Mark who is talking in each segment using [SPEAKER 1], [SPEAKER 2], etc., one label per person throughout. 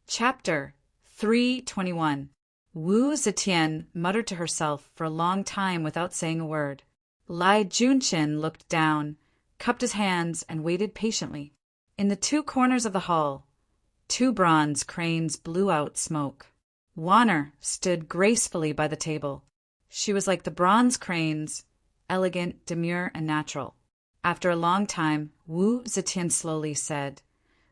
[SPEAKER 1] Chapter 321. Wu Zetian muttered to herself for a long time without saying a word. Lai Junqin looked down, cupped his hands, and waited patiently. In the two corners of the hall, two bronze cranes blew out smoke. Wanner stood gracefully by the table. She was like the bronze cranes, elegant, demure, and natural. After a long time, Wu Zetian slowly said,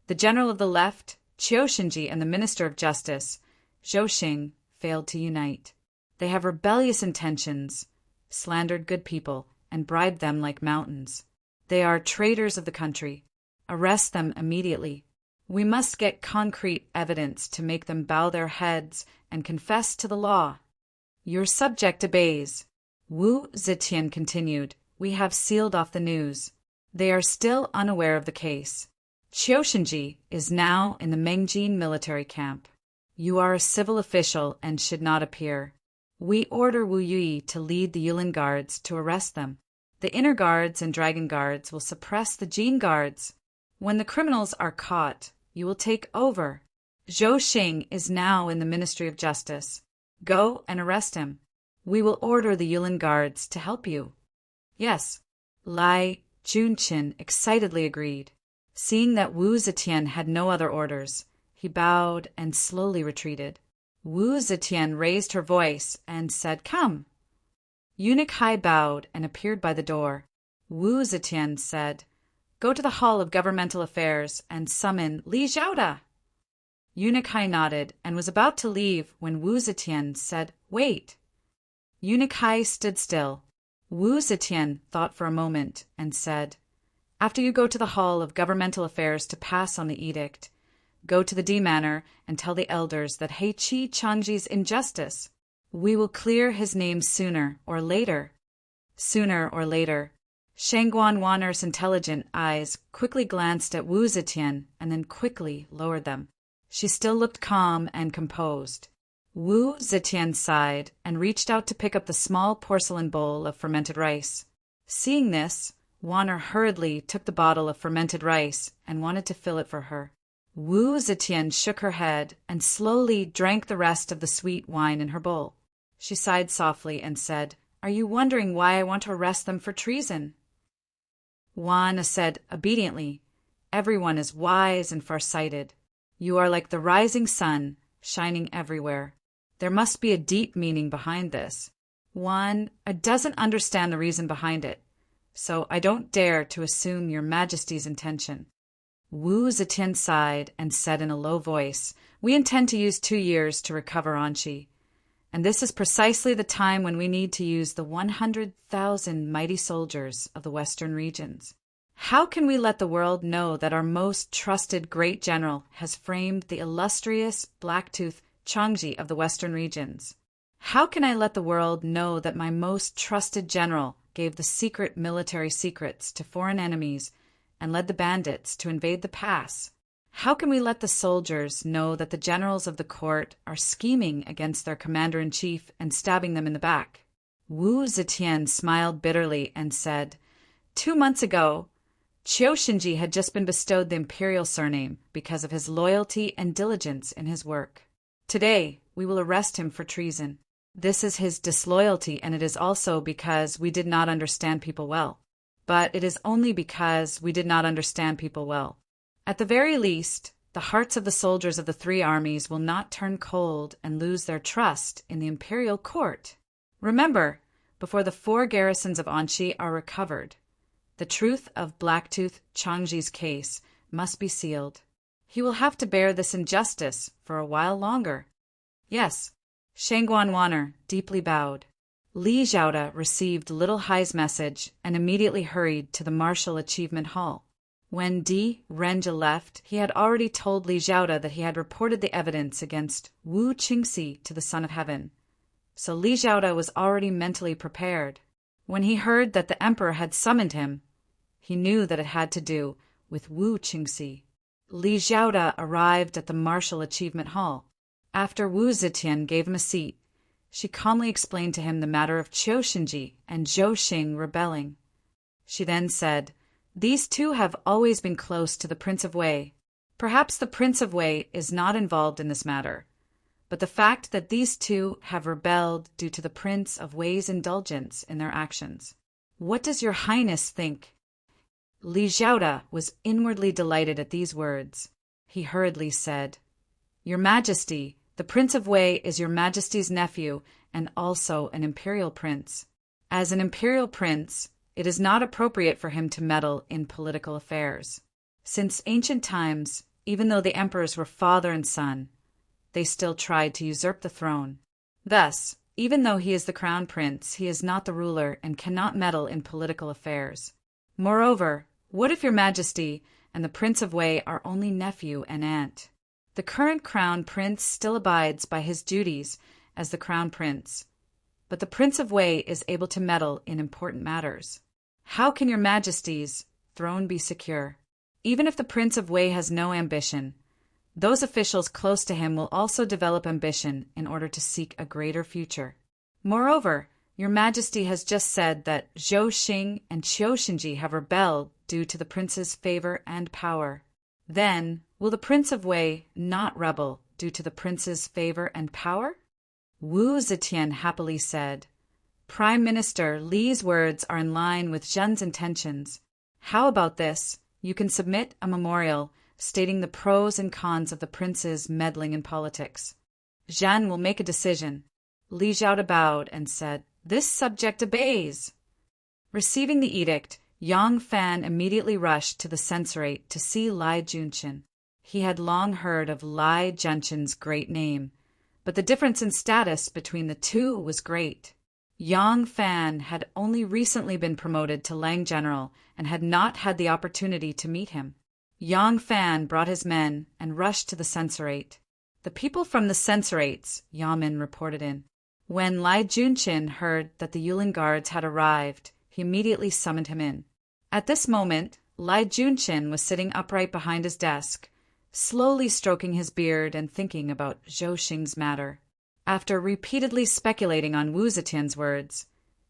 [SPEAKER 1] "The general of the left, Qiu Shinji, and the Minister of Justice, Zhou Xing, failed to unite. They have rebellious intentions, slandered good people, and bribed them like mountains. They are traitors of the country. Arrest them immediately. We must get concrete evidence to make them bow their heads and confess to the law." "Your subject obeys," Wu Zetian continued. "We have sealed off the news. They are still unaware of the case. Qiu Shinji is now in the Mengjin military camp. You are a civil official and should not appear. We order Wu Yui to lead the Yulin guards to arrest them. The inner guards and dragon guards will suppress the Jin guards. When the criminals are caught, you will take over. Zhou Xing is now in the Ministry of Justice. Go and arrest him. We will order the Yulin guards to help you." "Yes," Lai Junqin excitedly agreed. Seeing that Wu Zetian had no other orders, he bowed and slowly retreated. Wu Zetian raised her voice and said, "Come." Eunuch Hai bowed and appeared by the door. Wu Zetian said, "Go to the Hall of Governmental Affairs and summon Li Zhaoda." Eunuch Hai nodded and was about to leave when Wu Zetian said, "Wait." Eunuch Hai stood still. Wu Zetian thought for a moment and said, "After you go to the Hall of Governmental Affairs to pass on the edict, go to the D Manor and tell the elders that Heiqi Changji's injustice. We will clear his name sooner or later." Sooner or later. Shangguan Wanner's intelligent eyes quickly glanced at Wu Zetian and then quickly lowered them. She still looked calm and composed. Wu Zetian sighed and reached out to pick up the small porcelain bowl of fermented rice. Seeing this, Wanner hurriedly took the bottle of fermented rice and wanted to fill it for her. Wu Zetian shook her head and slowly drank the rest of the sweet wine in her bowl. She sighed softly and said, "Are you wondering why I want to arrest them for treason?" Wanner said obediently, "Everyone is wise and farsighted. You are like the rising sun, shining everywhere. There must be a deep meaning behind this. One doesn't understand the reason behind it, so I don't dare to assume your Majesty's intention." Wu Zetian sighed and said in a low voice, "We intend to use 2 years to recover Anqi, and this is precisely the time when we need to use the 100,000 mighty soldiers of the western regions. How can we let the world know that our most trusted great general has framed the illustrious Blacktooth Changji of the western regions? How can I let the world know that my most trusted general gave the secret military secrets to foreign enemies and led the bandits to invade the pass? How can we let the soldiers know that the generals of the court are scheming against their commander-in-chief and stabbing them in the back?" Wu Zetian smiled bitterly and said, 2 months ago, Qiu Shinji had just been bestowed the imperial surname because of his loyalty and diligence in his work. Today, we will arrest him for treason. This is his disloyalty, and it is also because we did not understand people well. But it is only because we did not understand people well. At the very least, the hearts of the soldiers of the 3 armies will not turn cold and lose their trust in the imperial court. Remember, before the 4 garrisons of Anqi are recovered, the truth of Blacktooth Changji's case must be sealed. He will have to bear this injustice for a while longer. Yes, Shangguan Wanner deeply bowed. Li Zhaoda received Little Hai's message and immediately hurried to the Martial Achievement Hall. When Di Renja left, he had already told Li Zhaoda that he had reported the evidence against Wu Qingxi to the Son of Heaven. So Li Zhaoda was already mentally prepared. When he heard that the emperor had summoned him, he knew that it had to do with Wu Qingxi. Li Zhaoda arrived at the Martial Achievement Hall. After Wu Zetian gave him a seat, she calmly explained to him the matter of Qiu Shinji and Zhou Xing rebelling. She then said, "These two have always been close to the Prince of Wei. Perhaps the Prince of Wei is not involved in this matter, but the fact that these two have rebelled due to the Prince of Wei's indulgence in their actions. What does your highness think? Li Xiaoda was inwardly delighted at these words. He hurriedly said, Your Majesty, the Prince of Wei is your Majesty's nephew and also an imperial prince. As an imperial prince, it is not appropriate for him to meddle in political affairs. Since ancient times, even though the emperors were father and son, they still tried to usurp the throne. Thus, even though he is the crown prince, he is not the ruler and cannot meddle in political affairs. Moreover, what if your Majesty and the Prince of Wei are only nephew and aunt? The current crown prince still abides by his duties as the crown prince, but the Prince of Wei is able to meddle in important matters. How can your Majesty's throne be secure? Even if the Prince of Wei has no ambition, those officials close to him will also develop ambition in order to seek a greater future. Moreover, your Majesty has just said that Zhou Xing and Qiu Xinji have rebelled due to the prince's favor and power. Then, will the Prince of Wei not rebel due to the prince's favor and power? Wu Zetian happily said, Prime Minister Li's words are in line with Zhen's intentions. How about this? You can submit a memorial stating the pros and cons of the prince's meddling in politics. Zhen will make a decision. Li Xiaoda bowed and said, This subject obeys. Receiving the edict, Yang Fan immediately rushed to the censorate to see Lai Junqian. He had long heard of Lai Junqian's great name, but the difference in status between the two was great. Yang Fan had only recently been promoted to Lang General and had not had the opportunity to meet him. Yang Fan brought his men and rushed to the censorate. The people from the censorates, Yamen reported in. When Lai Junqian heard that the Yulin guards had arrived, he immediately summoned him in. At this moment, Lai Junqian was sitting upright behind his desk, slowly stroking his beard and thinking about Zhou Xing's matter. After repeatedly speculating on Wu Zetian's words,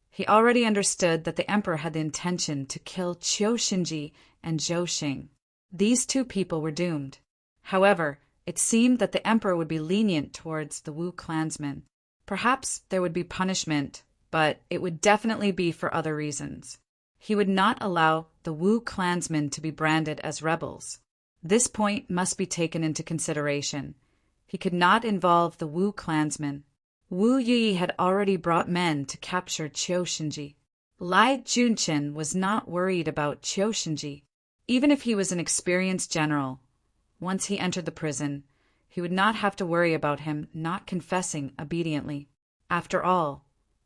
[SPEAKER 1] he already understood that the emperor had the intention to kill Qiu Xinji and Zhou Xing. These two people were doomed. However, it seemed that the emperor would be lenient towards the Wu clansmen. Perhaps there would be punishment, but it would definitely be for other reasons. He would not allow the Wu clansmen to be branded as rebels. This point must be taken into consideration. He could not involve the Wu clansmen. Wu Yi had already brought men to capture Qiu Xinji. Lai Junqian was not worried about Qiu Xinji. Even if he was an experienced general, once he entered the prison, he would not have to worry about him not confessing obediently. After all,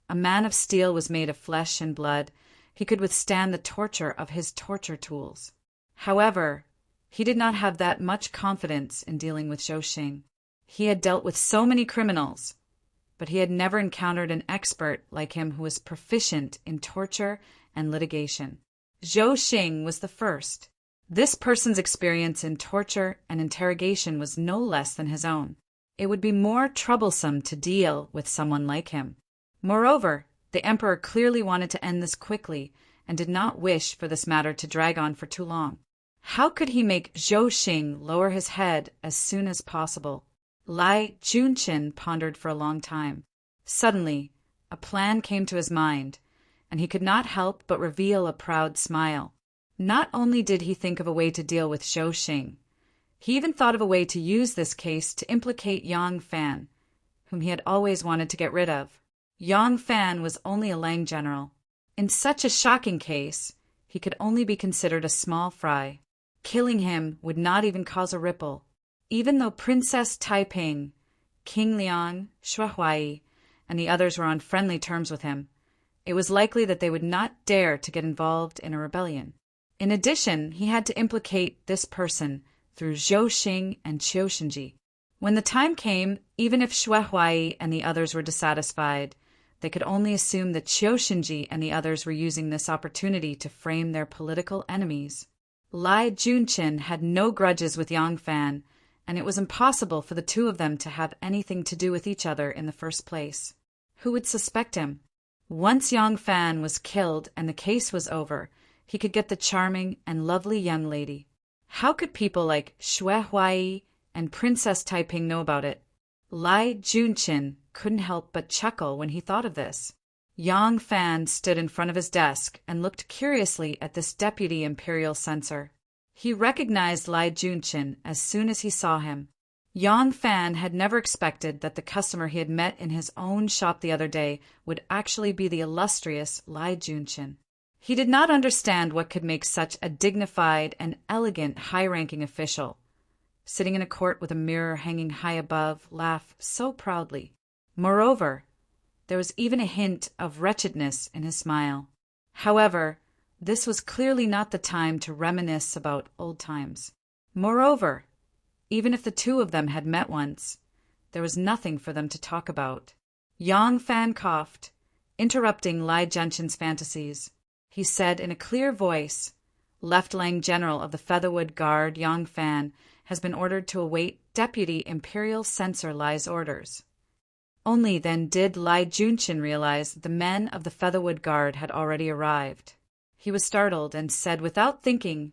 [SPEAKER 1] a man of steel was made of flesh and blood. He could withstand the torture of his torture tools. However, he did not have that much confidence in dealing with Zhou Xing. He had dealt with so many criminals, but he had never encountered an expert like him who was proficient in torture and litigation. Zhou Xing was the first. This person's experience in torture and interrogation was no less than his own. It would be more troublesome to deal with someone like him. Moreover, the emperor clearly wanted to end this quickly and did not wish for this matter to drag on for too long. How could he make Zhou Xing lower his head as soon as possible? Lai Junqian pondered for a long time. Suddenly, a plan came to his mind, and he could not help but reveal a proud smile. Not only did he think of a way to deal with Zhou Xing, he even thought of a way to use this case to implicate Yang Fan, whom he had always wanted to get rid of. Yang Fan was only a Lang general. In such a shocking case, he could only be considered a small fry. Killing him would not even cause a ripple. Even though Princess Taiping, King Liang, Shui Huai, and the others were on friendly terms with him, it was likely that they would not dare to get involved in a rebellion. In addition, he had to implicate this person through Zhou Xing and Qiu Xinji. When the time came, even if Shui Huai and the others were dissatisfied, they could only assume that Qiu Xinji and the others were using this opportunity to frame their political enemies. Lai Junqian had no grudges with Yang Fan, and it was impossible for the two of them to have anything to do with each other in the first place. Who would suspect him? Once Yang Fan was killed and the case was over, he could get the charming and lovely young lady. How could people like Xue Huai and Princess Taiping know about it? Lai Junqin couldn't help but chuckle when he thought of this. Yang Fan stood in front of his desk and looked curiously at this deputy imperial censor. He recognized Lai Junqin as soon as he saw him. Yang Fan had never expected that the customer he had met in his own shop the other day would actually be the illustrious Lai Junqin. He did not understand what could make such a dignified and elegant high-ranking official, sitting in a court with a mirror hanging high above, laugh so proudly. Moreover, there was even a hint of wretchedness in his smile. However, this was clearly not the time to reminisce about old times. Moreover, even if the two of them had met once, there was nothing for them to talk about. Yang Fan coughed, interrupting Lai Junqin's fantasies. He said in a clear voice, "Left-Lang General of the Featherwood Guard Yang Fan has been ordered to await Deputy Imperial Censor Lai's orders." Only then did Lai Junqin realize that the men of the Featherwood Guard had already arrived. He was startled and said without thinking,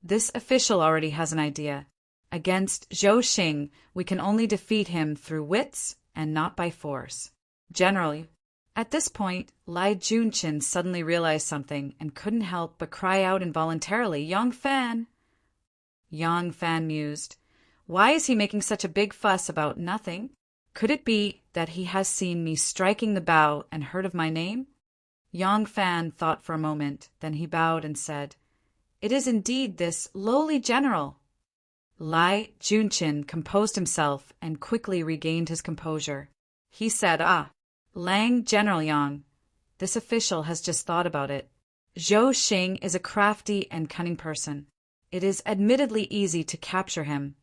[SPEAKER 1] "This official already has an idea. Against Zhou Xing, we can only defeat him through wits and not by force. General." At this point, Lai Junqin suddenly realized something and couldn't help but cry out involuntarily, "Yang Fan!" Yang Fan mused, "Why is he making such a big fuss about nothing? Could it be that he has seen me striking the bow and heard of my name?" Yang Fan thought for a moment, then he bowed and said, "It is indeed this lowly general." Lai Junqin composed himself and quickly regained his composure. He said, Lang General Yang, this official has just thought about it. Zhou Xing is a crafty and cunning person. It is admittedly easy to capture him,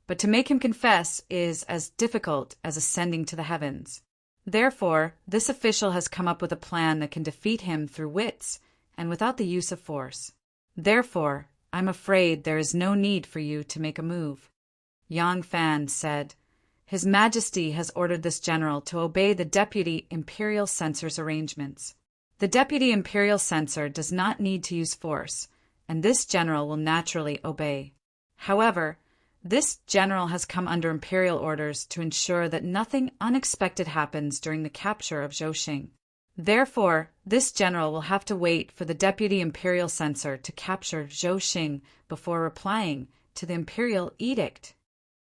[SPEAKER 1] but to make him confess is as difficult as ascending to the heavens. Therefore, this official has come up with a plan that can defeat him through wits and without the use of force. Therefore, I'm afraid there is no need for you to make a move." Yang Fan said, "His Majesty has ordered this general to obey the Deputy Imperial Censor's arrangements. The Deputy Imperial Censor does not need to use force, and this general will naturally obey. However, this general has come under imperial orders to ensure that nothing unexpected happens during the capture of Zhou Xing. Therefore, this general will have to wait for the Deputy Imperial Censor to capture Zhou Xing before replying to the imperial edict."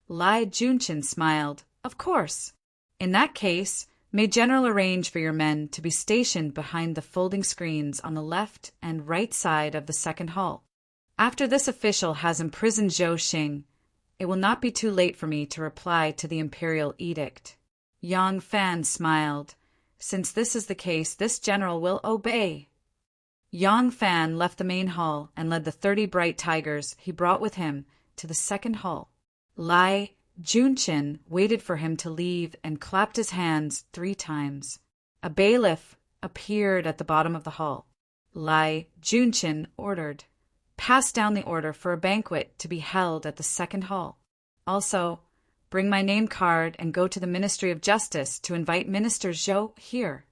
[SPEAKER 1] Lai Junqin smiled. "Of course. In that case, may General arrange for your men to be stationed behind the folding screens on the left and right side of the second hall. After this official has imprisoned Zhou Xing, it will not be too late for me to reply to the imperial edict." Yang Fan smiled. "Since this is the case, this general will obey." Yang Fan left the main hall and led the 30 bright tigers he brought with him to the second hall. Lai Junqin waited for him to leave and clapped his hands 3 times. A bailiff appeared at the bottom of the hall. Lai Junqin ordered, "Pass down the order for a banquet to be held at the second hall. Also, bring my name card and go to the Ministry of Justice to invite Minister Zhou here."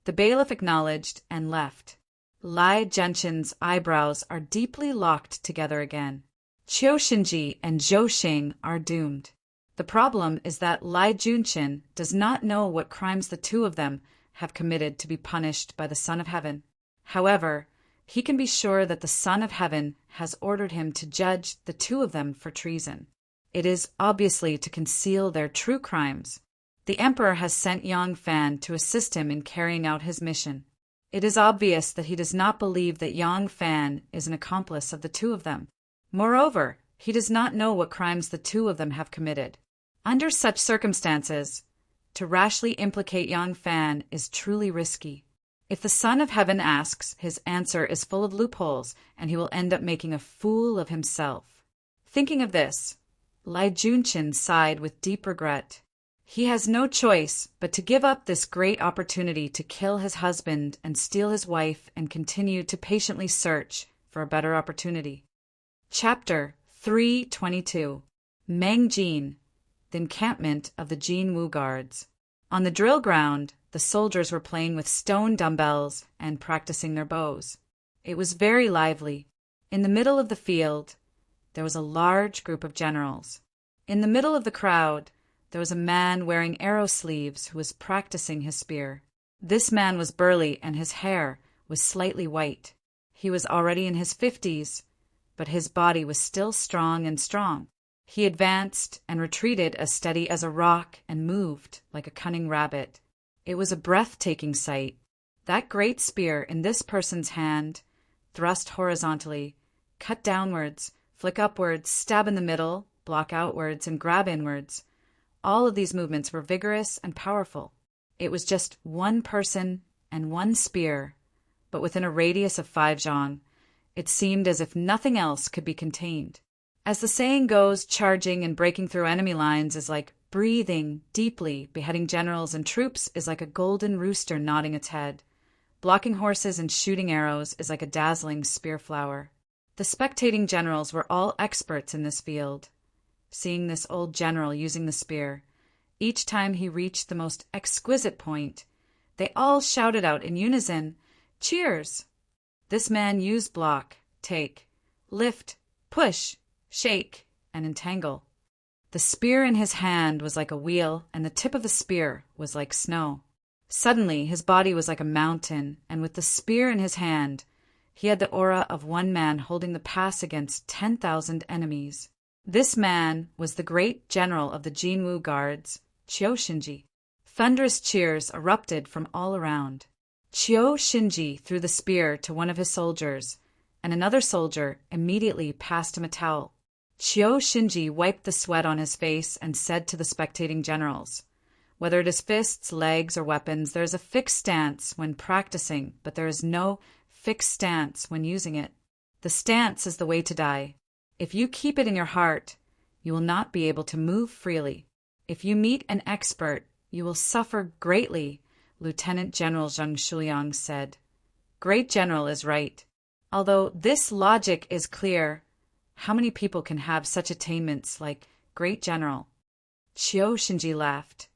[SPEAKER 1] The bailiff acknowledged and left. Lai Junqin's eyebrows are deeply locked together again. Qiu Xinji and Zhou Xing are doomed. The problem is that Lai Junqin does not know what crimes the two of them have committed to be punished by the Son of Heaven. However, he can be sure that the Son of Heaven has ordered him to judge the two of them for treason. It is obviously to conceal their true crimes. The Emperor has sent Yang Fan to assist him in carrying out his mission. It is obvious that he does not believe that Yang Fan is an accomplice of the two of them. Moreover, he does not know what crimes the two of them have committed. Under such circumstances, to rashly implicate Yang Fan is truly risky. If the Son of Heaven asks, his answer is full of loopholes, and he will end up making a fool of himself. Thinking of this, Lai Junqin sighed with deep regret. He has no choice but to give up this great opportunity to kill his husband and steal his wife and continue to patiently search for a better opportunity. Chapter 322. Meng Jin, the encampment of the Jin Wu Guards. On the drill ground, the soldiers were playing with stone dumbbells and practicing their bows. It was very lively. In the middle of the field, there was a large group of generals. In the middle of the crowd, there was a man wearing arrow sleeves who was practicing his spear. This man was burly and his hair was slightly white. He was already in his 50s, but his body was still strong and strong. He advanced and retreated as steady as a rock and moved like a cunning rabbit. It was a breathtaking sight. That great spear in this person's hand, thrust horizontally, cut downwards, flick upwards, stab in the middle, block outwards, and grab inwards. All of these movements were vigorous and powerful. It was just one person and one spear, but within a radius of 5 zhang. It seemed as if nothing else could be contained. As the saying goes, charging and breaking through enemy lines is like breathing deeply. Beheading generals and troops is like a golden rooster nodding its head. Blocking horses and shooting arrows is like a dazzling spear flower. The spectating generals were all experts in this field. Seeing this old general using the spear, each time he reached the most exquisite point, they all shouted out in unison, "Cheers!" This man used block, take, lift, push, shake, and entangle. The spear in his hand was like a wheel, and the tip of the spear was like snow. Suddenly, his body was like a mountain, and with the spear in his hand, he had the aura of one man holding the pass against 10,000 enemies. This man was the great general of the Jinwu Guards, Qiu Shinji. Thunderous cheers erupted from all around. Qiu Shinji threw the spear to one of his soldiers, and another soldier immediately passed him a towel. Qiu Shinji wiped the sweat on his face and said to the spectating generals, "Whether it is fists, legs, or weapons, there is a fixed stance when practicing, but there is no fixed stance when using it. The stance is the way to die. If you keep it in your heart, you will not be able to move freely. If you meet an expert, you will suffer greatly," Lieutenant General Zhang Shuliang said. Great general is right. Although this logic is clear, how many people can have such attainments like great general? Qiu Shinji laughed.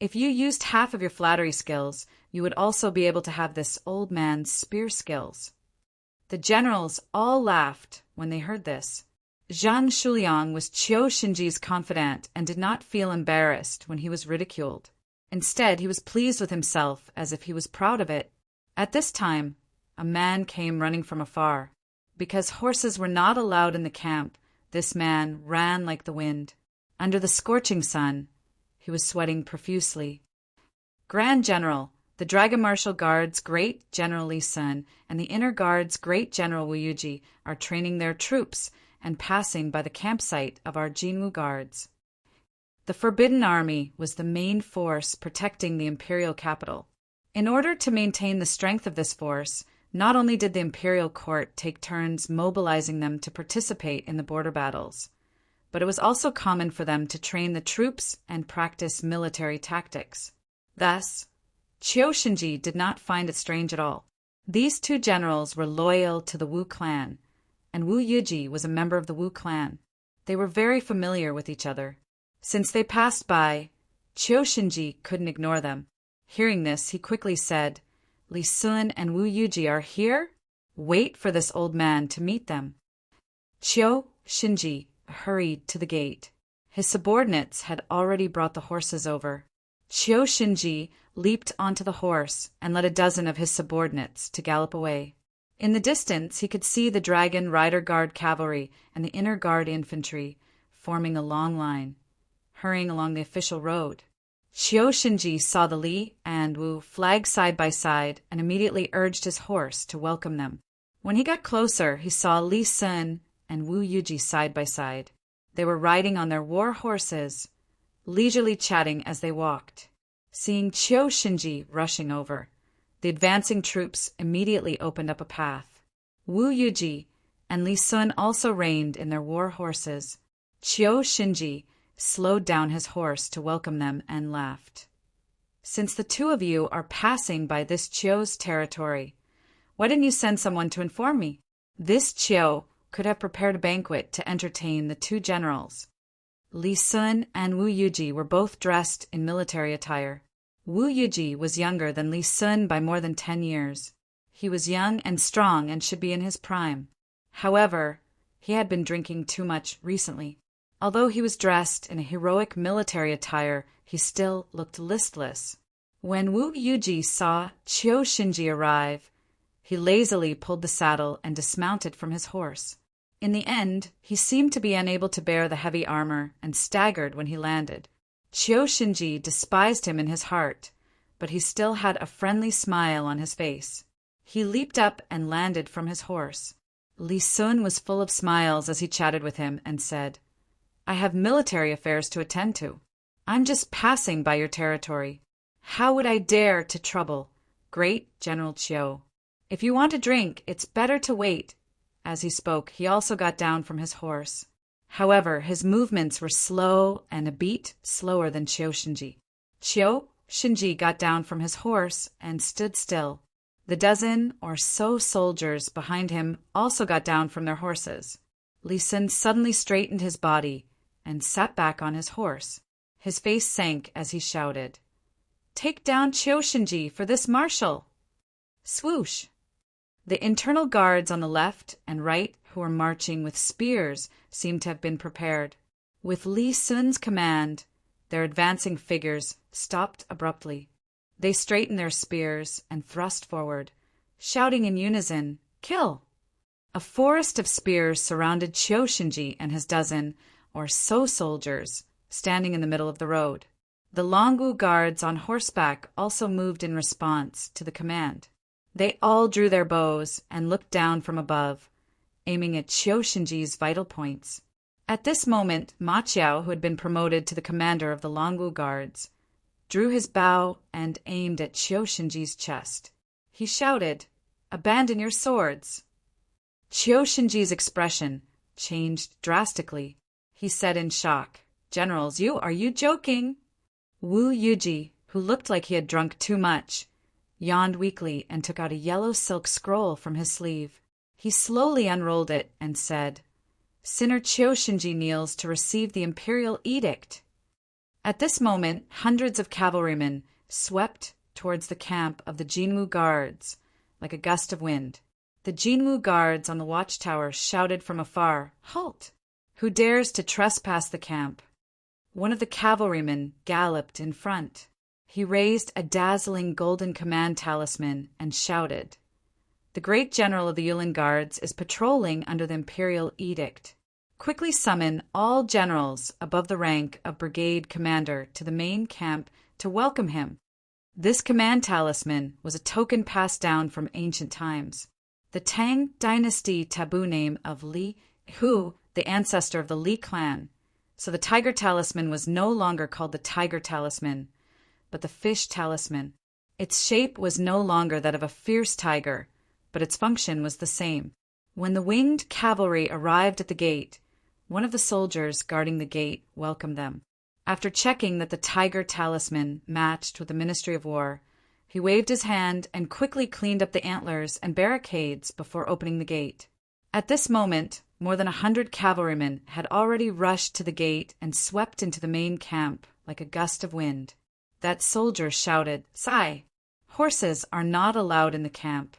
[SPEAKER 1] If you used half of your flattery skills, you would also be able to have this old man's spear skills. The generals all laughed when they heard this. Zhang Shuliang was Qiu Shinji's confidant and did not feel embarrassed when he was ridiculed. Instead, he was pleased with himself as if he was proud of it. At this time, a man came running from afar. Because horses were not allowed in the camp, this man ran like the wind. Under the scorching sun, he was sweating profusely. Grand General, the Dragon Martial Guard's Great General Li Sun and the Inner Guard's Great General Wu Yuji are training their troops and passing by the campsite of our Jinwu Guards. The Forbidden Army was the main force protecting the imperial capital. In order to maintain the strength of this force, not only did the imperial court take turns mobilizing them to participate in the border battles, but it was also common for them to train the troops and practice military tactics. Thus, Qiu Shinji did not find it strange at all. These two generals were loyal to the Wu clan, and Wu Yuji was a member of the Wu clan. They were very familiar with each other. Since they passed by, Qiu Shinji couldn't ignore them. Hearing this, he quickly said, "Li Sun and Wu Yuji are here? Wait for this old man to meet them." Qiu Shinji hurried to the gate. His subordinates had already brought the horses over. Qiu Shinji leaped onto the horse and led a dozen of his subordinates to gallop away. In the distance, he could see the Dragon Rider Guard cavalry and the Inner Guard infantry forming a long line, hurrying along the official road. Qiu Shinji saw the Li and Wu flag side by side and immediately urged his horse to welcome them. When he got closer, he saw Li Sun and Wu Yuji side by side. They were riding on their war horses, leisurely chatting as they walked. Seeing Qiu Shinji rushing over, the advancing troops immediately opened up a path. Wu Yuji and Li Sun also reined in their war horses. Qiu Shinji slowed down his horse to welcome them and laughed. "Since the two of you are passing by this Qiu's territory, why didn't you send someone to inform me? This Qiu could have prepared a banquet to entertain the two generals." Li Sun and Wu Yuji were both dressed in military attire. Wu Yuji was younger than Li Sun by more than 10 years. He was young and strong and should be in his prime. However, He had been drinking too much recently. Although he was dressed in a heroic military attire, he still looked listless. When Wu Yuji saw Chiu Shinji arrive, he lazily pulled the saddle and dismounted from his horse. In the end, he seemed to be unable to bear the heavy armor and staggered when he landed. Chiu Shinji despised him in his heart, but he still had a friendly smile on his face. He leaped up and landed from his horse. Li Sun was full of smiles as he chatted with him and said, "I have military affairs to attend to. I'm just passing by your territory. How would I dare to trouble great General Chiu? If you want a drink, it's better to wait." As he spoke, he also got down from his horse. However, his movements were slow and a beat slower than Chiu Shinji. Chiu Shinji got down from his horse and stood still. The dozen or so soldiers behind him also got down from their horses. Li Sun suddenly straightened his body and sat back on his horse. His face sank as he shouted, "Take down Chiu Shinji for this marshal!" Swoosh! The internal guards on the left and right who were marching with spears seemed to have been prepared. With Li Sun's command, their advancing figures stopped abruptly. They straightened their spears and thrust forward, shouting in unison, "Kill!" A forest of spears surrounded Chiu Shinji and his dozen, or so soldiers, standing in the middle of the road. The Longwu guards on horseback also moved in response to the command. They all drew their bows and looked down from above, aiming at Chiu Shinji's vital points. At this moment, Ma Qiao, who had been promoted to the commander of the Longwu guards, drew his bow and aimed at Chiu Shinji's chest. He shouted, "Abandon your swords!" Chiu Shinji's expression changed drastically. He said in shock, "Generals, are you joking?" Wu Yuji, who looked like he had drunk too much, yawned weakly and took out a yellow silk scroll from his sleeve. He slowly unrolled it and said, "Sinner Chiu Shinji kneels to receive the imperial edict." At this moment, hundreds of cavalrymen swept towards the camp of the Jinwu guards like a gust of wind. The Jinwu guards on the watchtower shouted from afar, "Halt! Who dares to trespass the camp?" One of the cavalrymen galloped in front. He raised a dazzling golden command talisman and shouted, "The great general of the Yulin Guards is patrolling under the imperial edict. Quickly summon all generals above the rank of brigade commander to the main camp to welcome him." This command talisman was a token passed down from ancient times. The Tang dynasty taboo name of Li Hu, the ancestor of the Li clan. So the tiger talisman was no longer called the tiger talisman, but the fish talisman. Its shape was no longer that of a fierce tiger, but its function was the same. When the winged cavalry arrived at the gate, one of the soldiers guarding the gate welcomed them. After checking that the tiger talisman matched with the Ministry of War, he waved his hand and quickly cleaned up the antlers and barricades before opening the gate. At this moment, more than 100 cavalrymen had already rushed to the gate and swept into the main camp like a gust of wind. That soldier shouted, "Sai! Horses are not allowed in the camp."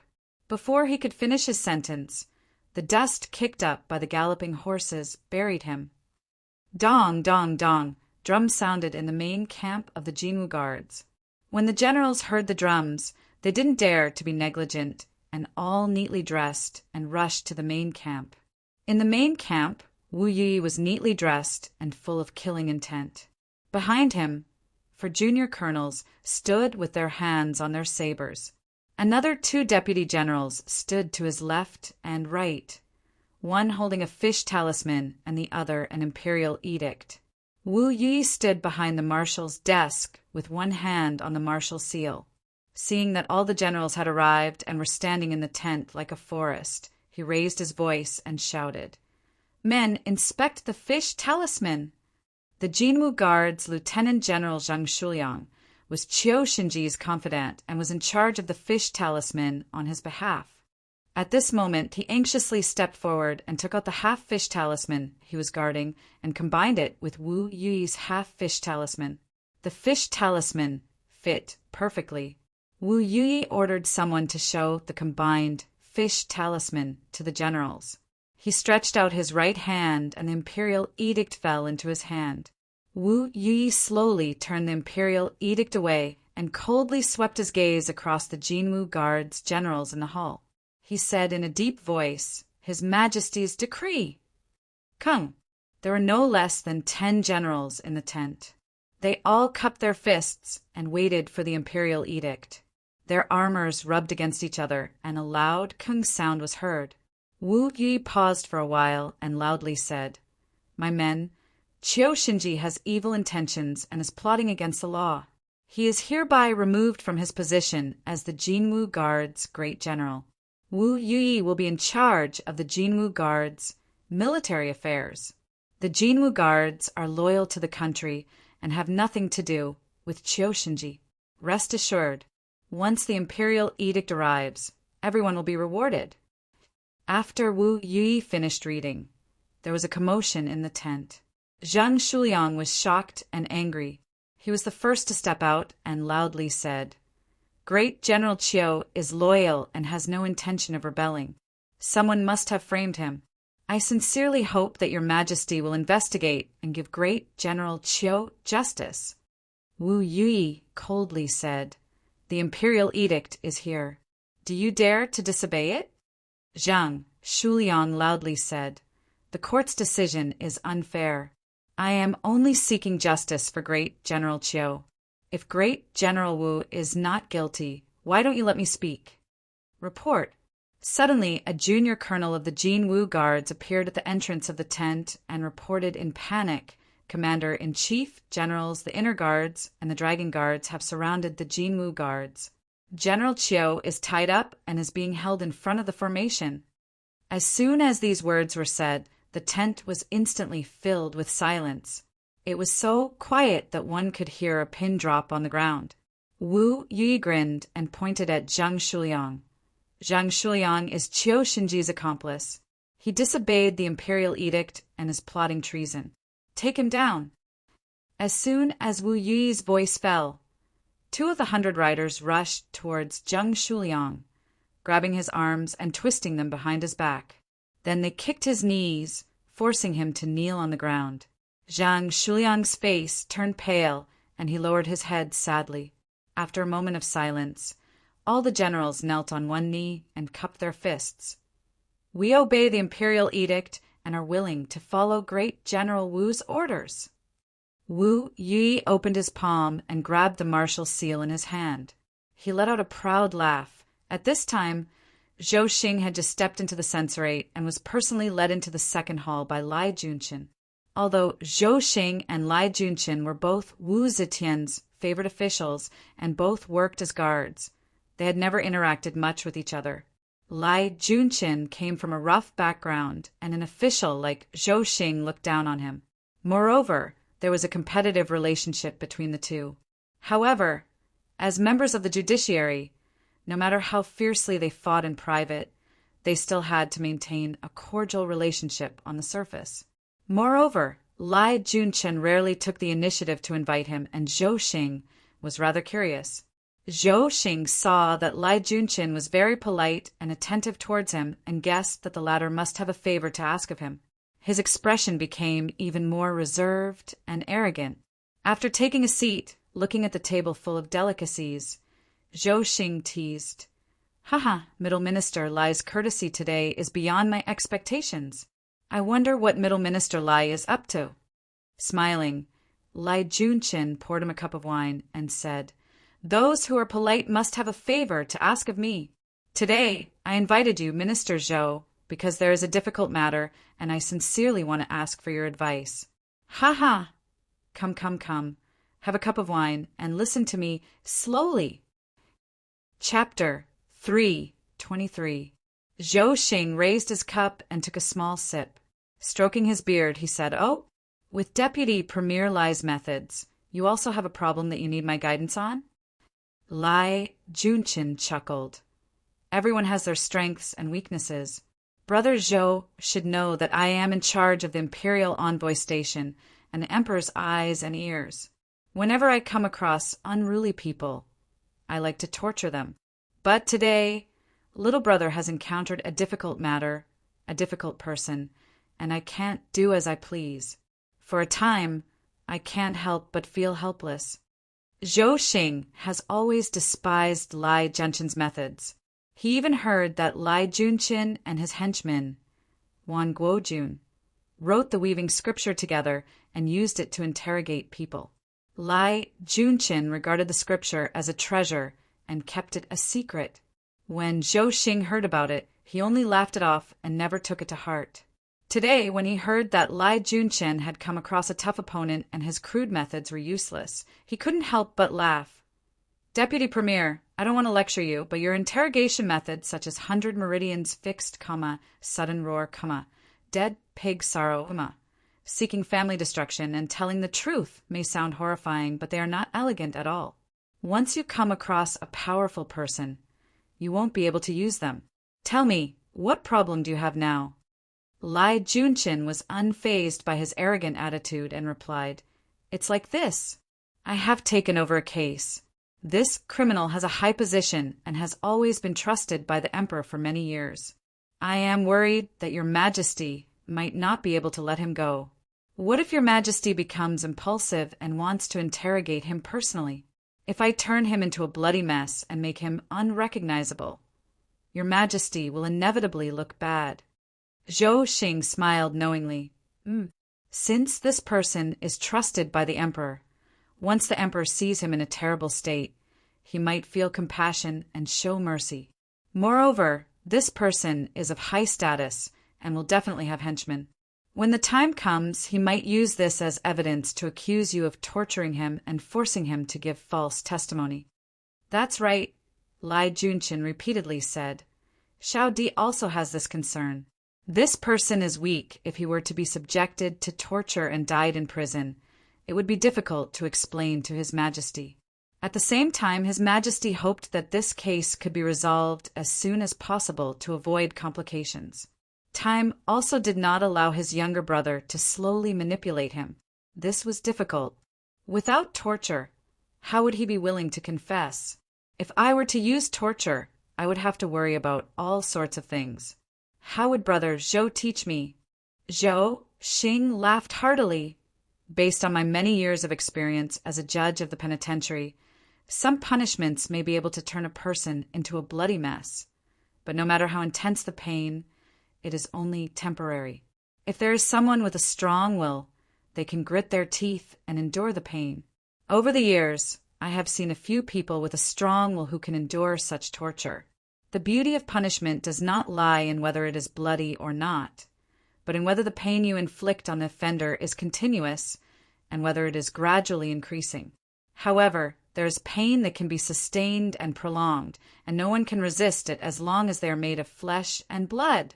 [SPEAKER 1] Before he could finish his sentence, the dust kicked up by the galloping horses buried him. Dong, dong, dong, drums sounded in the main camp of the Jinwu Guards. When the generals heard the drums, they didn't dare to be negligent, and all neatly dressed and rushed to the main camp. In the main camp, Wu Yi was neatly dressed and full of killing intent. Behind him, for junior colonels stood with their hands on their sabers. Another 2 deputy generals stood to his left and right, one holding a fish talisman and the other an imperial edict. Wu Yi stood behind the marshal's desk with one hand on the marshal's seal. Seeing that all the generals had arrived and were standing in the tent like a forest, he raised his voice and shouted, "Men, inspect the fish talisman!" The Jinwu Guard's Lieutenant General Zhang Shuliang was Chiu Shinji's confidant and was in charge of the fish talisman on his behalf. At this moment, he anxiously stepped forward and took out the half-fish talisman he was guarding and combined it with Wu Yi's half-fish talisman. The fish talisman fit perfectly. Wu Yi ordered someone to show the combined fish talisman to the generals. He stretched out his right hand, and the imperial edict fell into his hand. Wu Yi slowly turned the imperial edict away and coldly swept his gaze across the Jinwu guards generals in the hall. He said in a deep voice, "His Majesty's decree!" Kung. There were no less than 10 generals in the tent. They all cupped their fists and waited for the imperial edict. Their armors rubbed against each other, and a loud kung sound was heard. Wu Yi paused for a while and loudly said, "My men, Qiu Shinji has evil intentions and is plotting against the law. He is hereby removed from his position as the Jinwu Guard's great general. Wu Yi will be in charge of the Jinwu Guard's military affairs. The Jinwu Guards are loyal to the country and have nothing to do with Qiu Shinji. Rest assured, once the imperial edict arrives, everyone will be rewarded." After Wu Yi finished reading, there was a commotion in the tent. Zhang Shuliang was shocked and angry. He was the first to step out and loudly said, "Great General Qiu is loyal and has no intention of rebelling. Someone must have framed him. I sincerely hope that your Majesty will investigate and give Great General Qiu justice." Wu Yi coldly said, "The imperial edict is here. Do you dare to disobey it?" Zhang Shuliang loudly said, "The court's decision is unfair. I am only seeking justice for Great General Qiu. If Great General Wu is not guilty, why don't you let me speak?" Report. Suddenly, a junior colonel of the Jinwu Guards appeared at the entrance of the tent and reported in panic, "Commander-in-Chief, generals, the Inner Guards, and the Dragon Guards have surrounded the Jinwu Guards. General Qiu is tied up and is being held in front of the formation." As soon as these words were said, the tent was instantly filled with silence. It was so quiet that one could hear a pin drop on the ground. Wu Yi grinned and pointed at Zhang Shuliang. "Zhang Shuliang is Qiu Shinji's accomplice. He disobeyed the imperial edict and is plotting treason. Take him down." As soon as Wu Yi's voice fell, 2 of the 100 riders rushed towards Zhang Shuliang, grabbing his arms and twisting them behind his back. Then they kicked his knees, forcing him to kneel on the ground. Zhang Shuliang's face turned pale, and he lowered his head sadly. After a moment of silence, all the generals knelt on one knee and cupped their fists. "We obey the imperial edict and are willing to follow Great General Wu's orders." Wu Yi opened his palm and grabbed the martial seal in his hand. He let out a proud laugh. At this time, Zhou Xing had just stepped into the censorate and was personally led into the second hall by Lai Junqin. Although Zhou Xing and Lai Junqin were both Wu Zetian's favorite officials and both worked as guards, they had never interacted much with each other. Lai Junqin came from a rough background, and an official like Zhou Xing looked down on him. Moreover, there was a competitive relationship between the two. However, as members of the judiciary, no matter how fiercely they fought in private, they still had to maintain a cordial relationship on the surface. Moreover, Lai Junqin rarely took the initiative to invite him, and Zhou Xing was rather curious. Zhou Xing saw that Lai Junqin was very polite and attentive towards him and guessed that the latter must have a favor to ask of him. His expression became even more reserved and arrogant. After taking a seat, looking at the table full of delicacies, Zhou Xing teased, "Haha, Middle Minister Lai's courtesy today is beyond my expectations. I wonder what Middle Minister Lai is up to." Smiling, Lai Junqin poured him a cup of wine and said, "Those who are polite must have a favor to ask of me. Today, I invited you, Minister Zhou, because there is a difficult matter, and I sincerely want to ask for your advice." "Ha ha! Come. Have a cup of wine and listen to me slowly." Chapter 3:23. Zhou Xing raised his cup and took a small sip. Stroking his beard, he said, "Oh, with Deputy Premier Lai's methods, you also have a problem that you need my guidance on?" Lai Junqin chuckled. "Everyone has their strengths and weaknesses. Brother Zhou should know that I am in charge of the Imperial Envoy Station and the Emperor's eyes and ears. Whenever I come across unruly people, I like to torture them. But today, little brother has encountered a difficult matter, a difficult person, and I can't do as I please. For a time, I can't help but feel helpless. Zhou Xing has always despised Lai Junshin's methods. He even heard that Lai Junqin and his henchman, Wan Guojun, wrote the weaving scripture together and used it to interrogate people. Lai Junqin regarded the scripture as a treasure and kept it a secret. When Zhou Xing heard about it, he only laughed it off and never took it to heart. Today, when he heard that Lai Junqin had come across a tough opponent and his crude methods were useless, he couldn't help but laugh. Deputy Premier, I don't want to lecture you, but your interrogation methods, such as 100 meridians fixed, sudden roar, dead pig sorrow, seeking family destruction, and telling the truth may sound horrifying, but they are not elegant at all. Once you come across a powerful person, you won't be able to use them. Tell me, what problem do you have now? Lai Junqin was unfazed by his arrogant attitude and replied, It's like this. I have taken over a case. This criminal has a high position and has always been trusted by the emperor for many years. I am worried that your majesty might not be able to let him go. What if your majesty becomes impulsive and wants to interrogate him personally? If I turn him into a bloody mess and make him unrecognizable, your majesty will inevitably look bad. Zhou Xing smiled knowingly. Since this person is trusted by the emperor, once the emperor sees him in a terrible state, he might feel compassion and show mercy. Moreover, this person is of high status and will definitely have henchmen. When the time comes, he might use this as evidence to accuse you of torturing him and forcing him to give false testimony. That's right, Lai Junqin repeatedly said. Xiao Di also has this concern. This person is weak. If he were to be subjected to torture and died in prison, it would be difficult to explain to His Majesty. At the same time, His Majesty hoped that this case could be resolved as soon as possible to avoid complications. Time also did not allow his younger brother to slowly manipulate him. This was difficult. Without torture, how would he be willing to confess? If I were to use torture, I would have to worry about all sorts of things. How would Brother Zhou teach me? Zhou Xing laughed heartily. Based on my many years of experience as a judge of the penitentiary, some punishments may be able to turn a person into a bloody mess. But no matter how intense the pain, it is only temporary. If there is someone with a strong will, they can grit their teeth and endure the pain. Over the years, I have seen a few people with a strong will who can endure such torture. The beauty of punishment does not lie in whether it is bloody or not, but in whether the pain you inflict on the offender is continuous and whether it is gradually increasing. However, there is pain that can be sustained and prolonged, and no one can resist it as long as they are made of flesh and blood.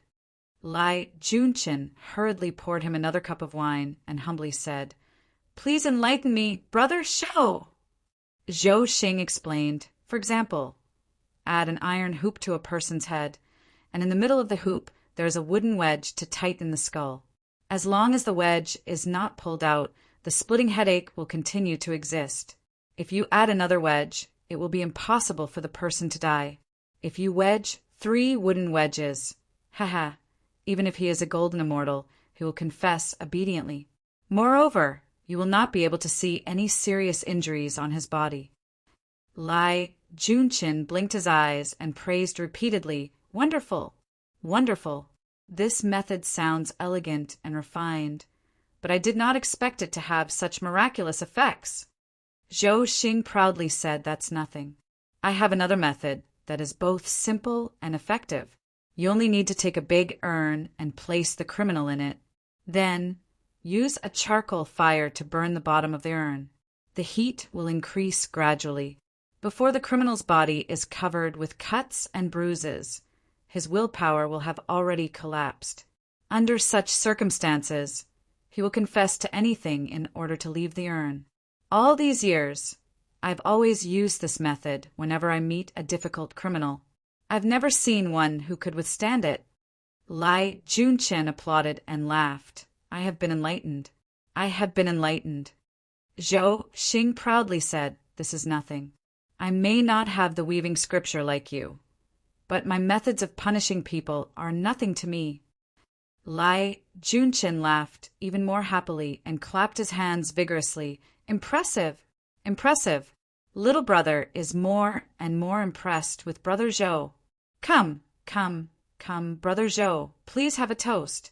[SPEAKER 1] Lai Junqin hurriedly poured him another cup of wine and humbly said, Please enlighten me, Brother Shou. Zhou Xing explained, For example, add an iron hoop to a person's head, and in the middle of the hoop there is a wooden wedge to tighten the skull. As long as the wedge is not pulled out, the splitting headache will continue to exist. If you add another wedge, it will be impossible for the person to die. If you wedge 3 wooden wedges, even if he is a golden immortal, he will confess obediently. Moreover, you will not be able to see any serious injuries on his body. Lai Junqin blinked his eyes and praised repeatedly, Wonderful! Wonderful! This method sounds elegant and refined, but I did not expect it to have such miraculous effects. Zhou Xing proudly said, That's nothing. I have another method that is both simple and effective. You only need to take a big urn and place the criminal in it. Then, use a charcoal fire to burn the bottom of the urn. The heat will increase gradually. Before the criminal's body is covered with cuts and bruises, his willpower will have already collapsed. Under such circumstances, he will confess to anything in order to leave the urn. All these years, I've always used this method whenever I meet a difficult criminal. I've never seen one who could withstand it. Lai Junqin applauded and laughed. I have been enlightened. I have been enlightened. Zhou Xing proudly said, This is nothing. I may not have the weaving scripture like you, but my methods of punishing people are nothing to me. Lai Junshin laughed even more happily and clapped his hands vigorously. Impressive! Impressive! Little brother is more and more impressed with brother Zhou. Come, come, come, brother Zhou, please have a toast.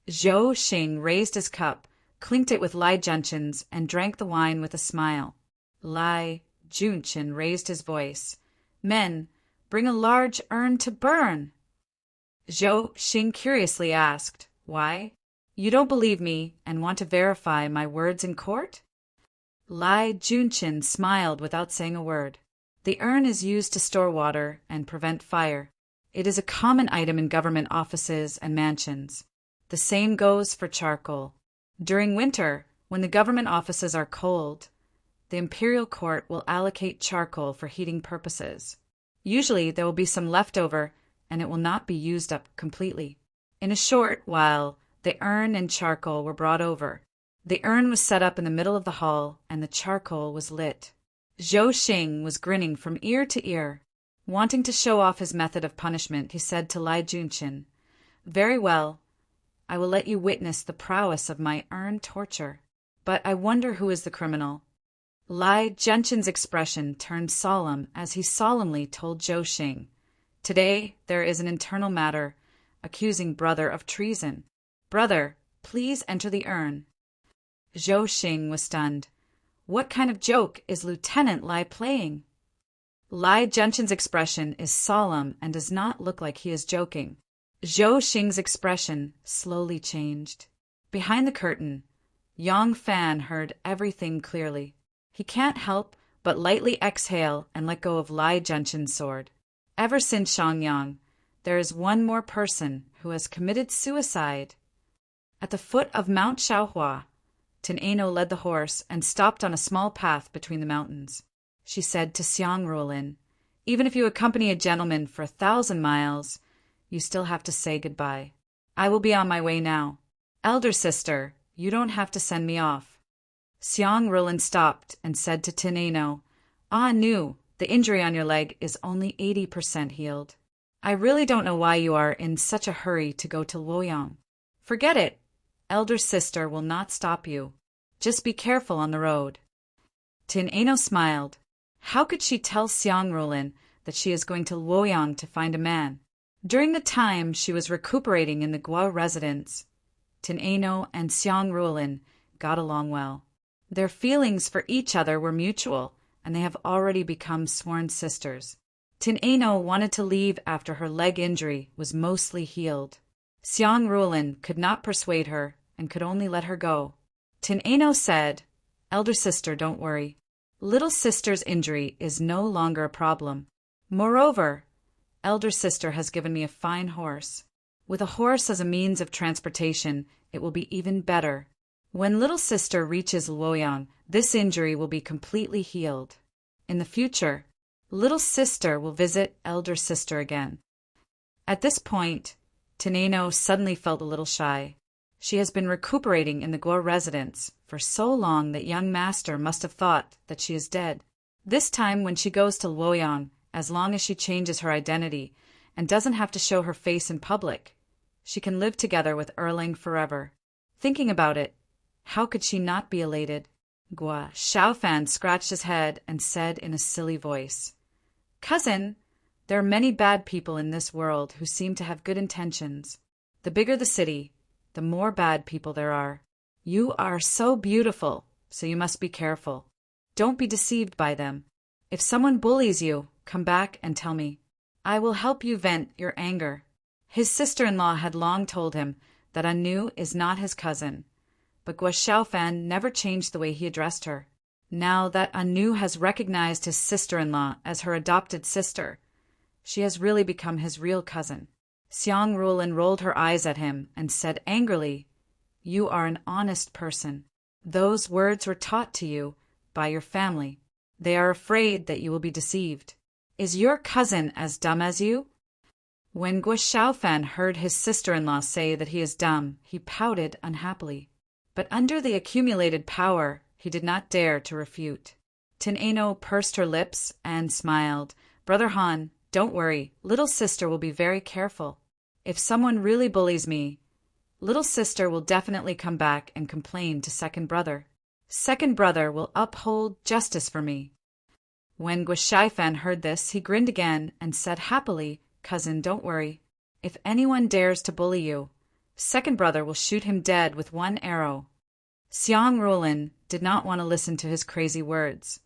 [SPEAKER 1] Zhou Xing raised his cup, clinked it with Lai Junshin's, and drank the wine with a smile. Lai Junshin raised his voice. Men, bring a large urn to burn. Zhou Xing curiously asked, Why? You don't believe me and want to verify my words in court? Lai Junshin smiled without saying a word. The urn is used to store water and prevent fire. It is a common item in government offices and mansions. The same goes for charcoal. During winter, when the government offices are cold, the imperial court will allocate charcoal for heating purposes. Usually there will be some left over, and it will not be used up completely. In a short while, the urn and charcoal were brought over. The urn was set up in the middle of the hall, and the charcoal was lit. Zhou Xing was grinning from ear to ear. Wanting to show off his method of punishment, he said to Lai Junshin, Very well, I will let you witness the prowess of my urn torture. But I wonder who is the criminal. Lai Junshin's expression turned solemn as he solemnly told Zhou Xing, Today there is an internal matter accusing brother of treason. Brother, please enter the urn. Zhou Xing was stunned. What kind of joke is Lieutenant Lai playing? Lai Junshin's expression is solemn and does not look like he is joking. Zhou Xing's expression slowly changed. Behind the curtain, Yang Fan heard everything clearly. He can't help but lightly exhale and let go of Lai Junshin's sword. Ever since Xiangyang, there is one more person who has committed suicide. At the foot of Mount Xiaohua, Tin'eno led the horse and stopped on a small path between the mountains. She said to Xiang Rulin, Even if you accompany a gentleman for 1,000 miles, you still have to say goodbye. I will be on my way now. Elder sister, you don't have to send me off. Xiang Rulin stopped and said to Tin'eno, Nu, the injury on your leg is only 80% healed. I really don't know why you are in such a hurry to go to Luoyang. Forget it. Elder sister will not stop you. Just be careful on the road. Tin'eno smiled. How could she tell Xiang Rulin that she is going to Luoyang to find a man? During the time she was recuperating in the Guo residence, Tin'eno and Xiang Rulin got along well. Their feelings for each other were mutual, and they have already become sworn sisters. Tin'eno wanted to leave after her leg injury was mostly healed. Xiang Rulin could not persuade her and could only let her go. Tin'eno said, Elder sister, don't worry. Little sister's injury is no longer a problem. Moreover, elder sister has given me a fine horse. With a horse as a means of transportation, it will be even better. When little sister reaches Luoyang, this injury will be completely healed. In the future, little sister will visit elder sister again. At this point, Tin'eno suddenly felt a little shy. She has been recuperating in the Guo residence for so long that young master must have thought that she is dead. This time when she goes to Luoyang, as long as she changes her identity and doesn't have to show her face in public, she can live together with Erling forever. Thinking about it, how could she not be elated? Guo Xiaofan scratched his head and said in a silly voice, Cousin, there are many bad people in this world who seem to have good intentions. The bigger the city, the more bad people there are. You are so beautiful, so you must be careful. Don't be deceived by them. If someone bullies you, come back and tell me. I will help you vent your anger. His sister-in-law had long told him that Nu is not his cousin, but Guo Xiaofan never changed the way he addressed her. Now that Nu has recognized his sister-in-law as her adopted sister, she has really become his real cousin. Xiang Rulin rolled her eyes at him and said angrily, You are an honest person. Those words were taught to you by your family. They are afraid that you will be deceived. Is your cousin as dumb as you? When Guo Xiaofan heard his sister-in-law say that he is dumb, he pouted unhappily. But under the accumulated power, he did not dare to refute. Tin'eno pursed her lips and smiled. Brother Han, don't worry, little sister will be very careful. If someone really bullies me, Little sister will definitely come back and complain to second brother. Second brother will uphold justice for me. When Guoxifan heard this, he grinned again and said happily, Cousin, don't worry. If anyone dares to bully you, second brother will shoot him dead with one arrow. Xiang Rulin did not want to listen to his crazy words,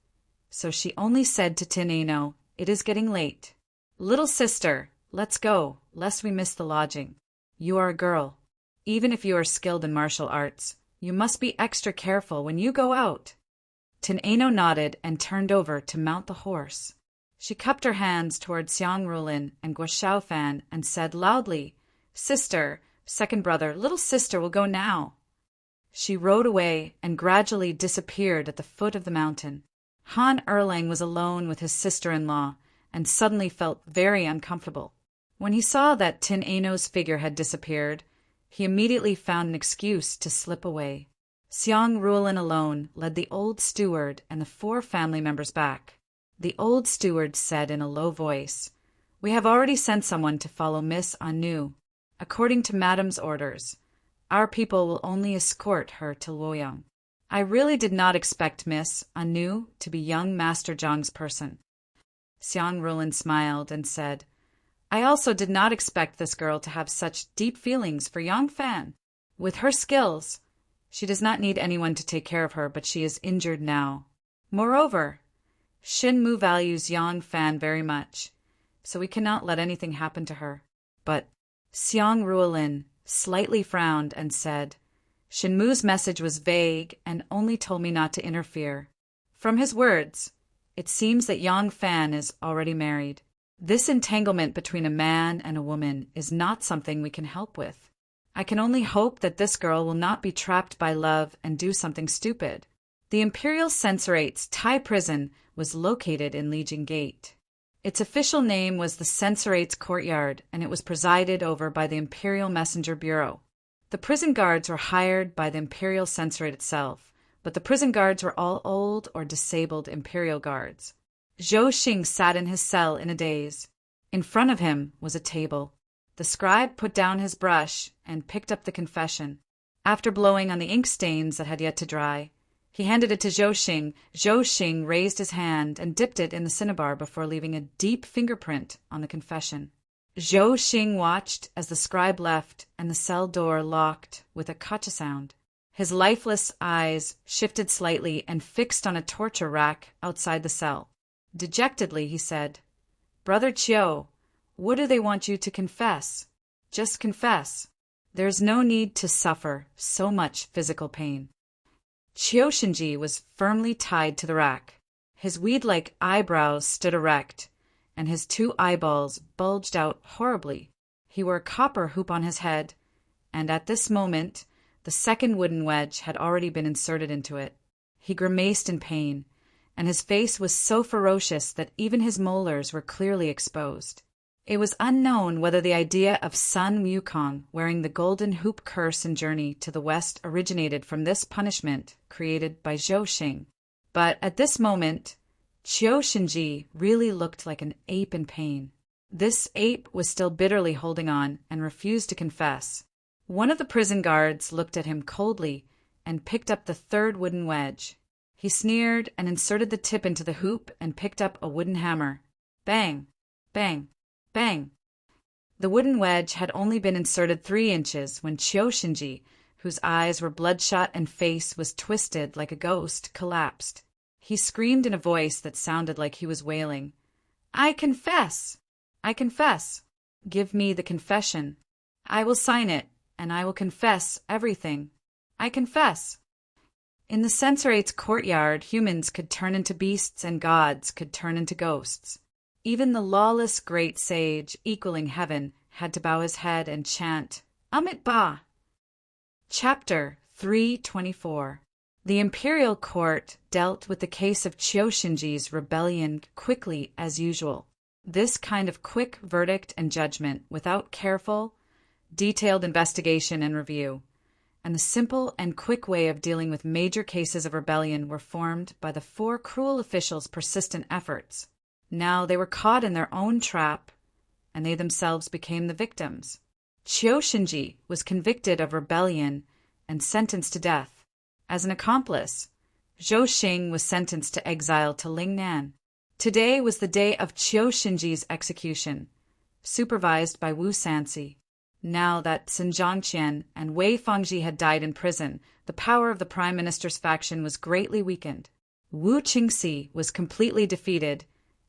[SPEAKER 1] so she only said to Tin Ano, It is getting late. Little sister, let's go, lest we miss the lodging. You are a girl. Even if you are skilled in martial arts, you must be extra careful when you go out. Tin Ano nodded and turned over to mount the horse. She cupped her hands toward Xiang Rulin and Guoxifan and said loudly, Sister, second brother, little sister will go now. She rode away and gradually disappeared at the foot of the mountain. Han Erlang was alone with his sister-in-law and suddenly felt very uncomfortable. When he saw that Tin Ano's figure had disappeared, he immediately found an excuse to slip away. Xiang Rulin alone led the old steward and the 4 family members back. The old steward said in a low voice, We have already sent someone to follow Miss Anu. According to Madame's orders, our people will only escort her to Luoyang. I really did not expect Miss Anu to be young Master Zhang's person. Xiang Rulin smiled and said, I also did not expect this girl to have such deep feelings for Yang Fan. With her skills, she does not need anyone to take care of her, but she is injured now. Moreover, Shin Mu values Yang Fan very much, so we cannot let anything happen to her. But Xiang Rulin slightly frowned and said, Shin Mu's message was vague and only told me not to interfere. From his words, it seems that Yang Fan is already married. This entanglement between a man and a woman is not something we can help with. I can only hope that this girl will not be trapped by love and do something stupid. The Imperial Censorate's Thai prison was located in Lijiang Gate. Its official name was the Censorate's Courtyard, and it was presided over by the Imperial Messenger Bureau. The prison guards were hired by the Imperial Censorate itself, but the prison guards were all old or disabled Imperial guards. Zhou Xing sat in his cell in a daze. In front of him was a table. The scribe put down his brush and picked up the confession. After blowing on the ink stains that had yet to dry, he handed it to Zhou Xing. Zhou Xing raised his hand and dipped it in the cinnabar before leaving a deep fingerprint on the confession. Zhou Xing watched as the scribe left and the cell door locked with a kacha sound. His lifeless eyes shifted slightly and fixed on a torture rack outside the cell. Dejectedly, he said, Brother Chiu, what do they want you to confess? Just confess. There is no need to suffer so much physical pain. Chiu Shinji was firmly tied to the rack. His weed-like eyebrows stood erect, and his 2 eyeballs bulged out horribly. He wore a copper hoop on his head, and at this moment, the second wooden wedge had already been inserted into it. He grimaced in pain, and his face was so ferocious that even his molars were clearly exposed. It was unknown whether the idea of Sun Wukong wearing the golden hoop curse and journey to the west originated from this punishment created by Zhou Xing. But at this moment, Chiu Shinji really looked like an ape in pain. This ape was still bitterly holding on and refused to confess. One of the prison guards looked at him coldly and picked up the 3rd wooden wedge. He sneered and inserted the tip into the hoop and picked up a wooden hammer. Bang! Bang! Bang! The wooden wedge had only been inserted 3 inches when Chiu Shinji, whose eyes were bloodshot and face was twisted like a ghost, collapsed. He screamed in a voice that sounded like he was wailing, I confess! I confess! Give me the confession. I will sign it, and I will confess everything. I confess. In the Censorate's courtyard, humans could turn into beasts and gods could turn into ghosts. Even the lawless great sage, equaling heaven, had to bow his head and chant, Amit Ba. Chapter 324. The imperial court dealt with the case of Chiu Shinji's rebellion quickly as usual. This kind of quick verdict and judgment without careful, detailed investigation and review, and the simple and quick way of dealing with major cases of rebellion were formed by the 4 cruel officials' persistent efforts. Now they were caught in their own trap, and they themselves became the victims. Shinji was convicted of rebellion and sentenced to death. As an accomplice, Zhou Xing was sentenced to exile to Lingnan. Today was the day of Shinji's execution, supervised by Wu Sanxi. Now that Sun Zhangqian and Wei Fangji had died in prison, the power of the prime minister's faction was greatly weakened. Wu Qingxi was completely defeated,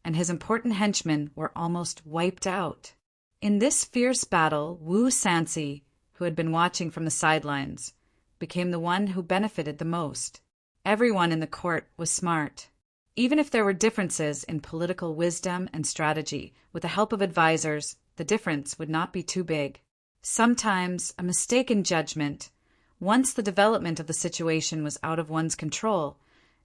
[SPEAKER 1] and his important henchmen were almost wiped out. In this fierce battle, Wu Sanxi, who had been watching from the sidelines, became the one who benefited the most. Everyone in the court was smart. Even if there were differences in political wisdom and strategy, with the help of advisors, the difference would not be too big. Sometimes a mistaken judgment, once the development of the situation was out of one's control,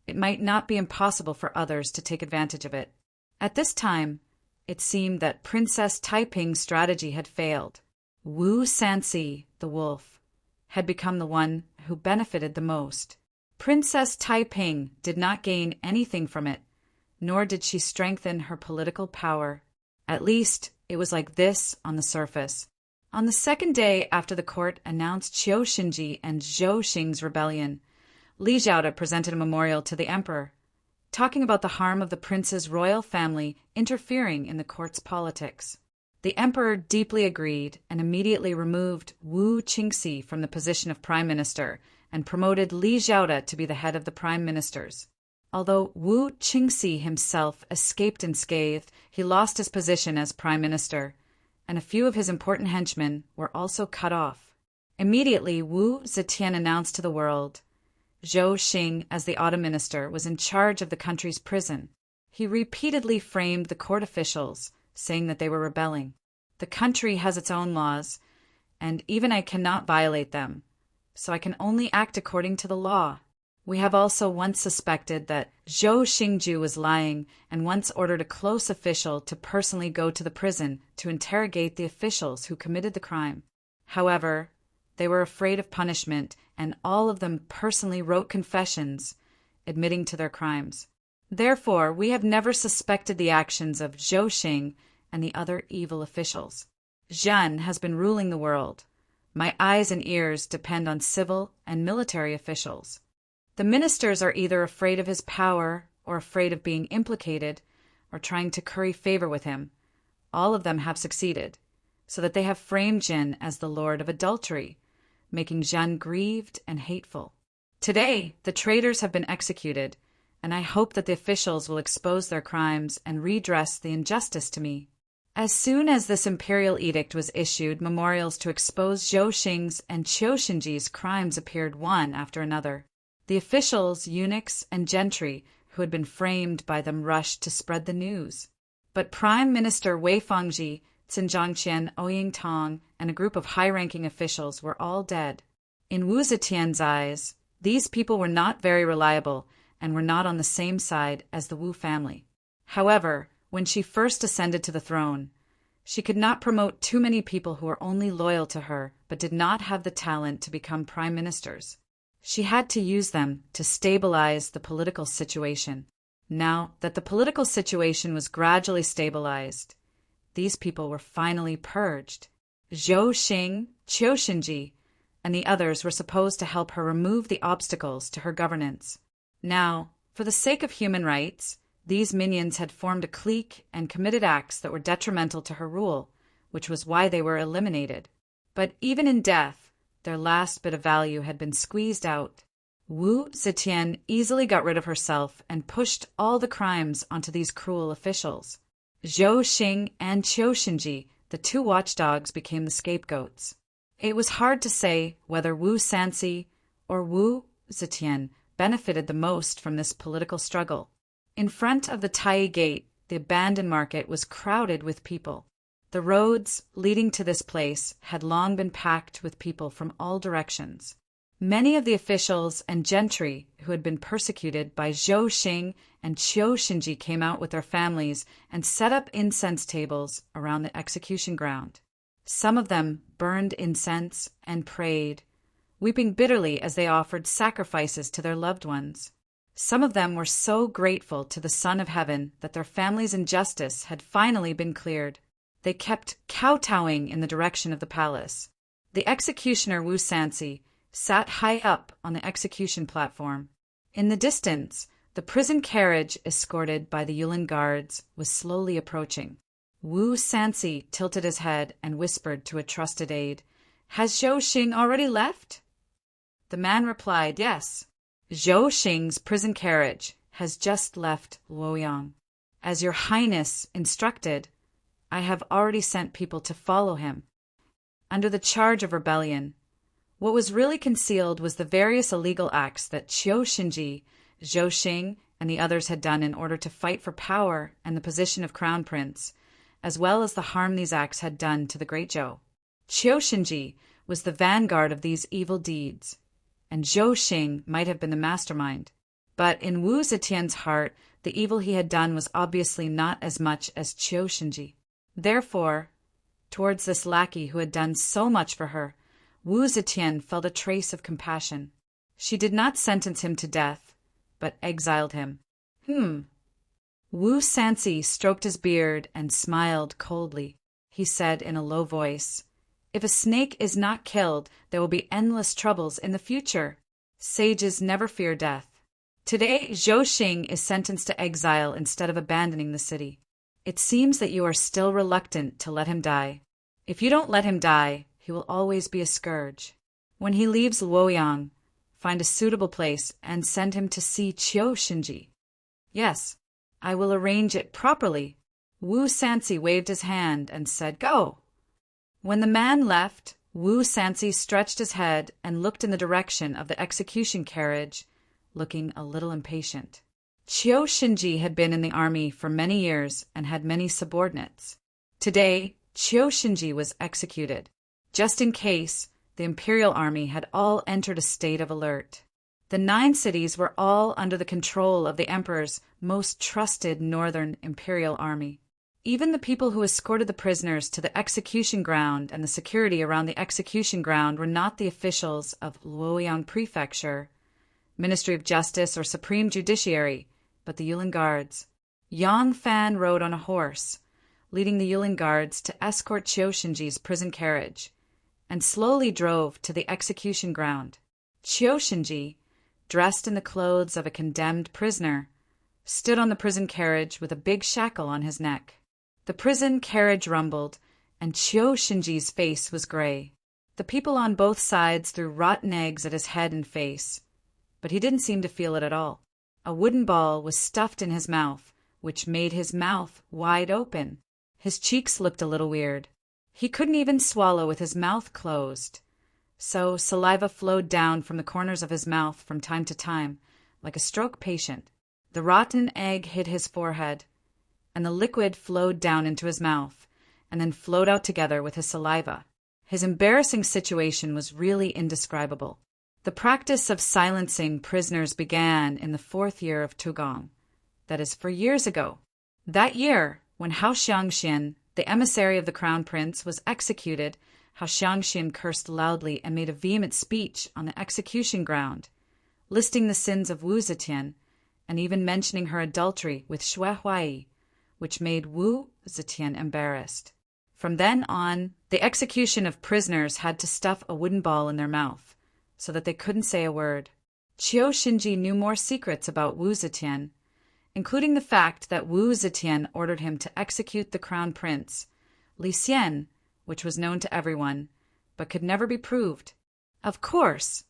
[SPEAKER 1] it might not be impossible for others to take advantage of it. At this time, it seemed that Princess Taiping's strategy had failed. Wu Sanxi, the wolf, had become the one who benefited the most. Princess Taiping did not gain anything from it, nor did she strengthen her political power. At least, it was like this on the surface. On the second day after the court announced Shinji and Zhou Xing's rebellion, Li Zhaoda presented a memorial to the emperor, talking about the harm of the prince's royal family interfering in the court's politics. The emperor deeply agreed and immediately removed Wu Qingxi from the position of prime minister and promoted Li Zhaoda to be the head of the prime ministers. Although Wu Qingxi himself escaped unscathed, he lost his position as prime minister, and a few of his important henchmen were also cut off. Immediately, Wu Zetian announced to the world Zhou Xing, as the autumn minister, was in charge of the country's prison. He repeatedly framed the court officials, saying that they were rebelling. The country has its own laws, and even I cannot violate them, so I can only act according to the law. We have also once suspected that Zhou Xingju was lying and once ordered a close official to personally go to the prison to interrogate the officials who committed the crime. However, they were afraid of punishment, and all of them personally wrote confessions, admitting to their crimes. Therefore, we have never suspected the actions of Zhou Xing and the other evil officials. Zhen has been ruling the world. My eyes and ears depend on civil and military officials. The ministers are either afraid of his power or afraid of being implicated or trying to curry favor with him. All of them have succeeded, so that they have framed Jin as the lord of adultery, making Zhen grieved and hateful. Today, the traitors have been executed, and I hope that the officials will expose their crimes and redress the injustice to me. As soon as this imperial edict was issued, memorials to expose Zhou Xing's and Shinji's crimes appeared one after another. The officials, eunuchs, and gentry who had been framed by them rushed to spread the news. But Prime Minister Wei Fangji, Sun Zhangqian, Ouying Tong, and a group of high-ranking officials were all dead. In Wu Zetian's eyes, these people were not very reliable and were not on the same side as the Wu family. However, when she first ascended to the throne, she could not promote too many people who were only loyal to her but did not have the talent to become prime ministers. She had to use them to stabilize the political situation. Now that the political situation was gradually stabilized, these people were finally purged. Zhou Xing, Shinji, and the others were supposed to help her remove the obstacles to her governance. Now, for the sake of human rights, these minions had formed a clique and committed acts that were detrimental to her rule, which was why they were eliminated. But even in death, their last bit of value had been squeezed out. Wu Zetian easily got rid of herself and pushed all the crimes onto these cruel officials. Zhou Xing and Shinji, the two watchdogs, became the scapegoats. It was hard to say whether Wu Sanxi or Wu Zetian benefited the most from this political struggle. In front of the Tai Gate, the abandoned market was crowded with people. The roads leading to this place had long been packed with people from all directions. Many of the officials and gentry who had been persecuted by Zhou Xing and Shinji came out with their families and set up incense tables around the execution ground. Some of them burned incense and prayed, weeping bitterly as they offered sacrifices to their loved ones. Some of them were so grateful to the Son of Heaven that their family's injustice had finally been cleared. They kept kowtowing in the direction of the palace. The executioner Wu Sansi sat high up on the execution platform. In the distance, the prison carriage, escorted by the Yulin guards, was slowly approaching. Wu Sansi tilted his head and whispered to a trusted aide, "Has Zhou Xing already left?" The man replied, "Yes. Zhou Xing's prison carriage has just left Luoyang. As your highness instructed, I have already sent people to follow him." Under the charge of rebellion, what was really concealed was the various illegal acts that Qiu Xinji, Zhou Xing, and the others had done in order to fight for power and the position of crown prince, as well as the harm these acts had done to the great Zhou. Qiu Xinji was the vanguard of these evil deeds, and Zhou Xing might have been the mastermind. But in Wu Zetian's heart, the evil he had done was obviously not as much as Qiu Xinji. Therefore, towards this lackey who had done so much for her, Wu Zetian felt a trace of compassion. She did not sentence him to death, but exiled him. Wu Sansi stroked his beard and smiled coldly. He said in a low voice, "If a snake is not killed, there will be endless troubles in the future. Sages never fear death. Today, Zhou Xing is sentenced to exile instead of abandoning the city. It seems that you are still reluctant to let him die. If you don't let him die, he will always be a scourge. When he leaves Luoyang, find a suitable place and send him to see Qiu Xinji." "Yes, I will arrange it properly." Wu Sansi waved his hand and said, "Go." When the man left, Wu Sansi stretched his head and looked in the direction of the execution carriage, looking a little impatient. Qiu Xinji had been in the army for many years and had many subordinates. Today, Qiu Xinji was executed. Just in case, the imperial army had all entered a state of alert. The 9 cities were all under the control of the emperor's most trusted northern imperial army. Even the people who escorted the prisoners to the execution ground and the security around the execution ground were not the officials of Luoyang Prefecture, Ministry of Justice, or Supreme Judiciary, but the Yulin Guards. Yang Fan rode on a horse, leading the Yulin Guards to escort Qiu Xinji's prison carriage, and slowly drove to the execution ground. Qiu Xinji, dressed in the clothes of a condemned prisoner, stood on the prison carriage with a big shackle on his neck. The prison carriage rumbled, and Qiu Xinji's face was gray. The people on both sides threw rotten eggs at his head and face, but he didn't seem to feel it at all. A wooden ball was stuffed in his mouth, which made his mouth wide open. His cheeks looked a little weird. He couldn't even swallow with his mouth closed, so saliva flowed down from the corners of his mouth from time to time, like a stroke patient. The rotten egg hit his forehead, and the liquid flowed down into his mouth, and then flowed out together with his saliva. His embarrassing situation was really indescribable. The practice of silencing prisoners began in the 4th year of Tugong, that is, 4 years ago. That year, when Hao Xiangxian, the emissary of the crown prince, was executed, Hao Xiangxian cursed loudly and made a vehement speech on the execution ground, listing the sins of Wu Zetian, and even mentioning her adultery with Xue Huai, which made Wu Zetian embarrassed. From then on, the execution of prisoners had to stuff a wooden ball in their mouth, so that they couldn't say a word. Qiu Xinji knew more secrets about Wu Zetian, including the fact that Wu Zetian ordered him to execute the crown prince, Li Xian, which was known to everyone, but could never be proved. Of course,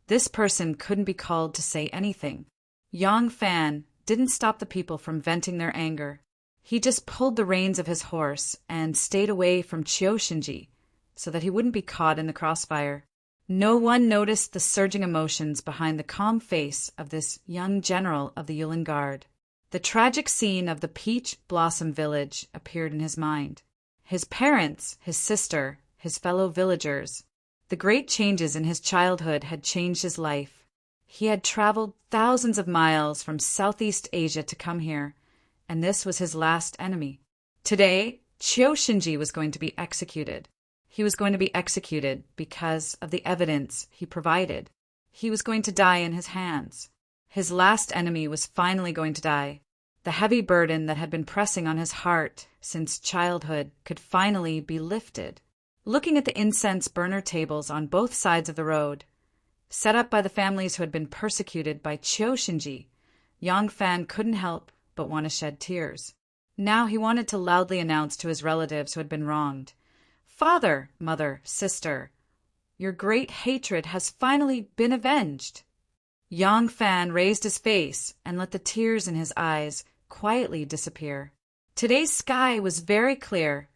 [SPEAKER 1] this person couldn't be called to say anything. Yang Fan didn't stop the people from venting their anger. He just pulled the reins of his horse and stayed away from Qiu Xinji so that he wouldn't be caught in the crossfire. No one noticed the surging emotions behind the calm face of this young general of the Yulin Guard. The tragic scene of the Peach Blossom Village appeared in his mind. His parents, his sister, his fellow villagers. The great changes in his childhood had changed his life. He had traveled thousands of miles from Southeast Asia to come here, and this was his last enemy. Today, Qiu Xinji was going to be executed. He was going to be executed because of the evidence he provided. He was going to die in his hands. His last enemy was finally going to die. The heavy burden that had been pressing on his heart since childhood could finally be lifted. Looking at the incense burner tables on both sides of the road, set up by the families who had been persecuted by Chioshinji, Yang Fan couldn't help but want to shed tears. Now he wanted to loudly announce to his relatives who had been wronged, "Father, mother, sister, your great hatred has finally been avenged." Yang Fan raised his face and let the tears in his eyes quietly disappear. Today's sky was very clear,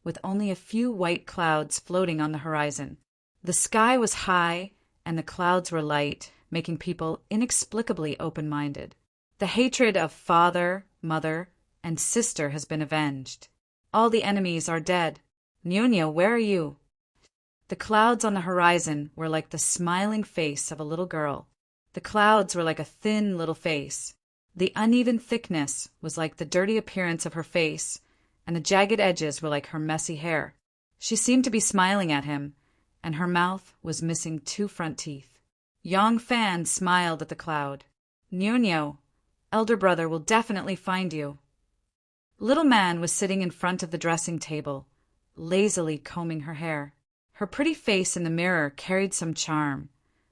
[SPEAKER 1] with only a few white clouds floating on the horizon. The sky was high and the clouds were light, making people inexplicably open-minded. The hatred of father, mother, and sister has been avenged. All the enemies are dead. Nyonya, where are you? The clouds on the horizon were like the smiling face of a little girl. The clouds were like a thin little face. The uneven thickness was like the dirty appearance of her face, and the jagged edges were like her messy hair. She seemed to be smiling at him, and her mouth was missing 2 front teeth. Yang Fan smiled at the cloud. "Nyonya, elder brother will definitely find you." Little Man was sitting in front of the dressing table, lazily combing her hair. Her pretty face in the mirror carried some charm,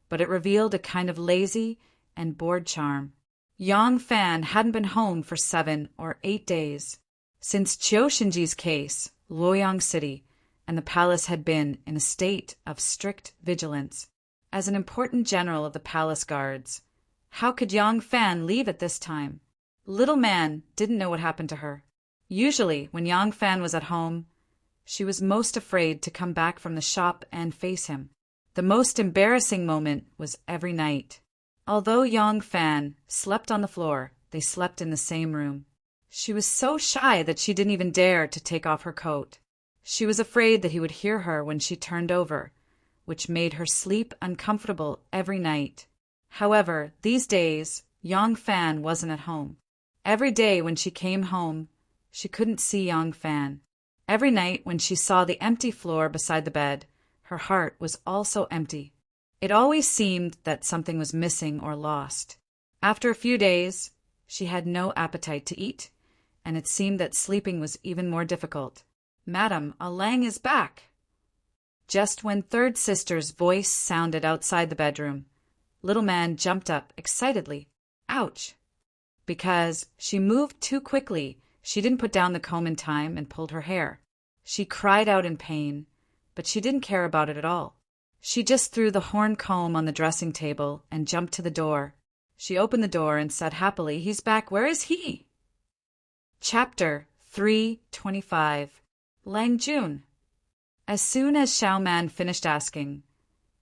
[SPEAKER 1] but it revealed a kind of lazy and bored charm. Yang Fan hadn't been home for 7 or 8 days. Since Chioshinji's case, Luoyang City and the palace had been in a state of strict vigilance. As an important general of the palace guards, how could Yang Fan leave at this time? Little Man didn't know what happened to her. Usually, when Yang Fan was at home, she was most afraid to come back from the shop and face him. The most embarrassing moment was every night. Although Yang Fan slept on the floor, they slept in the same room. She was so shy that she didn't even dare to take off her coat. She was afraid that he would hear her when she turned over, which made her sleep uncomfortable every night. However, these days, Yang Fan wasn't at home. Every day when she came home, she couldn't see Yang Fan. Every night when she saw the empty floor beside the bed, her heart was also empty. It always seemed that something was missing or lost. After a few days, she had no appetite to eat, and it seemed that sleeping was even more difficult. "Madam, Lang is back." Just when third sister's voice sounded outside the bedroom, Little Man jumped up excitedly. Ouch! Because she moved too quickly, she didn't put down the comb in time and pulled her hair. She cried out in pain, but she didn't care about it at all. She just threw the horn comb on the dressing table and jumped to the door. She opened the door and said happily, "He's back. Where is he?" Chapter 325. Lang Jun. As soon as Xiao Man finished asking,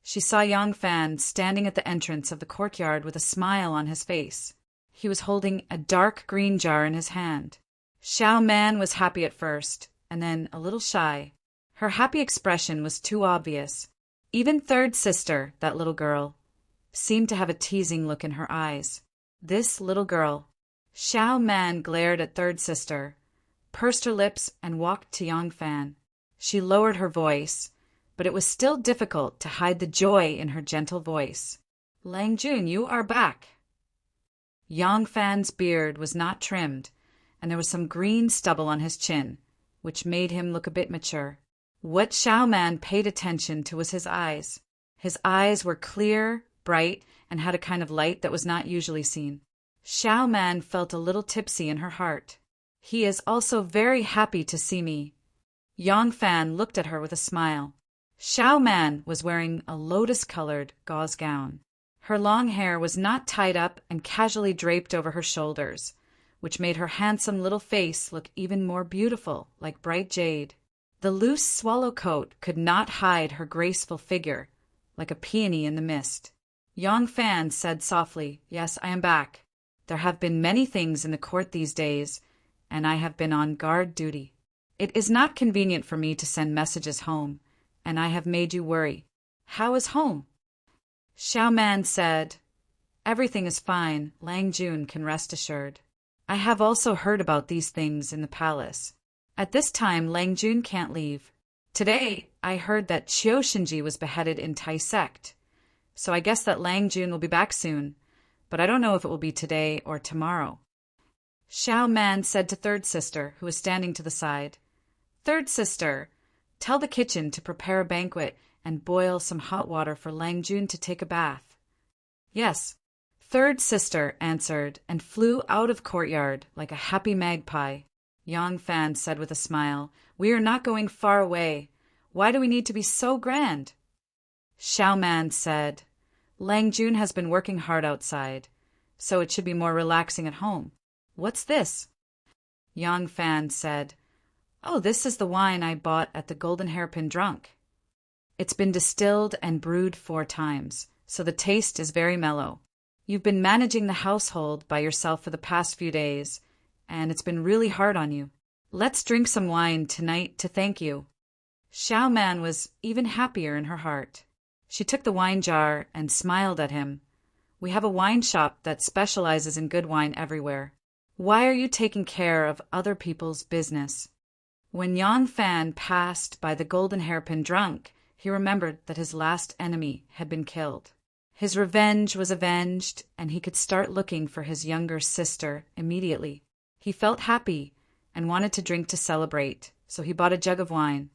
[SPEAKER 1] she saw Yang Fan standing at the entrance of the courtyard with a smile on his face. He was holding a dark green jar in his hand. Xiao Man was happy at first, and then a little shy. Her happy expression was too obvious. Even third sister, that little girl, seemed to have a teasing look in her eyes. This little girl. Xiao Man glared at third sister, pursed her lips, and walked to Yang Fan. She lowered her voice, but it was still difficult to hide the joy in her gentle voice. "Lang Jun, you are back." Yang Fan's beard was not trimmed, and there was some green stubble on his chin, which made him look a bit mature. What Xiao Man paid attention to was his eyes. His eyes were clear, bright, and had a kind of light that was not usually seen. Xiao Man felt a little tipsy in her heart. "He is also very happy to see me." Yang Fan looked at her with a smile. Xiao Man was wearing a lotus-colored gauze gown. Her long hair was not tied up and casually draped over her shoulders, which made her handsome little face look even more beautiful, like bright jade. The loose swallow coat could not hide her graceful figure, like a peony in the mist. Yang Fan said softly, "Yes, I am back. There have been many things in the court these days, and I have been on guard duty. It is not convenient for me to send messages home, and I have made you worry. How is home?" Xiao Man said, "Everything is fine. Lang Jun can rest assured. I have also heard about these things in the palace. At this time, Lang Jun can't leave. Today, I heard that Chioshinji was beheaded in Tai sect, so I guess that Lang Jun will be back soon, but I don't know if it will be today or tomorrow." Xiao Man said to third sister, who was standing to the side, "Third sister, tell the kitchen to prepare a banquet and boil some hot water for Lang Jun to take a bath." "Yes," third sister answered, and flew out of courtyard like a happy magpie. Yang Fan said with a smile, "We are not going far away. Why do we need to be so grand?" Xiao Man said, "Lang Jun has been working hard outside, so it should be more relaxing at home. What's this?" Yang Fan said, "Oh, this is the wine I bought at the Golden Hairpin Drunk. It's been distilled and brewed 4 times, so the taste is very mellow. You've been managing the household by yourself for the past few days, and it's been really hard on you. Let's drink some wine tonight to thank you." Xiao Man was even happier in her heart. She took the wine jar and smiled at him. "We have a wine shop that specializes in good wine everywhere. Why are you taking care of other people's business?" When Yang Fan passed by the Golden Hairpin Drunk, he remembered that his last enemy had been killed. His revenge was avenged, and he could start looking for his younger sister immediately. He felt happy and wanted to drink to celebrate, so he bought a jug of wine.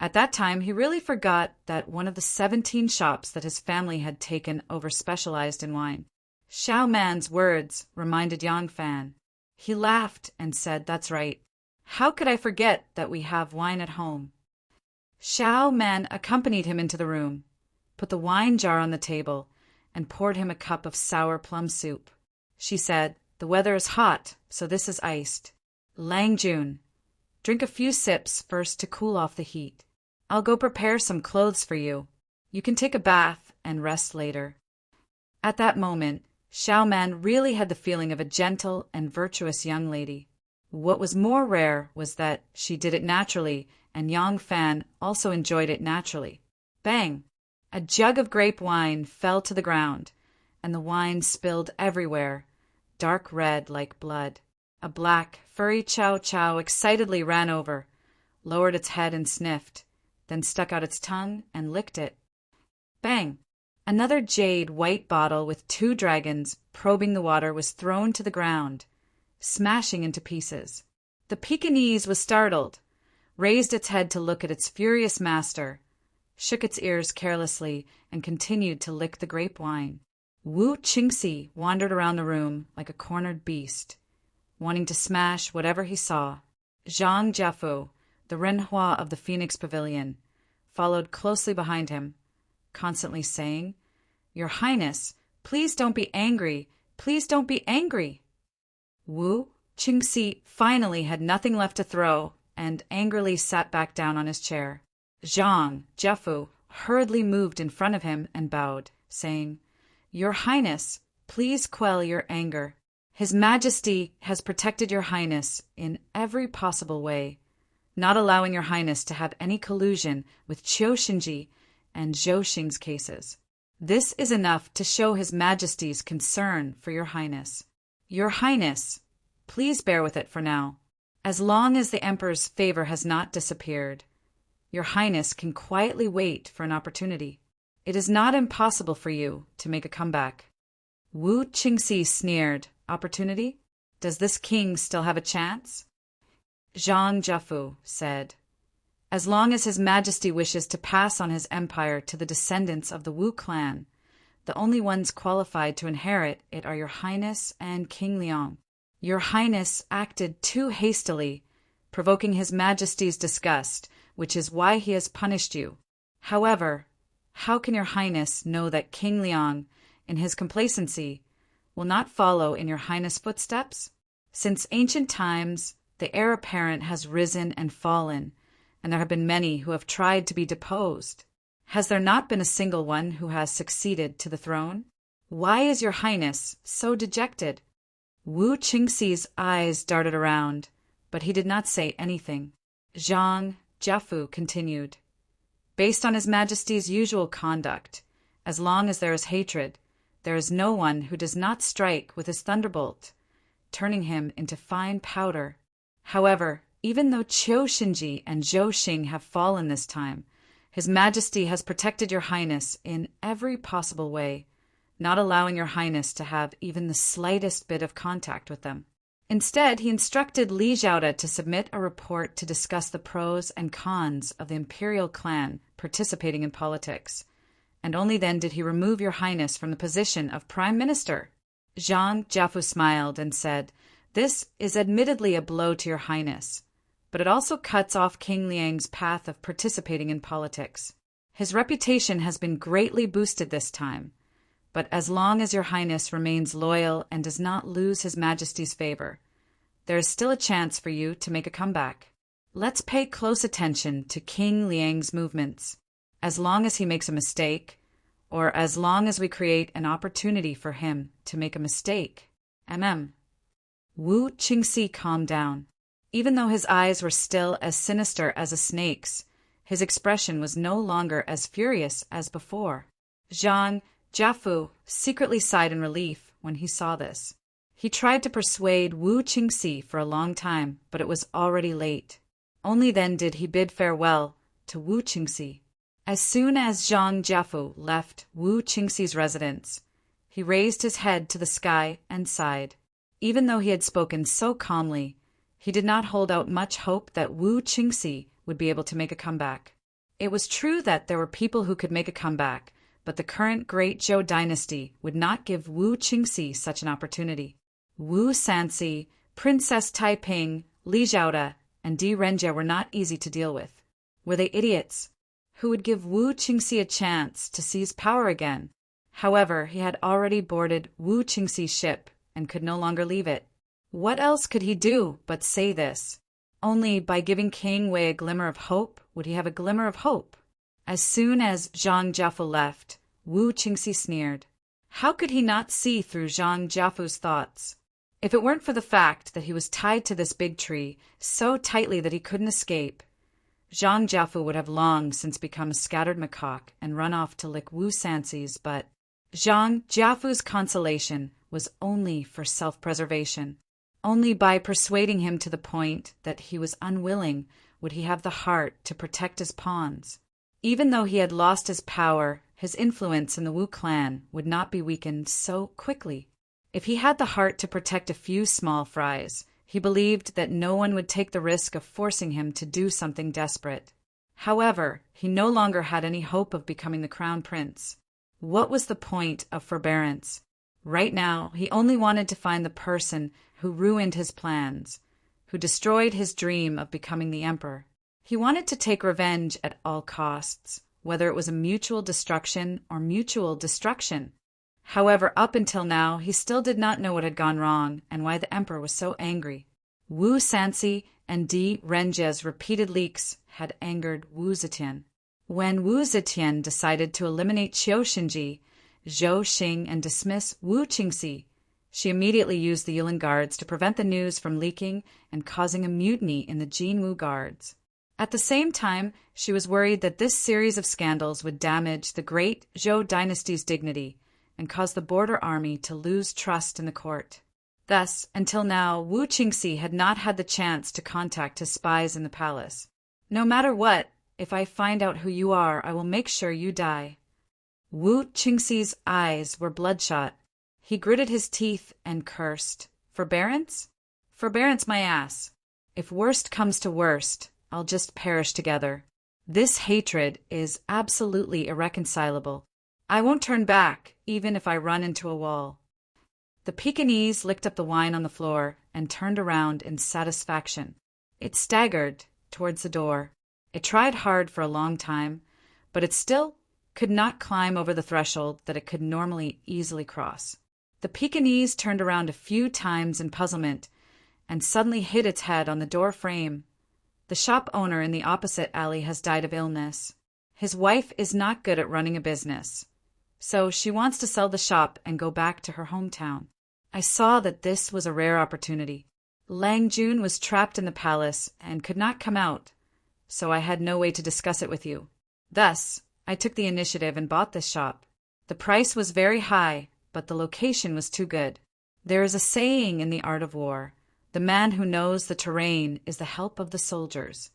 [SPEAKER 1] At that time, he really forgot that one of the 17 shops that his family had taken over specialized in wine. Xiao Man's words reminded Yang Fan. He laughed and said, "That's right. How could I forget that we have wine at home?" Xiao Man accompanied him into the room, put the wine jar on the table, and poured him a cup of sour plum soup. She said, "The weather is hot, so this is iced. Lang Jun, drink a few sips first to cool off the heat. I'll go prepare some clothes for you. You can take a bath and rest later." At that moment, Xiao Man really had the feeling of a gentle and virtuous young lady. What was more rare was that she did it naturally, and Yang Fan also enjoyed it naturally. Bang! A jug of grape wine fell to the ground, and the wine spilled everywhere, dark red like blood. A black, furry chow chow excitedly ran over, lowered its head and sniffed, then stuck out its tongue and licked it. Bang! Another jade white bottle with 2 dragons probing the water was thrown to the ground, smashing into pieces. The Pekingese was startled, raised its head to look at its furious master, shook its ears carelessly, and continued to lick the grape wine. Wu Qingxi wandered around the room like a cornered beast, wanting to smash whatever he saw. Zhang Jiafu, the Renhua of the Phoenix Pavilion, followed closely behind him, constantly saying, "Your Highness, please don't be angry. Please don't be angry." Wu Qingxi finally had nothing left to throw and angrily sat back down on his chair. Zhang Jiafu hurriedly moved in front of him and bowed, saying, "Your Highness, please quell your anger. His Majesty has protected your Highness in every possible way, not allowing your Highness to have any collusion with Qiu Xinji and Zhou Xing's cases. This is enough to show His Majesty's concern for your Highness. Your Highness, please bear with it for now. As long as the Emperor's favor has not disappeared, your Highness can quietly wait for an opportunity. It is not impossible for you to make a comeback." Wu Qingxi sneered. "Opportunity? Does this king still have a chance?" Zhang Jiafu said, "As long as His Majesty wishes to pass on his empire to the descendants of the Wu clan, the only ones qualified to inherit it are your Highness and King Liang. Your Highness acted too hastily, provoking His Majesty's disgust, which is why he has punished you. However, how can your Highness know that King Liang, in his complacency, will not follow in your Highness' footsteps? Since ancient times, the heir apparent has risen and fallen, and there have been many who have tried to be deposed. Has there not been a single one who has succeeded to the throne? Why is your Highness so dejected?" Wu Qingxi's eyes darted around, but he did not say anything. Zhang Jiafu continued, "Based on His Majesty's usual conduct, as long as there is hatred, there is no one who does not strike with his thunderbolt, turning him into fine powder. However, even though Qiu Xinji and Zhou Xing have fallen this time, His Majesty has protected your Highness in every possible way, not allowing your Highness to have even the slightest bit of contact with them. Instead, he instructed Li Zhaoda to submit a report to discuss the pros and cons of the imperial clan participating in politics, and only then did he remove your highness from the position of prime minister. Zhang Jiafu smiled and said, "This is admittedly a blow to your highness, but it also cuts off King Liang's path of participating in politics. His reputation has been greatly boosted this time, but as long as your highness remains loyal and does not lose his majesty's favor, there is still a chance for you to make a comeback. Let's pay close attention to King Liang's movements. As long as he makes a mistake, or as long as we create an opportunity for him to make a mistake, Wu Qingxi calmed down. Even though his eyes were still as sinister as a snake's, his expression was no longer as furious as before. Zhang Jiafu secretly sighed in relief when he saw this. He tried to persuade Wu Qingxi for a long time, but it was already late. Only then did he bid farewell to Wu Qingxi. As soon as Zhang Jiafu left Wu Qingxi's residence, he raised his head to the sky and sighed. Even though he had spoken so calmly, he did not hold out much hope that Wu Qingxi would be able to make a comeback. It was true that there were people who could make a comeback, but the current Great Zhou dynasty would not give Wu Qingxi such an opportunity. Wu Sanxi, Princess Taiping, Li Zhaoda, and Di Renjie were not easy to deal with. Were they idiots? Who would give Wu Qingxi a chance to seize power again? However, he had already boarded Wu Qingxi's ship and could no longer leave it. What else could he do but say this? Only by giving King Wei a glimmer of hope would he have a glimmer of hope. As soon as Zhang Jiafu left, Wu Qingxi sneered. How could he not see through Zhang Jiafu's thoughts? If it weren't for the fact that he was tied to this big tree so tightly that he couldn't escape, Zhang Jiafu would have long since become a scattered macaque and run off to lick Wu Sanxi's butt. Zhang Jiafu's consolation was only for self-preservation. Only by persuading him to the point that he was unwilling would he have the heart to protect his pawns. Even though he had lost his power, his influence in the Wu clan would not be weakened so quickly. If he had the heart to protect a few small fries, he believed that no one would take the risk of forcing him to do something desperate. However, he no longer had any hope of becoming the crown prince. What was the point of forbearance? Right now, he only wanted to find the person who ruined his plans, who destroyed his dream of becoming the emperor. He wanted to take revenge at all costs, whether it was a mutual destruction or mutual destruction. However, up until now, he still did not know what had gone wrong and why the emperor was so angry. Wu Sanxi and Di Renjie's repeated leaks had angered Wu Zetian. When Wu Zetian decided to eliminate Qiu Xinji, Zhou Xing, and dismiss Wu Qingxi, she immediately used the Yulin guards to prevent the news from leaking and causing a mutiny in the Jinwu guards. At the same time, she was worried that this series of scandals would damage the great Zhou dynasty's dignity and cause the border army to lose trust in the court. Thus, until now, Wu Qingxi had not had the chance to contact his spies in the palace. No matter what, if I find out who you are, I will make sure you die. Wu Qingxi's eyes were bloodshot. He gritted his teeth and cursed. Forbearance? Forbearance my ass. If worst comes to worst, I'll just perish together. This hatred is absolutely irreconcilable. I won't turn back, even if I run into a wall. The Pekingese licked up the wine on the floor and turned around in satisfaction. It staggered towards the door. It tried hard for a long time, but it still could not climb over the threshold that it could normally easily cross. The Pekingese turned around a few times in puzzlement and suddenly hit its head on the door frame. The shop owner in the opposite alley has died of illness. His wife is not good at running a business, so she wants to sell the shop and go back to her hometown. I saw that this was a rare opportunity. Lang Jun was trapped in the palace and could not come out, so I had no way to discuss it with you. Thus, I took the initiative and bought this shop. The price was very high, but the location was too good. There is a saying in the art of war, the man who knows the terrain is the help of the soldiers.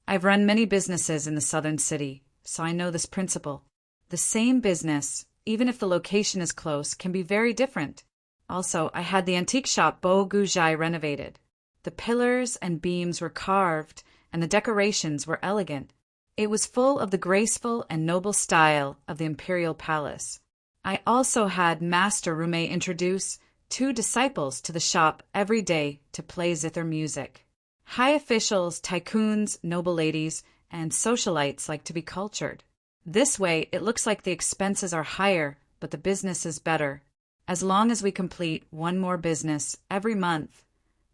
[SPEAKER 1] I've run many businesses in the southern city, so I know this principle. The same business, even if the location is close, can be very different. Also, I had the antique shop Bo Gujai renovated. The pillars and beams were carved, and the decorations were elegant. It was full of the graceful and noble style of the imperial palace. I also had Master Rume introduce 2 disciples to the shop every day to play zither music. High officials, tycoons, noble ladies, and socialites like to be cultured. This way, it looks like the expenses are higher, but the business is better. As long as we complete 1 more business every month,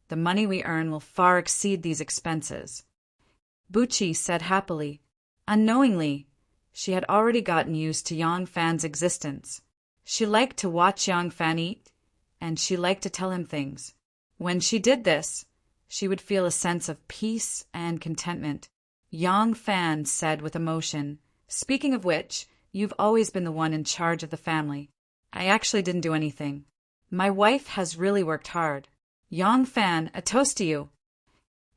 [SPEAKER 1] the money we earn will far exceed these expenses. Buchi said happily. Unknowingly, she had already gotten used to Yang Fan's existence. She liked to watch Yang Fan eat, and she liked to tell him things. When she did this, she would feel a sense of peace and contentment. Yang Fan said with emotion, "Speaking of which, you've always been the one in charge of the family. I actually didn't do anything. My wife has really worked hard. Yang Fan, a toast to you."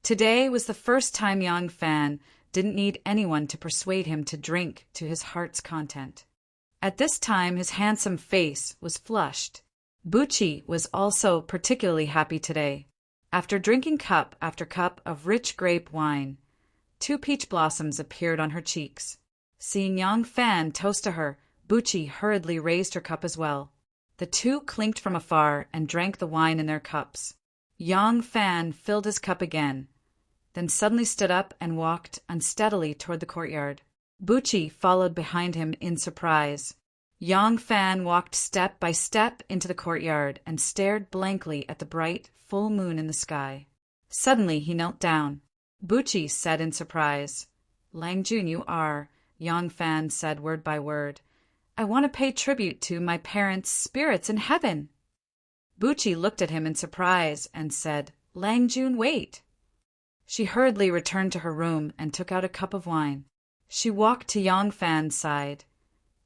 [SPEAKER 1] Today was the first time Yang Fan didn't need anyone to persuade him to drink to his heart's content. At this time his handsome face was flushed. Buchi was also particularly happy today. After drinking cup after cup of rich grape wine, 2 peach blossoms appeared on her cheeks. Seeing Yang Fan toast to her, Buchi hurriedly raised her cup as well. The 2 clinked from afar and drank the wine in their cups. Yang Fan filled his cup again, then suddenly stood up and walked unsteadily toward the courtyard. Buchi followed behind him in surprise. Yang Fan walked step by step into the courtyard and stared blankly at the bright, full moon in the sky. Suddenly he knelt down. Buchi said in surprise. "Lang Jun, you are," Yang Fan said word by word. "I want to pay tribute to my parents' spirits in heaven." Buchi looked at him in surprise and said, "Lang Jun, wait." She hurriedly returned to her room and took out a cup of wine. She walked to Yang Fan's side,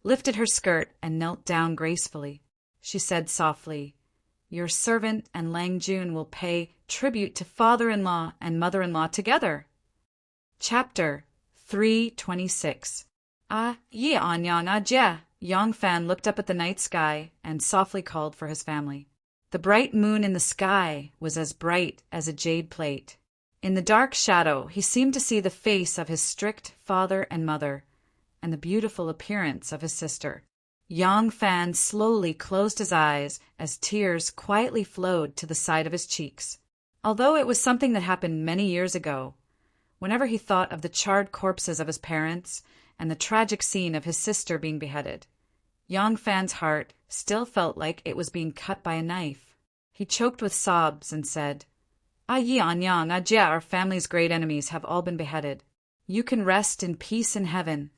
[SPEAKER 1] lifted her skirt, and knelt down gracefully. She said softly, "Your servant and Lang Jun will pay tribute to father-in-law and mother-in-law together." Chapter 326. Ye Anyang Ajia. Yang Fan looked up at the night sky and softly called for his family. The bright moon in the sky was as bright as a jade plate. In the dark shadow, he seemed to see the face of his strict father and mother, and the beautiful appearance of his sister. Yang Fan slowly closed his eyes as tears quietly flowed to the side of his cheeks. Although it was something that happened many years ago, whenever he thought of the charred corpses of his parents and the tragic scene of his sister being beheaded, Yang Fan's heart still felt like it was being cut by a knife. He choked with sobs and said, Yi Anyang, Ajia, our family's great enemies have all been beheaded. You can rest in peace in heaven.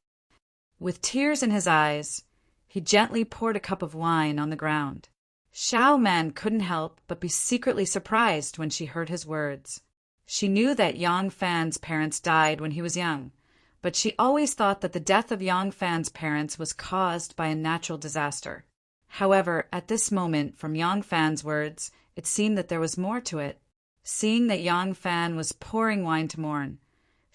[SPEAKER 1] With tears in his eyes, he gently poured a cup of wine on the ground. Xiao Man couldn't help but be secretly surprised when she heard his words. She knew that Yang Fan's parents died when he was young, but she always thought that the death of Yang Fan's parents was caused by a natural disaster. However, at this moment, from Yang Fan's words, it seemed that there was more to it. Seeing that Yang Fan was pouring wine to mourn,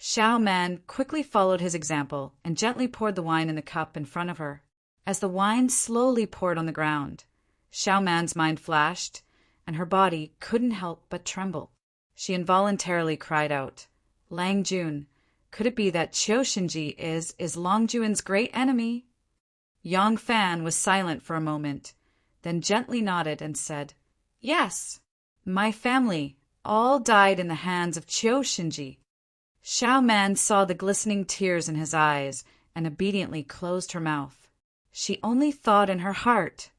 [SPEAKER 1] Xiao Man quickly followed his example and gently poured the wine in the cup in front of her. As the wine slowly poured on the ground, Xiao Man's mind flashed, and her body couldn't help but tremble. She involuntarily cried out, Lang Jun, could it be that Qiu Shinji is Long Jun's great enemy? Yang Fan was silent for a moment, then gently nodded and said, Yes, my family all died in the hands of Qiu Shinji. Xiao Man saw the glistening tears in his eyes and obediently closed her mouth. She only thought in her heart,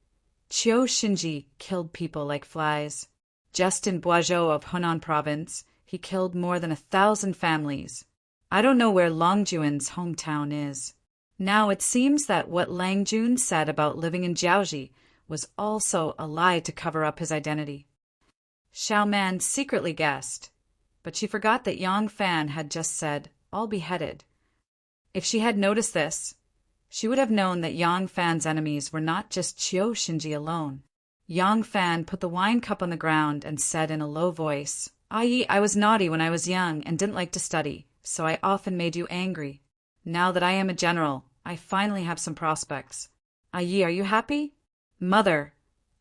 [SPEAKER 1] Qiu Shinji killed people like flies. Just in Boizhou of Hunan province, he killed more than 1,000 families. I don't know where Long Jun's hometown is. Now it seems that what Lang Jun said about living in Jiaoji was also a lie to cover up his identity. Xiao Man secretly guessed, but she forgot that Yang Fan had just said, all beheaded. If she had noticed this, she would have known that Yang Fan's enemies were not just Qiu Shinji alone. Yang Fan put the wine cup on the ground and said in a low voice, I was naughty when I was young and didn't like to study, so I often made you angry. Now that I am a general, I finally have some prospects. Yi, are you happy? Mother,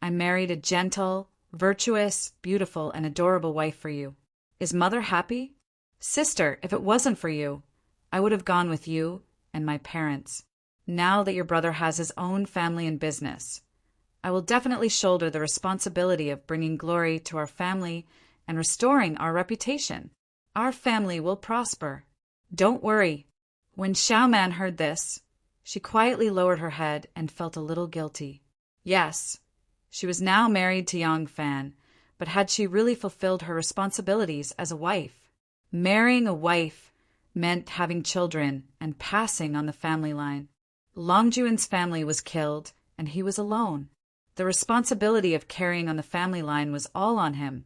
[SPEAKER 1] I married a gentle, virtuous, beautiful, and adorable wife for you. Is Mother happy? Sister, if it wasn't for you, I would have gone with you and my parents. Now that your brother has his own family and business, I will definitely shoulder the responsibility of bringing glory to our family and restoring our reputation. Our family will prosper. Don't worry." When Xiaoman heard this, she quietly lowered her head and felt a little guilty. Yes, she was now married to Yang Fan, but had she really fulfilled her responsibilities as a wife? Marrying a wife meant having children and passing on the family line. Long Juan's family was killed, and he was alone. The responsibility of carrying on the family line was all on him,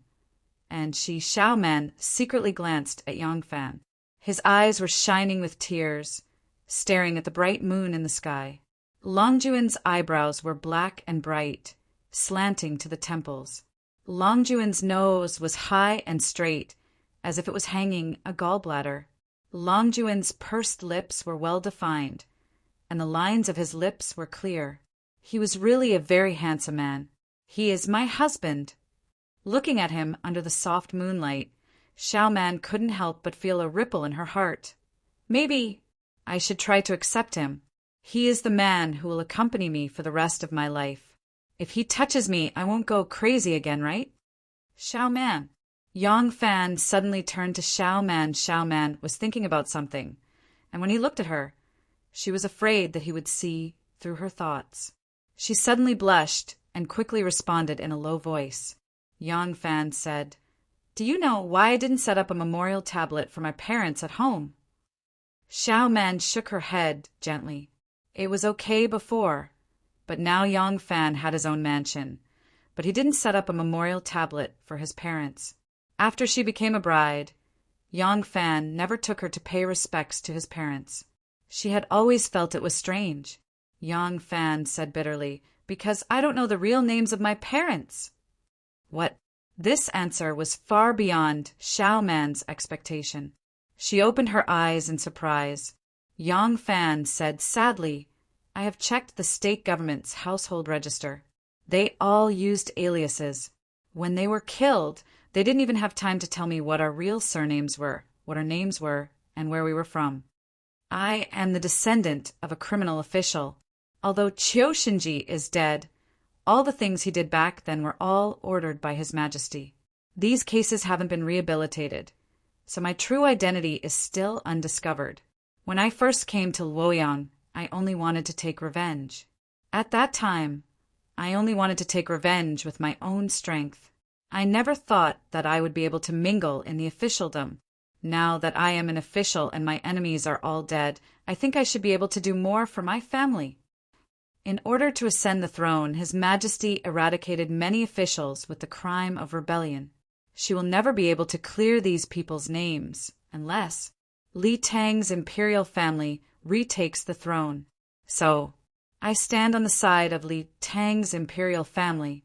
[SPEAKER 1] and Xiaoman secretly glanced at Yang Fan. His eyes were shining with tears, staring at the bright moon in the sky. Long Juan's eyebrows were black and bright, slanting to the temples. Long Juan's nose was high and straight, as if it was hanging a gallbladder. Long Juan's pursed lips were well defined, and the lines of his lips were clear. He was really a very handsome man. "He is my husband." Looking at him under the soft moonlight, Xiaoman couldn't help but feel a ripple in her heart. Maybe I should try to accept him. He is the man who will accompany me for the rest of my life. If he touches me, I won't go crazy again, right? Xiaoman. Yang Fan suddenly turned to Xiaoman. Xiaoman was thinking about something, and when he looked at her, she was afraid that he would see through her thoughts. She suddenly blushed and quickly responded in a low voice. Yang Fan said, "Do you know why I didn't set up a memorial tablet for my parents at home?" Xiaoman shook her head gently. It was okay before, but now Yang Fan had his own mansion, but he didn't set up a memorial tablet for his parents. After she became a bride, Yang Fan never took her to pay respects to his parents. She had always felt it was strange. Yang Fan said bitterly, "Because I don't know the real names of my parents." What? This answer was far beyond Xiaoman's expectation. She opened her eyes in surprise. Yang Fan said sadly, "I have checked the state government's household register. They all used aliases. When they were killed, they didn't even have time to tell me what our real surnames were, what our names were, and where we were from. I am the descendant of a criminal official. Although Qiu Shinji is dead, all the things he did back then were all ordered by His Majesty. These cases haven't been rehabilitated, so my true identity is still undiscovered. When I first came to Luoyang, I only wanted to take revenge. At that time, I only wanted to take revenge with my own strength. I never thought that I would be able to mingle in the officialdom. Now that I am an official and my enemies are all dead, I think I should be able to do more for my family." In order to ascend the throne, His Majesty eradicated many officials with the crime of rebellion. She will never be able to clear these people's names unless Li Tang's imperial family retakes the throne. So, I stand on the side of Li Tang's imperial family.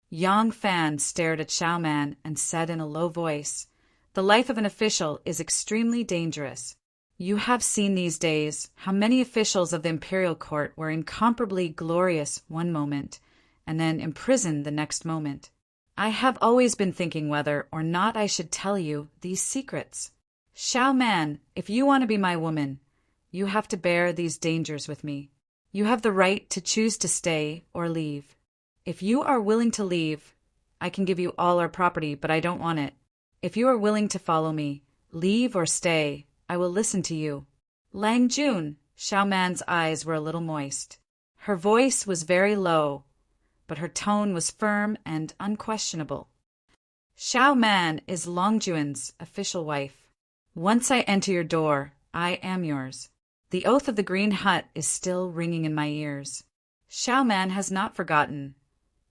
[SPEAKER 1] Yang Fan stared at Xiaoman and said in a low voice, "The life of an official is extremely dangerous. You have seen these days how many officials of the imperial court were incomparably glorious one moment and then imprisoned the next moment. I have always been thinking whether or not I should tell you these secrets. Xiaoman, if you want to be my woman, you have to bear these dangers with me. You have the right to choose to stay or leave. If you are willing to leave, I can give you all our property, but I don't want it. If you are willing to follow me, leave or stay, I will listen to you." Lang Jun, Xiaoman's eyes were a little moist. Her voice was very low, but her tone was firm and unquestionable. "Xiaoman is Long Juan's official wife. Once I enter your door, I am yours. The oath of the Green Hut is still ringing in my ears. Xiaoman has not forgotten.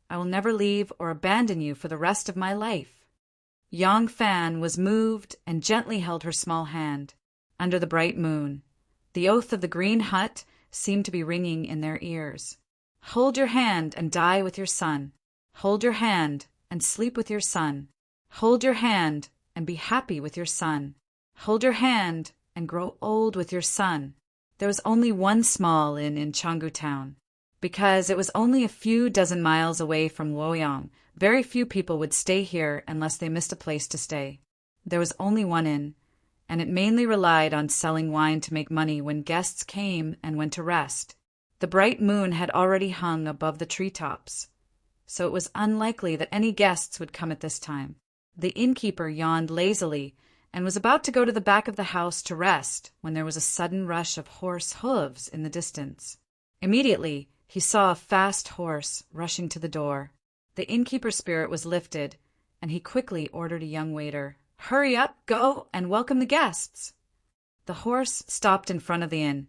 [SPEAKER 1] I will never leave or abandon you for the rest of my life." Yang Fan was moved and gently held her small hand. Under the bright moon, the oath of the Green Hut seemed to be ringing in their ears. "Hold your hand and die with your son. Hold your hand and sleep with your son. Hold your hand and be happy with your son. Hold your hand and grow old with your son." There was only one small inn in Changgu Town. Because it was only a few dozen miles away from Luoyang, very few people would stay here unless they missed a place to stay. There was only one inn, and it mainly relied on selling wine to make money when guests came and went to rest. The bright moon had already hung above the treetops, so it was unlikely that any guests would come at this time. The innkeeper yawned lazily and was about to go to the back of the house to rest when there was a sudden rush of horse hooves in the distance. Immediately, he saw a fast horse rushing to the door. The innkeeper's spirit was lifted, and he quickly ordered a young waiter, "Hurry up, go, and welcome the guests." The horse stopped in front of the inn,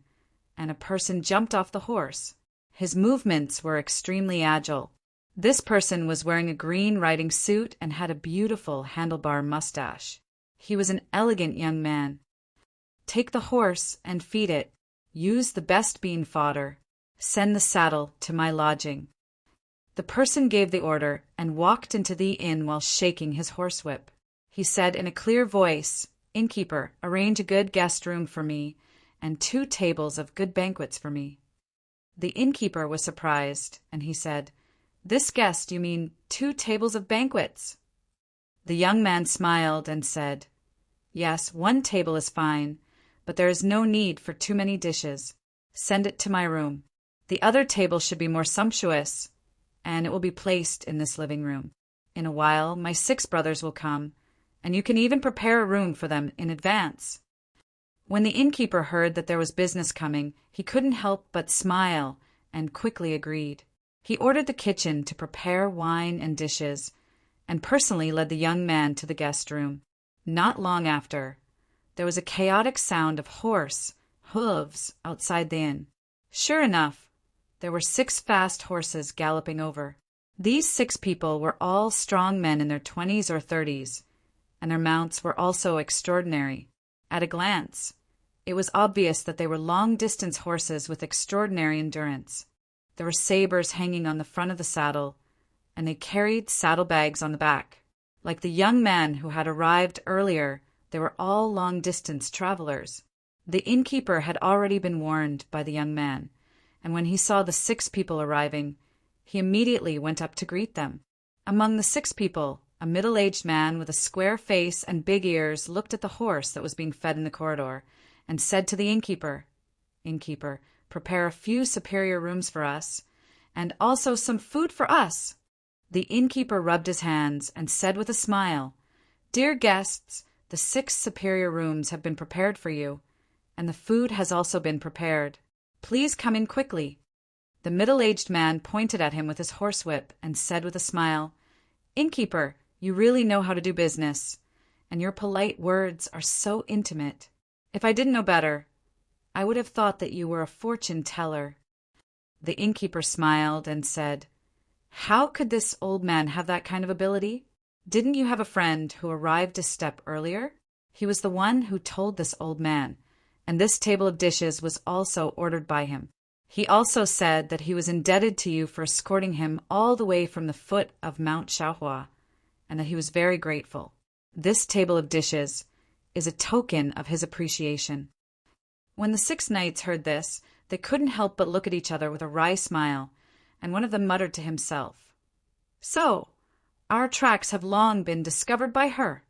[SPEAKER 1] and a person jumped off the horse. His movements were extremely agile. This person was wearing a green riding suit and had a beautiful handlebar mustache. He was an elegant young man. "Take the horse and feed it. Use the best bean fodder. Send the saddle to my lodging." The person gave the order and walked into the inn while shaking his horsewhip. He said in a clear voice, "Innkeeper, arrange a good guest room for me, and 2 tables of good banquets for me." The innkeeper was surprised, and he said, "This guest, you mean 2 tables of banquets?" The young man smiled and said, "Yes, 1 table is fine, but there is no need for too many dishes. Send it to my room. The other table should be more sumptuous, and it will be placed in this living room. In a while, my 6 brothers will come, and you can even prepare a room for them in advance." When the innkeeper heard that there was business coming, he couldn't help but smile and quickly agreed. He ordered the kitchen to prepare wine and dishes, and personally led the young man to the guest room. Not long after, there was a chaotic sound of horse hooves outside the inn. Sure enough, there were 6 fast horses galloping over. These 6 people were all strong men in their 20s or 30s, and their mounts were also extraordinary. At a glance, it was obvious that they were long-distance horses with extraordinary endurance. There were sabers hanging on the front of the saddle, and they carried saddlebags on the back. Like the young man who had arrived earlier, they were all long-distance travelers. The innkeeper had already been warned by the young man, and when he saw the 6 people arriving, he immediately went up to greet them. Among the 6 people, a middle-aged man with a square face and big ears looked at the horse that was being fed in the corridor and said to the innkeeper, "Innkeeper, prepare a few superior rooms for us, and also some food for us." The innkeeper rubbed his hands and said with a smile, "Dear guests, the 6 superior rooms have been prepared for you, and the food has also been prepared. Please come in quickly." The middle-aged man pointed at him with his horsewhip and said with a smile, "Innkeeper, you really know how to do business, and your polite words are so intimate. If I didn't know better, I would have thought that you were a fortune-teller." The innkeeper smiled and said, "How could this old man have that kind of ability? Didn't you have a friend who arrived a step earlier? He was the one who told this old man, and this table of dishes was also ordered by him. He also said that he was indebted to you for escorting him all the way from the foot of Mount Xiaohua, and that he was very grateful. This table of dishes is a token of his appreciation." When the 6 knights heard this, they couldn't help but look at each other with a wry smile, and one of them muttered to himself, "So, our tracks have long been discovered by her."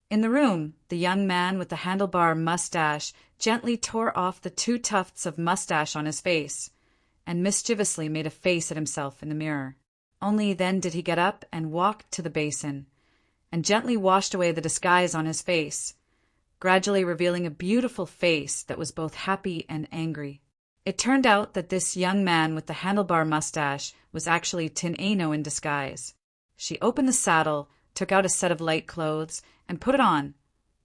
[SPEAKER 1] In the room, the young man with the handlebar mustache gently tore off the 2 tufts of mustache on his face, and mischievously made a face at himself in the mirror. Only then did he get up and walk to the basin, and gently washed away the disguise on his face, gradually revealing a beautiful face that was both happy and angry. It turned out that this young man with the handlebar mustache was actually Tin Ano in disguise. She opened the saddle, took out a set of light clothes, and put it on,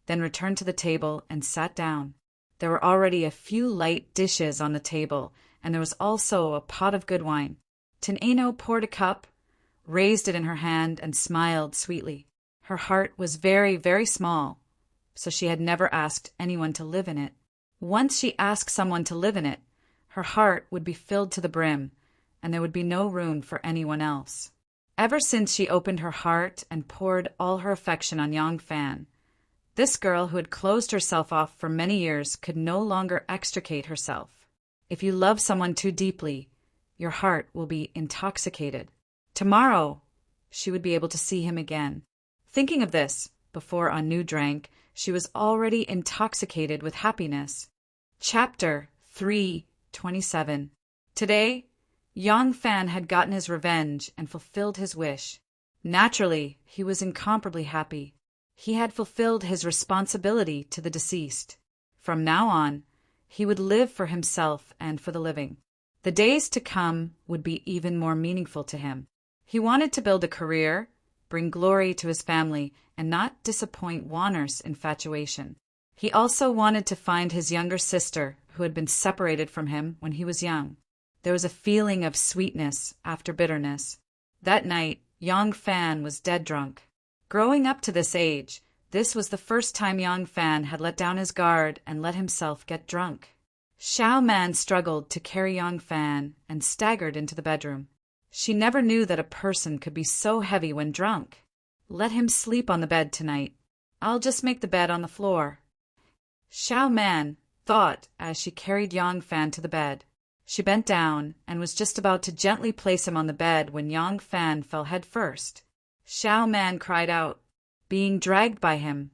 [SPEAKER 1] then returned to the table and sat down. There were already a few light dishes on the table, and there was also a pot of good wine. Tin Ano poured a cup, raised it in her hand, and smiled sweetly. Her heart was very, very small, so she had never asked anyone to live in it. Once she asked someone to live in it, her heart would be filled to the brim, and there would be no room for anyone else. Ever since she opened her heart and poured all her affection on Yang Fan, this girl who had closed herself off for many years could no longer extricate herself. If you love someone too deeply, your heart will be intoxicated. Tomorrow, she would be able to see him again. Thinking of this, before Anu drank, she was already intoxicated with happiness. Chapter 3:27. Today, Yang Fan had gotten his revenge and fulfilled his wish. Naturally, he was incomparably happy. He had fulfilled his responsibility to the deceased. From now on, he would live for himself and for the living. The days to come would be even more meaningful to him. He wanted to build a career, bring glory to his family, and not disappoint Warner's infatuation. He also wanted to find his younger sister, who had been separated from him when he was young. There was a feeling of sweetness after bitterness. That night, Yang Fan was dead drunk. Growing up to this age, this was the first time Yang Fan had let down his guard and let himself get drunk. Xiao Man struggled to carry Yang Fan and staggered into the bedroom. She never knew that a person could be so heavy when drunk. Let him sleep on the bed tonight. I'll just make the bed on the floor. Xiao Man thought as she carried Yang Fan to the bed. She bent down and was just about to gently place him on the bed when Yang Fan fell head first. Xiao Man cried out, being dragged by him.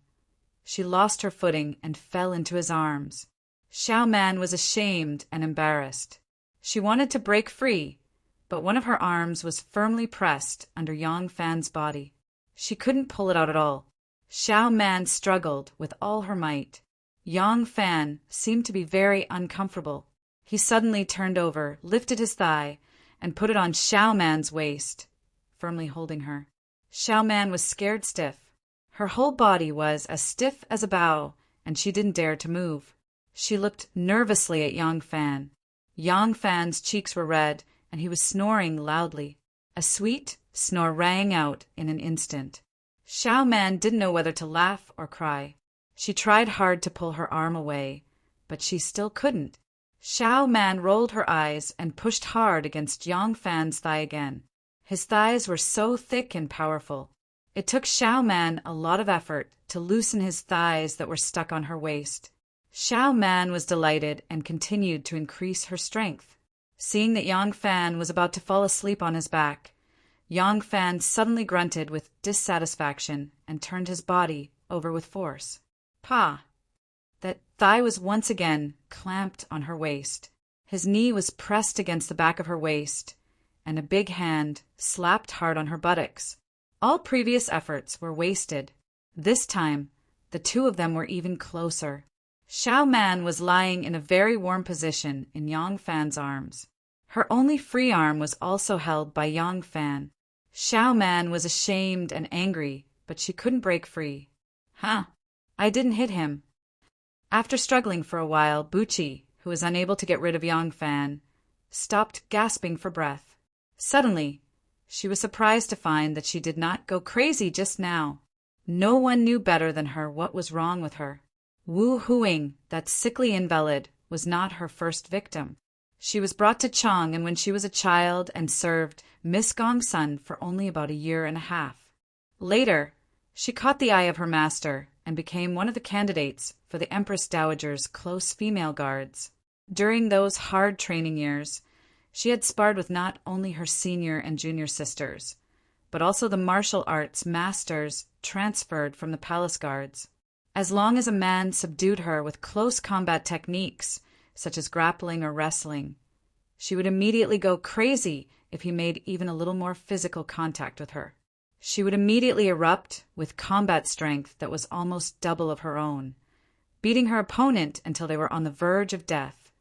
[SPEAKER 1] She lost her footing and fell into his arms. Xiao Man was ashamed and embarrassed. She wanted to break free, but one of her arms was firmly pressed under Yang Fan's body. She couldn't pull it out at all. Xiao Man struggled with all her might. Yang Fan seemed to be very uncomfortable. He suddenly turned over, lifted his thigh, and put it on Xiao Man's waist, firmly holding her. Xiao Man was scared stiff. Her whole body was as stiff as a bow, and she didn't dare to move. She looked nervously at Yang Fan. Yang Fan's cheeks were red, and he was snoring loudly. A sweet snore rang out in an instant. Xiao Man didn't know whether to laugh or cry. She tried hard to pull her arm away, but she still couldn't. Xiao Man rolled her eyes and pushed hard against Yang Fan's thigh again. His thighs were so thick and powerful. It took Xiao Man a lot of effort to loosen his thighs that were stuck on her waist. Xiao Man was delighted and continued to increase her strength. Seeing that Yang Fan was about to fall asleep on his back, Yang Fan suddenly grunted with dissatisfaction and turned his body over with force. Pa! That thigh was once again clamped on her waist. His knee was pressed against the back of her waist, and a big hand slapped hard on her buttocks. All previous efforts were wasted. This time, the two of them were even closer. Xiao Man was lying in a very warm position in Yang Fan's arms. Her only free arm was also held by Yang Fan. Xiao Man was ashamed and angry, but she couldn't break free. Huh, I didn't hit him. After struggling for a while, Buchi, who was unable to get rid of Yang Fan, stopped gasping for breath. Suddenly, she was surprised to find that she did not go crazy just now. No one knew better than her what was wrong with her. Wu Huing, that sickly invalid, was not her first victim. She was brought to Chang when she was a child and served Miss Gongsun for only about a year and a half. Later, she caught the eye of her master and became one of the candidates for the Empress Dowager's close female guards. During those hard training years, she had sparred with not only her senior and junior sisters, but also the martial arts masters transferred from the palace guards. As long as a man subdued her with close combat techniques, such as grappling or wrestling, she would immediately go crazy if he made even a little more physical contact with her. She would immediately erupt with combat strength that was almost double of her own, beating her opponent until they were on the verge of death,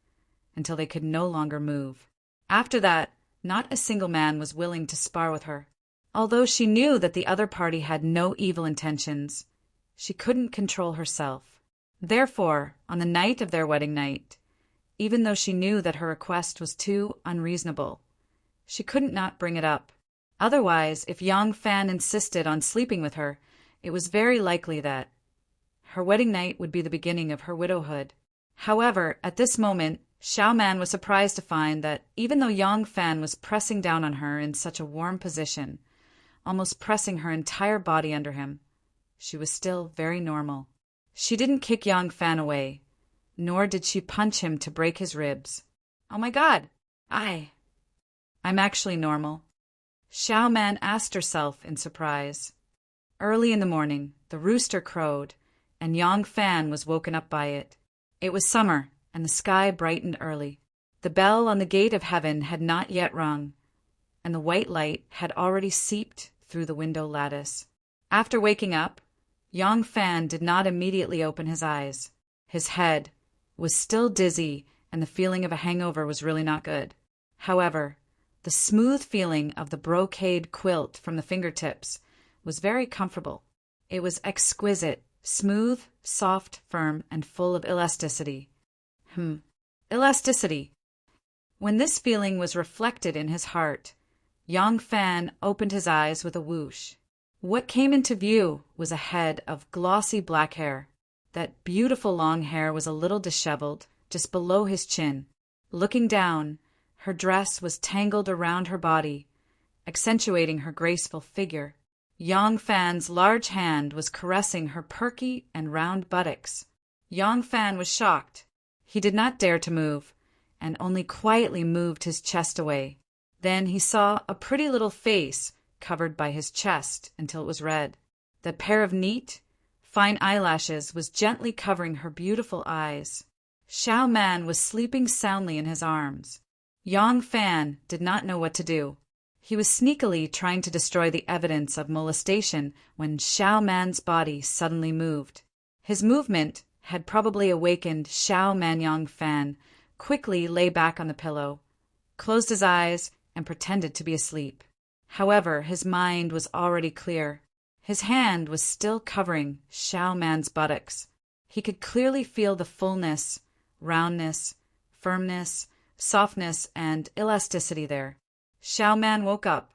[SPEAKER 1] until they could no longer move. After that, not a single man was willing to spar with her. Although she knew that the other party had no evil intentions, she couldn't control herself. Therefore, on the night of their wedding night, even though she knew that her request was too unreasonable, she couldn't not bring it up. Otherwise, if Yang Fan insisted on sleeping with her, it was very likely that her wedding night would be the beginning of her widowhood. However, at this moment, Xiao Man was surprised to find that even though Yang Fan was pressing down on her in such a warm position, almost pressing her entire body under him, she was still very normal. She didn't kick Yang Fan away, nor did she punch him to break his ribs. Oh my God! I'm actually normal. Xiao Man asked herself in surprise. Early in the morning, the rooster crowed, and Yang Fan was woken up by it. It was summer, and the sky brightened early. The bell on the gate of heaven had not yet rung, and the white light had already seeped through the window lattice. After waking up, Yang Fan did not immediately open his eyes. His head was still dizzy, and the feeling of a hangover was really not good. However, the smooth feeling of the brocade quilt from the fingertips was very comfortable. It was exquisite, smooth, soft, firm, and full of elasticity. Elasticity. When this feeling was reflected in his heart, Yang Fan opened his eyes with a whoosh. What came into view was a head of glossy black hair. That beautiful long hair was a little disheveled, just below his chin. Looking down, her dress was tangled around her body, accentuating her graceful figure. Yang Fan's large hand was caressing her perky and round buttocks. Yang Fan was shocked. He did not dare to move, and only quietly moved his chest away. Then he saw a pretty little face covered by his chest until it was red. The pair of neat, fine eyelashes was gently covering her beautiful eyes. Xiao Man was sleeping soundly in his arms. Yang Fan did not know what to do. He was sneakily trying to destroy the evidence of molestation when Xiao Man's body suddenly moved. His movement had probably awakened Xiao Man. Yang Fan quickly lay back on the pillow, closed his eyes, and pretended to be asleep. However, his mind was already clear. His hand was still covering Xiao Man's buttocks. He could clearly feel the fullness, roundness, firmness, softness, and elasticity there. Xiao Man woke up.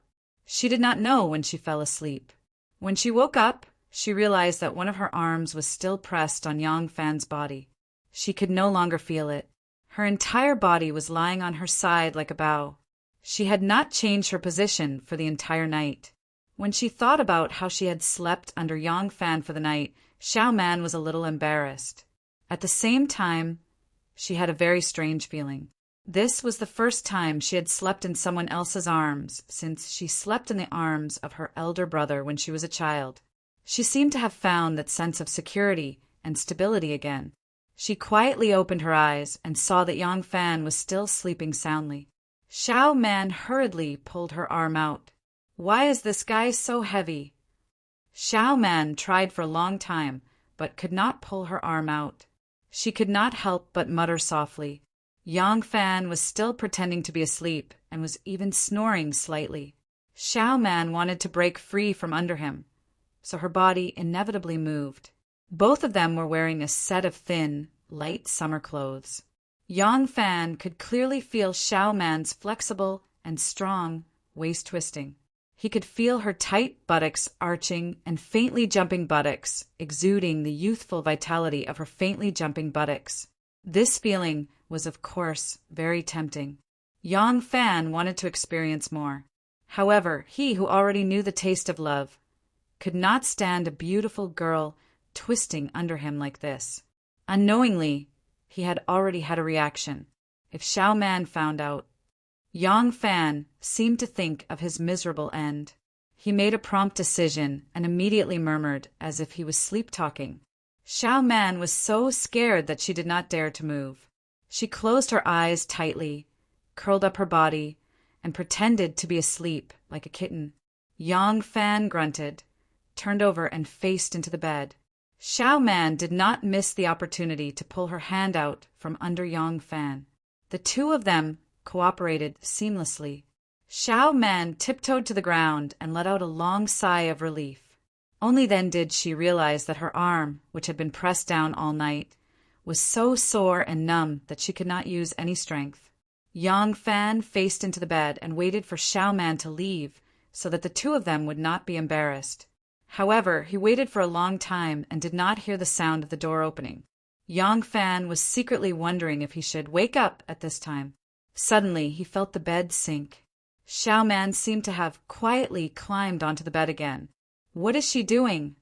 [SPEAKER 1] She did not know when she fell asleep. When she woke up, she realized that one of her arms was still pressed on Yang Fan's body. She could no longer feel it. Her entire body was lying on her side like a bow. She had not changed her position for the entire night. When she thought about how she had slept under Yang Fan for the night, Xiao Man was a little embarrassed. At the same time, she had a very strange feeling. This was the first time she had slept in someone else's arms since she slept in the arms of her elder brother when she was a child. She seemed to have found that sense of security and stability again. She quietly opened her eyes and saw that Yang Fan was still sleeping soundly. Xiao Man hurriedly pulled her arm out. "Why is this guy so heavy?" Xiao Man tried for a long time, but could not pull her arm out. She could not help but mutter softly. Yang Fan was still pretending to be asleep and was even snoring slightly. Xiao Man wanted to break free from under him, so her body inevitably moved. Both of them were wearing a set of thin, light summer clothes. Yang Fan could clearly feel Xiao Man's flexible and strong waist twisting. He could feel her tight buttocks arching and faintly jumping buttocks, exuding the youthful vitality of her faintly jumping buttocks. This feeling was, of course, very tempting. Yang Fan wanted to experience more. However, he who already knew the taste of love could not stand a beautiful girl twisting under him like this. Unknowingly, he had already had a reaction. If Xiao Man found out, Yang Fan seemed to think of his miserable end. He made a prompt decision and immediately murmured as if he was sleep-talking. Xiao Man was so scared that she did not dare to move. She closed her eyes tightly, curled up her body, and pretended to be asleep like a kitten. Yang Fan grunted, turned over and faced into the bed. Xiao Man did not miss the opportunity to pull her hand out from under Yang Fan. The two of them cooperated seamlessly. Xiao Man tiptoed to the ground and let out a long sigh of relief. Only then did she realize that her arm, which had been pressed down all night, was so sore and numb that she could not use any strength. Yang Fan faced into the bed and waited for Xiao Man to leave so that the two of them would not be embarrassed. However, he waited for a long time and did not hear the sound of the door opening. Yang Fan was secretly wondering if he should wake up at this time. Suddenly, he felt the bed sink. Xiao Man seemed to have quietly climbed onto the bed again. What is she doing?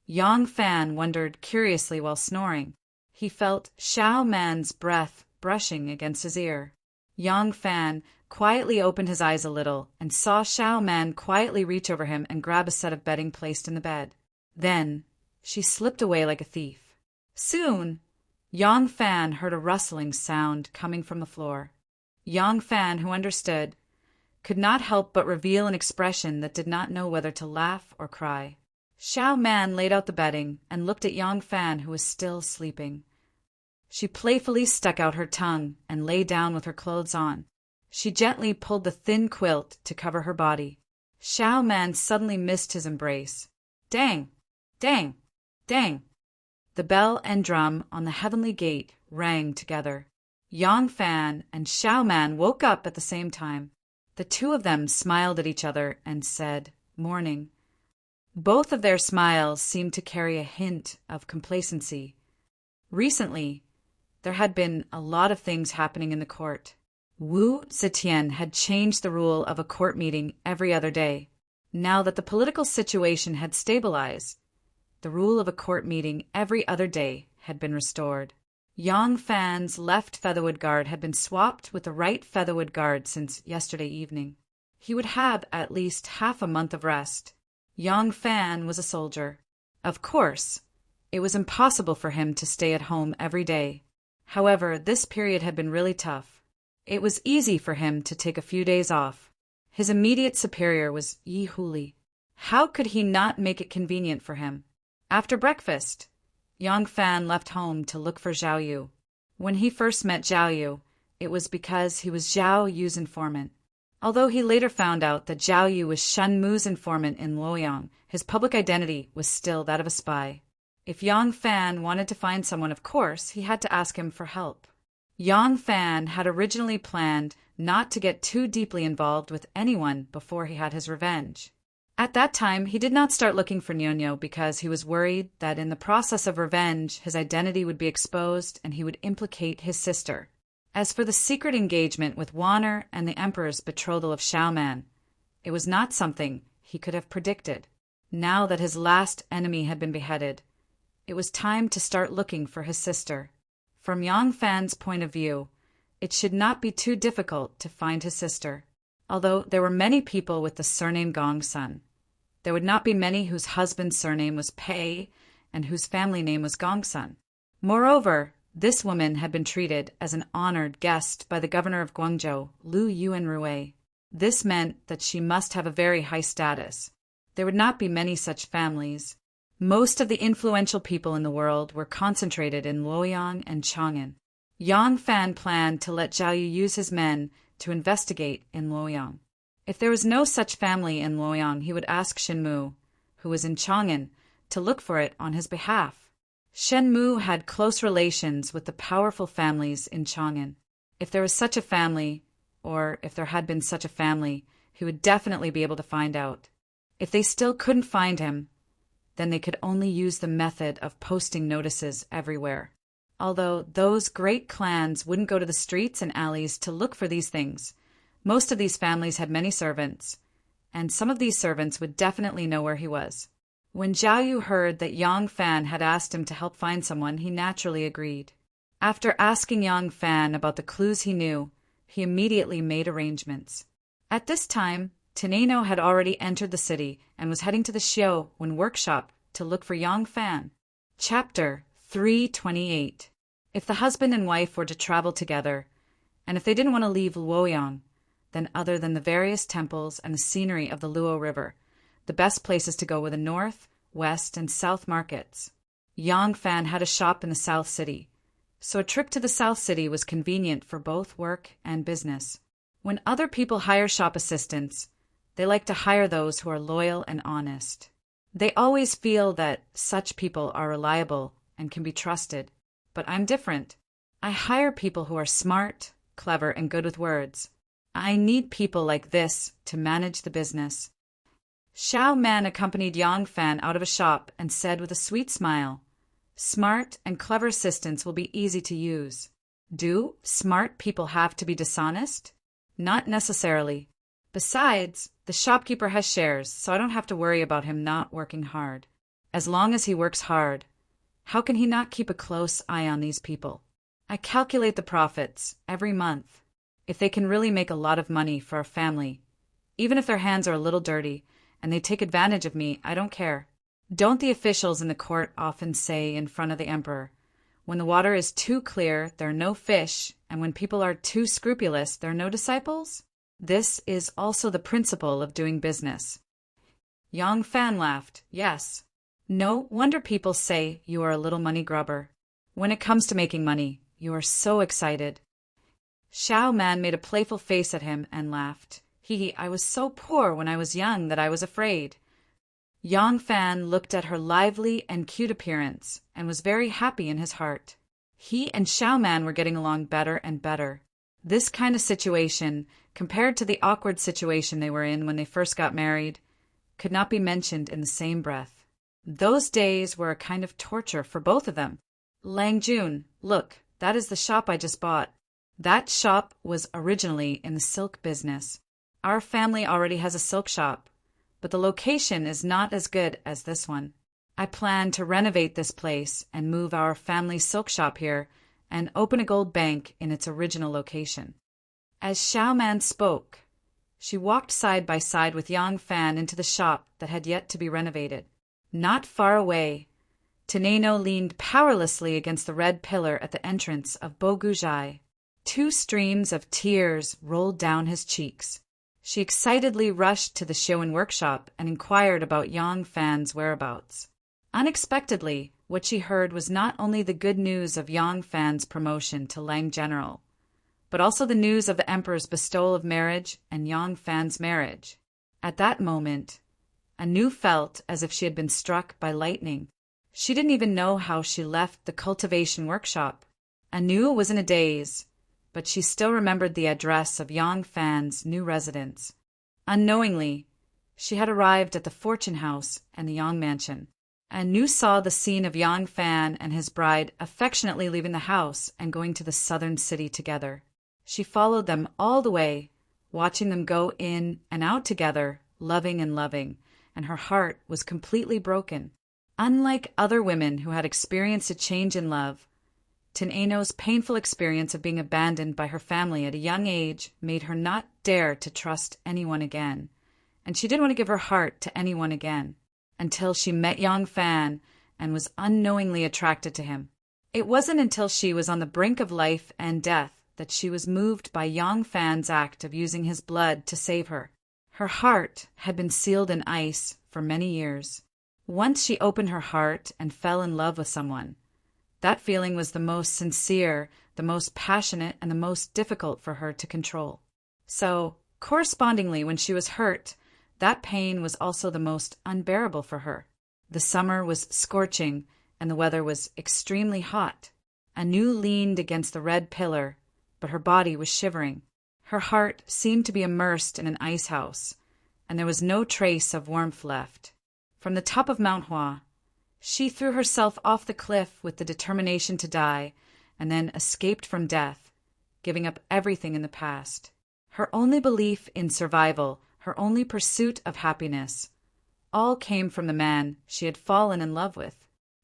[SPEAKER 1] Yang Fan wondered curiously while snoring. He felt Xiao Man's breath brushing against his ear. Yang Fan quietly opened his eyes a little and saw Xiao Man quietly reach over him and grab a set of bedding placed in the bed. Then she slipped away like a thief. Soon, Yang Fan heard a rustling sound coming from the floor. Yang Fan, who understood, could not help but reveal an expression that did not know whether to laugh or cry. Xiao Man laid out the bedding and looked at Yang Fan, who was still sleeping. She playfully stuck out her tongue and lay down with her clothes on. She gently pulled the thin quilt to cover her body. Xiao Man suddenly missed his embrace. Dang! Dang! Dang! The bell and drum on the heavenly gate rang together. Yang Fan and Xiao Man woke up at the same time. The two of them smiled at each other and said, "Morning." Both of their smiles seemed to carry a hint of complacency. Recently, there had been a lot of things happening in the court. Wu Zetian had changed the rule of a court meeting every other day. Now that the political situation had stabilized, the rule of a court meeting every other day had been restored. Yang Fan's left featherwood guard had been swapped with the right featherwood guard since yesterday evening. He would have at least half a month of rest. Yang Fan was a soldier. Of course, it was impossible for him to stay at home every day. However, this period had been really tough. It was easy for him to take a few days off. His immediate superior was Yi Huli. How could he not make it convenient for him? After breakfast, Yang Fan left home to look for Zhao Yu. When he first met Zhao Yu, it was because he was Zhao Yu's informant. Although he later found out that Zhao Yu was Shen Mu's informant in Luoyang, his public identity was still that of a spy. If Yang Fan wanted to find someone, of course, he had to ask him for help. Yang Fan had originally planned not to get too deeply involved with anyone before he had his revenge. At that time, he did not start looking for Nyonyo because he was worried that in the process of revenge, his identity would be exposed and he would implicate his sister. As for the secret engagement with Wanner and the Emperor's betrothal of Xiaoman, it was not something he could have predicted. Now that his last enemy had been beheaded, it was time to start looking for his sister. From Yang Fan's point of view, it should not be too difficult to find his sister. Although there were many people with the surname Gongsun, there would not be many whose husband's surname was Pei and whose family name was Gongsun. Moreover, this woman had been treated as an honored guest by the governor of Guangzhou, Lu Yuanrui. This meant that she must have a very high status. There would not be many such families. Most of the influential people in the world were concentrated in Luoyang and Chang'an. Yang Fan planned to let Zhao Yu use his men to investigate in Luoyang. If there was no such family in Luoyang, he would ask Shen Mu, who was in Chang'an, to look for it on his behalf. Shen Mu had close relations with the powerful families in Chang'an. If there was such a family, or if there had been such a family, he would definitely be able to find out. If they still couldn't find him, then they could only use the method of posting notices everywhere. Although those great clans wouldn't go to the streets and alleys to look for these things, most of these families had many servants, and some of these servants would definitely know where he was. When Zhao Yu heard that Yang Fan had asked him to help find someone, he naturally agreed. After asking Yang Fan about the clues he knew, he immediately made arrangements. At this time, Teneno had already entered the city and was heading to the Xiaowen workshop to look for Yang Fan. Chapter 328. If the husband and wife were to travel together, and if they didn't want to leave Luoyang, then other than the various temples and the scenery of the Luo River, the best places to go were the north, west, and south markets. Yang Fan had a shop in the south city, so a trip to the south city was convenient for both work and business. When other people hire shop assistants, they like to hire those who are loyal and honest. They always feel that such people are reliable and can be trusted. But I'm different. I hire people who are smart, clever, and good with words. I need people like this to manage the business. Xiao Man accompanied Yang Fan out of a shop and said with a sweet smile, "Smart and clever assistants will be easy to use. Do smart people have to be dishonest? Not necessarily. Besides, the shopkeeper has shares, so I don't have to worry about him not working hard. As long as he works hard, how can he not keep a close eye on these people? I calculate the profits every month. If they can really make a lot of money for our family, even if their hands are a little dirty, and they take advantage of me, I don't care. Don't the officials in the court often say in front of the emperor, when the water is too clear, there are no fish, and when people are too scrupulous, there are no disciples? This is also the principle of doing business. Yang Fan laughed. Yes. No wonder people say you are a little money grubber. When it comes to making money, you are so excited. Xiao Man made a playful face at him and laughed. Hee, I was so poor when I was young that I was afraid. Yang Fan looked at her lively and cute appearance and was very happy in his heart. He and Xiao Man were getting along better and better. This kind of situation, compared to the awkward situation they were in when they first got married, could not be mentioned in the same breath. Those days were a kind of torture for both of them. Lang Jun, look, that is the shop I just bought. That shop was originally in the silk business. Our family already has a silk shop, but the location is not as good as this one. I plan to renovate this place and move our family silk shop here and open a gold bank in its original location. As Xiao Man spoke, she walked side by side with Yang Fan into the shop that had yet to be renovated. Not far away, Teneno leaned powerlessly against the red pillar at the entrance of Bogujai. 2 streams of tears rolled down his cheeks. She excitedly rushed to the Shoin workshop and inquired about Yang Fan's whereabouts. Unexpectedly, what she heard was not only the good news of Yang Fan's promotion to Lang General, but also the news of the emperor's bestowal of marriage and Yang Fan's marriage. At that moment, Anu felt as if she had been struck by lightning. She didn't even know how she left the cultivation workshop. Anu was in a daze, but she still remembered the address of Yang Fan's new residence. Unknowingly, she had arrived at the Fortune House and the Yang Mansion. Anu saw the scene of Yang Fan and his bride affectionately leaving the house and going to the southern city together. She followed them all the way, watching them go in and out together, loving, and her heart was completely broken. Unlike other women who had experienced a change in love, Teneno's painful experience of being abandoned by her family at a young age made her not dare to trust anyone again, and she didn't want to give her heart to anyone again, until she met Yang Fan and was unknowingly attracted to him. It wasn't until she was on the brink of life and death that she was moved by Yang Fan's act of using his blood to save her. Her heart had been sealed in ice for many years. Once she opened her heart and fell in love with someone, that feeling was the most sincere, the most passionate, and the most difficult for her to control. So, correspondingly, when she was hurt, that pain was also the most unbearable for her. The summer was scorching, and the weather was extremely hot. Anu leaned against the red pillar, but her body was shivering. Her heart seemed to be immersed in an ice house, and there was no trace of warmth left. From the top of Mount Hua, she threw herself off the cliff with the determination to die, and then escaped from death, giving up everything in the past. Her only belief in survival, her only pursuit of happiness, all came from the man she had fallen in love with.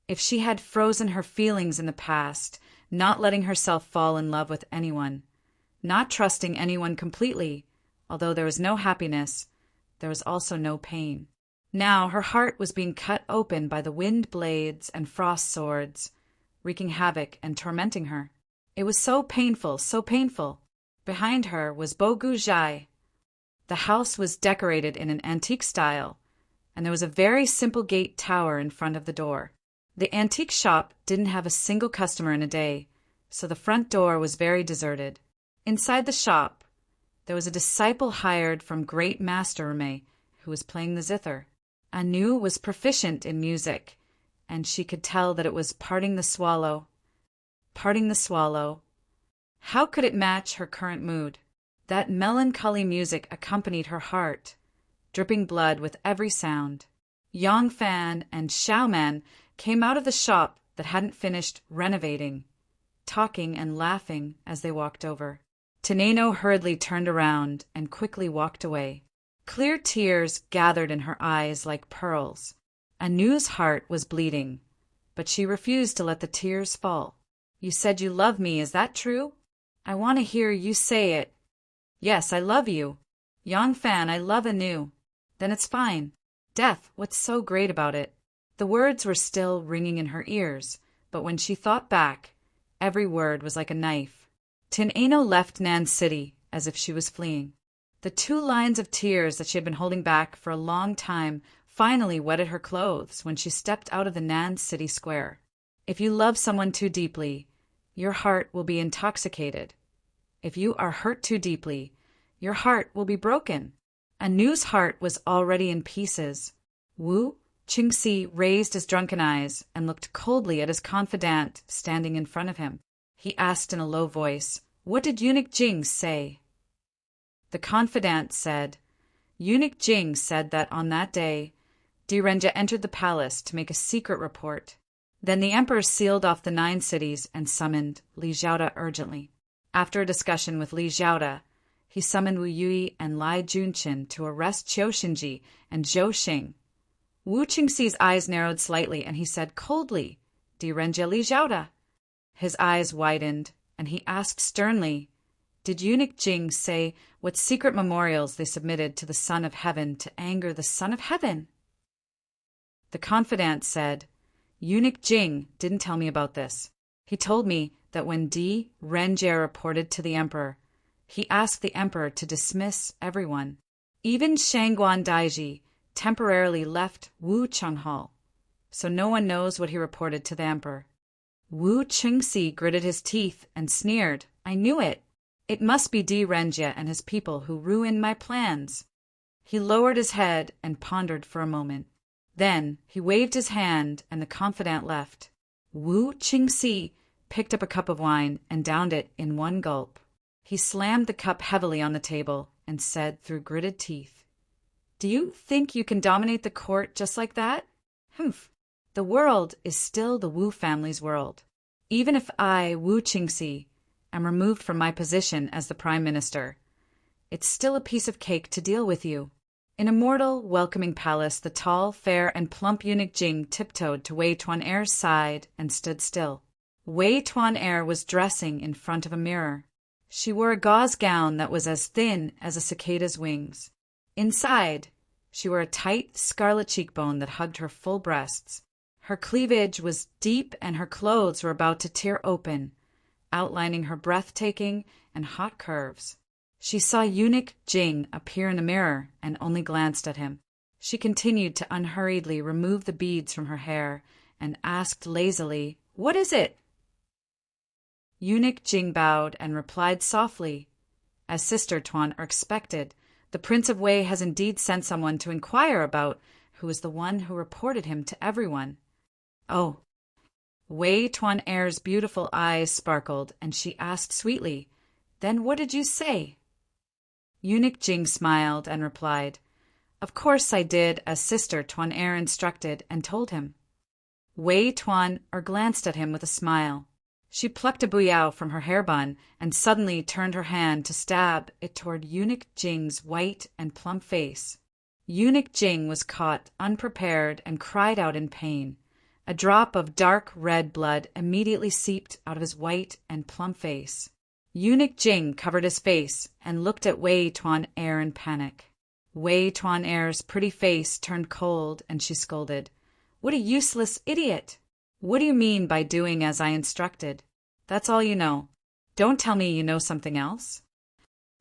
[SPEAKER 1] If she had frozen her feelings in the past, not letting herself fall in love with anyone, not trusting anyone completely, although there was no happiness, there was also no pain. Now her heart was being cut open by the wind blades and frost swords, wreaking havoc and tormenting her. It was so painful, so painful. Behind her was Bogujai. The house was decorated in an antique style, and there was a very simple gate tower in front of the door. The antique shop didn't have a single customer in a day, so the front door was very deserted. Inside the shop, there was a disciple hired from Great Master Rime, who was playing the zither. Anu was proficient in music, and she could tell that it was Parting the Swallow. Parting the Swallow. How could it match her current mood? That melancholy music accompanied her heart, dripping blood with every sound. Yang Fan and Xiao Man came out of the shop that hadn't finished renovating, talking and laughing as they walked over. Teneno hurriedly turned around and quickly walked away. Clear tears gathered in her eyes like pearls. Anu's heart was bleeding, but she refused to let the tears fall. You said you love me, is that true? I want to hear you say it, Yes, I love you. Yang Fan, I love anew. Then it's fine. Death, what's so great about it? The words were still ringing in her ears, but when she thought back, every word was like a knife. Tin Ano left Nan City as if she was fleeing. The 2 lines of tears that she had been holding back for a long time finally wetted her clothes when she stepped out of the Nan City square. If you love someone too deeply, your heart will be intoxicated. If you are hurt too deeply, your heart will be broken. Anu's heart was already in pieces. Wu Qingxi raised his drunken eyes and looked coldly at his confidant standing in front of him. He asked in a low voice, "What did Eunuch Jing say?" The confidant said, "Eunuch Jing said that on that day, Direnja entered the palace to make a secret report. Then the emperor sealed off the 9 cities and summoned Li Xiaoda urgently. After a discussion with Li Xiaoda, he summoned Wu Yui and Lai Junqin to arrest Qiu Xinji and Zhou Xing." Wu Qingxi's eyes narrowed slightly, and he said coldly, "Direnja Li Xiaoda." His eyes widened, and he asked sternly, "Did Eunuch Jing say what secret memorials they submitted to the Son of Heaven to anger the Son of Heaven?" The confidant said, "Eunuch Jing didn't tell me about this. He told me that when Di Renjie reported to the emperor, he asked the emperor to dismiss everyone. Even Shangguan Daiji temporarily left Wu Changhal, so no one knows what he reported to the emperor." Wu Qingxi gritted his teeth and sneered, "I knew it. It must be Di Renjie and his people who ruined my plans." He lowered his head and pondered for a moment. Then he waved his hand and the confidant left. Wu Qingxi picked up a cup of wine and downed it in one gulp. He slammed the cup heavily on the table and said through gritted teeth, "Do you think you can dominate the court just like that? Humph. The world is still the Wu family's world. Even if I, Wu Qingxi, am removed from my position as the prime minister, it's still a piece of cake to deal with you." In a mortal, welcoming palace, the tall, fair, and plump Eunuch Jing tiptoed to Wei Tuan-er's side and stood still. Wei Tuan-er was dressing in front of a mirror. She wore a gauze gown that was as thin as a cicada's wings. Inside, she wore a tight, scarlet cheekbone that hugged her full breasts. Her cleavage was deep and her clothes were about to tear open, outlining her breathtaking and hot curves. She saw Eunuch Jing appear in the mirror and only glanced at him. She continued to unhurriedly remove the beads from her hair and asked lazily, "What is it?" Eunuch Jing bowed and replied softly, "As Sister Tuan expected, the Prince of Wei has indeed sent someone to inquire about who is the one who reported him to everyone." "Oh." Wei Tuan-er's beautiful eyes sparkled, and she asked sweetly, "Then what did you say?" Eunuch Jing smiled and replied, "Of course I did as Sister Tuan-er instructed and told him." Wei Tuan-er glanced at him with a smile. She plucked a buyao from her hair bun and suddenly turned her hand to stab it toward Eunuch Jing's white and plump face. Eunuch Jing was caught unprepared and cried out in pain. A drop of dark red blood immediately seeped out of his white and plump face. Eunuch Jing covered his face and looked at Wei Tuan-er in panic. Wei Tuan-er's pretty face turned cold and she scolded, "What a useless idiot! What do you mean by doing as I instructed? That's all you know. Don't tell me you know something else."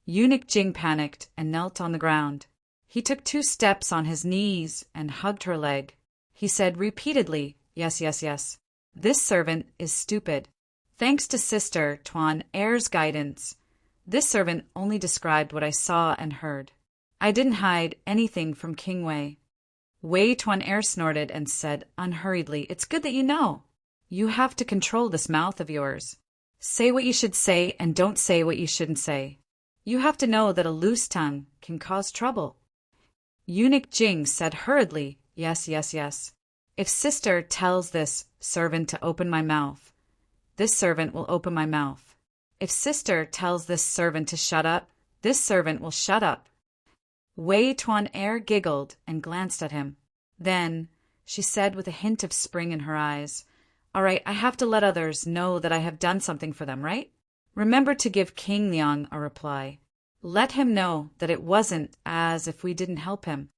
[SPEAKER 1] Eunuch Jing panicked and knelt on the ground. He took 2 steps on his knees and hugged her leg. He said repeatedly, "Yes, yes, yes. This servant is stupid. Thanks to Sister Tuan-er's guidance, this servant only described what I saw and heard. I didn't hide anything from King Wei." Wei Tuan-er snorted and said unhurriedly, "It's good that you know. You have to control this mouth of yours. Say what you should say and don't say what you shouldn't say. You have to know that a loose tongue can cause trouble." Eunuch Jing said hurriedly, "Yes, yes, yes. If Sister tells this servant to open my mouth, this servant will open my mouth. If Sister tells this servant to shut up, this servant will shut up." Wei Tuan-er giggled and glanced at him. Then she said with a hint of spring in her eyes, "All right, I have to let others know that I have done something for them, right? Remember to give King Liang a reply. Let him know that it wasn't as if we didn't help him.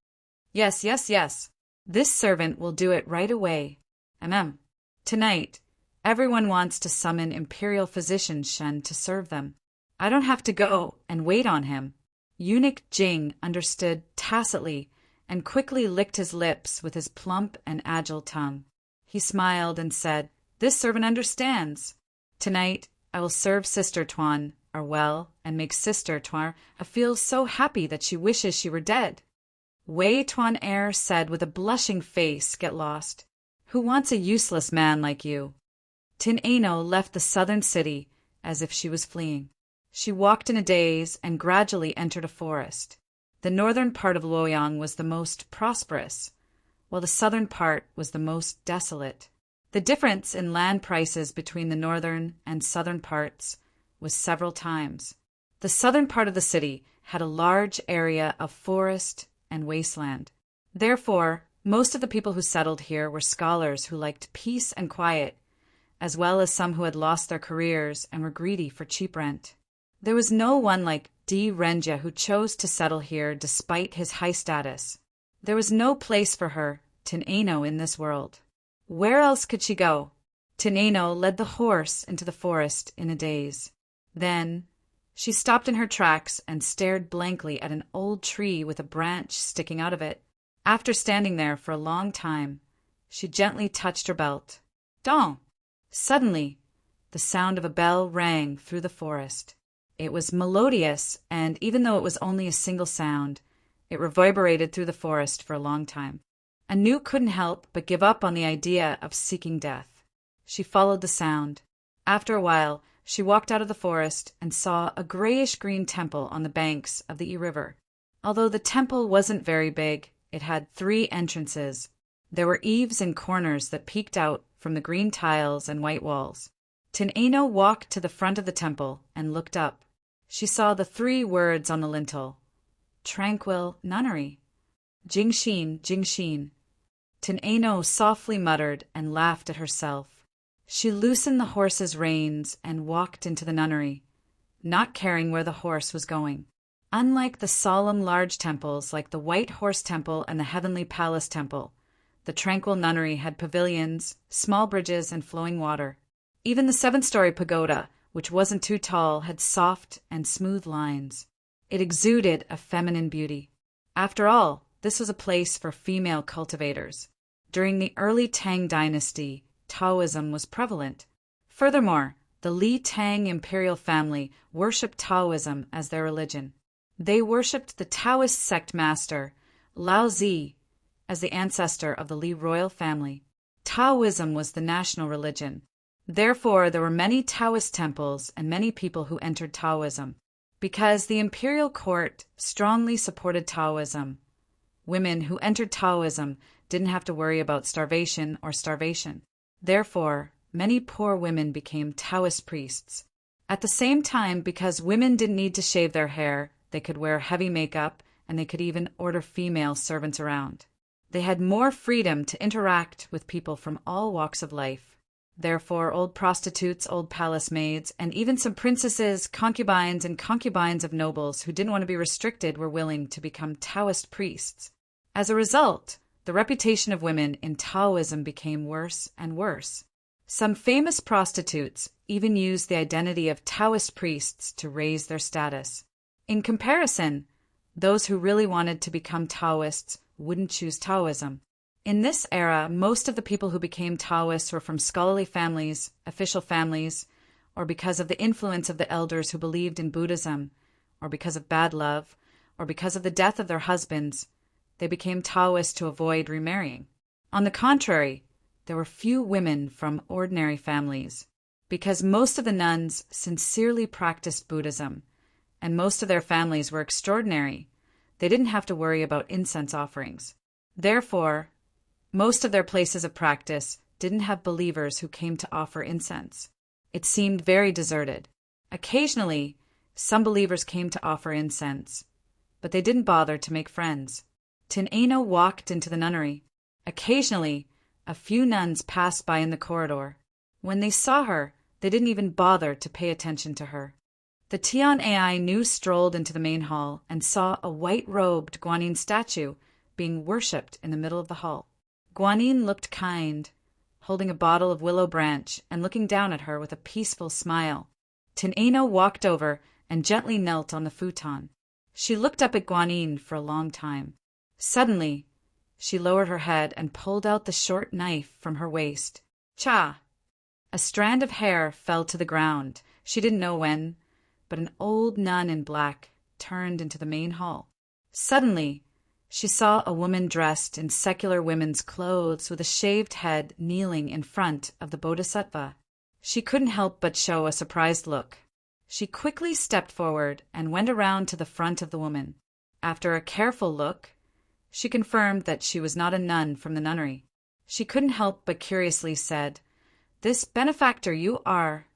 [SPEAKER 1] Yes, yes, yes. This servant will do it right away. Tonight, everyone wants to summon Imperial Physician Shen to serve them. I don't have to go and wait on him. Eunuch Jing understood tacitly and quickly licked his lips with his plump and agile tongue. He smiled and said, This servant understands. Tonight, I will serve Sister Tuan and make Sister Tuan feel so happy that she wishes she were dead. Wei Tuan said with a blushing face, Get lost. Who wants a useless man like you? Tin Ano left the southern city as if she was fleeing. She walked in a daze and gradually entered a forest. The northern part of Luoyang was the most prosperous, while the southern part was the most desolate. The difference in land prices between the northern and southern parts was several times. The southern part of the city had a large area of forest and wasteland. Therefore, most of the people who settled here were scholars who liked peace and quiet, as well as some who had lost their careers and were greedy for cheap rent. There was no one like Di Renjia who chose to settle here despite his high status. There was no place for her, Tin Ano, in this world. Where else could she go? Tin Ano led the horse into the forest in a daze. Then she stopped in her tracks and stared blankly at an old tree with a branch sticking out of it. After standing there for a long time, she gently touched her belt. Dong! Suddenly, the sound of a bell rang through the forest. It was melodious, and even though it was only a single sound, it reverberated through the forest for a long time. Anu couldn't help but give up on the idea of seeking death. She followed the sound. After a while, she walked out of the forest and saw a grayish-green temple on the banks of the Yi River. Although the temple wasn't very big, it had 3 entrances. There were eaves and corners that peeked out from the green tiles and white walls. Tin Ano walked to the front of the temple and looked up. She saw the 3 words on the lintel. Tranquil Nunnery. Jingxin, Jingxin. Tin Ano softly muttered and laughed at herself. She loosened the horse's reins and walked into the nunnery, not caring where the horse was going. Unlike the solemn large temples like the White Horse Temple and the Heavenly Palace Temple, the tranquil nunnery had pavilions, small bridges, and flowing water. Even the 7-story pagoda, which wasn't too tall, had soft and smooth lines. It exuded a feminine beauty. After all, this was a place for female cultivators. During the early Tang dynasty, Taoism was prevalent. Furthermore, the Li Tang imperial family worshipped Taoism as their religion. They worshipped the Taoist sect master, Lao Zi, as the ancestor of the Li royal family. Taoism was the national religion. Therefore, there were many Taoist temples and many people who entered Taoism. Because the imperial court strongly supported Taoism, women who entered Taoism didn't have to worry about starvation. Therefore, many poor women became Taoist priests. At the same time, because women didn't need to shave their hair, they could wear heavy makeup, and they could even order female servants around. They had more freedom to interact with people from all walks of life. Therefore, old prostitutes, old palace maids, and even some princesses, concubines, and concubines of nobles who didn't want to be restricted were willing to become Taoist priests. As a result, the reputation of women in Taoism became worse and worse. Some famous prostitutes even used the identity of Taoist priests to raise their status. In comparison, those who really wanted to become Taoists wouldn't choose Taoism. In this era, most of the people who became Taoists were from scholarly families, official families, or because of the influence of the elders who believed in Buddhism, or because of bad love, or because of the death of their husbands. They became Taoists to avoid remarrying. On the contrary, there were few women from ordinary families, because most of the nuns sincerely practiced Buddhism, and most of their families were extraordinary. They didn't have to worry about incense offerings. Therefore, most of their places of practice didn't have believers who came to offer incense. It seemed very deserted. Occasionally, some believers came to offer incense, but they didn't bother to make friends. Tin Ano walked into the nunnery. Occasionally, a few nuns passed by in the corridor. When they saw her, they didn't even bother to pay attention to her. The Tian Ai Nu strolled into the main hall and saw a white-robed Guanyin statue being worshipped in the middle of the hall. Guanyin looked kind, holding a bottle of willow branch and looking down at her with a peaceful smile. Tineno walked over and gently knelt on the futon. She looked up at Guanyin for a long time. Suddenly, she lowered her head and pulled out the short knife from her waist. Cha! A strand of hair fell to the ground. She didn't know when, but an old nun in black turned into the main hall. Suddenly, she saw a woman dressed in secular women's clothes with a shaved head kneeling in front of the Bodhisattva. She couldn't help but show a surprised look. She quickly stepped forward and went around to the front of the woman. After a careful look, she confirmed that she was not a nun from the nunnery. She couldn't help but curiously said, "This benefactor you are."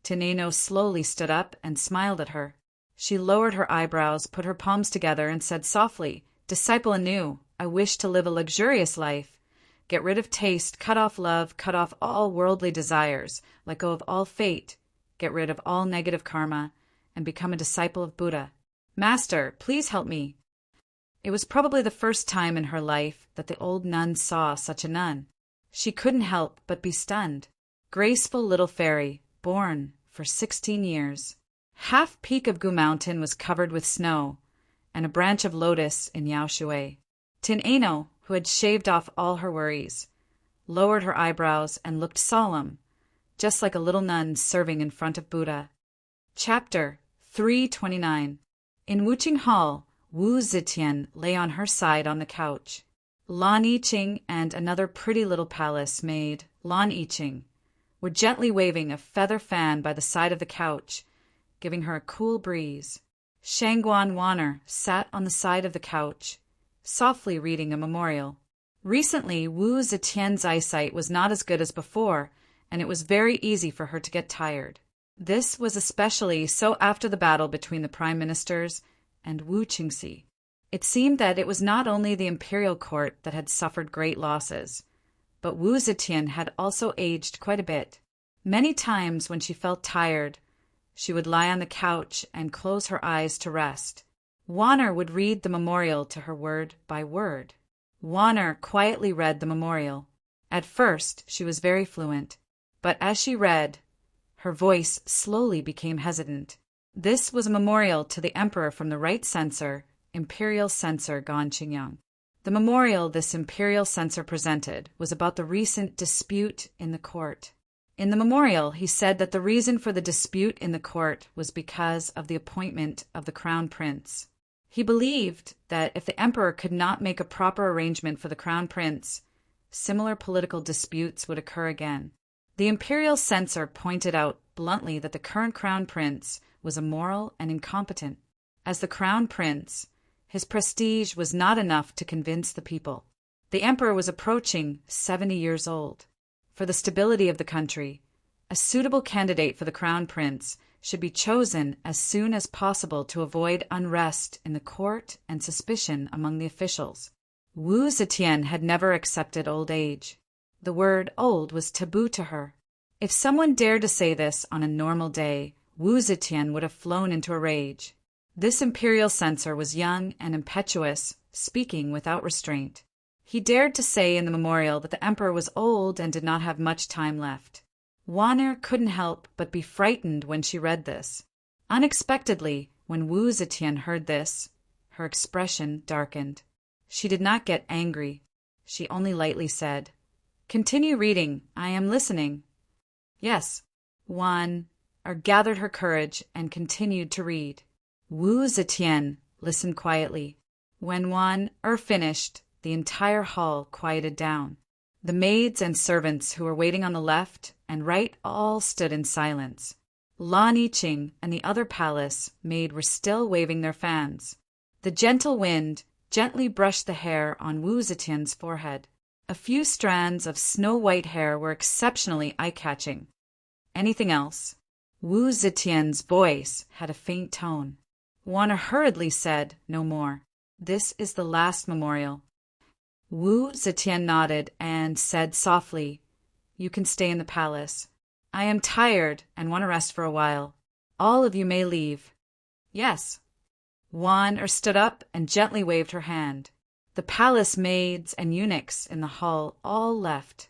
[SPEAKER 1] Tineno slowly stood up and smiled at her. She lowered her eyebrows, put her palms together, and said softly, "Disciple anew, I wish to live a luxurious life. Get rid of taste, cut off love, cut off all worldly desires, let go of all fate, get rid of all negative karma, and become a disciple of Buddha. Master, please help me." It was probably the first time in her life that the old nun saw such a nun. She couldn't help but be stunned. Graceful little fairy, born for 16 years. Half peak of Gu Mountain was covered with snow, and a branch of lotus in Yaoshui. Tineno, who had shaved off all her worries, lowered her eyebrows and looked solemn, just like a little nun serving in front of Buddha. Chapter 329. In Wuqing Hall, Wu Zetian lay on her side on the couch. Lan Yiqing and another pretty little palace maid, Lan Yiqing, were gently waving a feather fan by the side of the couch, giving her a cool breeze. Shangguan Wanner sat on the side of the couch, softly reading a memorial. Recently, Wu Zetian's eyesight was not as good as before, and it was very easy for her to get tired. This was especially so after the battle between the prime ministers and Wu Qingxi. It seemed that it was not only the imperial court that had suffered great losses, but Wu Zetian had also aged quite a bit. Many times when she felt tired, she would lie on the couch and close her eyes to rest. Wanner would read the memorial to her word by word. Wanner quietly read the memorial. At first, she was very fluent, but as she read, her voice slowly became hesitant. This was a memorial to the emperor from the right censor, Imperial Censor Gan Qingyang. The memorial this imperial censor presented was about the recent dispute in the court. In the memorial, he said that the reason for the dispute in the court was because of the appointment of the crown prince. He believed that if the emperor could not make a proper arrangement for the crown prince, similar political disputes would occur again. The imperial censor pointed out bluntly that the current crown prince was immoral and incompetent. As the crown prince, his prestige was not enough to convince the people. The emperor was approaching 70 years old. For the stability of the country, a suitable candidate for the crown prince should be chosen as soon as possible to avoid unrest in the court and suspicion among the officials. Wu Zetian had never accepted old age. The word old was taboo to her. If someone dared to say this on a normal day, Wu Zetian would have flown into a rage. This imperial censor was young and impetuous, speaking without restraint. He dared to say in the memorial that the emperor was old and did not have much time left. Wanner couldn't help but be frightened when she read this. Unexpectedly, when Wu Zetian heard this, her expression darkened. She did not get angry. She only lightly said, "Continue reading. I am listening." Yes. Wanner gathered her courage and continued to read. Wu Zetian listened quietly. When Wanner finished, the entire hall quieted down. The maids and servants who were waiting on the left and right all stood in silence. Lan Yiqing and the other palace maid were still waving their fans. The gentle wind gently brushed the hair on Wu Zetian's forehead. A few strands of snow-white hair were exceptionally eye-catching. Anything else? Wu Zetian's voice had a faint tone. Wanner hurriedly said no more. This is the last memorial. Wu Zetian nodded and said softly, "You can stay in the palace. I am tired and want to rest for a while. All of you may leave." "Yes." Wan stood up and gently waved her hand. The palace maids and eunuchs in the hall all left.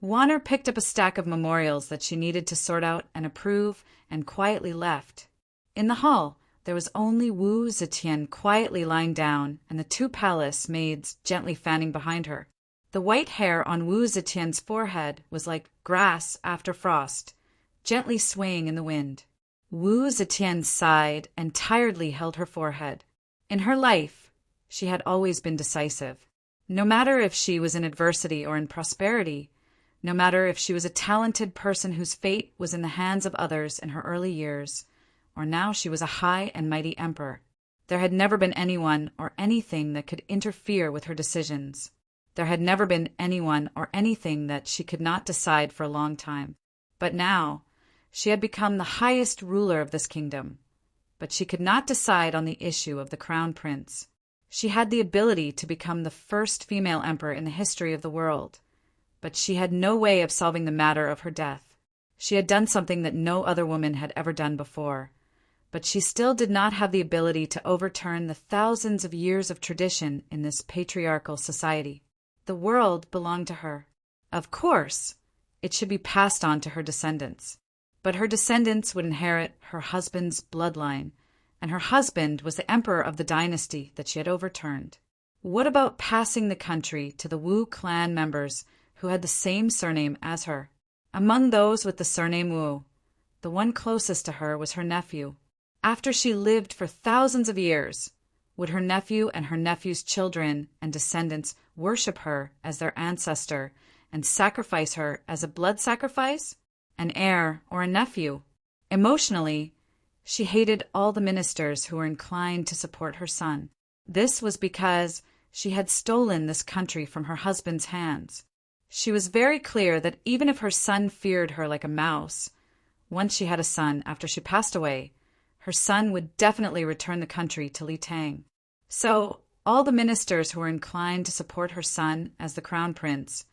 [SPEAKER 1] Wan picked up a stack of memorials that she needed to sort out and approve and quietly left. In the hall, there was only Wu Zetian quietly lying down and the two palace maids gently fanning behind her. The white hair on Wu Zetian's forehead was like grass after frost, gently swaying in the wind. Wu Zetian sighed and tiredly held her forehead. In her life, she had always been decisive. No matter if she was in adversity or in prosperity, no matter if she was a talented person whose fate was in the hands of others in her early years, or now she was a high and mighty emperor, there had never been anyone or anything that could interfere with her decisions. There had never been anyone or anything that she could not decide for a long time. But now, she had become the highest ruler of this kingdom. But she could not decide on the issue of the crown prince. She had the ability to become the first female emperor in the history of the world. But she had no way of solving the matter of her death. She had done something that no other woman had ever done before. But she still did not have the ability to overturn the thousands of years of tradition in this patriarchal society. The world belonged to her. Of course, it should be passed on to her descendants. But her descendants would inherit her husband's bloodline, and her husband was the emperor of the dynasty that she had overturned. What about passing the country to the Wu clan members who had the same surname as her? Among those with the surname Wu, the one closest to her was her nephew. After she lived for thousands of years, would her nephew and her nephew's children and descendants worship her as their ancestor and sacrifice her as a blood sacrifice? An heir or a nephew? Emotionally, she hated all the ministers who were inclined to support her son. This was because she had stolen this country from her husband's hands. She was very clear that even if her son feared her like a mouse, once she had a son after she passed away, her son would definitely return the country to Li Tang. So, all the ministers who were inclined to support her son as the crown prince,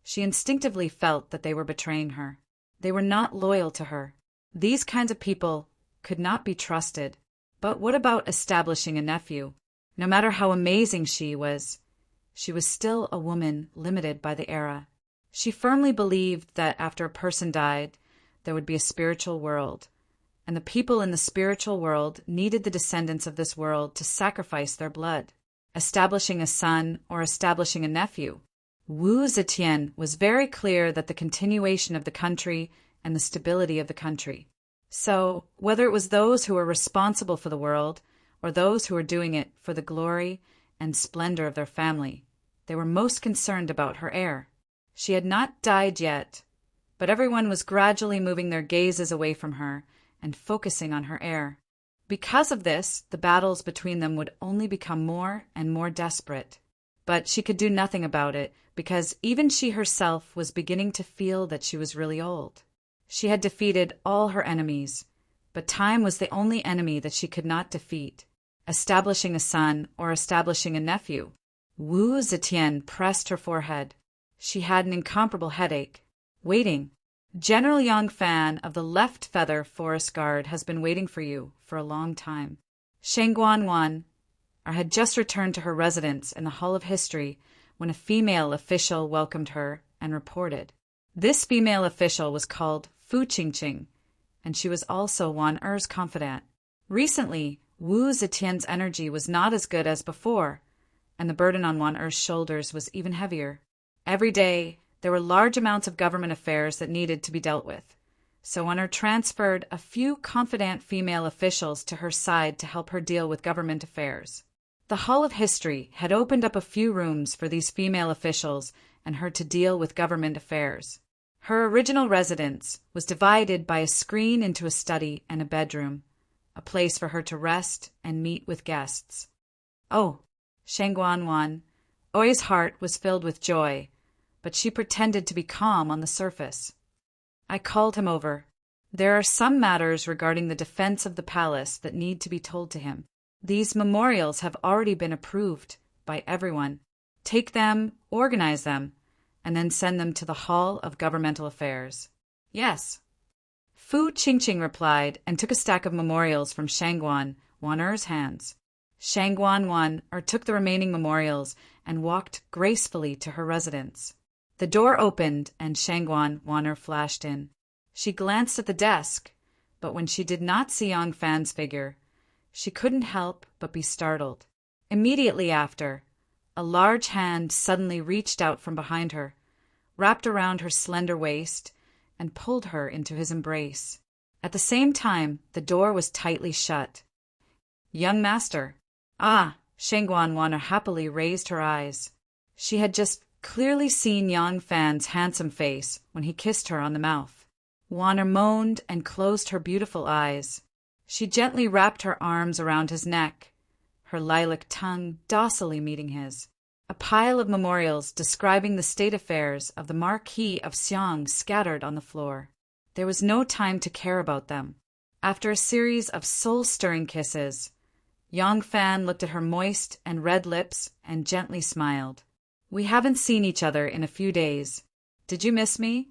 [SPEAKER 1] she instinctively felt that they were betraying her. They were not loyal to her. These kinds of people could not be trusted. But what about establishing a nephew? No matter how amazing she was still a woman limited by the era. She firmly believed that after a person died, there would be a spiritual world, and the people in the spiritual world needed the descendants of this world to sacrifice their blood. Establishing a son or establishing a nephew. Wu Zetian was very clear that the continuation of the country and the stability of the country. So, whether it was those who were responsible for the world or those who were doing it for the glory and splendor of their family, they were most concerned about her heir. She had not died yet, but everyone was gradually moving their gazes away from her and focusing on her heir. Because of this, the battles between them would only become more and more desperate. But she could do nothing about it, because even she herself was beginning to feel that she was really old. She had defeated all her enemies, but time was the only enemy that she could not defeat. Establishing a son or establishing a nephew. Wu Zetian pressed her forehead. She had an incomparable headache. Waiting. General Yang Fan of the Left Feather Forest Guard has been waiting for you for a long time. Shengguan Wan had just returned to her residence in the Hall of History when a female official welcomed her and reported. This female official was called Fu Qingqing, and she was also Wan Er's confidant. Recently, Wu Zetian's energy was not as good as before, and the burden on Wan Er's shoulders was even heavier. Every day, there were large amounts of government affairs that needed to be dealt with, so Wan Er transferred a few confidant female officials to her side to help her deal with government affairs. The Hall of History had opened up a few rooms for these female officials and her to deal with government affairs. Her original residence was divided by a screen into a study and a bedroom, a place for her to rest and meet with guests. Oh, Shengguan Wan, Oi's heart was filled with joy, but she pretended to be calm on the surface. I called him over. There are some matters regarding the defense of the palace that need to be told to him. These memorials have already been approved by everyone. Take them, organize them, and then send them to the Hall of Governmental Affairs. Yes. Fu Qingqing replied and took a stack of memorials from Shangguan Wan'er's hands. Shangguan Wan'er took the remaining memorials and walked gracefully to her residence. The door opened and Shangguan Wan'er flashed in. She glanced at the desk, but when she did not see Yang Fan's figure, she couldn't help but be startled. Immediately after, a large hand suddenly reached out from behind her, wrapped around her slender waist, and pulled her into his embrace. At the same time, the door was tightly shut. "Young master." "Ah!" Shangguan Wan'er happily raised her eyes. She had just clearly seen Yang Fan's handsome face when he kissed her on the mouth. Wan'er moaned and closed her beautiful eyes. She gently wrapped her arms around his neck, her lilac tongue docilely meeting his. A pile of memorials describing the state affairs of the Marquis of Xiang scattered on the floor. There was no time to care about them. After a series of soul-stirring kisses, Yang Fan looked at her moist and red lips and gently smiled. "We haven't seen each other in a few days. Did you miss me?"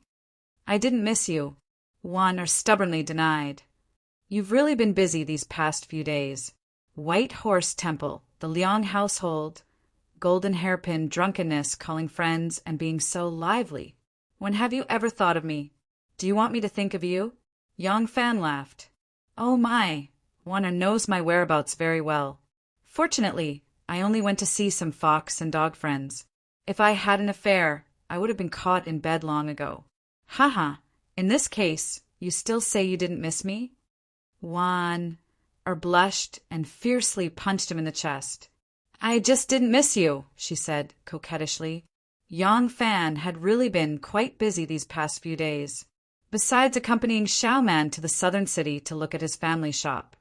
[SPEAKER 1] "I didn't miss you," Wan'er stubbornly denied. "You've really been busy these past few days. White Horse Temple, the Liang household, golden hairpin drunkenness, calling friends, and being so lively. When have you ever thought of me? Do you want me to think of you?" Yang Fan laughed. "Oh my, Wan'er knows my whereabouts very well. Fortunately, I only went to see some fox and dog friends. If I had an affair, I would have been caught in bed long ago." "Haha, in this case, you still say you didn't miss me?" Wan'er blushed and fiercely punched him in the chest. "I just didn't miss you," she said coquettishly. Yang Fan had really been quite busy these past few days. Besides accompanying Xiaoman to the southern city to look at his family shop,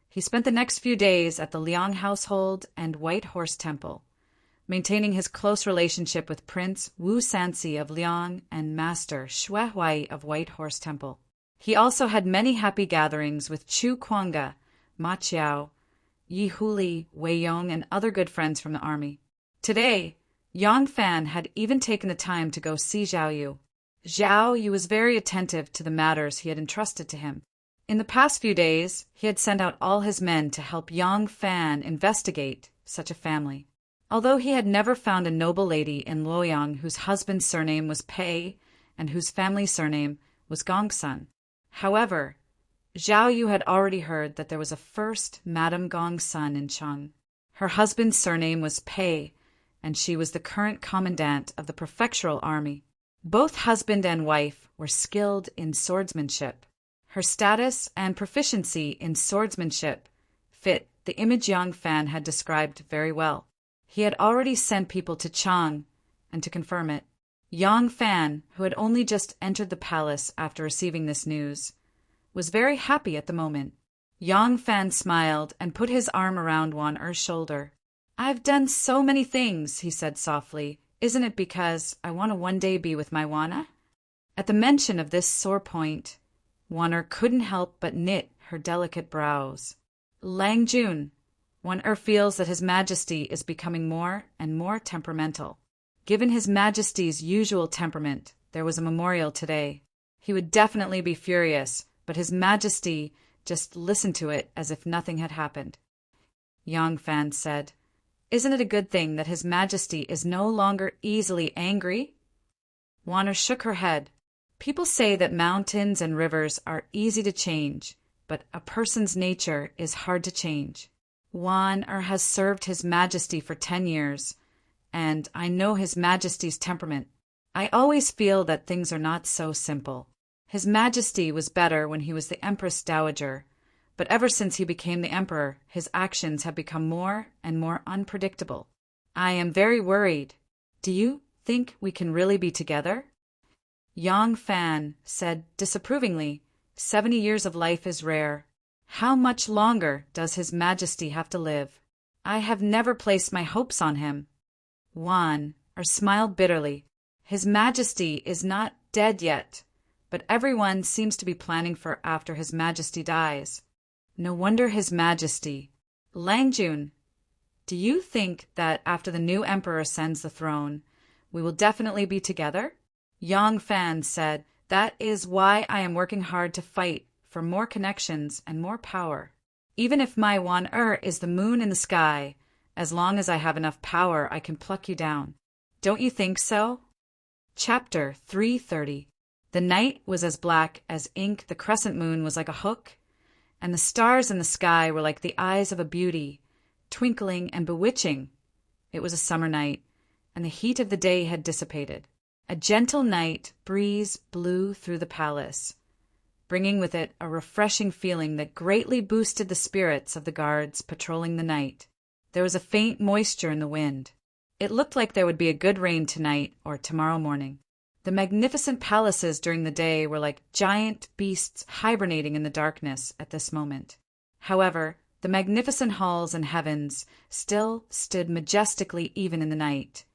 [SPEAKER 1] he spent the next few days at the Liang household and White Horse Temple, maintaining his close relationship with Prince Wu Sanxi of Liang and Master Xue Huai of White Horse Temple. He also had many happy gatherings with Chu Kuanga, Ma Qiao, Yi Huli, Wei Yong, and other good friends from the army. Today, Yang Fan had even taken the time to go see Zhao Yu. Zhao Yu was very attentive to the matters he had entrusted to him. In the past few days, he had sent out all his men to help Yang Fan investigate such a family. Although he had never found a noble lady in Luoyang whose husband's surname was Pei and whose family surname was Gongsun. However, Zhao Yu had already heard that there was a first Madame Gongsun in Cheng. Her husband's surname was Pei, and she was the current commandant of the prefectural army. Both husband and wife were skilled in swordsmanship. Her status and proficiency in swordsmanship fit the image Yang Fan had described very well. He had already sent people to Chang and to confirm it. Yang Fan, who had only just entered the palace after receiving this news, was very happy at the moment. Yang Fan smiled and put his arm around Wan'er's shoulder. "I've done so many things," he said softly. "Isn't it because I want to one day be with my Wan'er?" At the mention of this sore point, Wan'er couldn't help but knit her delicate brows. "Lang Jun, Wan'er feels that His Majesty is becoming more and more temperamental. Given His Majesty's usual temperament, there was a memorial today. He would definitely be furious, but His Majesty just listened to it as if nothing had happened." Yang Fan said, "Isn't it a good thing that His Majesty is no longer easily angry?" Wan'er shook her head. "People say that mountains and rivers are easy to change, but a person's nature is hard to change. Wan'er has served His Majesty for 10 years, and I know His Majesty's temperament. I always feel that things are not so simple. His Majesty was better when he was the Empress Dowager, but ever since he became the Emperor, his actions have become more and more unpredictable. I am very worried. Do you think we can really be together?" Yang Fan said disapprovingly, 70 years of life is rare. How much longer does His Majesty have to live? I have never placed my hopes on him." Wan'er smiled bitterly. "His Majesty is not dead yet, but everyone seems to be planning for after His Majesty dies. No wonder His Majesty. Lang Jun, do you think that after the new emperor ascends the throne, we will definitely be together?" Yang Fan said, That is why I am working hard to fight for more connections and more power. Even if my Wan is the moon in the sky, as long as I have enough power, I can pluck you down. Don't you think so? Chapter 330. The night was as black as ink, the crescent moon was like a hook, and the stars in the sky were like the eyes of a beauty, twinkling and bewitching. It was a summer night, and the heat of the day had dissipated. A gentle night breeze blew through the palace, bringing with it a refreshing feeling that greatly boosted the spirits of the guards patrolling the night. There was a faint moisture in the wind. It looked like there would be a good rain tonight or tomorrow morning. The magnificent palaces during the day were like giant beasts hibernating in the darkness at this moment. However, the magnificent halls and heavens still stood majestically even in the night,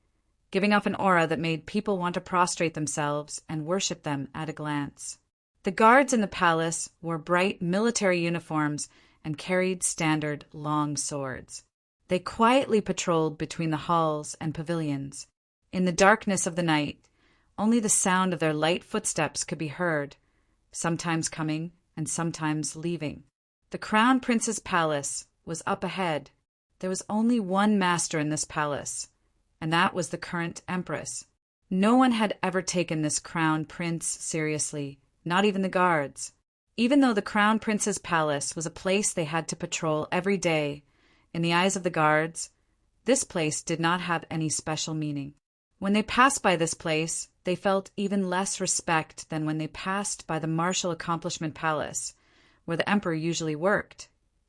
[SPEAKER 1] giving off an aura that made people want to prostrate themselves and worship them at a glance. The guards in the palace wore bright military uniforms and carried standard long swords. They quietly patrolled between the halls and pavilions. In the darkness of the night, only the sound of their light footsteps could be heard, sometimes coming and sometimes leaving. The Crown Prince's palace was up ahead. There was only one master in this palace, and that was the current empress. No one had ever taken this Crown Prince seriously, not even the guards. Even though the Crown Prince's palace was a place they had to patrol every day, in the eyes of the guards, this place did not have any special meaning. When they passed by this place, they felt even less respect than when they passed by the Martial Accomplishment Palace, where the emperor usually worked,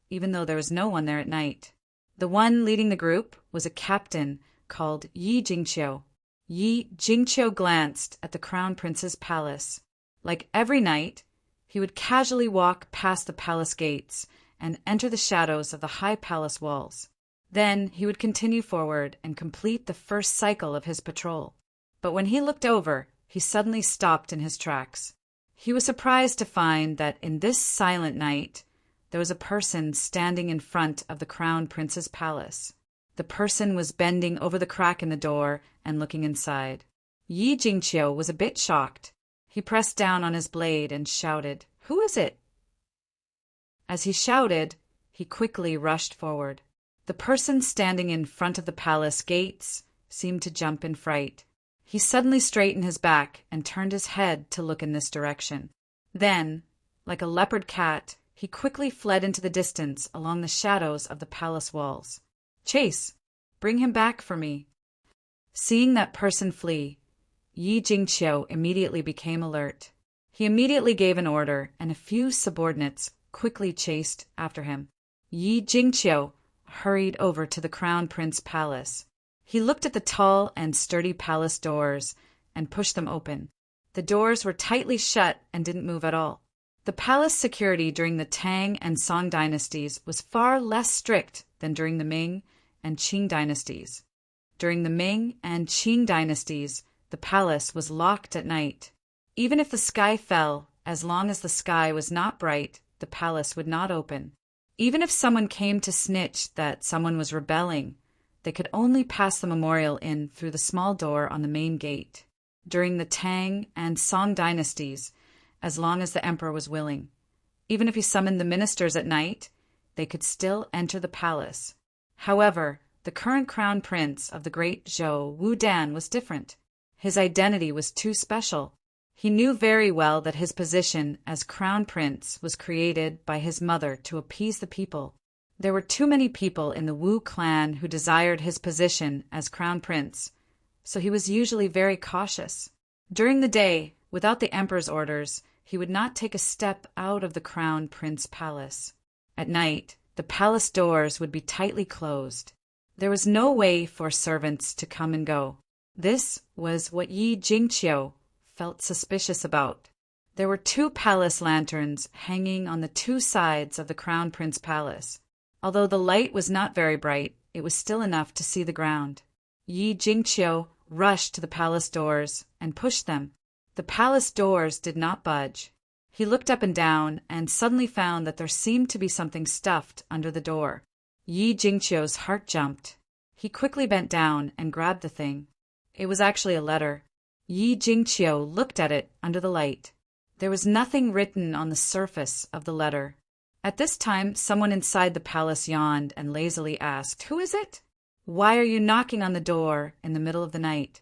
[SPEAKER 1] even though there was no one there at night. The one leading the group was a captain called Yi Jingqiu. Yi Jingqiu glanced at the Crown Prince's palace. Like every night, he would casually walk past the palace gates and enter the shadows of the high palace walls. Then he would continue forward and complete the first cycle of his patrol. But when he looked over, he suddenly stopped in his tracks. He was surprised to find that in this silent night, there was a person standing in front of the Crown Prince's palace. The person was bending over the crack in the door and looking inside. Yi Jingqiu was a bit shocked. He pressed down on his blade and shouted, "Who is it?" As he shouted, he quickly rushed forward. The person standing in front of the palace gates seemed to jump in fright. He suddenly straightened his back and turned his head to look in this direction. Then, like a leopard cat, he quickly fled into the distance along the shadows of the palace walls. "Chase! Bring him back for me." Seeing that person flee, Yi Jingqiu immediately became alert. He immediately gave an order, and a few subordinates quickly chased after him. Yi Jingqiu hurried over to the Crown Prince Palace. He looked at the tall and sturdy palace doors and pushed them open. The doors were tightly shut and didn't move at all. The palace security during the Tang and Song dynasties was far less strict than during the Ming and Qing dynasties. During the Ming and Qing dynasties, the palace was locked at night. Even if the sky fell, as long as the sky was not bright, the palace would not open. Even if someone came to snitch that someone was rebelling, they could only pass the memorial in through the small door on the main gate. During the Tang and Song dynasties, as long as the emperor was willing, even if he summoned the ministers at night, they could still enter the palace. However, the current crown prince of the great Zhou, Wu Dan, was different. His identity was too special. He knew very well that his position as crown prince was created by his mother to appease the people. There were too many people in the Wu clan who desired his position as crown prince, so he was usually very cautious. During the day, without the emperor's orders, he would not take a step out of the crown prince palace. At night, the palace doors would be tightly closed. There was no way for servants to come and go. This was what Yi Jingqiu felt suspicious about. There were 2 palace lanterns hanging on the 2 sides of the crown prince palace. Although the light was not very bright, it was still enough to see the ground. Yi Jingqiu rushed to the palace doors and pushed them. The palace doors did not budge. He looked up and down and suddenly found that there seemed to be something stuffed under the door. Yi Jingqiu's heart jumped. He quickly bent down and grabbed the thing. It was actually a letter. Yi Jingqiu looked at it under the light. There was nothing written on the surface of the letter. At this time, someone inside the palace yawned and lazily asked, "Who is it? Why are you knocking on the door in the middle of the night?"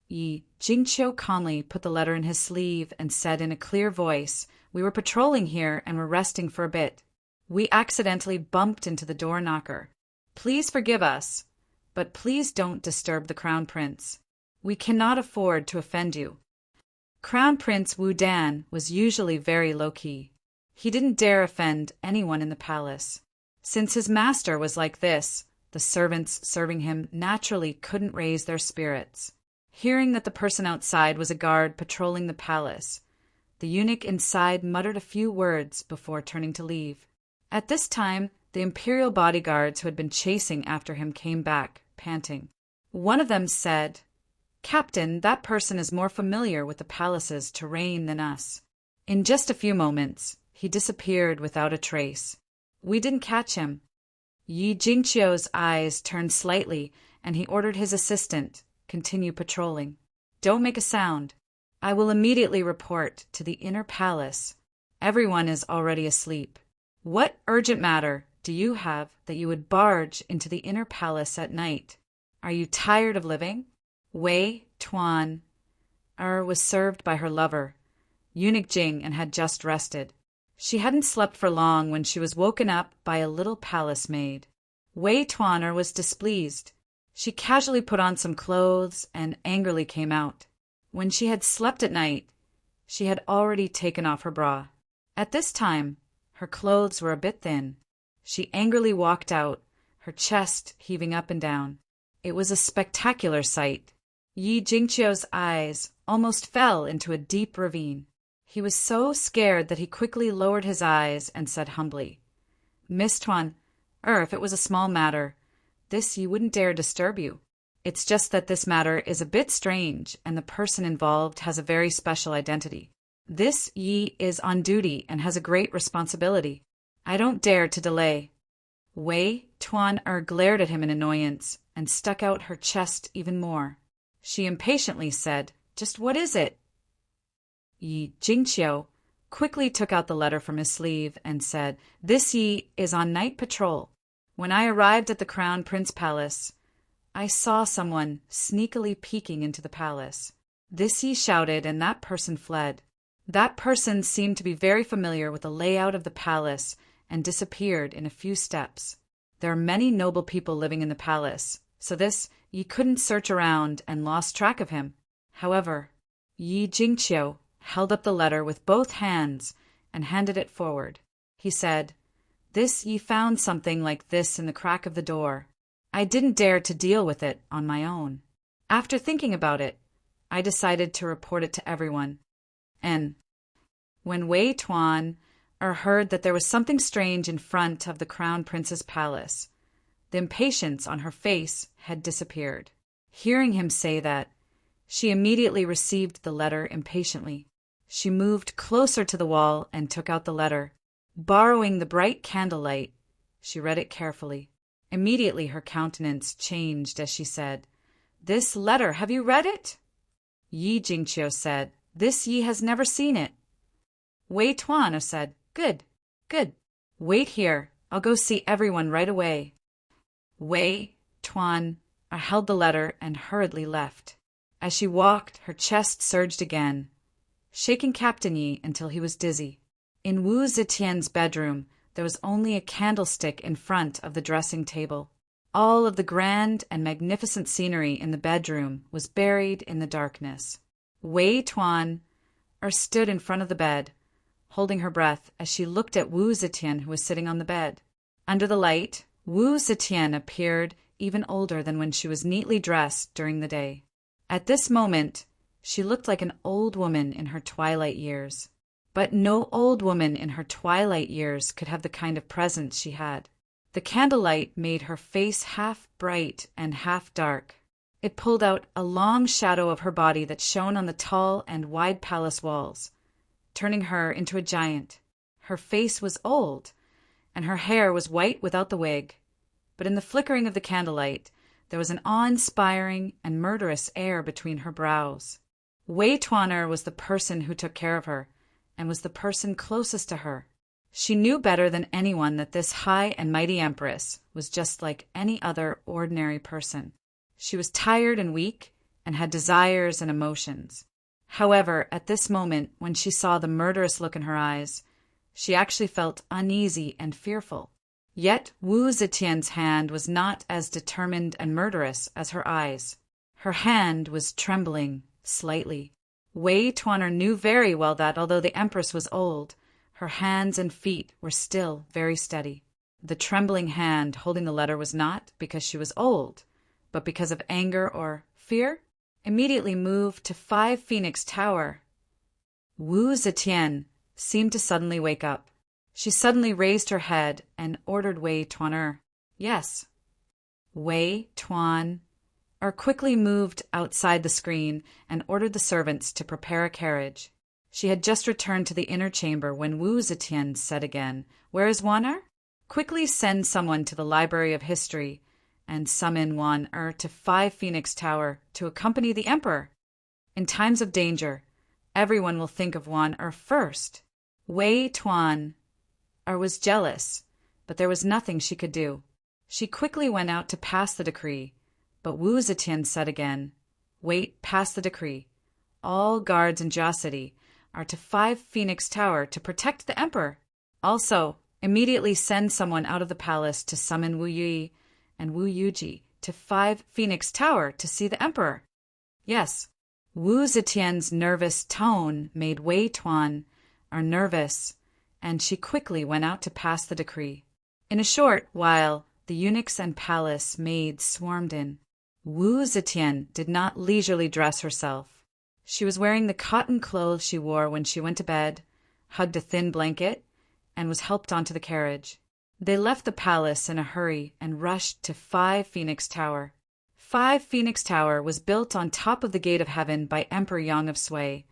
[SPEAKER 1] Yi Jingqiu calmly put the letter in his sleeve and said in a clear voice, "We were patrolling here and were resting for a bit. We accidentally bumped into the door knocker. Please forgive us, but please don't disturb the Crown Prince. We cannot afford to offend you." Crown Prince Wu Dan was usually very low-key. He didn't dare offend anyone in the palace. Since his master was like this, the servants serving him naturally couldn't raise their spirits. Hearing that the person outside was a guard patrolling the palace, the eunuch inside muttered a few words before turning to leave. At this time, the imperial bodyguards who had been chasing after him came back, panting. One of them said, "Captain, that person is more familiar with the palace's terrain than us." In just a few moments, he disappeared without a trace. We didn't catch him. Yi Jingqiu's eyes turned slightly, and he ordered his assistant, "Continue patrolling. Don't make a sound. I will immediately report to the inner palace. Everyone is already asleep. What urgent matter do you have that you would barge into the inner palace at night? Are you tired of living?" Wei Tuan was served by her lover, Eunuch Jing, and had just rested. She hadn't slept for long when she was woken up by a little palace maid. Wei Tuan was displeased. She casually put on some clothes and angrily came out. When she had slept at night, she had already taken off her bra. At this time, her clothes were a bit thin. She angrily walked out, her chest heaving up and down. It was a spectacular sight. Yi Jingqiu's eyes almost fell into a deep ravine. He was so scared that he quickly lowered his eyes and said humbly, "Miss Tuan, if it was a small matter, this you wouldn't dare disturb you. It's just that this matter is a bit strange and the person involved has a very special identity. This Yi is on duty and has a great responsibility. I don't dare to delay." Wei Tuan glared at him in annoyance and stuck out her chest even more. She impatiently said, "Just what is it?" Yi Jingqiu quickly took out the letter from his sleeve and said, "This Yi is on night patrol. When I arrived at the Crown Prince Palace, I saw someone sneakily peeking into the palace. This Yi shouted and that person fled. That person seemed to be very familiar with the layout of the palace and disappeared in a few steps. There are many noble people living in the palace, so this Yi couldn't search around and lost track of him. However, Yi Jingqiu held up the letter with both hands and handed it forward. He said, "This Yi found something like this in the crack of the door. I didn't dare to deal with it on my own. After thinking about it, I decided to report it to everyone." And when Wei Tuan heard that there was something strange in front of the Crown Prince's palace, the impatience on her face had disappeared. Hearing him say that, she immediately received the letter impatiently. She moved closer to the wall and took out the letter. Borrowing the bright candlelight, she read it carefully. Immediately her countenance changed as she said, "This letter, have you read it?" Yi Jingqiu said, "This Yi has never seen it." Wei Tuan said, "Good, good. Wait here. I'll go see everyone right away." Wei Tuan held the letter and hurriedly left. As she walked, her chest surged again, shaking Captain Yi until he was dizzy. In Wu Zetian's bedroom, there was only a candlestick in front of the dressing table. All of the grand and magnificent scenery in the bedroom was buried in the darkness. Wei Tuan stood in front of the bed, holding her breath as she looked at Wu Zetian, who was sitting on the bed. Under the light, Wu Zetian appeared even older than when she was neatly dressed during the day. At this moment, she looked like an old woman in her twilight years. But no old woman in her twilight years could have the kind of presence she had. The candlelight made her face half bright and half dark. It pulled out a long shadow of her body that shone on the tall and wide palace walls, turning her into a giant. Her face was old, and her hair was white without the wig. But in the flickering of the candlelight, there was an awe-inspiring and murderous air between her brows. Wei Tuan was the person who took care of her, and was the person closest to her. She knew better than anyone that this high and mighty empress was just like any other ordinary person. She was tired and weak and had desires and emotions. However, at this moment, when she saw the murderous look in her eyes, she actually felt uneasy and fearful. Yet Wu Zetian's hand was not as determined and murderous as her eyes. Her hand was trembling slightly. Wei Tuaner knew very well that, although the empress was old, her hands and feet were still very steady. The trembling hand holding the letter was not because she was old, but because of anger or fear. Immediately moved to 5 Phoenix Tower. Wu Zetian seemed to suddenly wake up. She suddenly raised her head and ordered Wei Tuaner. Yes. Wei Tuan quickly moved outside the screen and ordered the servants to prepare a carriage. She had just returned to the inner chamber when Wu Zetian said again, "Where is Wan-er? Quickly send someone to the Library of History and summon Wan-er to 5 Phoenix Tower to accompany the emperor. In times of danger, everyone will think of Wan-er first." Wei Tuan was jealous, but there was nothing she could do. She quickly went out to pass the decree, but Wu Zetian said again, "Wait, pass the decree. All guards in Jia City are to 5 Phoenix Tower to protect the emperor. Also, immediately send someone out of the palace to summon Wu Yi and Wu Yuji to 5 Phoenix Tower to see the emperor." Yes, Wu Zetian's nervous tone made Wei Tuan nervous, and she quickly went out to pass the decree. In a short while, the eunuchs and palace maids swarmed in. Wu Zetian did not leisurely dress herself. She was wearing the cotton clothes she wore when she went to bed, hugged a thin blanket, and was helped onto the carriage. They left the palace in a hurry and rushed to 5 Phoenix Tower. 5 Phoenix Tower was built on top of the Gate of Heaven by Emperor Yang of Sui,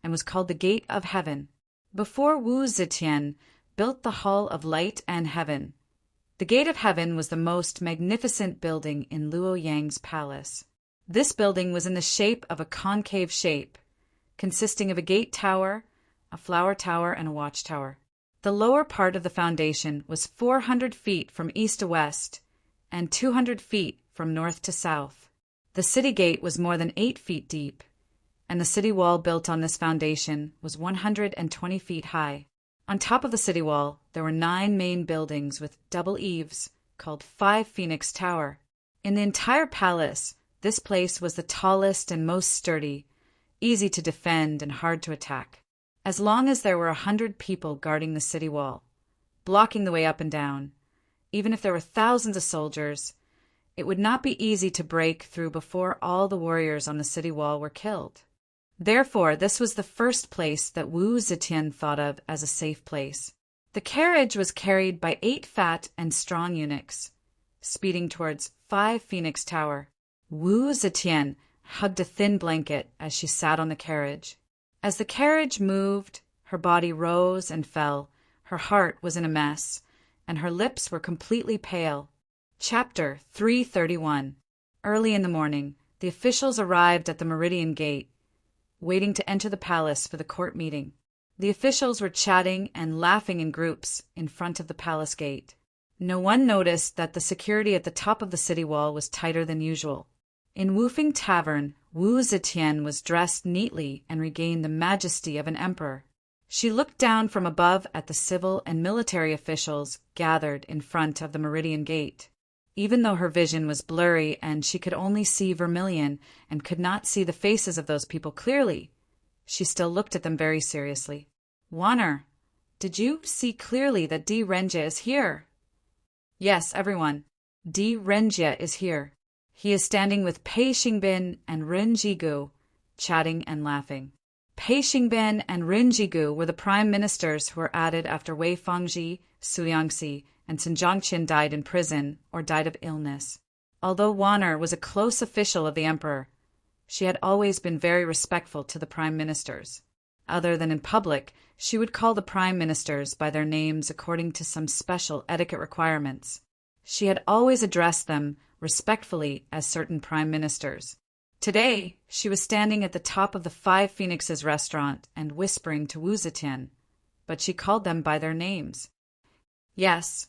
[SPEAKER 1] and was called the Gate of Heaven. Before Wu Zetian built the Hall of Light and Heaven. The Gate of Heaven was the most magnificent building in Luo Yang's palace. This building was in the shape of a concave shape, consisting of a gate tower, a flower tower, and a watchtower. The lower part of the foundation was 400 feet from east to west and 200 feet from north to south. The city gate was more than 8 feet deep, and the city wall built on this foundation was 120 feet high. On top of the city wall, there were 9 main buildings with double eaves called 5 Phoenix Tower. In the entire palace, this place was the tallest and most sturdy, easy to defend and hard to attack. As long as there were 100 people guarding the city wall, blocking the way up and down, even if there were thousands of soldiers, it would not be easy to break through before all the warriors on the city wall were killed. Therefore, this was the first place that Wu Zetian thought of as a safe place. The carriage was carried by 8 fat and strong eunuchs, speeding towards 5 Phoenix Tower. Wu Zetian hugged a thin blanket as she sat on the carriage. As the carriage moved, her body rose and fell, her heart was in a mess, and her lips were completely pale. Chapter 331. Early in the morning, the officials arrived at the Meridian Gate, waiting to enter the palace for the court meeting. The officials were chatting and laughing in groups in front of the palace gate. No one noticed that the security at the top of the city wall was tighter than usual. In Wufeng Tavern, Wu Zetian was dressed neatly and regained the majesty of an emperor. She looked down from above at the civil and military officials gathered in front of the Meridian Gate. Even though her vision was blurry and she could only see vermilion and could not see the faces of those people clearly, she still looked at them very seriously. "Wan-er, did you see clearly that Di Renjie is here?" "Yes, everyone. Di Renjie is here. He is standing with Pei Xingbin and Ren Jigu, chatting and laughing." Pei Xingbin and Ren Jigu were the prime ministers who were added after Wei Fangji, Su Yangxi, and Sun Zhongqin died in prison or died of illness. Although Wan-er was a close official of the emperor, she had always been very respectful to the prime ministers. Other than in public, she would call the prime ministers by their names according to some special etiquette requirements. She had always addressed them respectfully as certain prime ministers. Today, she was standing at the top of the Five Phoenixes restaurant and whispering to Wu Zetian, but she called them by their names. Yes,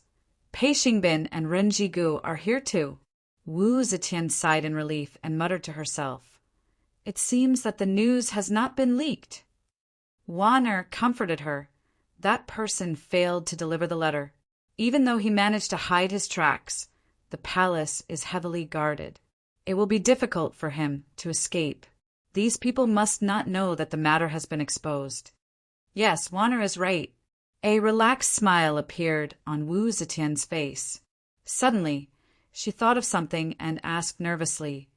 [SPEAKER 1] Pei Xingbin and Ren Jigu are here too. Wu Zetian sighed in relief and muttered to herself, "It seems that the news has not been leaked." Wanner comforted her. That person failed to deliver the letter. Even though he managed to hide his tracks, the palace is heavily guarded. It will be difficult for him to escape. These people must not know that the matter has been exposed. Yes, Wanner is right. A relaxed smile appeared on Wu Zetian's face. Suddenly, she thought of something and asked nervously,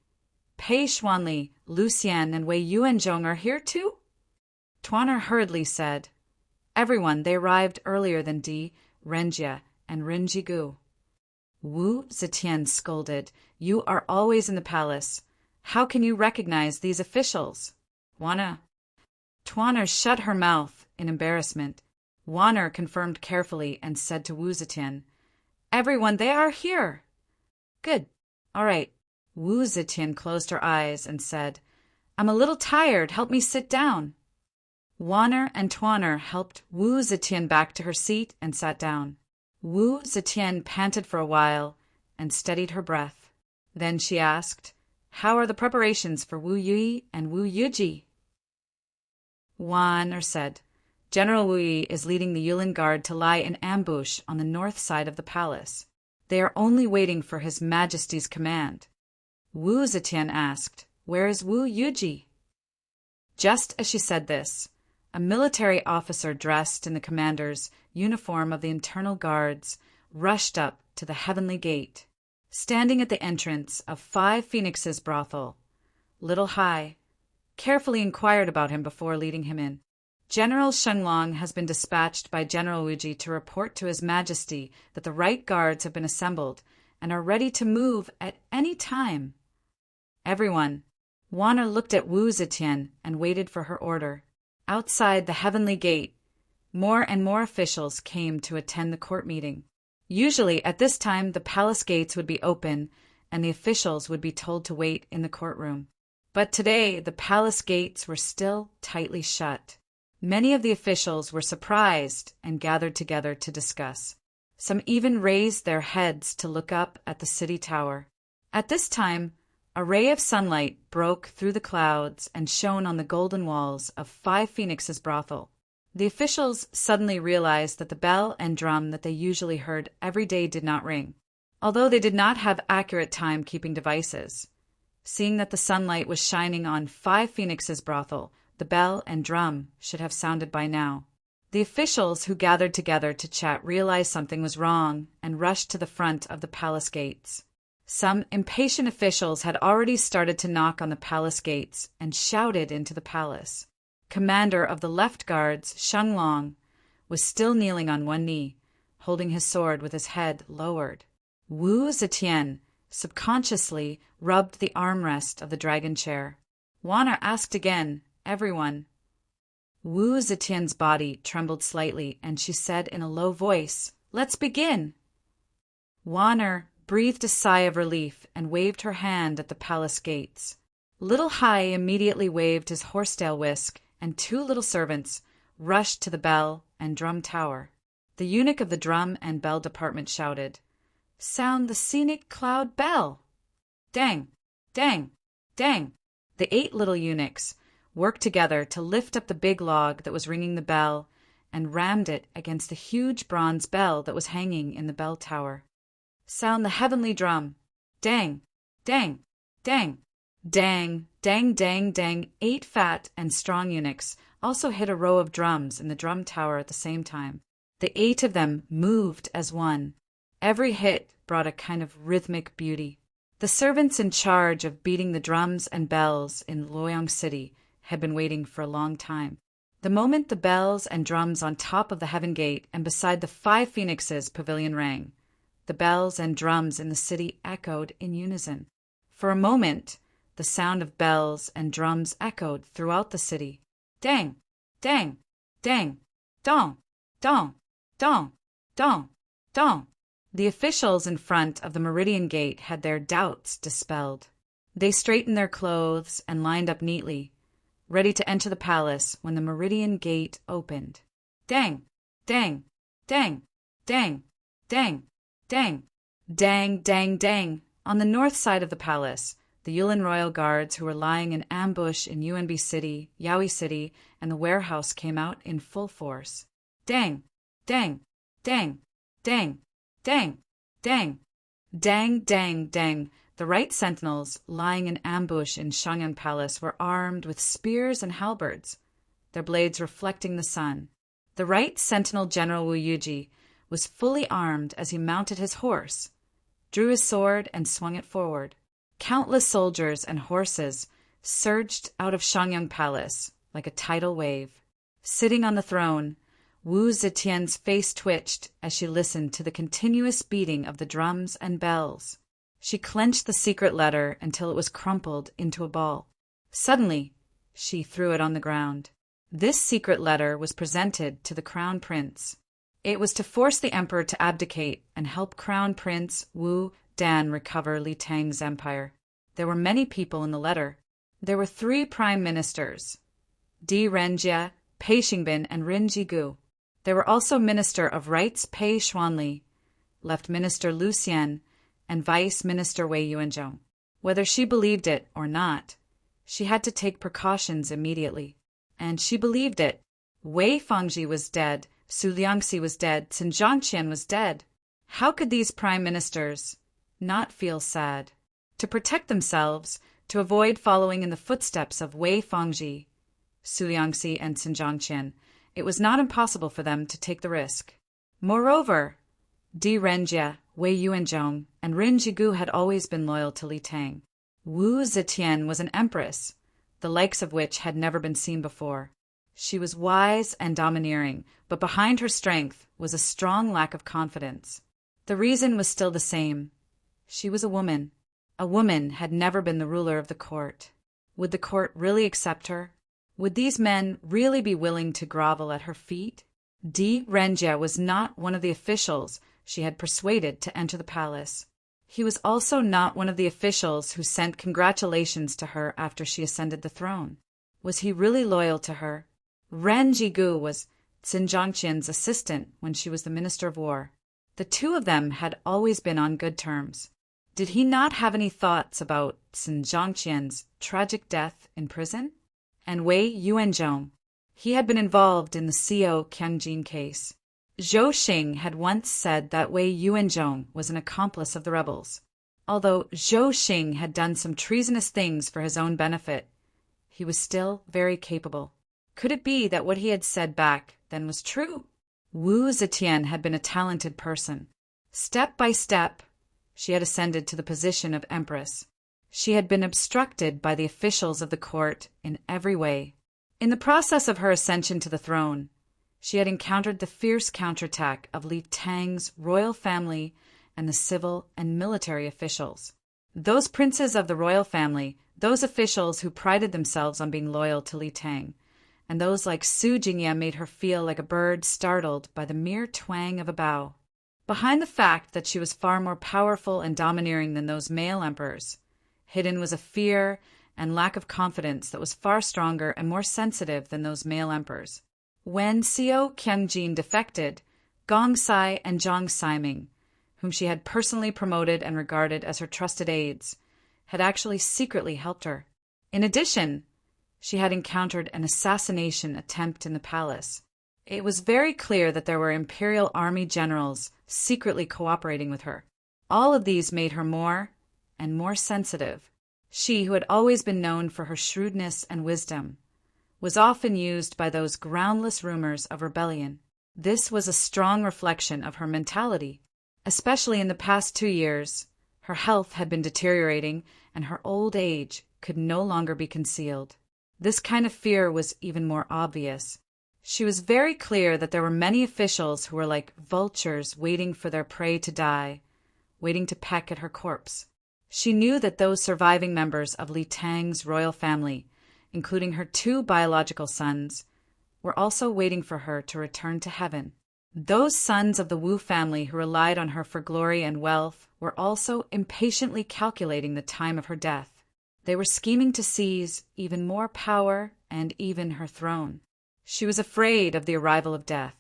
[SPEAKER 1] "Pei Xuanli, Lu Xian, and Wei Yuanzhong are here too?" Tuaner hurriedly said, "Everyone, they arrived earlier than Di, Renjia, and Ren Jigu." Wu Zetian scolded, "You are always in the palace. How can you recognize these officials?" Tuaner shut her mouth in embarrassment. Wanner confirmed carefully and said to Wu Zetian, "Everyone, they are here." "Good. All right." Wu Zetian closed her eyes and said, "I'm a little tired. Help me sit down." Wanner and Tuaner helped Wu Zetian back to her seat and sat down. Wu Zetian panted for a while and steadied her breath. Then she asked, "How are the preparations for Wu Yui and Wu Yuji?" Wanner said, "General Wu Yi is leading the Yulin Guard to lie in ambush on the north side of the palace. They are only waiting for His Majesty's command." Wu Zetian asked, "Where is Wu Yuji?" Just as she said this, a military officer dressed in the commander's uniform of the internal guards rushed up to the heavenly gate. Standing at the entrance of Five Phoenixes brothel, Little Hai carefully inquired about him before leading him in. "General Shenglong has been dispatched by General Wuji to report to His Majesty that the right guards have been assembled and are ready to move at any time." Everyone. Wanner looked at Wu Zetian and waited for her order. Outside the heavenly gate, more and more officials came to attend the court meeting. Usually, at this time, the palace gates would be open and the officials would be told to wait in the courtroom. But today, the palace gates were still tightly shut. Many of the officials were surprised and gathered together to discuss. Some even raised their heads to look up at the city tower. At this time, a ray of sunlight broke through the clouds and shone on the golden walls of Five Phoenixes brothel. The officials suddenly realized that the bell and drum that they usually heard every day did not ring, although they did not have accurate time-keeping devices. Seeing that the sunlight was shining on Five Phoenixes brothel, the bell and drum should have sounded by now. The officials who gathered together to chat realized something was wrong and rushed to the front of the palace gates. Some impatient officials had already started to knock on the palace gates and shouted into the palace. Commander of the left guards, Shenglong, was still kneeling on one knee, holding his sword with his head lowered. Wu Zetian subconsciously rubbed the armrest of the dragon chair. Wanner asked again, "Everyone." Wu Zetian's body trembled slightly, and she said in a low voice, "Let's begin." Wanner breathed a sigh of relief and waved her hand at the palace gates. Little Hai immediately waved his horsetail whisk, and two little servants rushed to the bell and drum tower. The eunuch of the drum and bell department shouted, "Sound the scenic cloud bell!" Dang! Dang! Dang! The 8 little eunuchs worked together to lift up the big log that was ringing the bell and rammed it against the huge bronze bell that was hanging in the bell tower. "Sound the heavenly drum! Dang! Dang! Dang! Dang! Dang! Dang! Dang!" 8 fat and strong eunuchs also hit a row of drums in the drum tower at the same time. The 8 of them moved as one. Every hit brought a kind of rhythmic beauty. The servants in charge of beating the drums and bells in Luoyang City had been waiting for a long time. The moment the bells and drums on top of the heaven gate and beside the Five Phoenixes pavilion rang, the bells and drums in the city echoed in unison. For a moment, the sound of bells and drums echoed throughout the city. Dang! Dang! Dang! Dong! Dong! Dong! Dong! Dong! The officials in front of the Meridian Gate had their doubts dispelled. They straightened their clothes and lined up neatly, ready to enter the palace when the meridian gate opened. Dang! Dang! Dang! Dang! Dang! Dang! Dang! Dang! Dang! On the north side of the palace, the Yulin royal guards who were lying in ambush in UNB City, Yaoi City, and the warehouse came out in full force. Dang! Dang! Dang! Dang! Dang! Dang! Dang! Dang! Dang! The right sentinels, lying in ambush in Shangyang Palace, were armed with spears and halberds, their blades reflecting the sun. The right sentinel General Wu Yuji was fully armed as he mounted his horse, drew his sword, and swung it forward. Countless soldiers and horses surged out of Shangyang Palace like a tidal wave. Sitting on the throne, Wu Zetian's face twitched as she listened to the continuous beating of the drums and bells. She clenched the secret letter until it was crumpled into a ball. Suddenly, she threw it on the ground. This secret letter was presented to the Crown Prince. It was to force the emperor to abdicate and help Crown Prince Wu Dan recover Li Tang's empire. There were many people in the letter. There were 3 prime ministers, Di Renjie, Pei Xingbin, and Rin Jigu. There were also Minister of Rights Pei Xuanli, Left Minister Lu Xian, and Vice Minister Wei Yuanzhong. Whether she believed it or not, she had to take precautions immediately. And she believed it. Wei Fangji was dead, Su Liangxi was dead, Qin Zhangqian was dead. How could these prime ministers not feel sad? To protect themselves, to avoid following in the footsteps of Wei Fangji, Su Liangxi, and Qin Zhangqian, it was not impossible for them to take the risk. Moreover, Di Renjie, Wei Yuanzhong, and Rin Jigu had always been loyal to Li Tang. Wu Zetian was an empress, the likes of which had never been seen before. She was wise and domineering, but behind her strength was a strong lack of confidence. The reason was still the same. She was a woman. A woman had never been the ruler of the court. Would the court really accept her? Would these men really be willing to grovel at her feet? Di Renjie was not one of the officials she had persuaded to enter the palace. He was also not one of the officials who sent congratulations to her after she ascended the throne. Was he really loyal to her? Ren Jigu was Qin Zhangqian's assistant when she was the Minister of War. The two of them had always been on good terms. Did he not have any thoughts about Qin Zhangqian's tragic death in prison? And Wei Yuanzhong, he had been involved in the Co Qiangjin case. Zhou Xing had once said that Wei Yuanzhong was an accomplice of the rebels. Although Zhou Xing had done some treasonous things for his own benefit, he was still very capable. Could it be that what he had said back then was true? Wu Zetian had been a talented person. Step by step, she had ascended to the position of empress. She had been obstructed by the officials of the court in every way. In the process of her ascension to the throne, she had encountered the fierce counterattack of Li Tang's royal family and the civil and military officials. Those princes of the royal family, those officials who prided themselves on being loyal to Li Tang, and those like Su Jingye made her feel like a bird startled by the mere twang of a bow. Behind the fact that she was far more powerful and domineering than those male emperors, hidden was a fear and lack of confidence that was far stronger and more sensitive than those male emperors. When Co Qiangjin defected, Gong Sai and Zhang Saiming, whom she had personally promoted and regarded as her trusted aides, had actually secretly helped her. In addition, she had encountered an assassination attempt in the palace. It was very clear that there were imperial army generals secretly cooperating with her. All of these made her more and more sensitive. She, who had always been known for her shrewdness and wisdom, was often used by those groundless rumors of rebellion. This was a strong reflection of her mentality. Especially in the past 2 years, her health had been deteriorating and her old age could no longer be concealed. This kind of fear was even more obvious. She was very clear that there were many officials who were like vultures waiting for their prey to die, waiting to peck at her corpse. She knew that those surviving members of Li Tang's royal family, including her 2 biological sons, were also waiting for her to return to heaven. Those sons of the Wu family who relied on her for glory and wealth were also impatiently calculating the time of her death. They were scheming to seize even more power and even her throne. She was afraid of the arrival of death.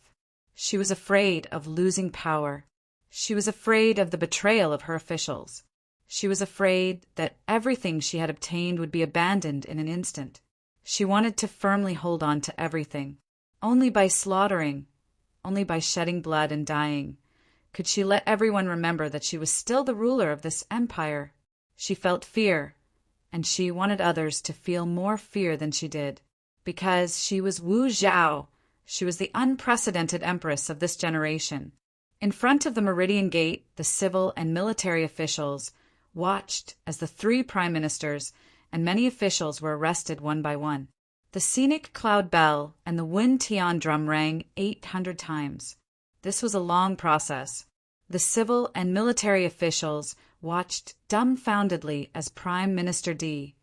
[SPEAKER 1] She was afraid of losing power. She was afraid of the betrayal of her officials. She was afraid that everything she had obtained would be abandoned in an instant. She wanted to firmly hold on to everything. Only by slaughtering, only by shedding blood and dying, could she let everyone remember that she was still the ruler of this empire. She felt fear, and she wanted others to feel more fear than she did, because she was Wu Zhao. She was the unprecedented empress of this generation. In front of the Meridian Gate, the civil and military officials watched as the 3 prime ministers and many officials were arrested one by one. The scenic cloud bell and the wind tian drum rang 800 times. This was a long process. The civil and military officials watched dumbfoundedly as Prime Minister Di,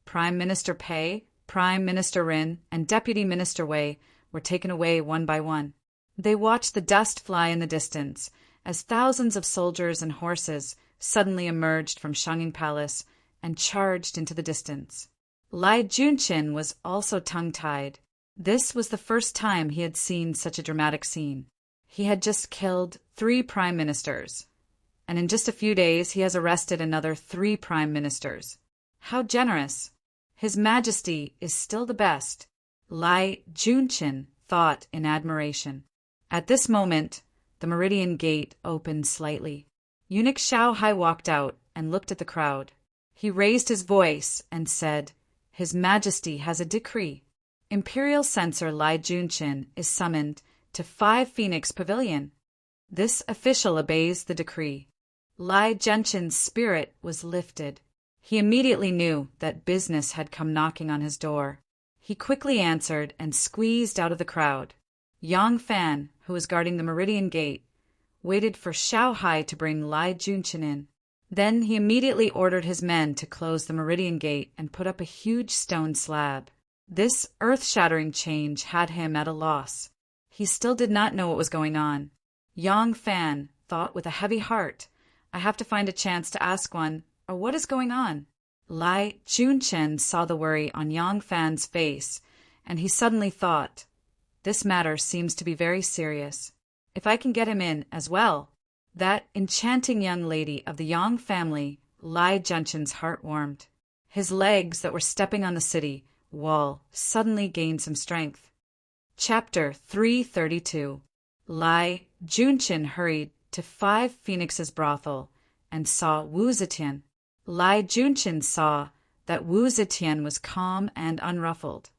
[SPEAKER 1] Prime Minister Pei, Prime Minister Rin, and Deputy Minister Wei were taken away one by one. They watched the dust fly in the distance as thousands of soldiers and horses suddenly emerged from Shangyin Palace and charged into the distance. Lai Junqin was also tongue-tied. This was the first time he had seen such a dramatic scene. He had just killed 3 prime ministers, and in just a few days he has arrested another 3 prime ministers. How generous! His Majesty is still the best, Lai Junqin thought in admiration. At this moment, the Meridian Gate opened slightly. Eunuch Xiao Hai walked out and looked at the crowd. He raised his voice and said, "His Majesty has a decree. Imperial Censor Lai Junqin is summoned to 5 Phoenix Pavilion." This official obeys the decree. Lai Junqin's spirit was lifted. He immediately knew that business had come knocking on his door. He quickly answered and squeezed out of the crowd. Yang Fan, who was guarding the Meridian Gate, waited for Xiao Hai to bring Lai Junqin in. Then he immediately ordered his men to close the Meridian Gate and put up a huge stone slab. This earth-shattering change had him at a loss. He still did not know what was going on. Yang Fan thought with a heavy heart, "I have to find a chance to ask one, or what is going on?" Lai Junqin saw the worry on Yang Fan's face, and he suddenly thought, "This matter seems to be very serious. If I can get him in as well." That enchanting young lady of the Yang family, Lai Junqin's heart warmed. His legs that were stepping on the city wall suddenly gained some strength. Chapter 332. Lai Junqin hurried to 5 Phoenix's brothel and saw Wu Zetian. Lai Junqin saw that Wu Zetian was calm and unruffled,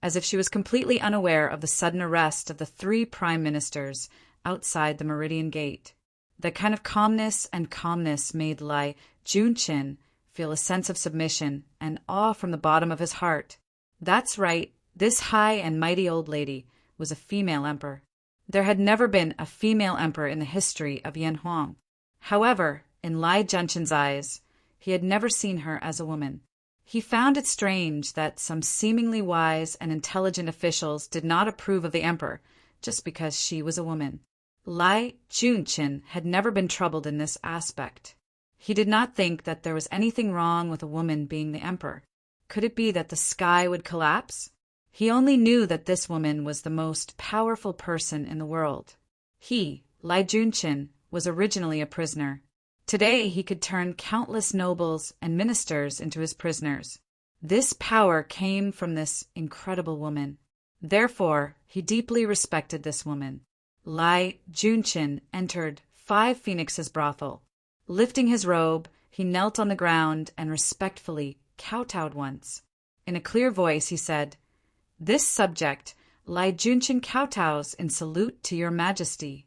[SPEAKER 1] as if she was completely unaware of the sudden arrest of the 3 prime ministers outside the Meridian Gate. That kind of calmness made Lai Junqin feel a sense of submission and awe from the bottom of his heart. That's right, this high and mighty old lady was a female emperor. There had never been a female emperor in the history of Yanhuang. However, in Lai Junqin's eyes, he had never seen her as a woman. He found it strange that some seemingly wise and intelligent officials did not approve of the emperor just because she was a woman. Lai Junqin had never been troubled in this aspect. He did not think that there was anything wrong with a woman being the emperor. Could it be that the sky would collapse? He only knew that this woman was the most powerful person in the world. He, Lai Junqin, was originally a prisoner. Today he could turn countless nobles and ministers into his prisoners. This power came from this incredible woman. Therefore, he deeply respected this woman. Lai Junqin entered 5 Phoenix's brothel. Lifting his robe, he knelt on the ground and respectfully kowtowed once. In a clear voice he said, "This subject, Lai Junqin kowtows in salute to your majesty."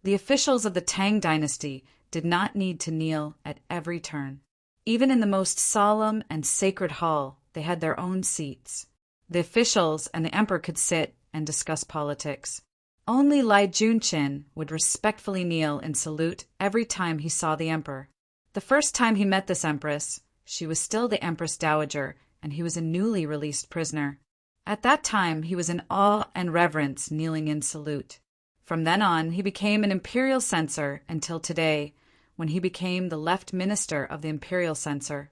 [SPEAKER 1] The officials of the Tang dynasty did not need to kneel at every turn. Even in the most solemn and sacred hall, they had their own seats. The officials and the emperor could sit and discuss politics. Only Lai Junqin would respectfully kneel and salute every time he saw the emperor. The first time he met this empress, she was still the Empress Dowager, and he was a newly released prisoner. At that time, he was in awe and reverence, kneeling in salute. From then on, he became an imperial censor until today, when he became the left minister of the imperial censor.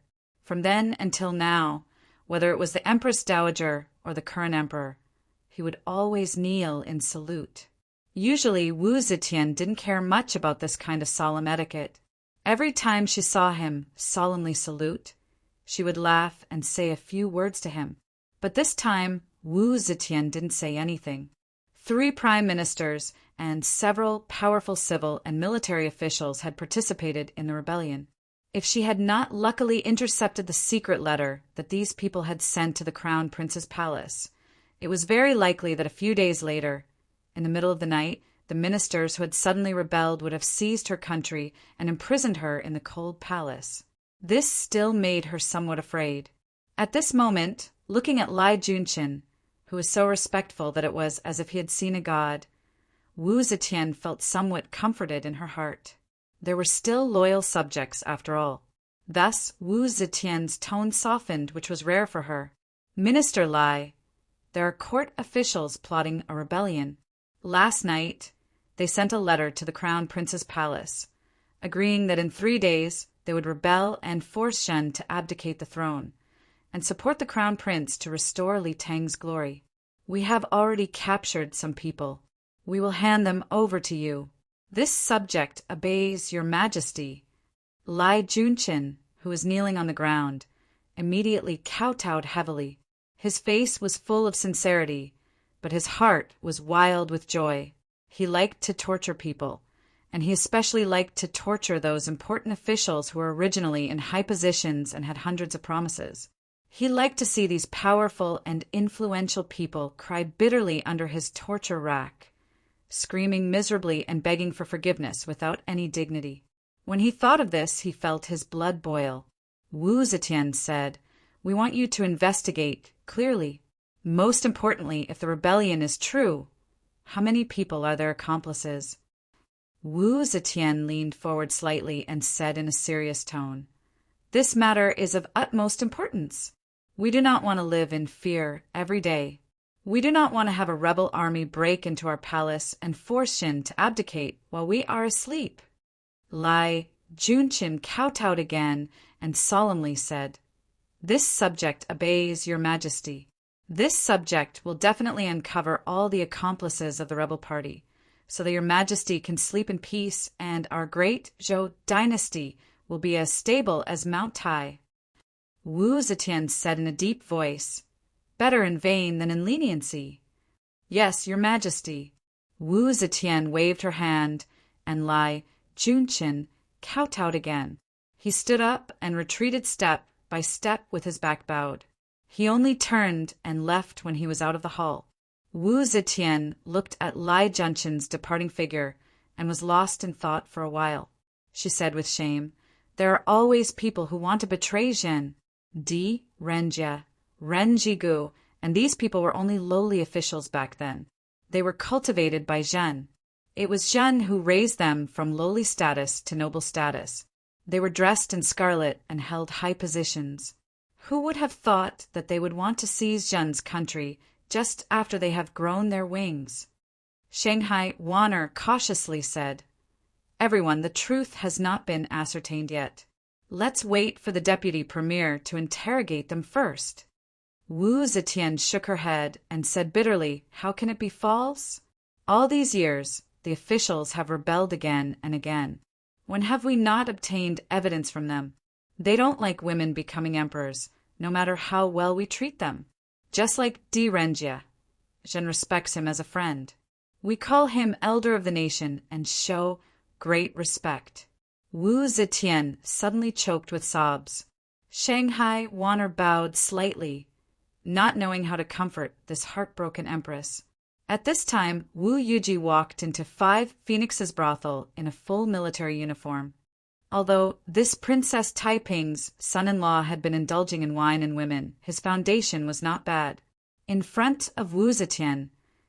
[SPEAKER 1] From then until now, whether it was the Empress Dowager or the current emperor, he would always kneel in salute. Usually, Wu Zetian didn't care much about this kind of solemn etiquette. Every time she saw him solemnly salute, she would laugh and say a few words to him. But this time, Wu Zetian didn't say anything. 3 prime ministers and several powerful civil and military officials had participated in the rebellion. If she had not luckily intercepted the secret letter that these people had sent to the crown prince's palace, it was very likely that a few days later, in the middle of the night, the ministers who had suddenly rebelled would have seized her country and imprisoned her in the cold palace. This still made her somewhat afraid. At this moment, looking at Lai Junqin, who was so respectful that it was as if he had seen a god, Wu Zetian felt somewhat comforted in her heart. There were still loyal subjects, after all. Thus, Wu Zetian's tone softened, which was rare for her. Minister Lai, there are court officials plotting a rebellion. Last night, they sent a letter to the crown prince's palace, agreeing that in 3 days they would rebel and force Zhen to abdicate the throne, and support the crown prince to restore Li Tang's glory. We have already captured some people. We will hand them over to you. This subject obeys your majesty. Lai Junqin, who was kneeling on the ground, immediately kowtowed heavily. His face was full of sincerity, but his heart was wild with joy. He liked to torture people, and he especially liked to torture those important officials who were originally in high positions and had hundreds of promises. He liked to see these powerful and influential people cry bitterly under his torture rack, screaming miserably and begging for forgiveness without any dignity. When he thought of this, he felt his blood boil. Wu Zetian said, "We want you to investigate clearly. Most importantly, if the rebellion is true, how many people are their accomplices?" Wu Zetian leaned forward slightly and said in a serious tone, "This matter is of utmost importance. We do not want to live in fear every day. We do not want to have a rebel army break into our palace and force Xin to abdicate while we are asleep." Lai Junqin kowtowed again and solemnly said, "This subject obeys your majesty. This subject will definitely uncover all the accomplices of the rebel party, so that your majesty can sleep in peace and our great Zhou dynasty will be as stable as Mount Tai." Wu Zetian said in a deep voice, "Better in vain than in leniency." "Yes, your majesty." Wu Zetian waved her hand, and Lai Junqin kowtowed again. He stood up and retreated step by step with his back bowed. He only turned and left when he was out of the hall. Wu Zetian looked at Lai Junqin's departing figure and was lost in thought for a while. She said with shame, "There are always people who want to betray Zhen. Di Renjia, Ren Jigu, and these people were only lowly officials back then. They were cultivated by Zhen. It was Zhen who raised them from lowly status to noble status. They were dressed in scarlet and held high positions. Who would have thought that they would want to seize Zhen's country just after they have grown their wings?" Shanghai Warner cautiously said, "Everyone, the truth has not been ascertained yet. Let's wait for the deputy premier to interrogate them first." Wu Zetian shook her head and said bitterly, "How can it be false? All these years, the officials have rebelled again and again. When have we not obtained evidence from them? They don't like women becoming emperors, no matter how well we treat them. Just like Di Renjia. Zhen respects him as a friend. We call him elder of the nation and show great respect." Wu Zetian suddenly choked with sobs. Shanghai Warner bowed slightly, not knowing how to comfort this heartbroken empress. At this time, Wu Yuji walked into 5 Phoenix's brothel in a full military uniform. Although this Princess Taiping's son-in-law had been indulging in wine and women, his foundation was not bad. In front of Wu Zetian,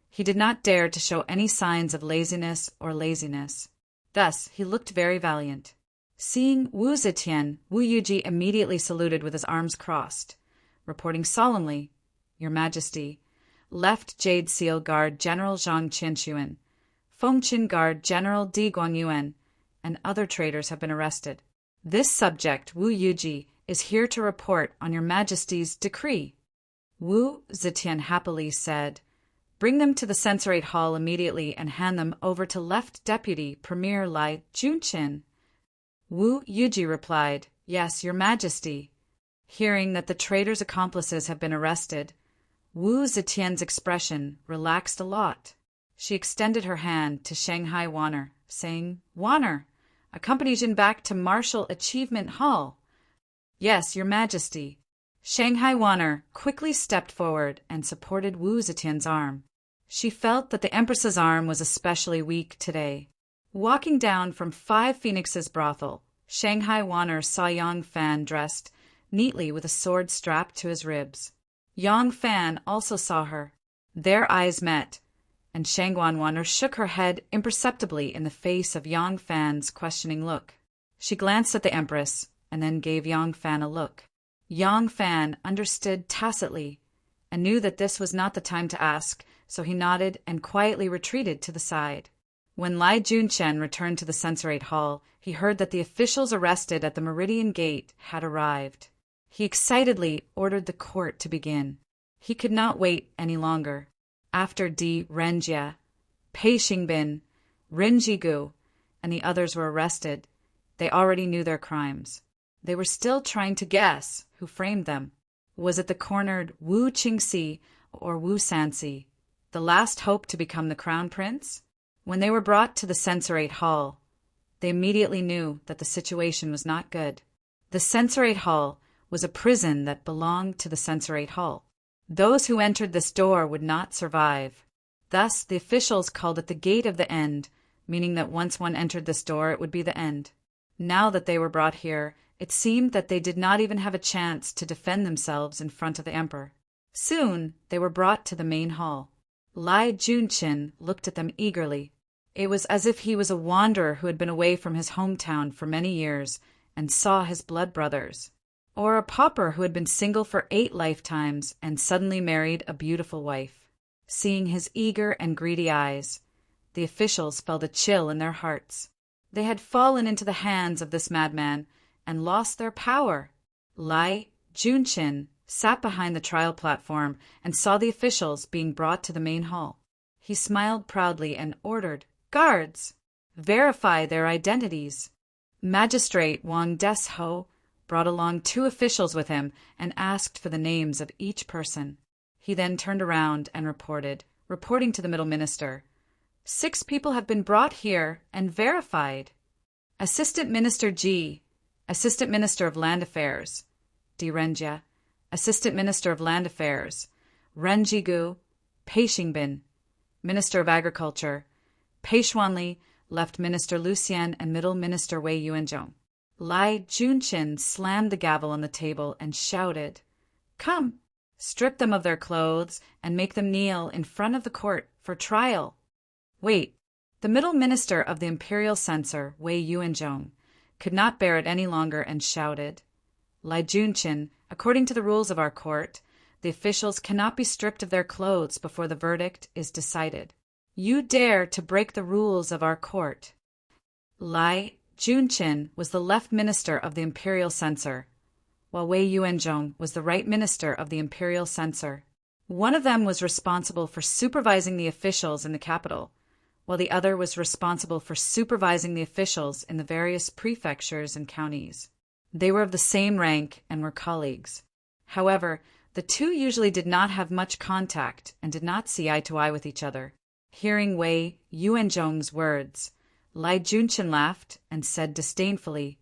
[SPEAKER 1] he did not dare to show any signs of laziness or laziness. Thus, he looked very valiant. Seeing Wu Zetian, Wu Yuji immediately saluted with his arms crossed, reporting solemnly, "Your Majesty, Left Jade Seal Guard General Zhang Qianxuan, Fengqin Guard General Di Guangyuan, and other traitors have been arrested. This subject, Wu Yuji, is here to report on your Majesty's decree." Wu Zetian happily said, "Bring them to the censorate hall immediately and hand them over to Left Deputy Premier Lai Junqin." Wu Yuji replied, "Yes, your Majesty." Hearing that the traitor's accomplices have been arrested, Wu Zetian's expression relaxed a lot. She extended her hand to Shanghai Wanner, saying, "Wanner, accompany Jin back to Martial Achievement Hall." "Yes, your Majesty." Shanghai Wanner quickly stepped forward and supported Wu Zetian's arm. She felt that the Empress's arm was especially weak today. Walking down from Five Phoenixes brothel, Shanghai Wanner saw Yang Fan dressed neatly with a sword strapped to his ribs. Yang Fan also saw her. Their eyes met, and Shangguan Wanner shook her head imperceptibly in the face of Yang Fan's questioning look. She glanced at the Empress and then gave Yang Fan a look. Yang Fan understood tacitly and knew that this was not the time to ask, so he nodded and quietly retreated to the side. When Lai Junchen returned to the censorate hall, he heard that the officials arrested at the Meridian Gate had arrived. He excitedly ordered the court to begin. He could not wait any longer. After Di Renjia, Pei Xingbin, Rin Jigu, and the others were arrested, they already knew their crimes. They were still trying to guess who framed them. Was it the cornered Wu Qingxi or Wu Sanxi, the last hope to become the crown prince? When they were brought to the censorate hall, they immediately knew that the situation was not good. The censorate hall was a prison that belonged to the censorate hall. Those who entered this door would not survive. Thus, the officials called it the Gate of the End, meaning that once one entered this door, it would be the end. Now that they were brought here, it seemed that they did not even have a chance to defend themselves in front of the emperor. Soon, they were brought to the main hall. Lai Junqin looked at them eagerly. It was as if he was a wanderer who had been away from his hometown for many years and saw his blood brothers, or a pauper who had been single for 8 lifetimes and suddenly married a beautiful wife. Seeing his eager and greedy eyes, the officials felt a chill in their hearts. They had fallen into the hands of this madman and lost their power. Lai Junqin sat behind the trial platform and saw the officials being brought to the main hall. He smiled proudly and ordered, "Guards, verify their identities." Magistrate Wang Desho brought along 2 officials with him and asked for the names of each person. He then turned around and reporting to the middle minister, "6 people have been brought here and verified. Assistant Minister Ji, Assistant Minister of Land Affairs; Di Renjia, Assistant Minister of Land Affairs; Ren Jigu, Pei Xingbin, Minister of Agriculture; Pei Xuanli, Left Minister Lucien, and Middle Minister Wei Yuanzhong." Lai Junqin slammed the gavel on the table and shouted, "Come, strip them of their clothes and make them kneel in front of the court for trial." Wait, the middle minister of the imperial censor, Wei Yuanzhong, could not bear it any longer and shouted, "Lai Junqin, according to the rules of our court, the officials cannot be stripped of their clothes before the verdict is decided. You dare to break the rules of our court." Lai Junqin was the left minister of the imperial censor, while Wei Yuanzhong was the right minister of the imperial censor. One of them was responsible for supervising the officials in the capital, while the other was responsible for supervising the officials in the various prefectures and counties. They were of the same rank and were colleagues. However, the 2 usually did not have much contact and did not see eye to eye with each other. Hearing Wei Yuanzhong's words, Lai Junqin laughed and said disdainfully,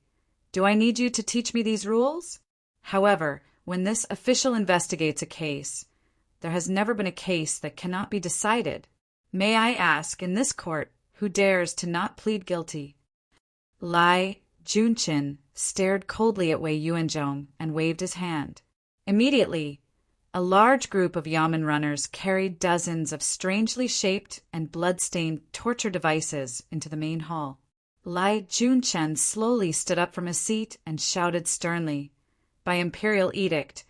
[SPEAKER 1] "Do I need you to teach me these rules? However, when this official investigates a case, there has never been a case that cannot be decided. May I ask in this court who dares to not plead guilty?" Lai Junqin stared coldly at Wei Yuanzhong and waved his hand. Immediately, a large group of Yamen runners carried dozens of strangely shaped and blood-stained torture devices into the main hall. Lai Junchen slowly stood up from his seat and shouted sternly, "By imperial edict,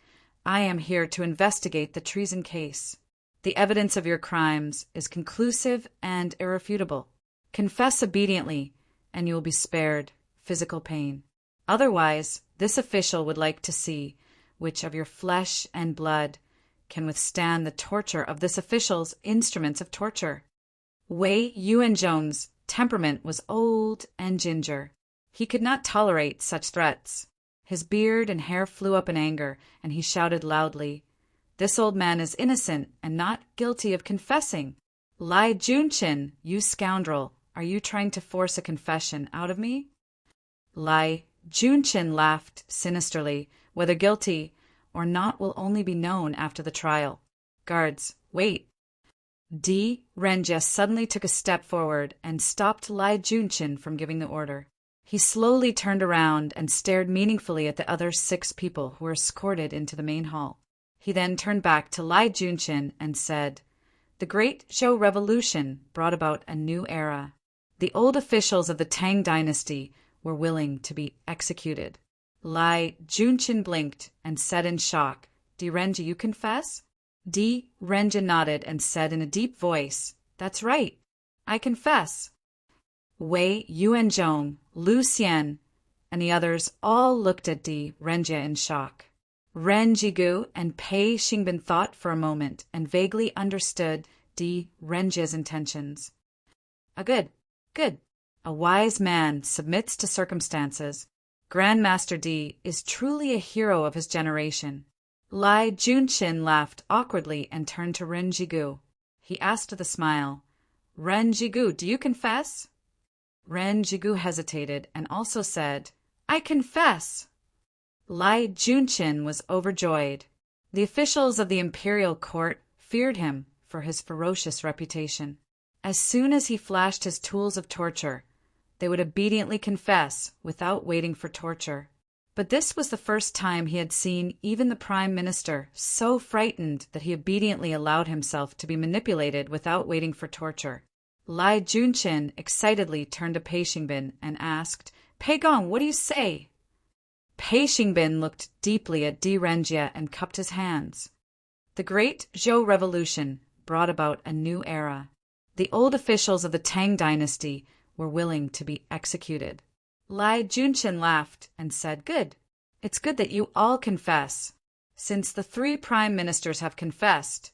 [SPEAKER 1] I am here to investigate the treason case. The evidence of your crimes is conclusive and irrefutable. Confess obediently, and you will be spared physical pain. Otherwise, This official would like to see which of your flesh and blood can withstand the torture of this official's instruments of torture. Wei Yuanzhong's temperament was old and ginger. He could not tolerate such threats. His beard and hair flew up in anger, and he shouted loudly, "This old man is innocent and not guilty of confessing. Lai Junqin, you scoundrel, are you trying to force a confession out of me?" Lai Junqin laughed sinisterly. "Whether guilty or not will only be known after the trial. Guards, wait." Di Renjie suddenly took a step forward and stopped Lai Junqin from giving the order. He slowly turned around and stared meaningfully at the other 6 people who were escorted into the main hall. He then turned back to Lai Junqin and said, "The Great Zhou Revolution brought about a new era. The old officials of the Tang dynasty were willing to be executed." Lai Junqin blinked and said in shock, "Di Renjie, you confess?" Di Renjie nodded and said in a deep voice, "That's right, I confess." Wei Yuanzhong, Lu Xian, and the others all looked at Di Renjie in shock. Ren Jigu and Pei Xingbin thought for a moment and vaguely understood Di Renjie's intentions. Good. A wise man submits to circumstances. Grandmaster Di is truly a hero of his generation. Lai Junqin laughed awkwardly and turned to Ren Jigu. He asked with a smile, "Ren Jigu, do you confess?" Ren Jigu hesitated and also said, "I confess." Lai Junqin was overjoyed. The officials of the imperial court feared him for his ferocious reputation. As soon as he flashed his tools of torture, they would obediently confess without waiting for torture. But this was the first time he had seen even the Prime Minister so frightened that he obediently allowed himself to be manipulated without waiting for torture. Lai Junqin excitedly turned to Pei Xingbin and asked, "Pei Gong, what do you say?" Pei Xingbin looked deeply at Di Renjie and cupped his hands. The Great Zhou Revolution brought about a new era. The old officials of the Tang dynasty were willing to be executed. Lai Junqin laughed and said, "Good. It's good that you all confess. Since the 3 prime ministers have confessed,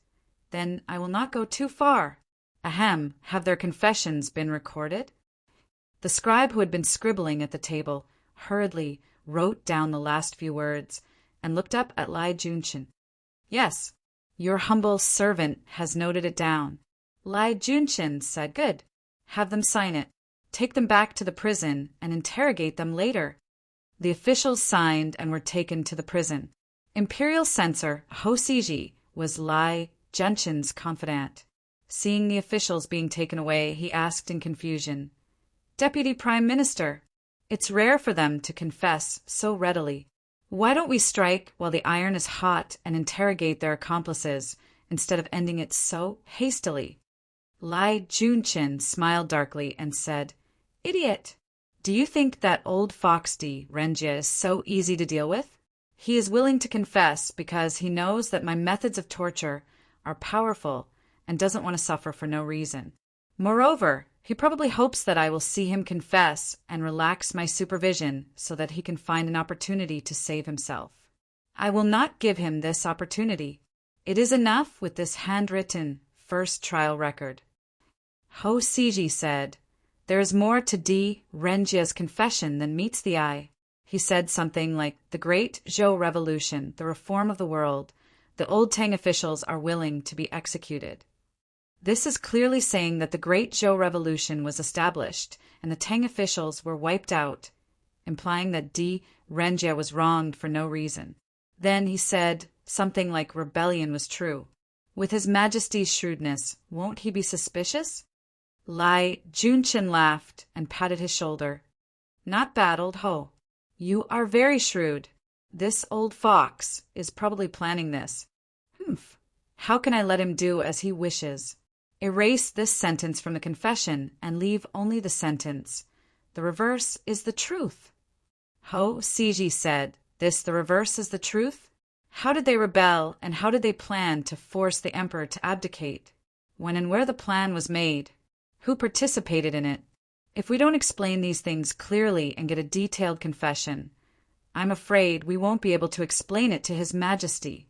[SPEAKER 1] then I will not go too far. Ahem, have their confessions been recorded?" The scribe who had been scribbling at the table hurriedly wrote down the last few words and looked up at Lai Junqin. "Yes, your humble servant has noted it down." Lai Junqin said, "Good. Have them sign it. Take them back to the prison and interrogate them later." The officials signed and were taken to the prison. Imperial censor Ho Siji was Lai Junqin's confidant. Seeing the officials being taken away, he asked in confusion, "Deputy Prime Minister, it's rare for them to confess so readily. Why don't we strike while the iron is hot and interrogate their accomplices instead of ending it so hastily?" Lai Junqin smiled darkly and said, "Idiot! Do you think that old fox Di Renjie is so easy to deal with? He is willing to confess because he knows that my methods of torture are powerful and doesn't want to suffer for no reason. Moreover, he probably hopes that I will see him confess and relax my supervision so that he can find an opportunity to save himself. I will not give him this opportunity. It is enough with this handwritten first trial record." Ho Siji said, "There is more to Di Renjie's confession than meets the eye." He said something like, "The Great Zhou Revolution, the reform of the world, the old Tang officials are willing to be executed." This is clearly saying that the Great Zhou Revolution was established and the Tang officials were wiped out, implying that Di Renjie was wronged for no reason. Then he said something like rebellion was true. With His Majesty's shrewdness, won't he be suspicious? Lai Junqin laughed and patted his shoulder. "Not bad, old Ho. You are very shrewd. This old fox is probably planning this. Humph. How can I let him do as he wishes? Erase this sentence from the confession and leave only the sentence, 'The reverse is the truth.'" Ho Siji said, "This the reverse is the truth? How did they rebel and how did they plan to force the emperor to abdicate? When and where the plan was made? Who participated in it? If we don't explain these things clearly and get a detailed confession, I'm afraid we won't be able to explain it to His Majesty.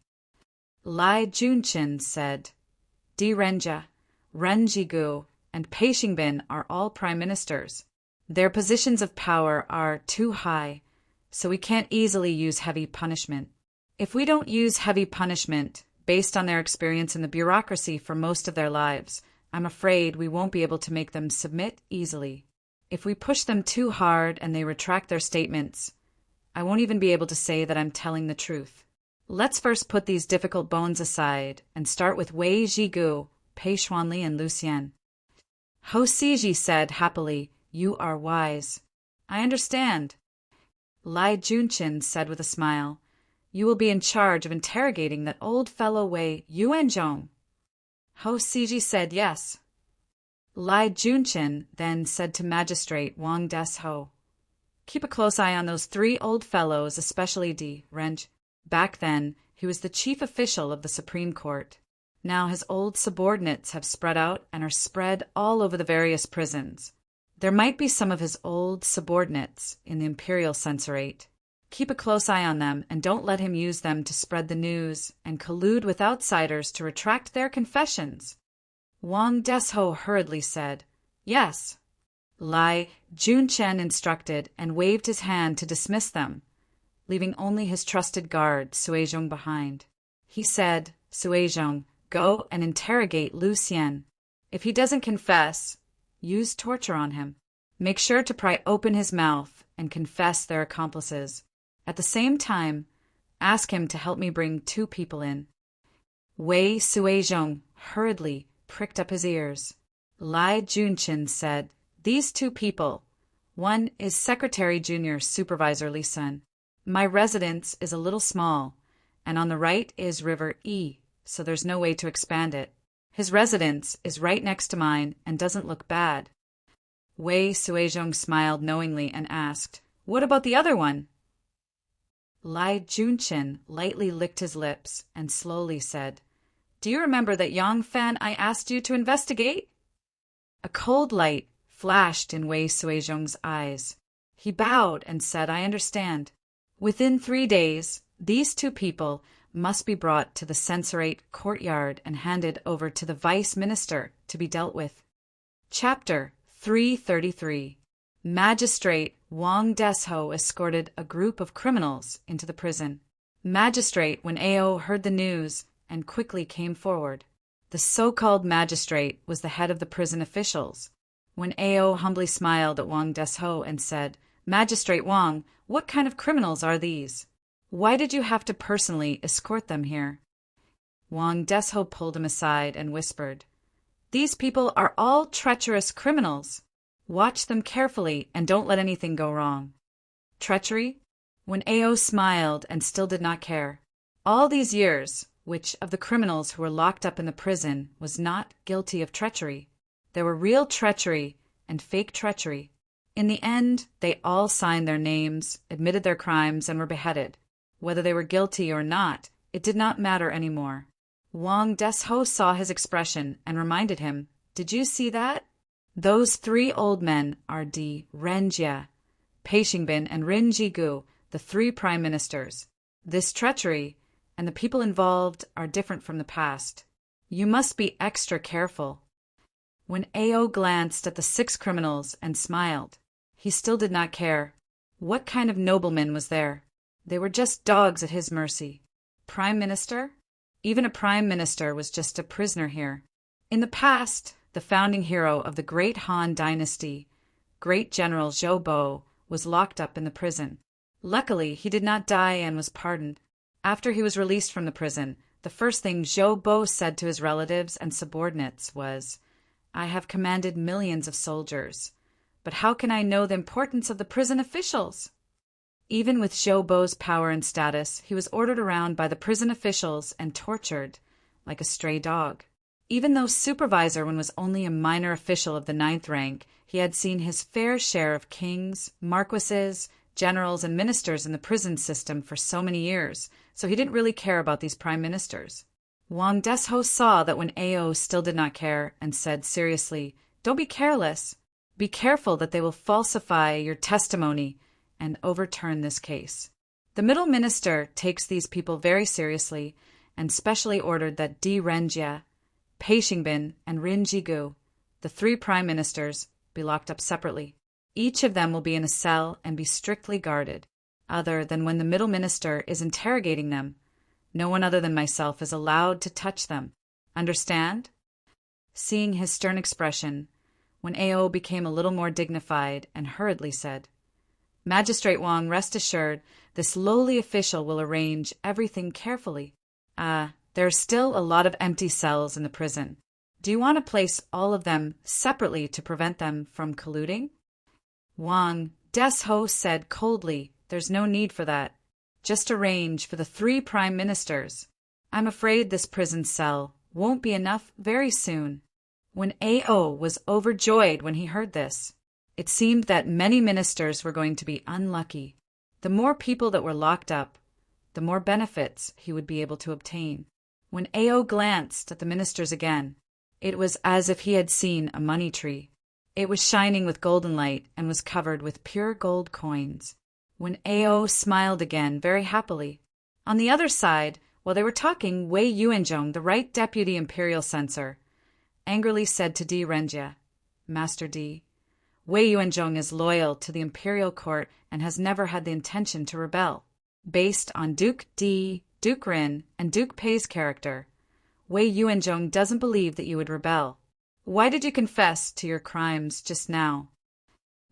[SPEAKER 1] Lai Junchin said, Di Renja, Renjigu, and Peishingbin are all prime ministers. Their positions of power are too high, so we can't easily use heavy punishment. If we don't use heavy punishment, based on their experience in the bureaucracy for most of their lives, I'm afraid we won't be able to make them submit easily. If we push them too hard and they retract their statements, I won't even be able to say that I'm telling the truth. Let's first put these difficult bones aside and start with Wei Jigu, Pei Xuanli, and Lucien. Ho Siji said happily, You are wise. I understand. Lai Junchin said with a smile, You will be in charge of interrogating that old fellow Wei Yuanzhong. Ho Siji said yes. Lai Junchin then said to Magistrate Wang Desho, Keep a close eye on those 3 old fellows, especially Di Renj. Back then, he was the chief official of the Supreme Court. Now his old subordinates have spread out and are spread all over the various prisons. There might be some of his old subordinates in the Imperial Censorate. Keep a close eye on them and don't let him use them to spread the news and collude with outsiders to retract their confessions. Wang Desho hurriedly said, Yes. Lai Junchen instructed and waved his hand to dismiss them, leaving only his trusted guard, Suizhong, behind. He said, Suizhong, go and interrogate Lucien. If he doesn't confess, use torture on him. Make sure to pry open his mouth and confess their accomplices. At the same time, ask him to help me bring 2 people in. Wei Suizhong hurriedly pricked up his ears. Lai Junchin said, These 2 people. One is Secretary Junior Supervisor Li Sun. My residence is a little small, and on the right is River E, so there's no way to expand it. His residence is right next to mine and doesn't look bad. Wei Suizhong smiled knowingly and asked, What about the other one? Lai Junchin lightly licked his lips and slowly said, Do you remember that Yang Fan I asked you to investigate? A cold light flashed in Wei Suizhong's eyes. He bowed and said, I understand. Within 3 days, these 2 people must be brought to the censorate courtyard and handed over to the vice minister to be dealt with. Chapter 333. Magistrate Wang Desho escorted a group of criminals into the prison. Magistrate Wen Ao heard the news and quickly came forward. The so-called magistrate was the head of the prison officials. Wen Ao humbly smiled at Wang Desho and said, Magistrate Wang, what kind of criminals are these? Why did you have to personally escort them here? Wang Desho pulled him aside and whispered, These people are all treacherous criminals. Watch them carefully and don't let anything go wrong. Treachery? When Ao smiled and still did not care. All these years, which of the criminals who were locked up in the prison was not guilty of treachery? There were real treachery and fake treachery. In the end, they all signed their names, admitted their crimes, and were beheaded. Whether they were guilty or not, it did not matter anymore. Wang Desho saw his expression and reminded him, Did you see that? Those 3 old men are Di Renjia, Peishingbin, and Rinjigu, the 3 prime ministers. This treachery and the people involved are different from the past. You must be extra careful. When Ao glanced at the 6 criminals and smiled, he still did not care. What kind of nobleman was there? They were just dogs at his mercy. Prime minister? Even a prime minister was just a prisoner here. In the past, the founding hero of the great Han dynasty, great General Zhou Bo, was locked up in the prison. Luckily, he did not die and was pardoned. After he was released from the prison, the first thing Zhou Bo said to his relatives and subordinates was, I have commanded millions of soldiers, but how can I know the importance of the prison officials? Even with Zhou Bo's power and status, he was ordered around by the prison officials and tortured like a stray dog. Even though supervisor when was only a minor official of the 9th rank, he had seen his fair share of kings, marquises, generals, and ministers in the prison system for so many years, so he didn't really care about these prime ministers. Wang Desho saw that when Ao still did not care and said seriously, Don't be careless. Be careful that they will falsify your testimony and overturn this case. The middle minister takes these people very seriously and specially ordered that Di Renjia, Pei Xingbin, and Rin Jigu, the 3 prime ministers, be locked up separately. Each of them will be in a cell and be strictly guarded. Other than when the middle minister is interrogating them, no one other than myself is allowed to touch them. Understand? Seeing his stern expression, when Ao became a little more dignified and hurriedly said, Magistrate Wang, rest assured, this lowly official will arrange everything carefully. There are still a lot of empty cells in the prison. Do you want to place all of them separately to prevent them from colluding? Wang Desho said coldly, There's no need for that. Just arrange for the 3 prime ministers. I'm afraid this prison cell won't be enough very soon. When Ao was overjoyed when he heard this, it seemed that many ministers were going to be unlucky. The more people that were locked up, the more benefits he would be able to obtain. When Ao glanced at the ministers again, it was as if he had seen a money tree. It was shining with golden light and was covered with pure gold coins. When Ao smiled again very happily. On the other side, while they were talking, Wei Yuanzhong, the right deputy imperial censor, angrily said to Di Renjia, Master Di, Wei Yuanzhong is loyal to the imperial court and has never had the intention to rebel. Based on Duke Di, Duke Rin, and Duke Pei's character, Wei Yuanzhong doesn't believe that you would rebel. Why did you confess to your crimes just now?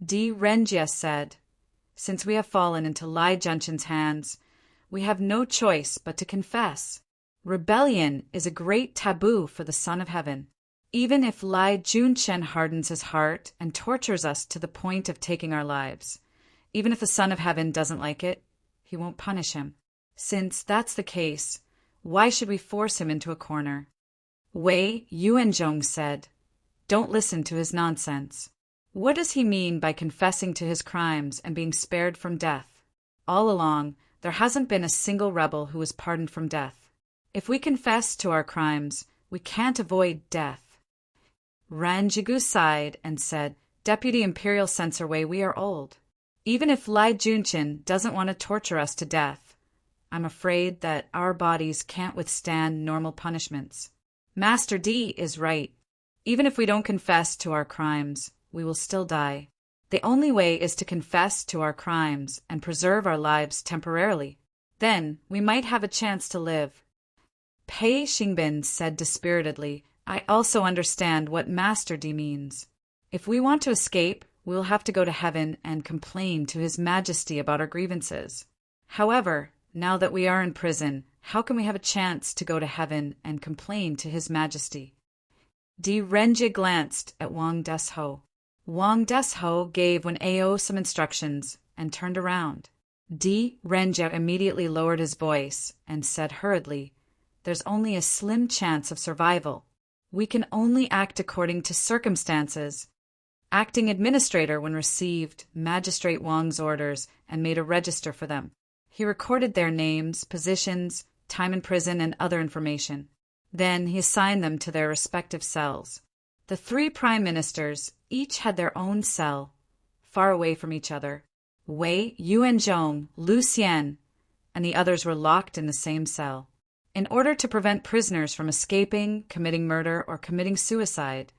[SPEAKER 1] Di Renjia said, Since we have fallen into Lai Junshin's hands, we have no choice but to confess. Rebellion is a great taboo for the Son of Heaven. Even if Lai Junshin hardens his heart and tortures us to the point of taking our lives, even if the Son of Heaven doesn't like it, he won't punish him. Since that's the case, why should we force him into a corner? Wei Yuanzhong said, Don't listen to his nonsense. What does he mean by confessing to his crimes and being spared from death? All along, there hasn't been a single rebel who was pardoned from death. If we confess to our crimes, we can't avoid death. Ran Jigu sighed and said, Deputy Imperial Censor Wei, we are old. Even if Lai Junshin doesn't want to torture us to death, I'm afraid that our bodies can't withstand normal punishments. Master Di is right. Even if we don't confess to our crimes, we will still die. The only way is to confess to our crimes and preserve our lives temporarily. Then we might have a chance to live. Pei Xingbin said dispiritedly, I also understand what Master Di means. If we want to escape, we will have to go to heaven and complain to His Majesty about our grievances. However, now that we are in prison, how can we have a chance to go to heaven and complain to His Majesty? Di Renjia glanced at Wang Desho. Wang Desho gave Wen Ao some instructions and turned around. Di Renjia immediately lowered his voice and said hurriedly, There's only a slim chance of survival. We can only act according to circumstances. Acting administrator when received Magistrate Wang's orders and made a register for them. He recorded their names, positions, time in prison, and other information. Then he assigned them to their respective cells. The 3 prime ministers each had their own cell, far away from each other. Wei Yuanzhong, Lu Xian, and the others were locked in the same cell. In order to prevent prisoners from escaping, committing murder, or committing suicide,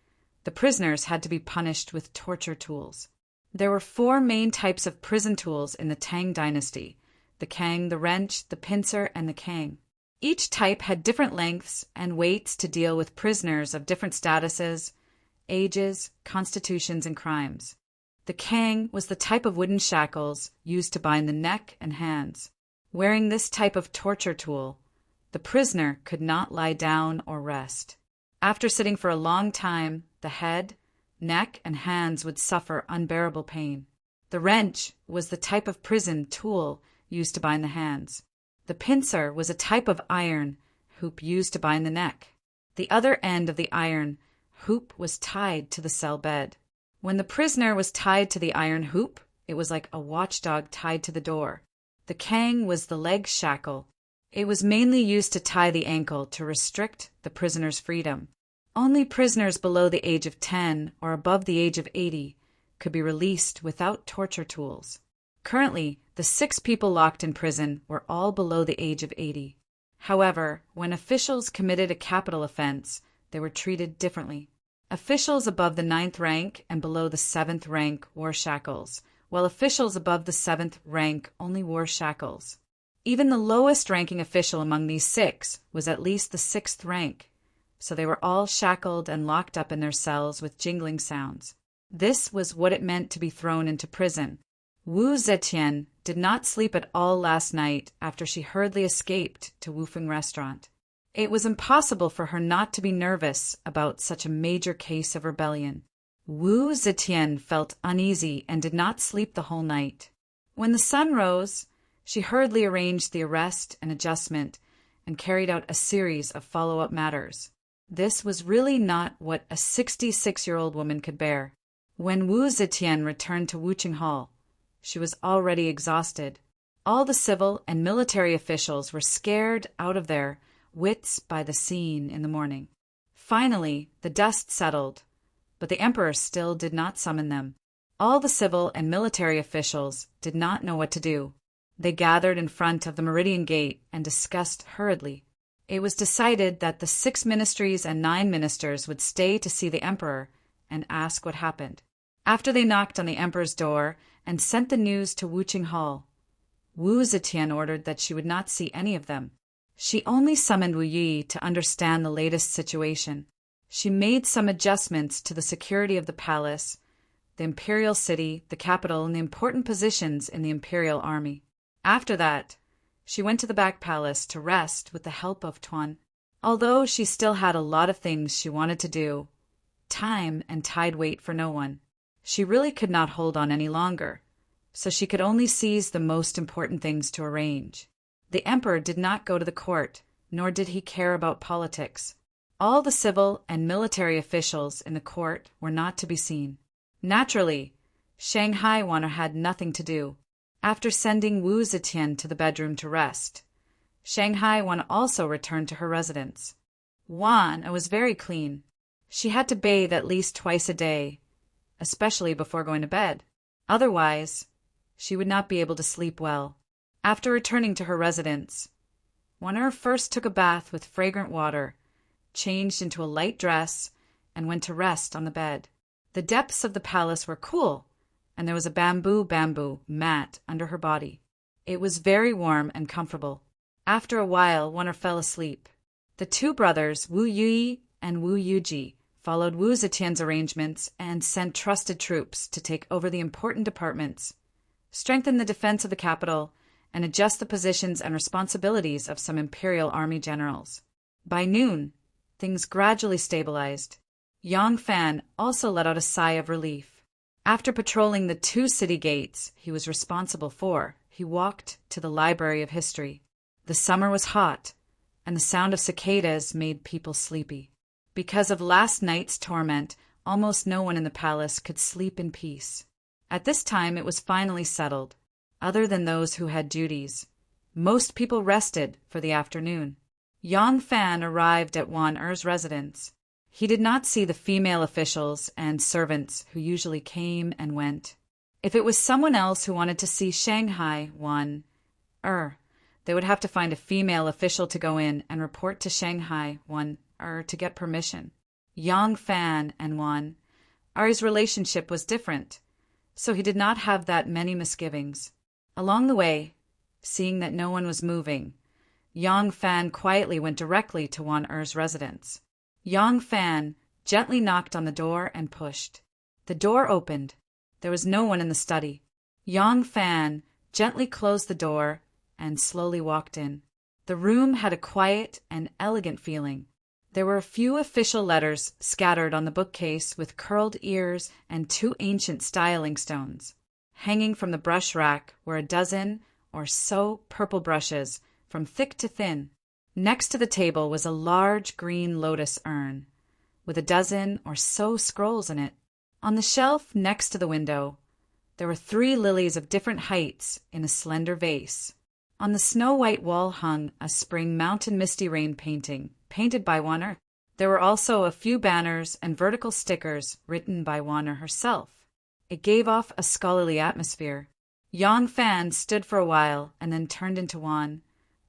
[SPEAKER 1] the prisoners had to be punished with torture tools. There were 4 main types of prison tools in the Tang dynasty: the Kang, the wrench, the pincer, and the Kang. Each type had different lengths and weights to deal with prisoners of different statuses, ages, constitutions, and crimes. The Kang was the type of wooden shackles used to bind the neck and hands. Wearing this type of torture tool, the prisoner could not lie down or rest. After sitting for a long time, the head, neck, and hands would suffer unbearable pain. The wrench was the type of prison tool used to bind the hands. The pincer was a type of iron hoop used to bind the neck. The other end of the iron hoop was tied to the cell bed. When the prisoner was tied to the iron hoop, it was like a watchdog tied to the door. The Kang was the leg shackle. It was mainly used to tie the ankle to restrict the prisoner's freedom. Only prisoners below the age of 10 or above the age of 80 could be released without torture tools. Currently, the 6 people locked in prison were all below the age of 80. However, when officials committed a capital offense, they were treated differently. Officials above the 9th rank and below the 7th rank wore shackles, while officials above the 7th rank only wore shackles. Even the lowest ranking official among these 6 was at least the 6th rank, so they were all shackled and locked up in their cells with jingling sounds. This was what it meant to be thrown into prison. Wu Zetian did not sleep at all last night after she hurriedly escaped to Wufeng restaurant. It was impossible for her not to be nervous about such a major case of rebellion. Wu Zetian felt uneasy and did not sleep the whole night. When the sun rose, she hurriedly arranged the arrest and adjustment and carried out a series of follow-up matters. This was really not what a 66-year-old woman could bear. When Wu Zetian returned to Wuqing Hall, she was already exhausted. All the civil and military officials were scared out of their wits by the scene in the morning. Finally, the dust settled, but the emperor still did not summon them. All the civil and military officials did not know what to do. They gathered in front of the Meridian Gate and discussed hurriedly. It was decided that the 6 ministries and 9 ministers would stay to see the emperor and ask what happened. After they knocked on the emperor's door and sent the news to Wuqing Hall, Wu Zetian ordered that she would not see any of them. She only summoned Wu Yi to understand the latest situation. She made some adjustments to the security of the palace, the imperial city, the capital, and the important positions in the imperial army. After that, she went to the back palace to rest with the help of Tuan. Although she still had a lot of things she wanted to do, time and tide wait for no one. She really could not hold on any longer, so she could only seize the most important things to arrange. The emperor did not go to the court, nor did he care about politics. All the civil and military officials in the court were not to be seen. Naturally, Shanghai Wanner had nothing to do. After sending Wu Zetian to the bedroom to rest, Shanghai Wanner also returned to her residence. Wanner was very clean. She had to bathe at least twice a day, especially before going to bed. Otherwise, she would not be able to sleep well. After returning to her residence, Wanner first took a bath with fragrant water, changed into a light dress, and went to rest on the bed. The depths of the palace were cool, and there was a bamboo mat under her body. It was very warm and comfortable. After a while, Wanner fell asleep. The 2 brothers, Wu Yi and Wu Yuji, followed Wu Zetian's arrangements and sent trusted troops to take over the important departments, strengthen the defense of the capital, and adjust the positions and responsibilities of some imperial army generals. By noon, things gradually stabilized. Yang Fan also let out a sigh of relief. After patrolling the 2 city gates he was responsible for, he walked to the Library of History. The summer was hot, and the sound of cicadas made people sleepy. Because of last night's torment, almost no one in the palace could sleep in peace. At this time it was finally settled. Other than those who had duties, most people rested for the afternoon. Yang Fan arrived at Wan Er's residence. He did not see the female officials and servants who usually came and went. If it was someone else who wanted to see Shanghai Wan Er, they would have to find a female official to go in and report to Shanghai Wan Er to get permission. Yang Fan and Wan Er's relationship was different, so he did not have that many misgivings. Along the way, seeing that no one was moving, Yang Fan quietly went directly to Wan Er's residence. Yang Fan gently knocked on the door and pushed. The door opened. There was no one in the study. Yang Fan gently closed the door and slowly walked in. The room had a quiet and elegant feeling. There were a few official letters scattered on the bookcase with curled ears and 2 ancient styling stones. Hanging from the brush rack were a dozen or so purple brushes, from thick to thin. Next to the table was a large green lotus urn, with a dozen or so scrolls in it. On the shelf next to the window, there were 3 lilies of different heights in a slender vase. On the snow-white wall hung a spring mountain misty rain painting, painted by Wan Er. There were also a few banners and vertical stickers written by Wan Er herself. It gave off a scholarly atmosphere. Yang Fan stood for a while and then turned into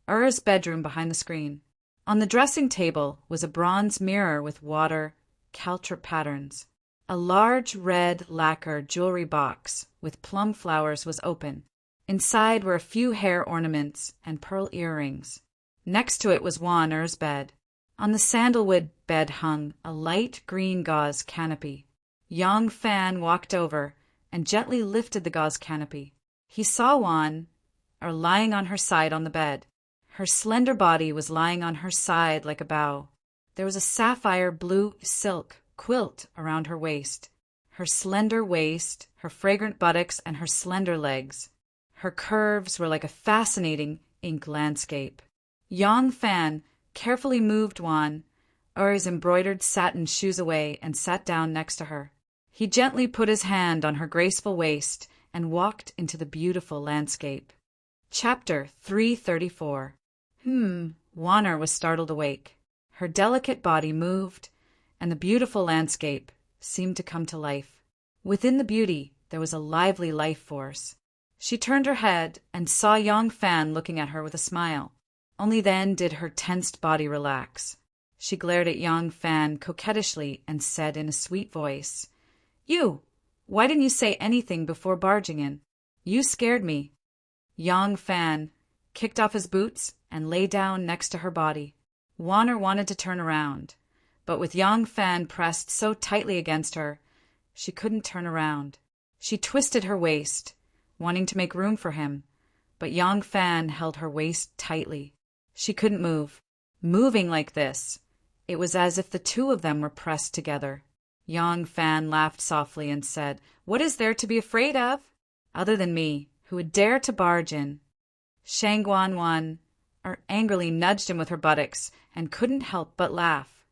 [SPEAKER 1] Er's bedroom behind the screen. On the dressing table was a bronze mirror with water, caltrip patterns. A large red lacquer jewelry box with plum flowers was open. Inside were a few hair ornaments and pearl earrings. Next to it was Er's bed. On the sandalwood bed hung a light green gauze canopy. Yang Fan walked over and gently lifted the gauze canopy. He saw lying on her side on the bed. Her slender body was lying on her side like a bow. There was a sapphire blue silk quilt around her waist. Her slender waist, her fragrant buttocks, and her slender legs. Her curves were like a fascinating ink landscape. Yang Fan carefully moved Er's embroidered satin shoes away and sat down next to her. He gently put his hand on her graceful waist and walked into the beautiful landscape. Chapter 334. Er was startled awake. Her delicate body moved, and the beautiful landscape seemed to come to life. Within the beauty, there was a lively life force. She turned her head and saw Yang Fan looking at her with a smile. Only then did her tensed body relax. She glared at Yang Fan coquettishly and said in a sweet voice, Why didn't you say anything before barging in? You scared me." Yang Fan kicked off his boots and lay down next to her body. Er wanted to turn around, but with Yang Fan pressed so tightly against her, she couldn't turn around. She twisted her waist, wanting to make room for him, but Yang Fan held her waist tightly. She couldn't move. Moving like this, it was as if the two of them were pressed together. Yang Fan laughed softly and said, "What is there to be afraid of? Other than me, who would dare to barge in?" Shangguan angrily nudged him with her buttocks and couldn't help but laugh.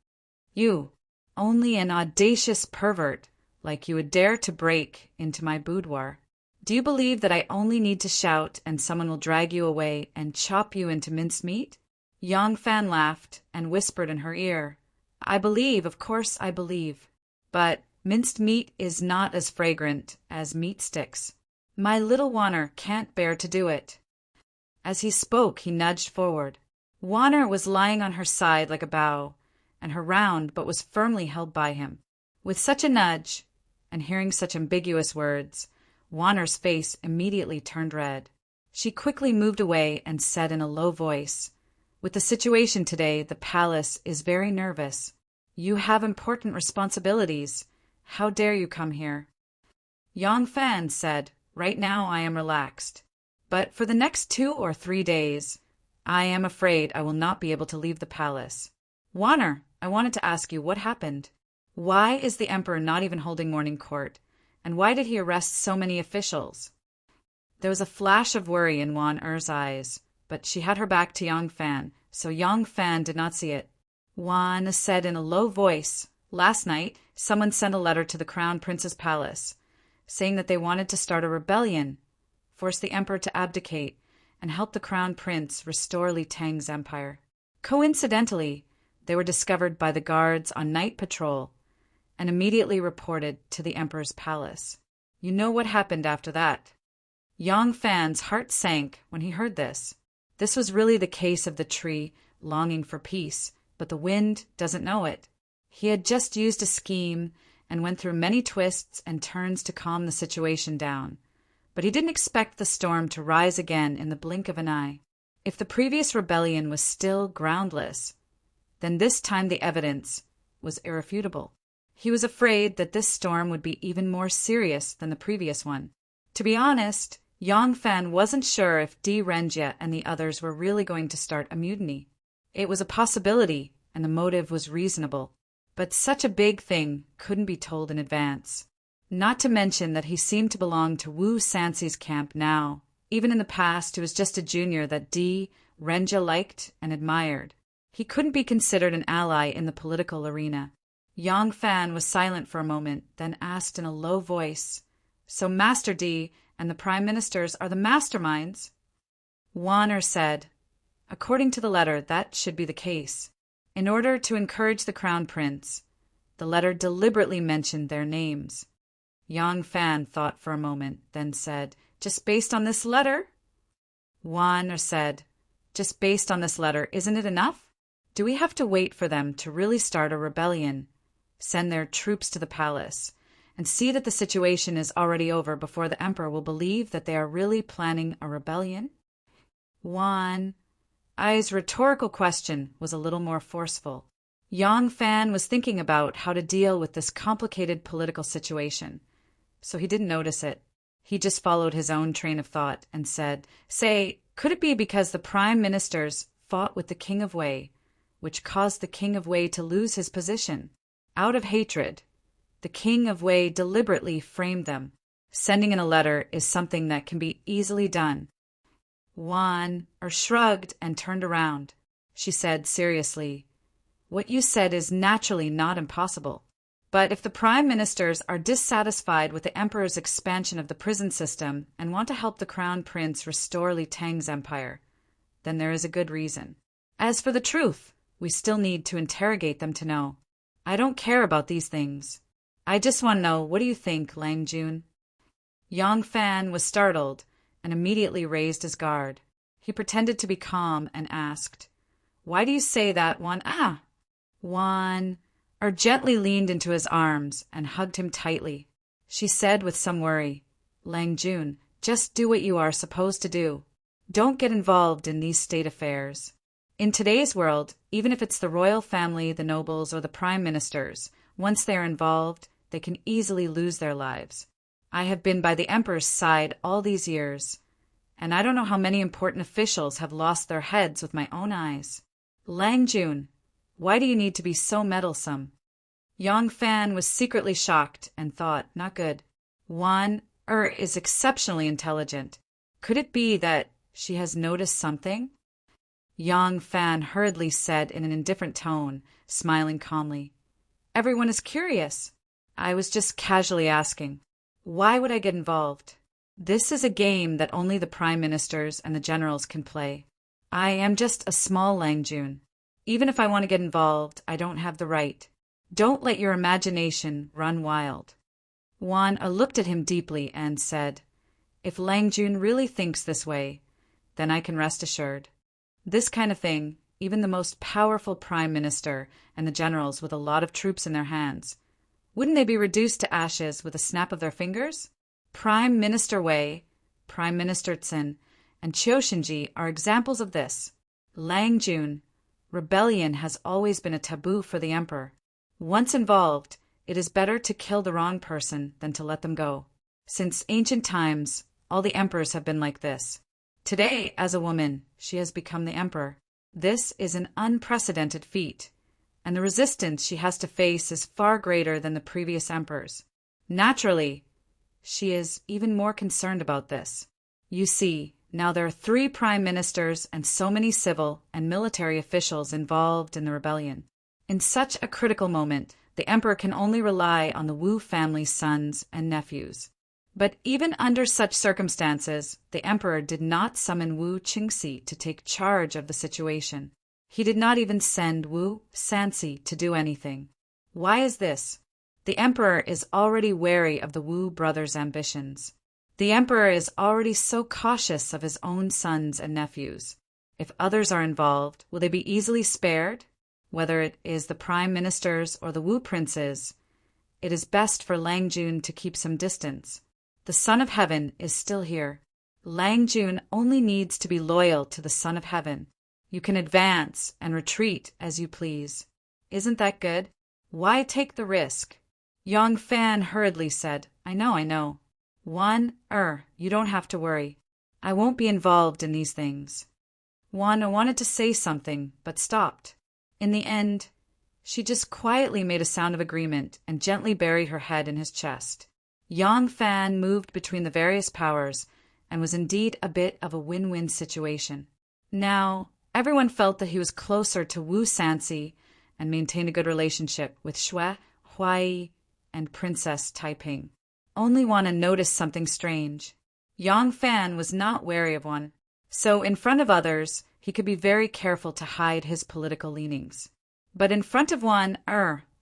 [SPEAKER 1] "You, only an audacious pervert like you would dare to break into my boudoir. Do you believe that I only need to shout and someone will drag you away and chop you into minced meat?" Yang Fan laughed and whispered in her ear, "I believe, of course I believe. But minced meat is not as fragrant as meat sticks. My little Er can't bear to do it." As he spoke, he nudged forward. Er was lying on her side like a bow, and her round but was firmly held by him. With such a nudge, and hearing such ambiguous words, Er's face immediately turned red. She quickly moved away and said in a low voice, "With the situation today, the palace is very nervous. You have important responsibilities. How dare you come here?" Yang Fan said, "Right now I am relaxed. But for the next 2 or 3 days, I am afraid I will not be able to leave the palace. I wanted to ask you what happened. Why is the emperor not even holding morning court? And why did he arrest so many officials?" There was a flash of worry in Er's eyes, but she had her back to Yang Fan, so Yang Fan did not see it. Said in a low voice, "Last night, someone sent a letter to the Crown Prince's palace, saying that they wanted to start a rebellion, force the emperor to abdicate, and help the Crown Prince restore Li Tang's empire. Coincidentally, they were discovered by the guards on night patrol and immediately reported to the emperor's palace. You know what happened after that." Yang Fan's heart sank when he heard this. This was really the case of the tree longing for peace, but the wind doesn't know it. He had just used a scheme and went through many twists and turns to calm the situation down. But he didn't expect the storm to rise again in the blink of an eye. If the previous rebellion was still groundless, then this time the evidence was irrefutable. He was afraid that this storm would be even more serious than the previous one. To be honest, Yang Fan wasn't sure if Di Renjia and the others were really going to start a mutiny. It was a possibility, and the motive was reasonable. But such a big thing couldn't be told in advance. Not to mention that he seemed to belong to Wu Sanxi's camp now. Even in the past, he was just a junior that Di Renjia liked and admired. He couldn't be considered an ally in the political arena. Yang Fan was silent for a moment, then asked in a low voice, "So Master Di and the Prime Ministers are the masterminds?" Er said, "According to the letter, that should be the case. In order to encourage the Crown Prince, the letter deliberately mentioned their names." Yang Fan thought for a moment, then said, just based on this letter. Wan said, just based on this letter, isn't it enough? Do we have to wait for them to really start a rebellion, send their troops to the palace, and see that the situation is already over before the emperor will believe that they are really planning a rebellion? Wan Ai's rhetorical question was a little more forceful. Yang Fan was thinking about how to deal with this complicated political situation, so he didn't notice it. He just followed his own train of thought and said, Say, could it be because the prime ministers fought with the King of Wei, which caused the King of Wei to lose his position? Out of hatred, the King of Wei deliberately framed them. Sending in a letter is something that can be easily done. Wan shrugged and turned around. She said seriously, What you said is naturally not impossible. But if the prime ministers are dissatisfied with the emperor's expansion of the prison system and want to help the crown prince restore Li Tang's empire, then there is a good reason. As for the truth, we still need to interrogate them to know. I don't care about these things. I just want to know, what do you think, Lang Jun? Yang Fan was startled and immediately raised his guard. He pretended to be calm and asked, Why do you say that, Wan? Wan gently leaned into his arms and hugged him tightly. She said with some worry, Lang Jun, just do what you are supposed to do. Don't get involved in these state affairs. In today's world, even if it's the royal family, the nobles, or the prime ministers, once they are involved, they can easily lose their lives. I have been by the emperor's side all these years, and I don't know how many important officials have lost their heads with my own eyes. Lang Jun, why do you need to be so meddlesome? Yang Fan was secretly shocked and thought, not good. Wan is exceptionally intelligent. Could it be that she has noticed something? Yang Fan hurriedly said in an indifferent tone, smiling calmly, Everyone is curious. I was just casually asking. Why would I get involved? This is a game that only the prime ministers and the generals can play. I am just a small Lang Jun. Even if I want to get involved, I don't have the right. Don't let your imagination run wild. Wan looked at him deeply and said, If Lang Jun really thinks this way, then I can rest assured. This kind of thing, even the most powerful prime minister and the generals with a lot of troops in their hands, wouldn't they be reduced to ashes with a snap of their fingers? Prime Minister Wei, Prime Minister Tsin, and Qiu Shinji are examples of this. Lang Jun, rebellion has always been a taboo for the emperor. Once involved, it is better to kill the wrong person than to let them go. Since ancient times, all the emperors have been like this. Today, as a woman, she has become the emperor. This is an unprecedented feat, and the resistance she has to face is far greater than the previous emperors. Naturally, she is even more concerned about this. You see, now there are 3 prime ministers and so many civil and military officials involved in the rebellion. In such a critical moment, the emperor can only rely on the Wu family's sons and nephews. But even under such circumstances, the emperor did not summon Wu Qingxi to take charge of the situation. He did not even send Wu Sanxi to do anything. Why is this? The emperor is already wary of the Wu brothers' ambitions. The emperor is already so cautious of his own sons and nephews. If others are involved, will they be easily spared? Whether it is the prime ministers or the Wu princes, it is best for Lang Jun to keep some distance. The Son of Heaven is still here. Lang Jun only needs to be loyal to the Son of Heaven. You can advance and retreat as you please. Isn't that good? Why take the risk? Yang Fan hurriedly said, I know. Wan you don't have to worry. I won't be involved in these things. Wan wanted to say something, but stopped. In the end, she just quietly made a sound of agreement and gently buried her head in his chest. Yang Fan moved between the various powers and was indeed a bit of a win-win situation. Now, everyone felt that he was closer to Wu Sanxi and maintained a good relationship with Xue, Huai, and Princess Taiping. Only Wan noticed something strange. Yang Fan was not wary of Wan, so in front of others, he could be very careful to hide his political leanings. But in front of Wan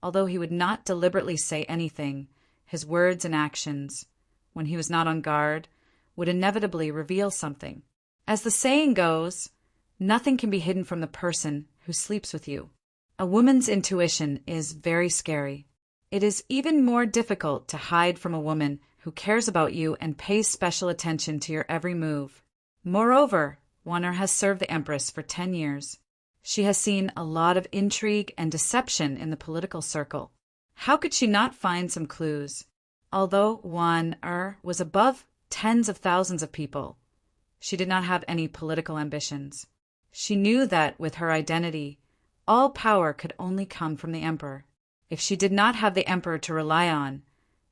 [SPEAKER 1] although he would not deliberately say anything, his words and actions, when he was not on guard, would inevitably reveal something. As the saying goes, nothing can be hidden from the person who sleeps with you. A woman's intuition is very scary. It is even more difficult to hide from a woman who cares about you and pays special attention to your every move. Moreover, Warner has served the Empress for 10 years. She has seen a lot of intrigue and deception in the political circle. How could she not find some clues? Although Warner was above tens of thousands of people, she did not have any political ambitions. She knew that with her identity, all power could only come from the Emperor. If she did not have the Emperor to rely on,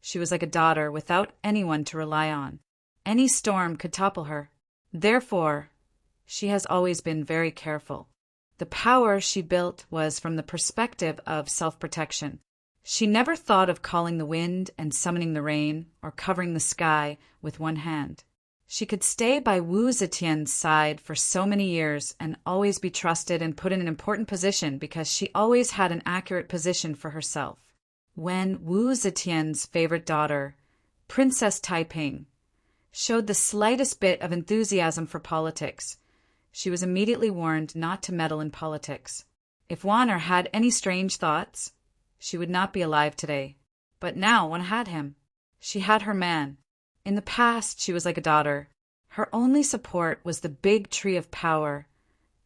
[SPEAKER 1] she was like a daughter without anyone to rely on. Any storm could topple her. Therefore, she has always been very careful. The power she built was from the perspective of self-protection. She never thought of calling the wind and summoning the rain or covering the sky with one hand. She could stay by Wu Zetian's side for so many years and always be trusted and put in an important position because she always had an accurate position for herself. When Wu Zetian's favorite daughter, Princess Taiping, showed the slightest bit of enthusiasm for politics, she was immediately warned not to meddle in politics. If Warner had any strange thoughts, she would not be alive today. But now one had him. She had her man. In the past, she was like a daughter. Her only support was the big tree of power,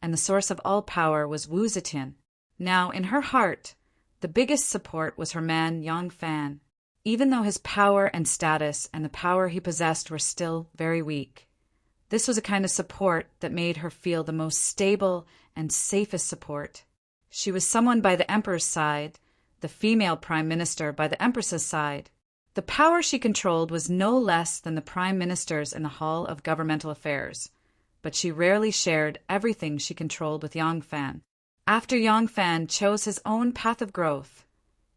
[SPEAKER 1] and the source of all power was Wu Zetian. Now, in her heart, the biggest support was her man Yang Fan, even though his power and status and the power he possessed were still very weak. This was a kind of support that made her feel the most stable and safest support. She was someone by the Emperor's side, the female prime minister by the Empress's side. The power she controlled was no less than the prime ministers in the Hall of Governmental Affairs, but she rarely shared everything she controlled with Yang Fan. After Yang Fan chose his own path of growth,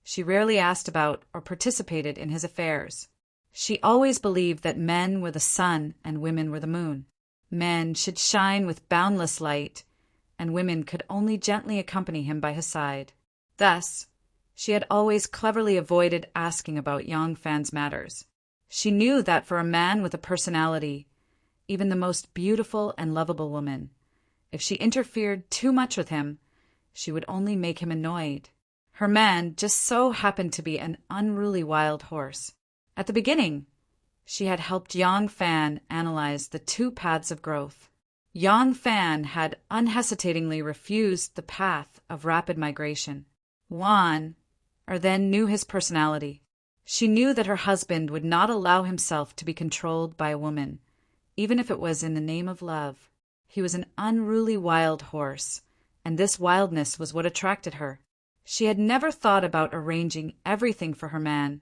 [SPEAKER 1] she rarely asked about or participated in his affairs. She always believed that men were the sun and women were the moon. Men should shine with boundless light, and women could only gently accompany him by his side. Thus, she had always cleverly avoided asking about Yang Fan's matters. She knew that for a man with a personality, even the most beautiful and lovable woman, if she interfered too much with him, she would only make him annoyed. Her man just so happened to be an unruly wild horse. At the beginning, she had helped Yang Fan analyze the two paths of growth. Yang Fan had unhesitatingly refused the path of rapid migration. Then knew his personality. She knew that her husband would not allow himself to be controlled by a woman, even if it was in the name of love. He was an unruly wild horse, and this wildness was what attracted her. She had never thought about arranging everything for her man,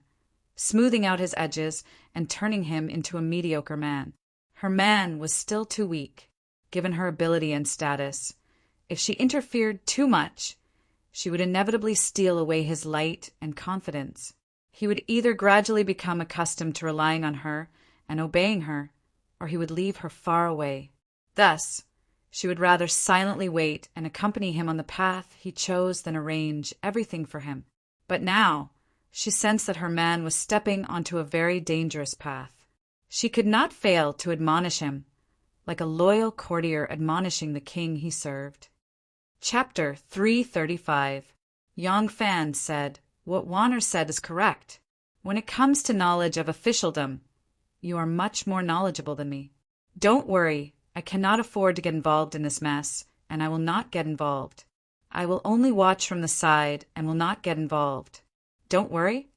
[SPEAKER 1] smoothing out his edges and turning him into a mediocre man. Her man was still too weak, given her ability and status. If she interfered too much, she would inevitably steal away his light and confidence. He would either gradually become accustomed to relying on her and obeying her, or he would leave her far away. Thus, she would rather silently wait and accompany him on the path he chose than arrange everything for him. But now, she sensed that her man was stepping onto a very dangerous path. She could not fail to admonish him, like a loyal courtier admonishing the king he served. Chapter 335. Yang Fan said, "What Warner said is correct. When it comes to knowledge of officialdom, you are much more knowledgeable than me. Don't worry, I cannot afford to get involved in this mess, and I will not get involved. I will only watch from the side and will not get involved. Don't worry."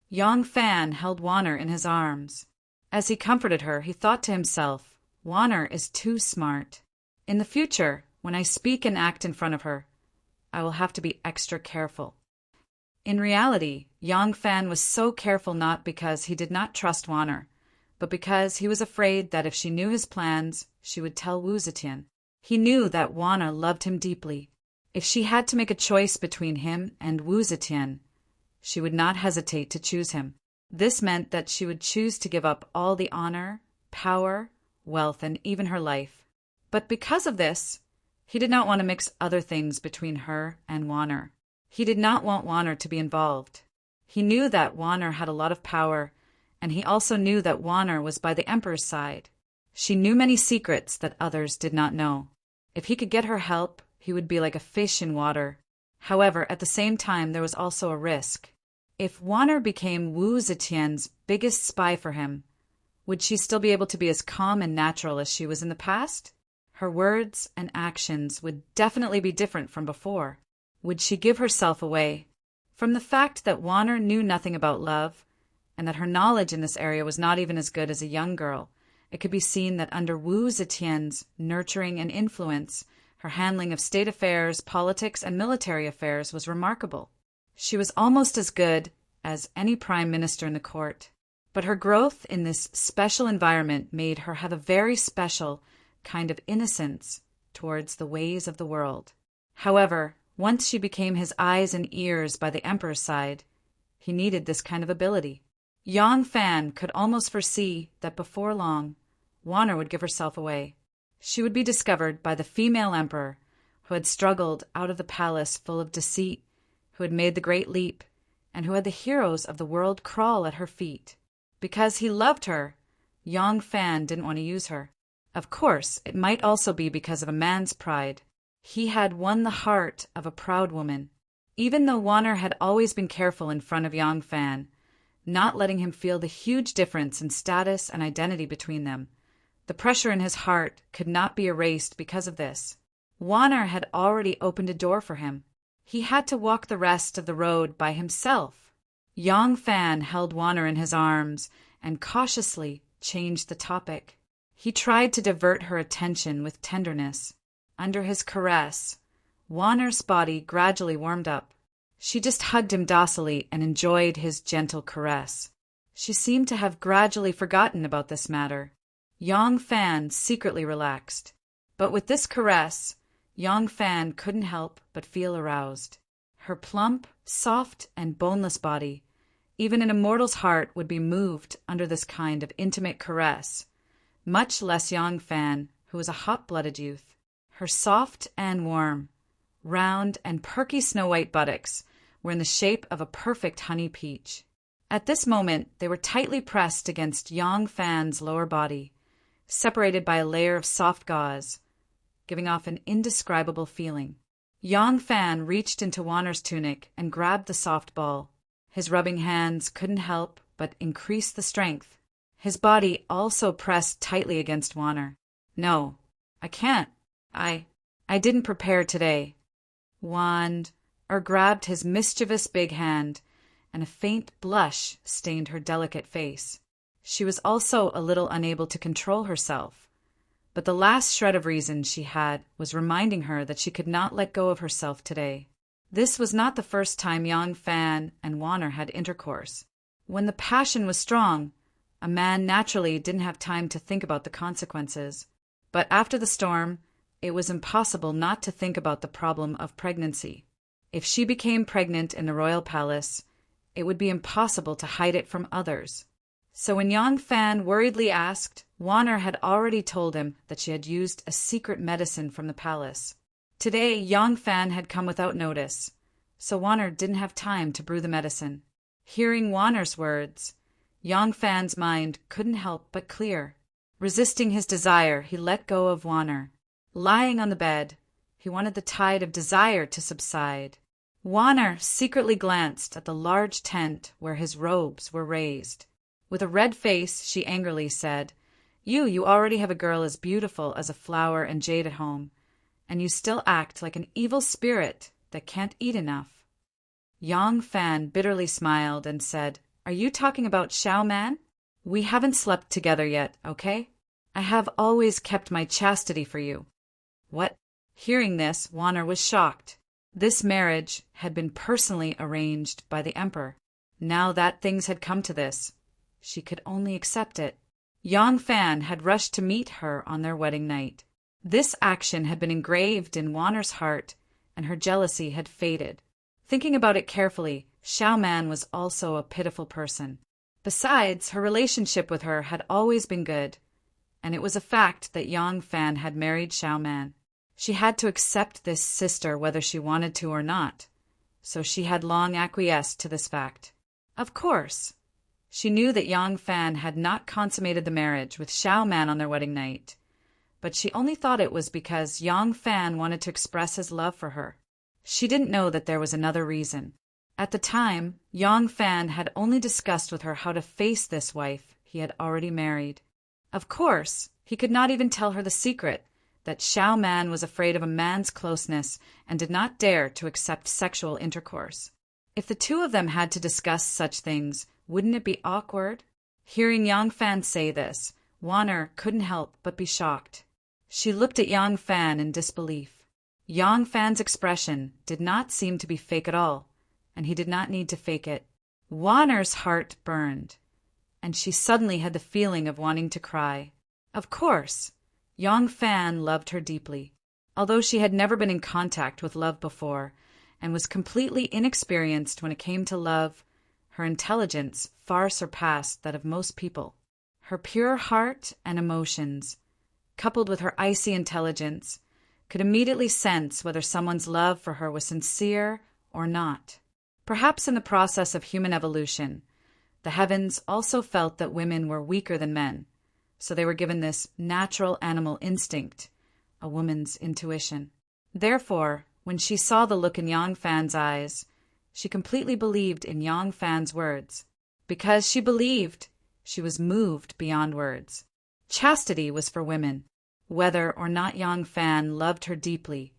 [SPEAKER 1] Yang Fan held Warner in his arms. As he comforted her, he thought to himself, Warner is too smart. In the future, when I speak and act in front of her, I will have to be extra careful. In reality, Yang Fan was so careful not because he did not trust Warner, but because he was afraid that if she knew his plans, she would tell Wu Zetian. He knew that Warner loved him deeply. If she had to make a choice between him and Wu Zetian, she would not hesitate to choose him. This meant that she would choose to give up all the honor, power, wealth, and even her life. But because of this, he did not want to mix other things between her and Warner. He did not want Warner to be involved. He knew that Warner had a lot of power, and he also knew that Warner was by the Emperor's side. She knew many secrets that others did not know. If he could get her help, he would be like a fish in water. However, at the same time, there was also a risk. If Wanner became Wu Zetian's biggest spy for him, would she still be able to be as calm and natural as she was in the past? Her words and actions would definitely be different from before. Would she give herself away? From the fact that Wanner knew nothing about love, and that her knowledge in this area was not even as good as a young girl, it could be seen that under Wu Zetian's nurturing and influence, her handling of state affairs, politics, and military affairs was remarkable. She was almost as good as any prime minister in the court. But her growth in this special environment made her have a very special kind of innocence towards the ways of the world. However, once she became his eyes and ears by the emperor's side, he needed this kind of ability. Yang Fan could almost foresee that before long, Wanner would give herself away. She would be discovered by the female emperor who had struggled out of the palace full of deceit, who had made the great leap, and who had the heroes of the world crawl at her feet. Because he loved her, Yang Fan didn't want to use her. Of course, it might also be because of a man's pride. He had won the heart of a proud woman. Even though Wanner had always been careful in front of Yang Fan, not letting him feel the huge difference in status and identity between them, the pressure in his heart could not be erased because of this. Wanner had already opened a door for him. He had to walk the rest of the road by himself. Yang Fan held Wanner in his arms and cautiously changed the topic. He tried to divert her attention with tenderness. Under his caress, Wanner's body gradually warmed up. She just hugged him docilely and enjoyed his gentle caress. She seemed to have gradually forgotten about this matter. Yang Fan secretly relaxed. But with this caress, Yang Fan couldn't help but feel aroused. Her plump, soft, and boneless body, even an immortal's heart would be moved under this kind of intimate caress, much less Yang Fan, who was a hot-blooded youth. Her soft and warm, round and perky snow-white buttocks were in the shape of a perfect honey peach. At this moment, they were tightly pressed against Yang Fan's lower body, separated by a layer of soft gauze, giving off an indescribable feeling. Yang Fan reached into Wanner's tunic and grabbed the soft ball. His rubbing hands couldn't help but increase the strength. His body also pressed tightly against Wanner. "No, I can't. I didn't prepare today." Grabbed his mischievous big hand, and a faint blush stained her delicate face. She was also a little unable to control herself, but the last shred of reason she had was reminding her that she could not let go of herself today. This was not the first time Yang Fan and Wanner had intercourse. When the passion was strong, a man naturally didn't have time to think about the consequences. But after the storm, it was impossible not to think about the problem of pregnancy. If she became pregnant in the royal palace, it would be impossible to hide it from others. So when Yang Fan worriedly asked, Wanner had already told him that she had used a secret medicine from the palace. Today, Yang Fan had come without notice, so Wanner didn't have time to brew the medicine. Hearing Wanner's words, Yang Fan's mind couldn't help but clear. Resisting his desire, he let go of Wanner. Lying on the bed, he wanted the tide of desire to subside. Wanner secretly glanced at the large tent where his robes were raised. With a red face, she angrily said, You already have a girl as beautiful as a flower and jade at home, and you still act like an evil spirit that can't eat enough." Yang Fan bitterly smiled and said, "Are you talking about Xiao Man? We haven't slept together yet, okay? I have always kept my chastity for you." What? Hearing this, Wanner was shocked. This marriage had been personally arranged by the emperor. Now that things had come to this, she could only accept it. Yang Fan had rushed to meet her on their wedding night. This action had been engraved in Wanner's heart, and her jealousy had faded. Thinking about it carefully, Xiao Man was also a pitiful person. Besides, her relationship with her had always been good, and it was a fact that Yang Fan had married Xiao Man. She had to accept this sister whether she wanted to or not, so she had long acquiesced to this fact. Of course, She knew that Yang Fan had not consummated the marriage with Xiao Man on their wedding night, but she only thought it was because Yang Fan wanted to express his love for her. She didn't know that there was another reason. At the time, Yang Fan had only discussed with her how to face this wife he had already married. Of course, he could not even tell her the secret that Xiao Man was afraid of a man's closeness and did not dare to accept sexual intercourse. If the two of them had to discuss such things, wouldn't it be awkward? Hearing Yang Fan say this, Wanner couldn't help but be shocked. She looked at Yang Fan in disbelief. Yang Fan's expression did not seem to be fake at all, and he did not need to fake it. Wanner's heart burned, and she suddenly had the feeling of wanting to cry. Of course, Yang Fan loved her deeply. Although she had never been in contact with love before, and was completely inexperienced when it came to love, her intelligence far surpassed that of most people. Her pure heart and emotions, coupled with her icy intelligence, could immediately sense whether someone's love for her was sincere or not. Perhaps in the process of human evolution, the heavens also felt that women were weaker than men, so they were given this natural animal instinct, a woman's intuition. Therefore, when she saw the look in Yang Fan's eyes, she completely believed in Yang Fan's words. Because she believed, she was moved beyond words. Chastity was for women. Whether or not Yang Fan loved her deeply,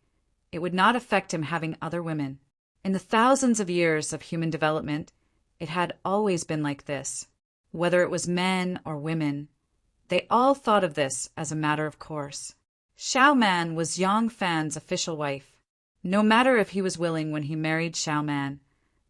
[SPEAKER 1] it would not affect him having other women. In the thousands of years of human development, it had always been like this. Whether it was men or women, they all thought of this as a matter of course. Xiao Man was Yang Fan's official wife. No matter if he was willing when he married Xiao Man,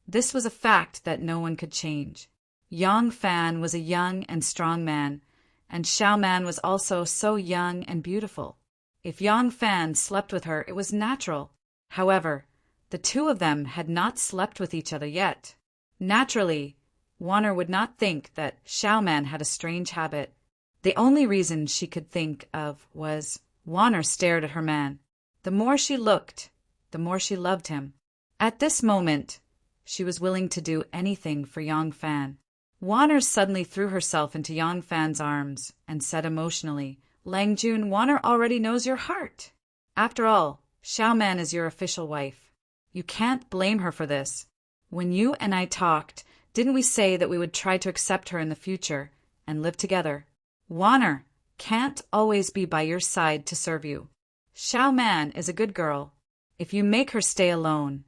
[SPEAKER 1] this was a fact that no one could change. Yang Fan was a young and strong man, and Xiao Man was also so young and beautiful. If Yang Fan slept with her, it was natural. However, the two of them had not slept with each other yet. Naturally, Wanner would not think that Xiao Man had a strange habit. The only reason she could think of was Wanner stared at her man. The more she looked, the more she loved him. At this moment, she was willing to do anything for Yang Fan. Wanner suddenly threw herself into Yang Fan's arms and said emotionally, Lang Jun, Wanner already knows your heart. After all, Xiao Man is your official wife. You can't blame her for this. When you and I talked, didn't we say that we would try to accept her in the future and live together? Wanner can't always be by your side to serve you. Xiao Man is a good girl. If you make her stay alone,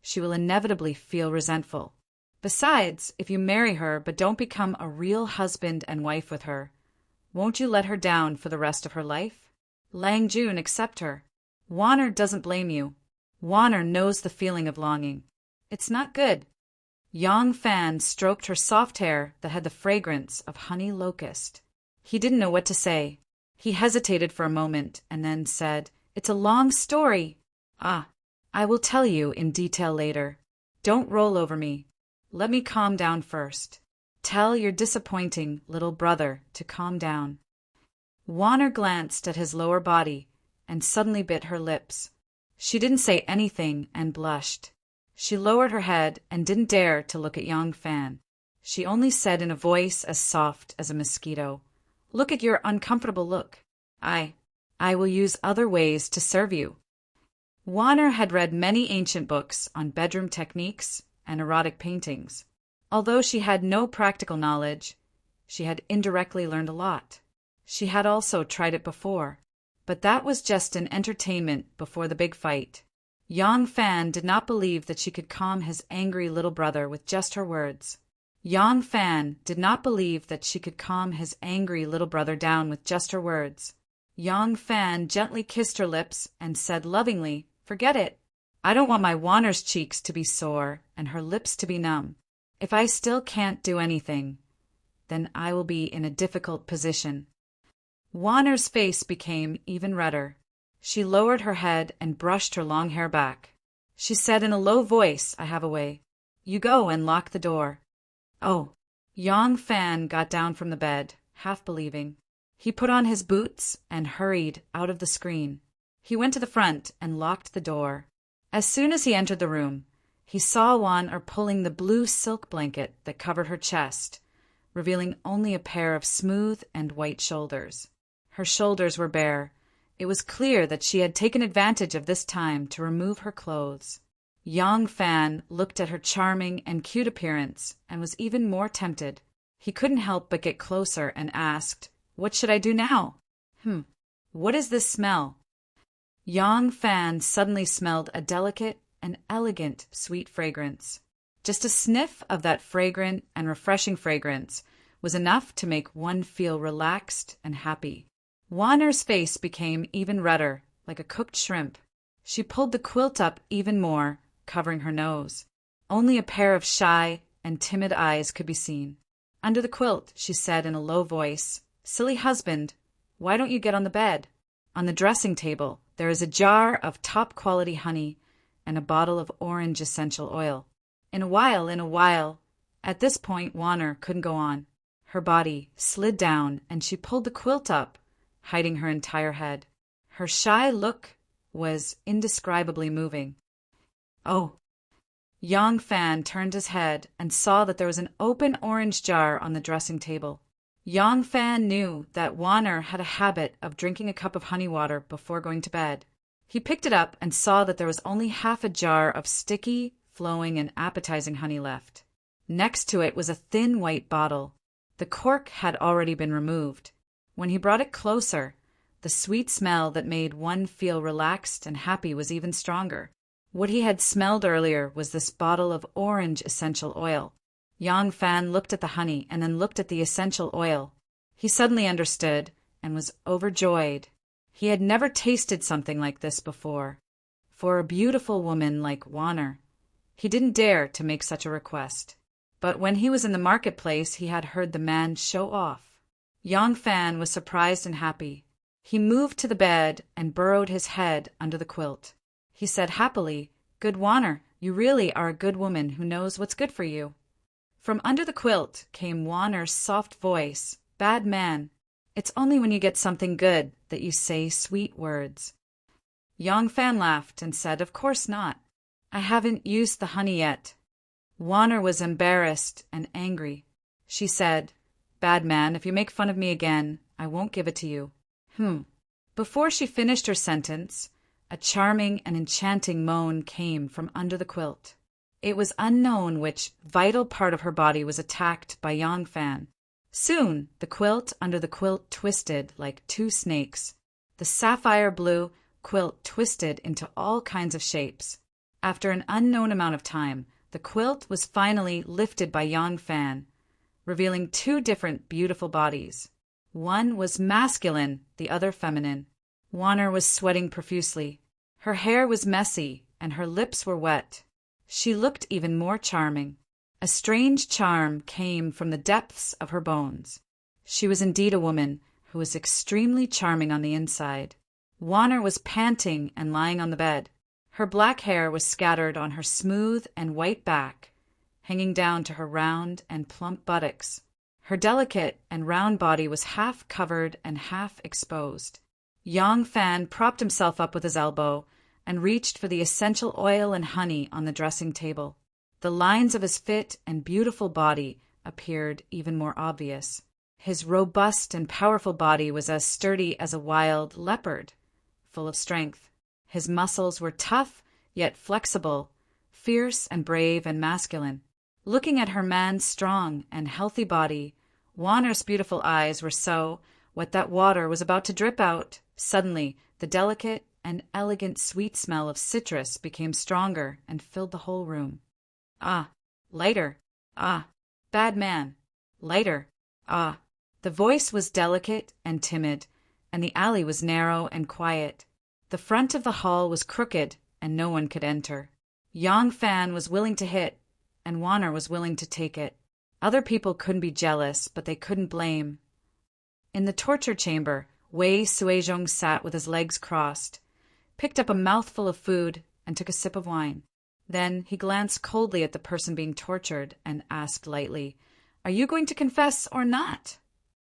[SPEAKER 1] she will inevitably feel resentful. Besides, if you marry her but don't become a real husband and wife with her, won't you let her down for the rest of her life? Lang Jun, accept her. Wanner doesn't blame you. Wanner knows the feeling of longing. It's not good. Yang Fan stroked her soft hair that had the fragrance of honey locust. He didn't know what to say. He hesitated for a moment and then said, It's a long story. I will tell you in detail later. Don't roll over me. Let me calm down first. Tell your disappointing little brother to calm down. Wanner glanced at his lower body and suddenly bit her lips. She didn't say anything and blushed. She lowered her head and didn't dare to look at Yang Fan. She only said in a voice as soft as a mosquito, Look at your uncomfortable look. I will use other ways to serve you. Wanner had read many ancient books on bedroom techniques and erotic paintings. Although she had no practical knowledge, she had indirectly learned a lot. She had also tried it before, but that was just an entertainment before the big fight. Yang Fan did not believe that she could calm his angry little brother with just her words. Yang Fan did not believe that she could calm his angry little brother down with just her words. Yang Fan gently kissed her lips and said lovingly, Forget it. I don't want my Wanner's cheeks to be sore and her lips to be numb. If I still can't do anything, then I will be in a difficult position. Wanner's face became even redder. She lowered her head and brushed her long hair back. She said in a low voice, I have a way. You go and lock the door. Oh. Yang Fan got down from the bed, half believing. He put on his boots and hurried out of the screen. He went to the front and locked the door. As soon as he entered the room, he saw Wanner pulling the blue silk blanket that covered her chest, revealing only a pair of smooth and white shoulders. Her shoulders were bare. It was clear that she had taken advantage of this time to remove her clothes. Yang Fan looked at her charming and cute appearance and was even more tempted. He couldn't help but get closer and asked, "What should I do now?" What is this smell?" Yang Fan suddenly smelled a delicate and elegant sweet fragrance. Just a sniff of that fragrant and refreshing fragrance was enough to make one feel relaxed and happy. Wanner's face became even redder, like a cooked shrimp. She pulled the quilt up even more, covering her nose. Only a pair of shy and timid eyes could be seen. Under the quilt, she said in a low voice, "Silly husband, why don't you get on the bed? On the dressing table, there is a jar of top-quality honey and a bottle of orange essential oil. In a while. At this point, Wanner couldn't go on. Her body slid down and she pulled the quilt up, hiding her entire head. Her shy look was indescribably moving. "Oh." Yang Fan turned his head and saw that there was an open orange jar on the dressing table. Yang Fan knew that Wanner had a habit of drinking a cup of honey water before going to bed. He picked it up and saw that there was only half a jar of sticky, flowing, and appetizing honey left. Next to it was a thin white bottle. The cork had already been removed. When he brought it closer, the sweet smell that made one feel relaxed and happy was even stronger. What he had smelled earlier was this bottle of orange essential oil. Yang Fan looked at the honey and then looked at the essential oil. He suddenly understood and was overjoyed. He had never tasted something like this before. For a beautiful woman like Wanner, he didn't dare to make such a request. But when he was in the marketplace, he had heard the man show off. Yang Fan was surprised and happy. He moved to the bed and burrowed his head under the quilt. He said happily, "Good Wanner, you really are a good woman who knows what's good for you." From under the quilt came Wanner's soft voice, "Bad man, it's only when you get something good that you say sweet words." Yang Fan laughed and said, "Of course not. I haven't used the honey yet." Wanner was embarrassed and angry. She said, "Bad man, if you make fun of me again, I won't give it to you." Before she finished her sentence, a charming and enchanting moan came from under the quilt. It was unknown which vital part of her body was attacked by Yang Fan. Soon, the quilt under the quilt twisted like two snakes. The sapphire blue quilt twisted into all kinds of shapes. After an unknown amount of time, the quilt was finally lifted by Yang Fan, revealing two different beautiful bodies. One was masculine, the other feminine. Wanner was sweating profusely. Her hair was messy, and her lips were wet. She looked even more charming. A strange charm came from the depths of her bones. She was indeed a woman who was extremely charming on the inside. Wanner was panting and lying on the bed. Her black hair was scattered on her smooth and white back, hanging down to her round and plump buttocks. Her delicate and round body was half covered and half exposed. Yang Fan propped himself up with his elbow and reached for the essential oil and honey on the dressing table. The lines of his fit and beautiful body appeared even more obvious. His robust and powerful body was as sturdy as a wild leopard, full of strength. His muscles were tough, yet flexible, fierce and brave and masculine. Looking at her man's strong and healthy body, Wanner's beautiful eyes were so wet that water was about to drip out. Suddenly, the delicate and elegant sweet smell of citrus became stronger and filled the whole room. "Ah, lighter. Ah, bad man. Lighter. Ah." The voice was delicate and timid, and the alley was narrow and quiet. The front of the hall was crooked, and no one could enter. Yang Fan was willing to hit, and Wanner was willing to take it. Other people couldn't be jealous, but they couldn't blame. In the torture chamber, Wei Suizhong sat with his legs crossed, picked up a mouthful of food, and took a sip of wine. Then he glanced coldly at the person being tortured and asked lightly, "Are you going to confess or not?"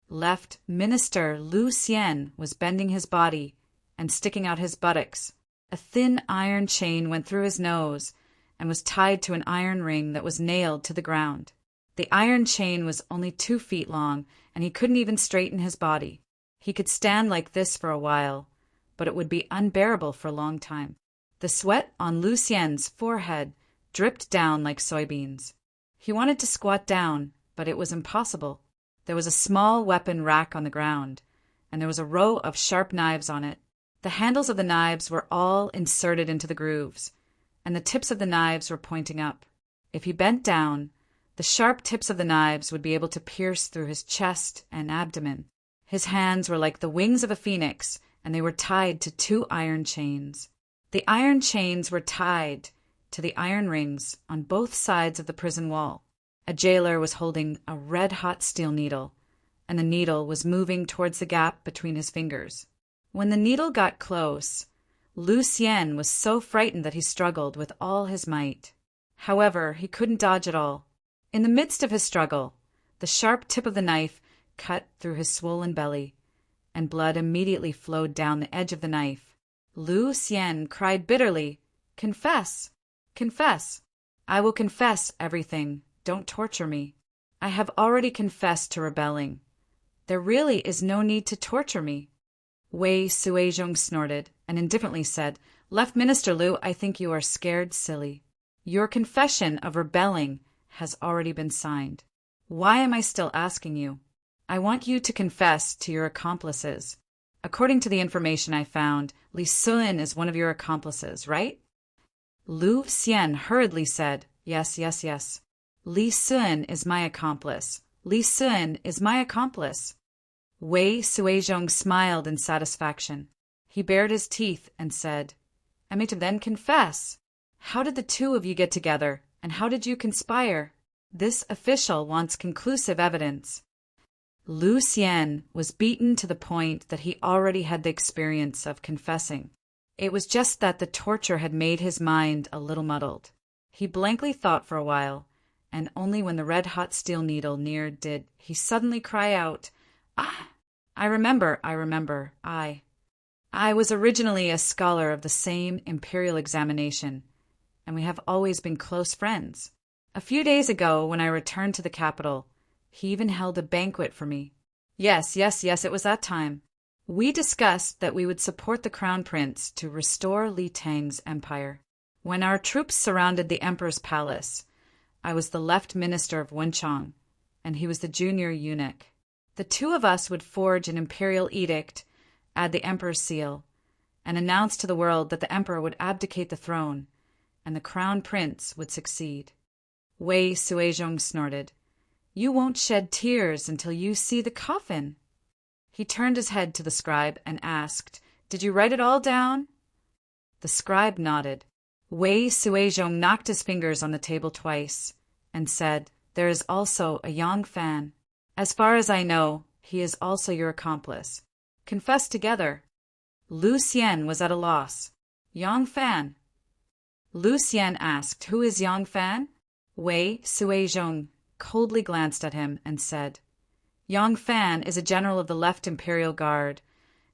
[SPEAKER 1] Left Minister Lu Xian was bending his body and sticking out his buttocks. A thin iron chain went through his nose and was tied to an iron ring that was nailed to the ground. The iron chain was only 2 feet long, and he couldn't even straighten his body. He could stand like this for a while, but it would be unbearable for a long time. The sweat on Lucien's forehead dripped down like soybeans. He wanted to squat down, but it was impossible. There was a small weapon rack on the ground, and there was a row of sharp knives on it. The handles of the knives were all inserted into the grooves, and the tips of the knives were pointing up. If he bent down, the sharp tips of the knives would be able to pierce through his chest and abdomen. His hands were like the wings of a phoenix, and they were tied to 2 iron chains. The iron chains were tied to the iron rings on both sides of the prison wall. A jailer was holding a red-hot steel needle, and the needle was moving towards the gap between his fingers. When the needle got close, Lucien was so frightened that he struggled with all his might. However, he couldn't dodge at all. In the midst of his struggle, the sharp tip of the knife cut through his swollen belly, and blood immediately flowed down the edge of the knife. Lucien cried bitterly, "Confess! Confess! I will confess everything. Don't torture me. I have already confessed to rebelling. There really is no need to torture me." Wei Suizhong snorted and indifferently said, "Left Minister Liu, I think you are scared silly. Your confession of rebelling has already been signed. Why am I still asking you? I want you to confess to your accomplices. According to the information I found, Li Sun is one of your accomplices, right?" Lu Xian hurriedly said, "Yes, yes, yes. Li Sun is my accomplice. Li Sun is my accomplice." Wei Suizhong smiled in satisfaction. He bared his teeth and said, "I may then confess. How did the 2 of you get together, and how did you conspire? This official wants conclusive evidence." Lu Xian was beaten to the point that he already had the experience of confessing. It was just that the torture had made his mind a little muddled. He blankly thought for a while, and only when the red-hot steel needle neared did he suddenly cry out, "Ah! I remember. I was originally a scholar of the same imperial examination, and we have always been close friends. A few days ago, when I returned to the capital, he even held a banquet for me. Yes, it was that time. We discussed that we would support the crown prince to restore Li Tang's empire. When our troops surrounded the emperor's palace, I was the left minister of Wenchang, and he was the junior eunuch. The 2 of us would forge an imperial edict, add the emperor's seal, and announce to the world that the emperor would abdicate the throne, and the crown prince would succeed." Wei Suizhong snorted, "You won't shed tears until you see the coffin." He turned his head to the scribe and asked, "Did you write it all down?" The scribe nodded. Wei Suizhong knocked his fingers on the table twice and said, "There is also a Yang Fan. As far as I know, he is also your accomplice. Confess together." Lu Xian was at a loss. "Yang Fan?" Lu Xian asked, "Who is Yang Fan?" Wei Suizhong coldly glanced at him and said, "Yang Fan is a general of the left imperial guard,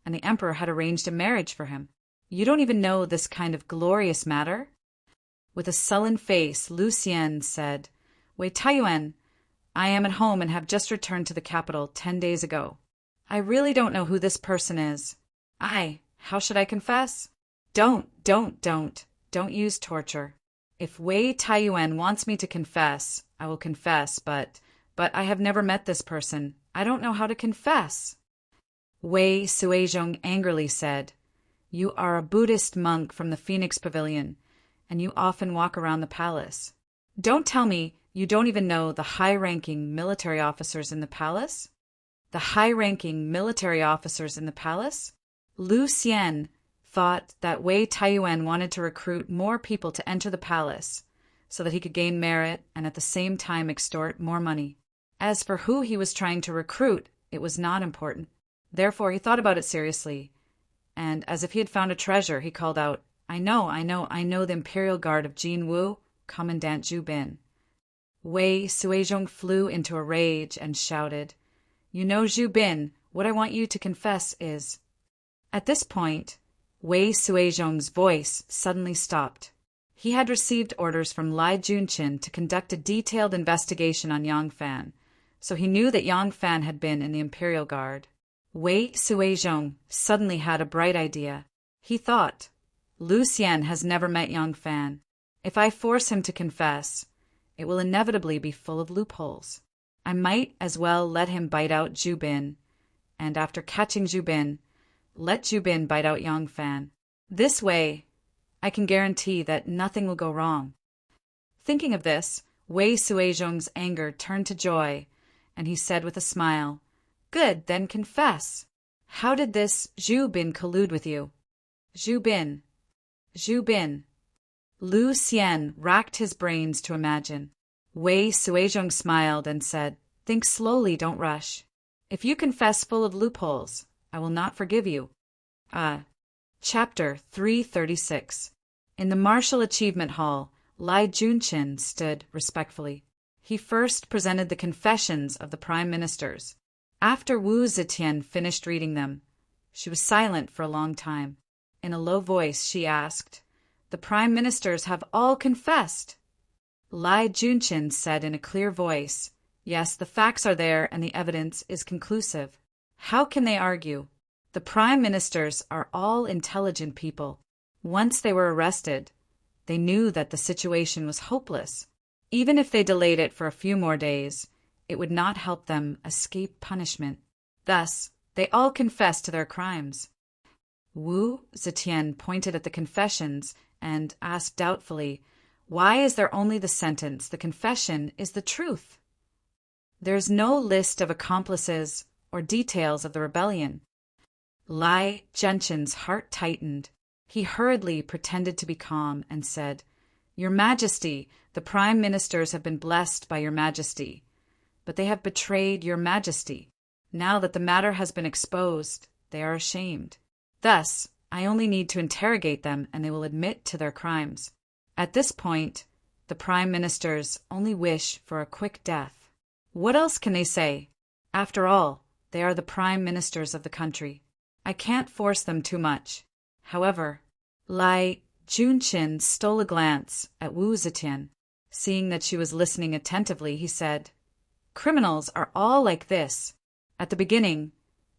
[SPEAKER 1] and the emperor had arranged a marriage for him. You don't even know this kind of glorious matter?" With a sullen face, Lu Xian said, "Wei Taiyuan, I am at home and have just returned to the capital 10 days ago. I really don't know who this person is. How should I confess?" Don't use torture. If Wei Taiyuan wants me to confess, I will confess, but I have never met this person. I don't know how to confess." Wei Suizhong angrily said, "You are a Buddhist monk from the Phoenix Pavilion, and you often walk around the palace. Don't tell me you don't even know the high-ranking military officers in the palace?" The high-ranking military officers in the palace? Lu Xian thought that Wei Taiyuan wanted to recruit more people to enter the palace so that he could gain merit and at the same time extort more money. As for who he was trying to recruit, it was not important. Therefore, he thought about it seriously, and as if he had found a treasure, he called out, I know the Imperial Guard of Jin Wu, Commandant Zhu Bin." Wei Suizhong flew into a rage and shouted, "You know Zhu Bin, what I want you to confess is—" At this point, Wei Suizhong's voice suddenly stopped. He had received orders from Lai Junqin to conduct a detailed investigation on Yang Fan, so he knew that Yang Fan had been in the Imperial Guard. Wei Suizhong suddenly had a bright idea. He thought, Lu Xian has never met Yang Fan. If I force him to confess, it will inevitably be full of loopholes. I might as well let him bite out Zhu Bin, and after catching Zhu Bin, let Zhu Bin bite out Yang Fan. This way, I can guarantee that nothing will go wrong. Thinking of this, Wei Suizhong's anger turned to joy, and he said with a smile, Good, then confess. How did this Zhu Bin collude with you? Zhu Bin. Zhu Bin. Lu Xian racked his brains to imagine. Wei Suizhong smiled and said, Think slowly, don't rush. If you confess full of loopholes, I will not forgive you. Chapter 336. In the Martial Achievement Hall, Lai Junqin stood respectfully. He first presented the confessions of the prime ministers. After Wu Zetian finished reading them, she was silent for a long time. In a low voice, she asked, The prime ministers have all confessed. Lai Junqin said in a clear voice, Yes, the facts are there and the evidence is conclusive. How can they argue? The prime ministers are all intelligent people. Once they were arrested, they knew that the situation was hopeless. Even if they delayed it for a few more days, it would not help them escape punishment. Thus, they all confessed to their crimes. Wu Zetian pointed at the confessions and asked doubtfully, Why is there only the sentence, the confession is the truth? There's no list of accomplices or details of the rebellion. Lai Junqin's heart tightened. He hurriedly pretended to be calm and said, Your Majesty, the prime ministers have been blessed by Your Majesty, but they have betrayed Your Majesty. Now that the matter has been exposed, they are ashamed. Thus, I only need to interrogate them and they will admit to their crimes. At this point, the prime ministers only wish for a quick death. What else can they say? After all, they are the prime ministers of the country. I can't force them too much. However, Lai Junqin stole a glance at Wu Zetian. Seeing that she was listening attentively, he said, Criminals are all like this. At the beginning,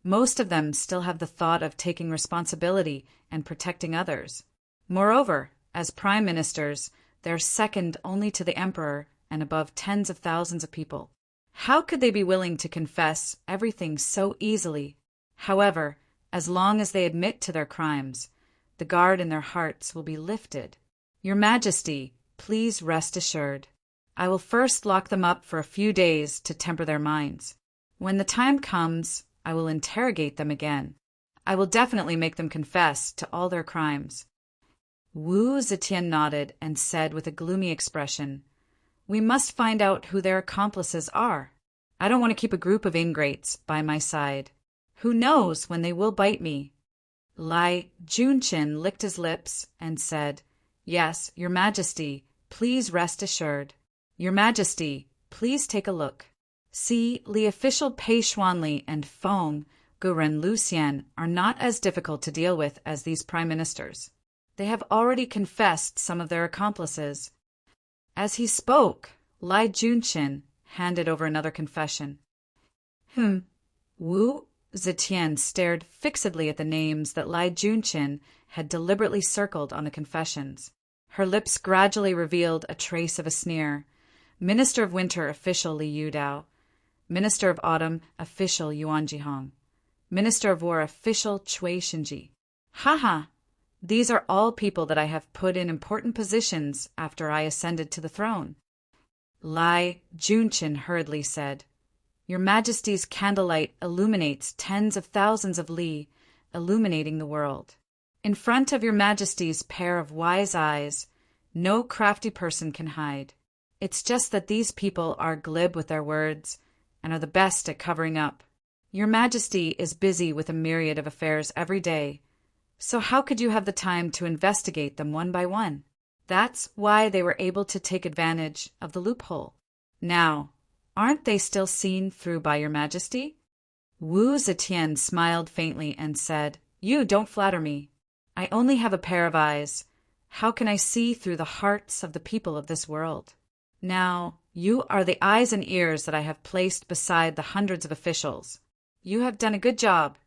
[SPEAKER 1] most of them still have the thought of taking responsibility and protecting others. Moreover, as prime ministers, they're second only to the emperor and above tens of thousands of people. How could they be willing to confess everything so easily? However, as long as they admit to their crimes, the guard in their hearts will be lifted. Your Majesty, please rest assured. I will first lock them up for a few days to temper their minds. When the time comes, I will interrogate them again. I will definitely make them confess to all their crimes. Wu Zetian nodded and said with a gloomy expression, We must find out who their accomplices are. I don't want to keep a group of ingrates by my side. Who knows when they will bite me? Lai Junqin licked his lips and said, Yes, Your Majesty, please rest assured. Your Majesty, please take a look. See, the official Pei Xuanli and Feng Guren Lu Xian are not as difficult to deal with as these prime ministers. They have already confessed some of their accomplices. As he spoke, Lai Junqin handed over another confession. Wu Zetian stared fixedly at the names that Lai Junqin had deliberately circled on the confessions. Her lips gradually revealed a trace of a sneer. Minister of Winter official Li Yudao. Minister of Autumn official Yuan Jihong. Minister of War official Cui Shinji. Ha! These are all people that I have put in important positions after I ascended to the throne. Lai Junqin hurriedly said, Your Majesty's candlelight illuminates tens of thousands of li, illuminating the world. In front of Your Majesty's pair of wise eyes, no crafty person can hide. It's just that these people are glib with their words and are the best at covering up. Your Majesty is busy with a myriad of affairs every day, so how could you have the time to investigate them one by one? That's why they were able to take advantage of the loophole. Now, aren't they still seen through by Your Majesty? Wu Zetian smiled faintly and said, You don't flatter me. I only have a pair of eyes. How can I see through the hearts of the people of this world? Now, you are the eyes and ears that I have placed beside the hundreds of officials. You have done a good job.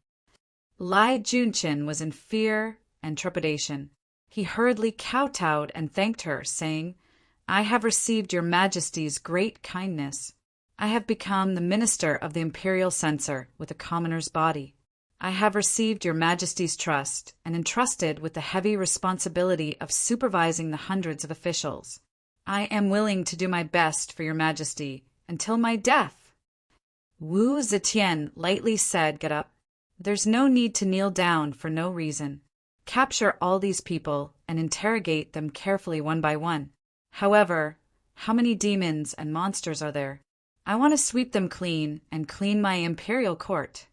[SPEAKER 1] Lai Junchin was in fear and trepidation. He hurriedly kowtowed and thanked her, saying, I have received your Majesty's great kindness. I have become the minister of the imperial censor with a commoner's body. I have received your Majesty's trust and entrusted with the heavy responsibility of supervising the hundreds of officials. I am willing to do my best for your Majesty until my death. Wu Zetian lightly said, Get up. There's no need to kneel down for no reason. Capture all these people and interrogate them carefully one by one. However, how many demons and monsters are there? I want to sweep them clean and clean my imperial court.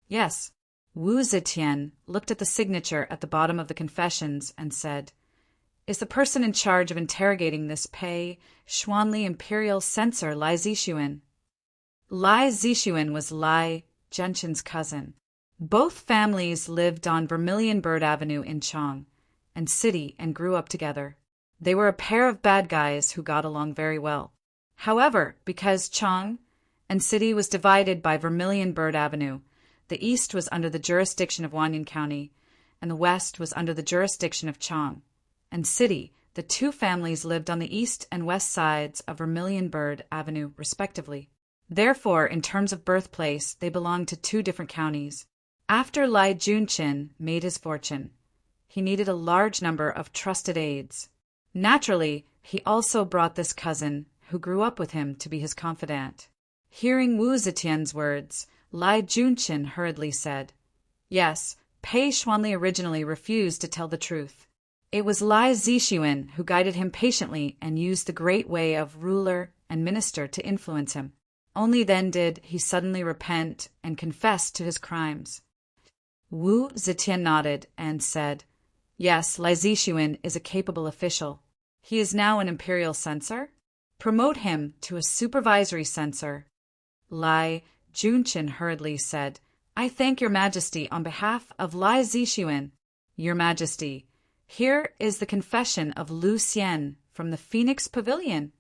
[SPEAKER 1] Yes. Wu Zetian looked at the signature at the bottom of the confessions and said, Is the person in charge of interrogating this Pei Xuanli imperial censor Lai Zixuan? Lai Zixuan was Lai Junchin's cousin. Both families lived on Vermilion Bird Avenue in Chang and City and grew up together. They were a pair of bad guys who got along very well. However, because Chang and City was divided by Vermilion Bird Avenue, the east was under the jurisdiction of Wanyan County, and the west was under the jurisdiction of Chang and City. The two families lived on the east and west sides of Vermilion Bird Avenue, respectively. Therefore, in terms of birthplace, they belonged to two different counties. After Lai Junchin made his fortune, he needed a large number of trusted aides. Naturally, he also brought this cousin, who grew up with him, to be his confidant. Hearing Wu Zetian's words, Lai Junchin hurriedly said, Yes, Pei Xuanli originally refused to tell the truth. It was Lai Zixuan who guided him patiently and used the great way of ruler and minister to influence him. Only then did he suddenly repent and confess to his crimes. Wu Zetian nodded and said, Yes, Lai Zixuan is a capable official. He is now an imperial censor. Promote him to a supervisory censor. Lai Junchin hurriedly said, I thank your Majesty on behalf of Lai Zixuan. Your Majesty, here is the confession of Lu Xian from the Phoenix Pavilion.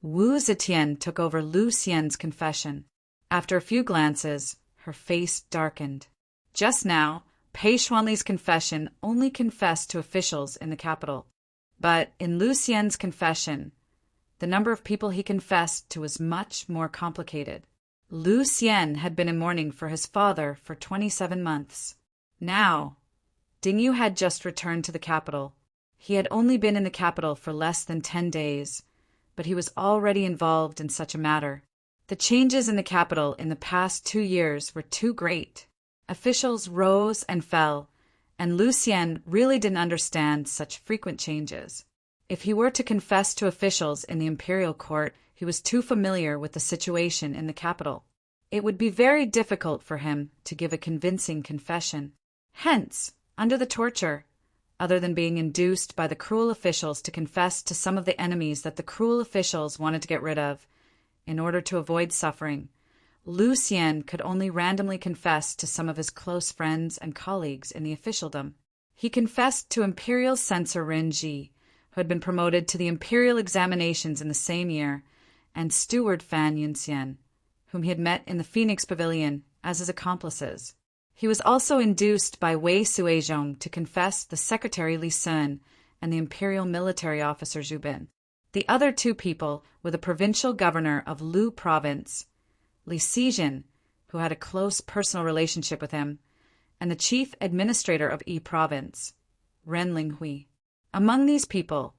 [SPEAKER 1] Wu Zetian took over Lu Xian's confession. After a few glances, her face darkened. Just now, Pei Xuanli's confession only confessed to officials in the capital. But in Lu Xian's confession, the number of people he confessed to was much more complicated. Lu Xian had been in mourning for his father for 27 months. Now, Dingyu had just returned to the capital. He had only been in the capital for less than 10 days, but he was already involved in such a matter. The changes in the capital in the past 2 years were too great. Officials rose and fell, and Lu Xian really didn't understand such frequent changes. If he were to confess to officials in the imperial court, he was too familiar with the situation in the capital. It would be very difficult for him to give a convincing confession. Hence, under the torture, other than being induced by the cruel officials to confess to some of the enemies that the cruel officials wanted to get rid of, in order to avoid suffering, Lu Xian could only randomly confess to some of his close friends and colleagues in the officialdom. He confessed to Imperial Censor Rin Ji, who had been promoted to the imperial examinations in the same year, and Steward Fan Yunxian, whom he had met in the Phoenix Pavilion, as his accomplices. He was also induced by Wei Suizhong to confess the Secretary Li Sun and the imperial military officer Zhu Bin. The other two people were the provincial governor of Lu Province, Li Xijin, who had a close personal relationship with him, and the chief administrator of Yi Province, Ren Linghui. Among these people,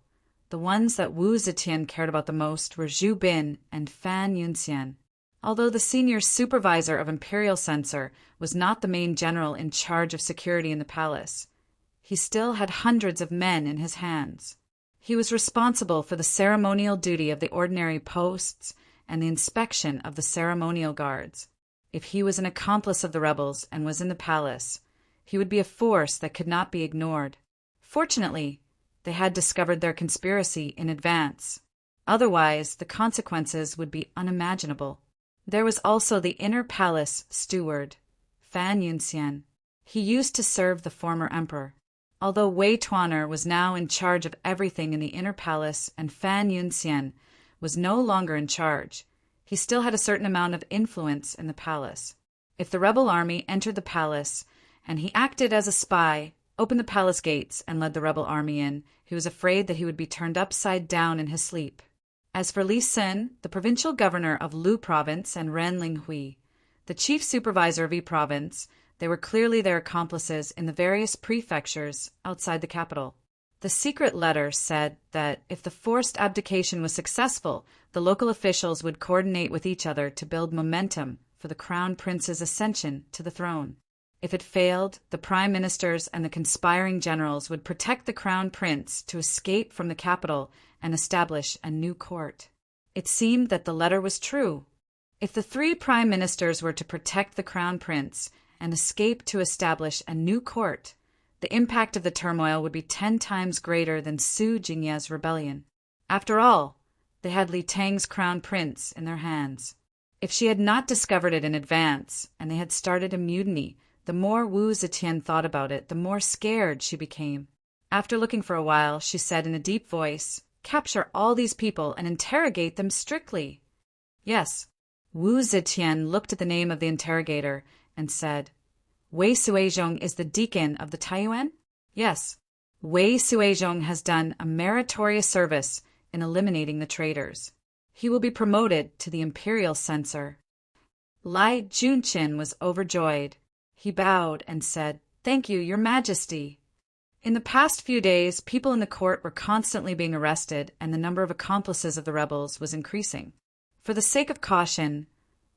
[SPEAKER 1] the ones that Wu Zetian cared about the most were Zhu Bin and Fan Yunxian. Although the senior supervisor of Imperial Censor was not the main general in charge of security in the palace, he still had hundreds of men in his hands. He was responsible for the ceremonial duty of the ordinary posts and the inspection of the ceremonial guards. If he was an accomplice of the rebels and was in the palace, he would be a force that could not be ignored. Fortunately, they had discovered their conspiracy in advance. Otherwise, the consequences would be unimaginable. There was also the inner palace steward, Fan Yunxian. He used to serve the former emperor. Although Wei Tuaner was now in charge of everything in the inner palace and Fan Yunxian was no longer in charge, he still had a certain amount of influence in the palace. If the rebel army entered the palace and he acted as a spy, opened the palace gates, and led the rebel army in, he was afraid that he would be turned upside down in his sleep. As for Li Xin, the provincial governor of Lu Province, and Ren Linghui, the chief supervisor of Yi Province, they were clearly their accomplices in the various prefectures outside the capital. The secret letter said that if the forced abdication was successful, the local officials would coordinate with each other to build momentum for the crown prince's ascension to the throne. If it failed, the prime ministers and the conspiring generals would protect the crown prince to escape from the capital and establish a new court. It seemed that the letter was true. If the three prime ministers were to protect the crown prince and escape to establish a new court, the impact of the turmoil would be 10 times greater than Su Jingye's rebellion. After all, they had Li Tang's crown prince in their hands. If she had not discovered it in advance, and they had started a mutiny, the more Wu Zetian thought about it, the more scared she became. After looking for a while, she said in a deep voice, "Capture all these people and interrogate them strictly." Yes. Wu Zetian looked at the name of the interrogator and said, "Wei Suizhong is the deacon of the Taiyuan?" "Yes. Wei Suizhong has done a meritorious service in eliminating the traitors. He will be promoted to the imperial censor." Lai Junqin was overjoyed. He bowed and said, "Thank you, Your Majesty." In the past few days, people in the court were constantly being arrested, and the number of accomplices of the rebels was increasing. For the sake of caution,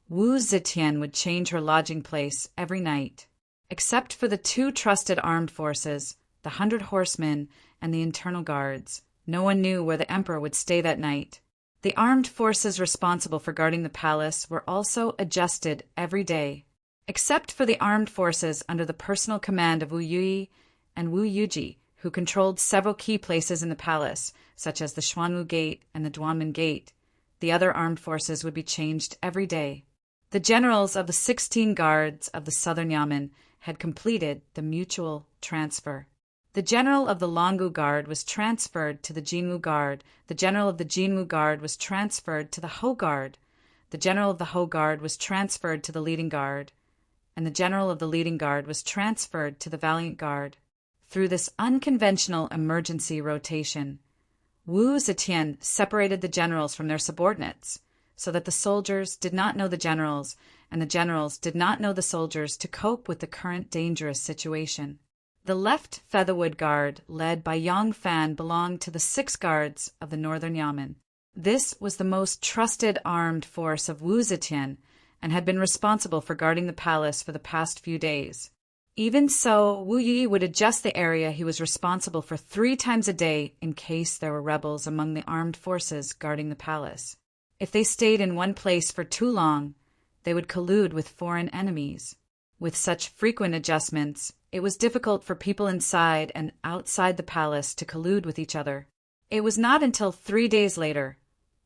[SPEAKER 1] Wu Zetian would change her lodging place every night. Except for the 2 trusted armed forces, the 100 horsemen and the internal guards, no one knew where the emperor would stay that night. The armed forces responsible for guarding the palace were also adjusted every day. Except for the armed forces under the personal command of Wu Yui and Wu Yuji, who controlled several key places in the palace, such as the Xuanwu Gate and the Duanmen Gate, the other armed forces would be changed every day. The generals of the 16 guards of the Southern Yamen had completed the mutual transfer. The general of the Longwu Guard was transferred to the Jinwu Guard, the general of the Jinwu Guard was transferred to the Ho Guard, the general of the Ho Guard was transferred to the Leading Guard, and the general of the Leading Guard was transferred to the Valiant Guard. Through this unconventional emergency rotation, Wu Zetian separated the generals from their subordinates, so that the soldiers did not know the generals, and the generals did not know the soldiers to cope with the current dangerous situation. The left Featherwood Guard, led by Yang Fan, belonged to the 6 guards of the Northern Yamen. This was the most trusted armed force of Wu Zetian, and had been responsible for guarding the palace for the past few days. Even so, Wu Yi would adjust the area he was responsible for 3 times a day in case there were rebels among the armed forces guarding the palace. If they stayed in one place for too long, they would collude with foreign enemies. With such frequent adjustments, it was difficult for people inside and outside the palace to collude with each other. It was not until 3 days later,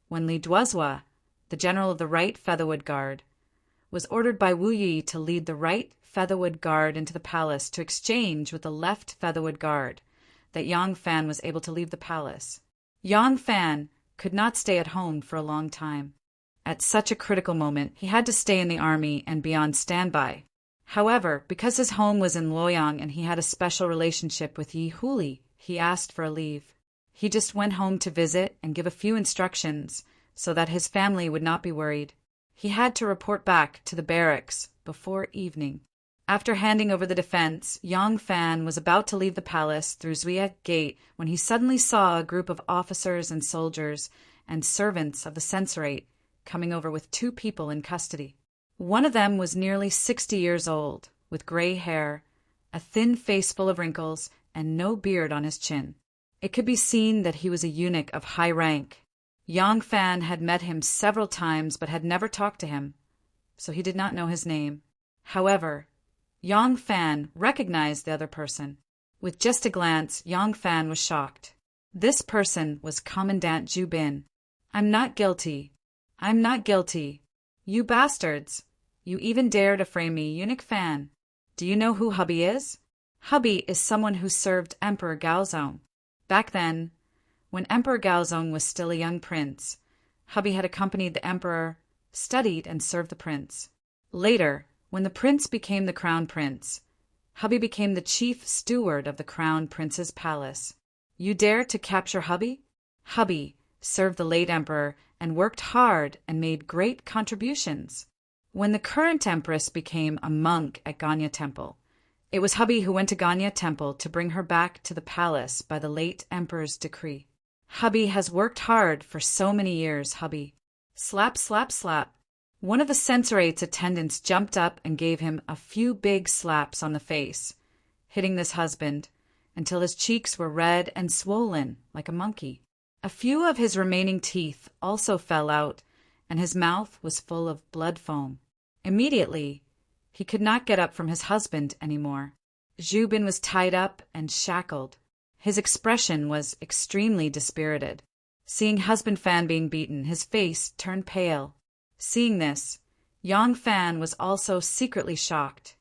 [SPEAKER 1] when Li Duozhua, the general of the right Featherwood Guard, was ordered by Wu Yi to lead the right Featherwood Guard into the palace to exchange with the left Featherwood Guard, that Yang Fan was able to leave the palace. Yang Fan could not stay at home for a long time. At such a critical moment, he had to stay in the army and be on standby. However, because his home was in Luoyang and he had a special relationship with Yi Huli, he asked for a leave. He just went home to visit and give a few instructions so that his family would not be worried. He had to report back to the barracks before evening. After handing over the defense, Yang Fan was about to leave the palace through Zuiya Gate when he suddenly saw a group of officers and soldiers and servants of the censorate coming over with 2 people in custody. One of them was nearly 60 years old, with gray hair, a thin face full of wrinkles, and no beard on his chin. It could be seen that he was a eunuch of high rank. Yang Fan had met him several times but had never talked to him, so he did not know his name. However, Yang Fan recognized the other person. With just a glance, Yang Fan was shocked. This person was Commandant Zhu Bin. "I'm not guilty. I'm not guilty. You bastards! You even dare to frame me, Eunuch Fan. Do you know who hubby is?" Hubby is someone who served Emperor Gaozong. Back then, when Emperor Gaozong was still a young prince, Hubby had accompanied the emperor, studied, and served the prince. Later, when the prince became the crown prince, Hubby became the chief steward of the crown prince's palace. You dare to capture Hubby? Hubby served the late emperor and worked hard and made great contributions. When the current empress became a monk at Ganya Temple, it was Hubby who went to Ganya Temple to bring her back to the palace by the late emperor's decree. Hubby has worked hard for so many years, Hubby. Slap, slap, slap. One of the censorate's attendants jumped up and gave him a few big slaps on the face, hitting this husband until his cheeks were red and swollen like a monkey. A few of his remaining teeth also fell out, and his mouth was full of blood foam. Immediately, he could not get up from his husband anymore. Zhubin was tied up and shackled. His expression was extremely dispirited. Seeing husband Fan being beaten, his face turned pale. Seeing this, Yang Fan was also secretly shocked.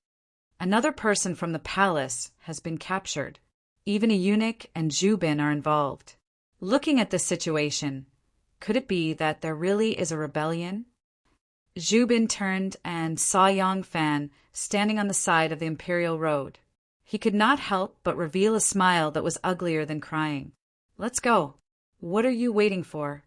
[SPEAKER 1] Another person from the palace has been captured. Even a eunuch and Zhubin are involved. Looking at this situation, could it be that there really is a rebellion? Zhubin turned and saw Yang Fan standing on the side of the imperial road. He could not help but reveal a smile that was uglier than crying. Let's go. What are you waiting for?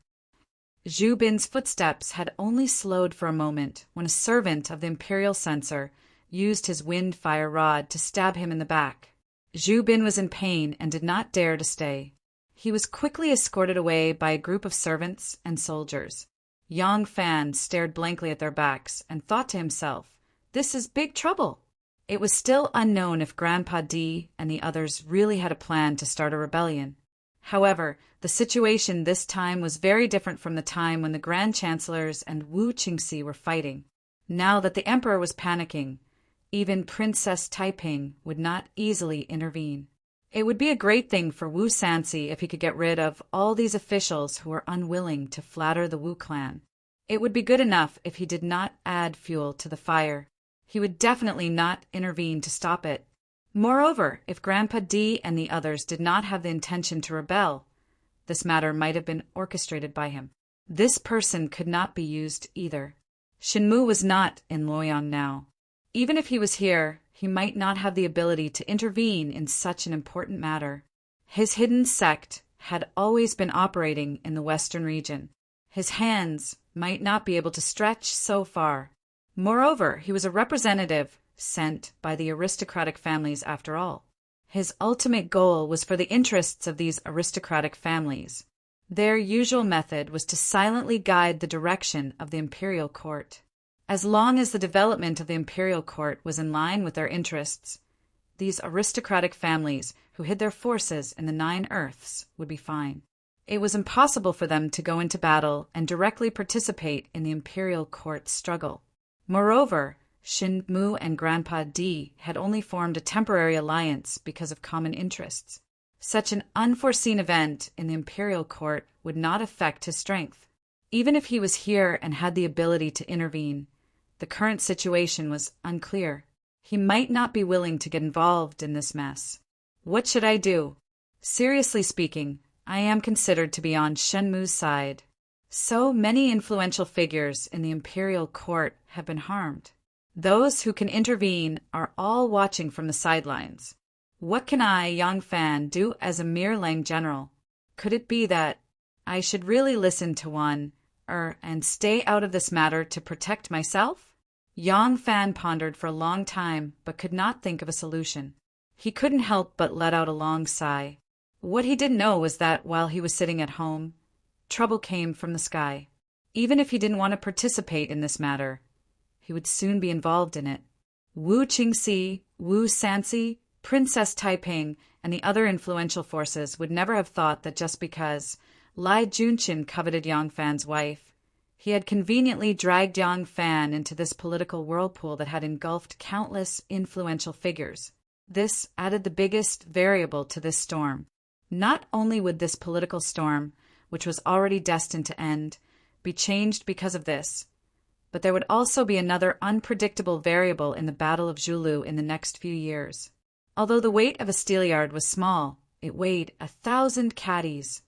[SPEAKER 1] Zhubin's footsteps had only slowed for a moment when a servant of the imperial censor used his wind-fire rod to stab him in the back. Zhubin was in pain and did not dare to stay. He was quickly escorted away by a group of servants and soldiers. Yang Fan stared blankly at their backs and thought to himself, "This is big trouble." It was still unknown if Grandpa D and the others really had a plan to start a rebellion. However, the situation this time was very different from the time when the Grand Chancellors and Wu Qingxi were fighting. Now that the Emperor was panicking, even Princess Taiping would not easily intervene. It would be a great thing for Wu Sanxi if he could get rid of all these officials who were unwilling to flatter the Wu clan. It would be good enough if he did not add fuel to the fire. He would definitely not intervene to stop it. Moreover, if Grandpa D and the others did not have the intention to rebel, this matter might have been orchestrated by him. This person could not be used either. Shenmu was not in Luoyang now. Even if he was here, he might not have the ability to intervene in such an important matter. His hidden sect had always been operating in the western region. His hands might not be able to stretch so far. Moreover, he was a representative sent by the aristocratic families after all. His ultimate goal was for the interests of these aristocratic families. Their usual method was to silently guide the direction of the imperial court. As long as the development of the imperial court was in line with their interests, these aristocratic families who hid their forces in the 9 Earths would be fine. It was impossible for them to go into battle and directly participate in the imperial court struggle. Moreover, Shenmu and Grandpa D had only formed a temporary alliance because of common interests. Such an unforeseen event in the imperial court would not affect his strength. Even if he was here and had the ability to intervene, the current situation was unclear. He might not be willing to get involved in this mess. What should I do? Seriously speaking, I am considered to be on Shenmu's side. So many influential figures in the imperial court have been harmed. Those who can intervene are all watching from the sidelines. What can I, Yang Fan, do as a mere Lang general? Could it be that I should really listen to one, and stay out of this matter to protect myself? Yang Fan pondered for a long time, but could not think of a solution. He couldn't help but let out a long sigh. What he didn't know was that while he was sitting at home, trouble came from the sky. Even if he didn't want to participate in this matter, he would soon be involved in it. Wu Qingxi, Wu Sanxi, Princess Taiping, and the other influential forces would never have thought that just because Lai Junqin coveted Yang Fan's wife, he had conveniently dragged Yang Fan into this political whirlpool that had engulfed countless influential figures. This added the biggest variable to this storm. Not only would this political storm, which was already destined to end, be changed because of this, but there would also be another unpredictable variable in the Battle of Zhulu in the next few years. Although the weight of a steelyard was small, it weighed 1,000 caddies.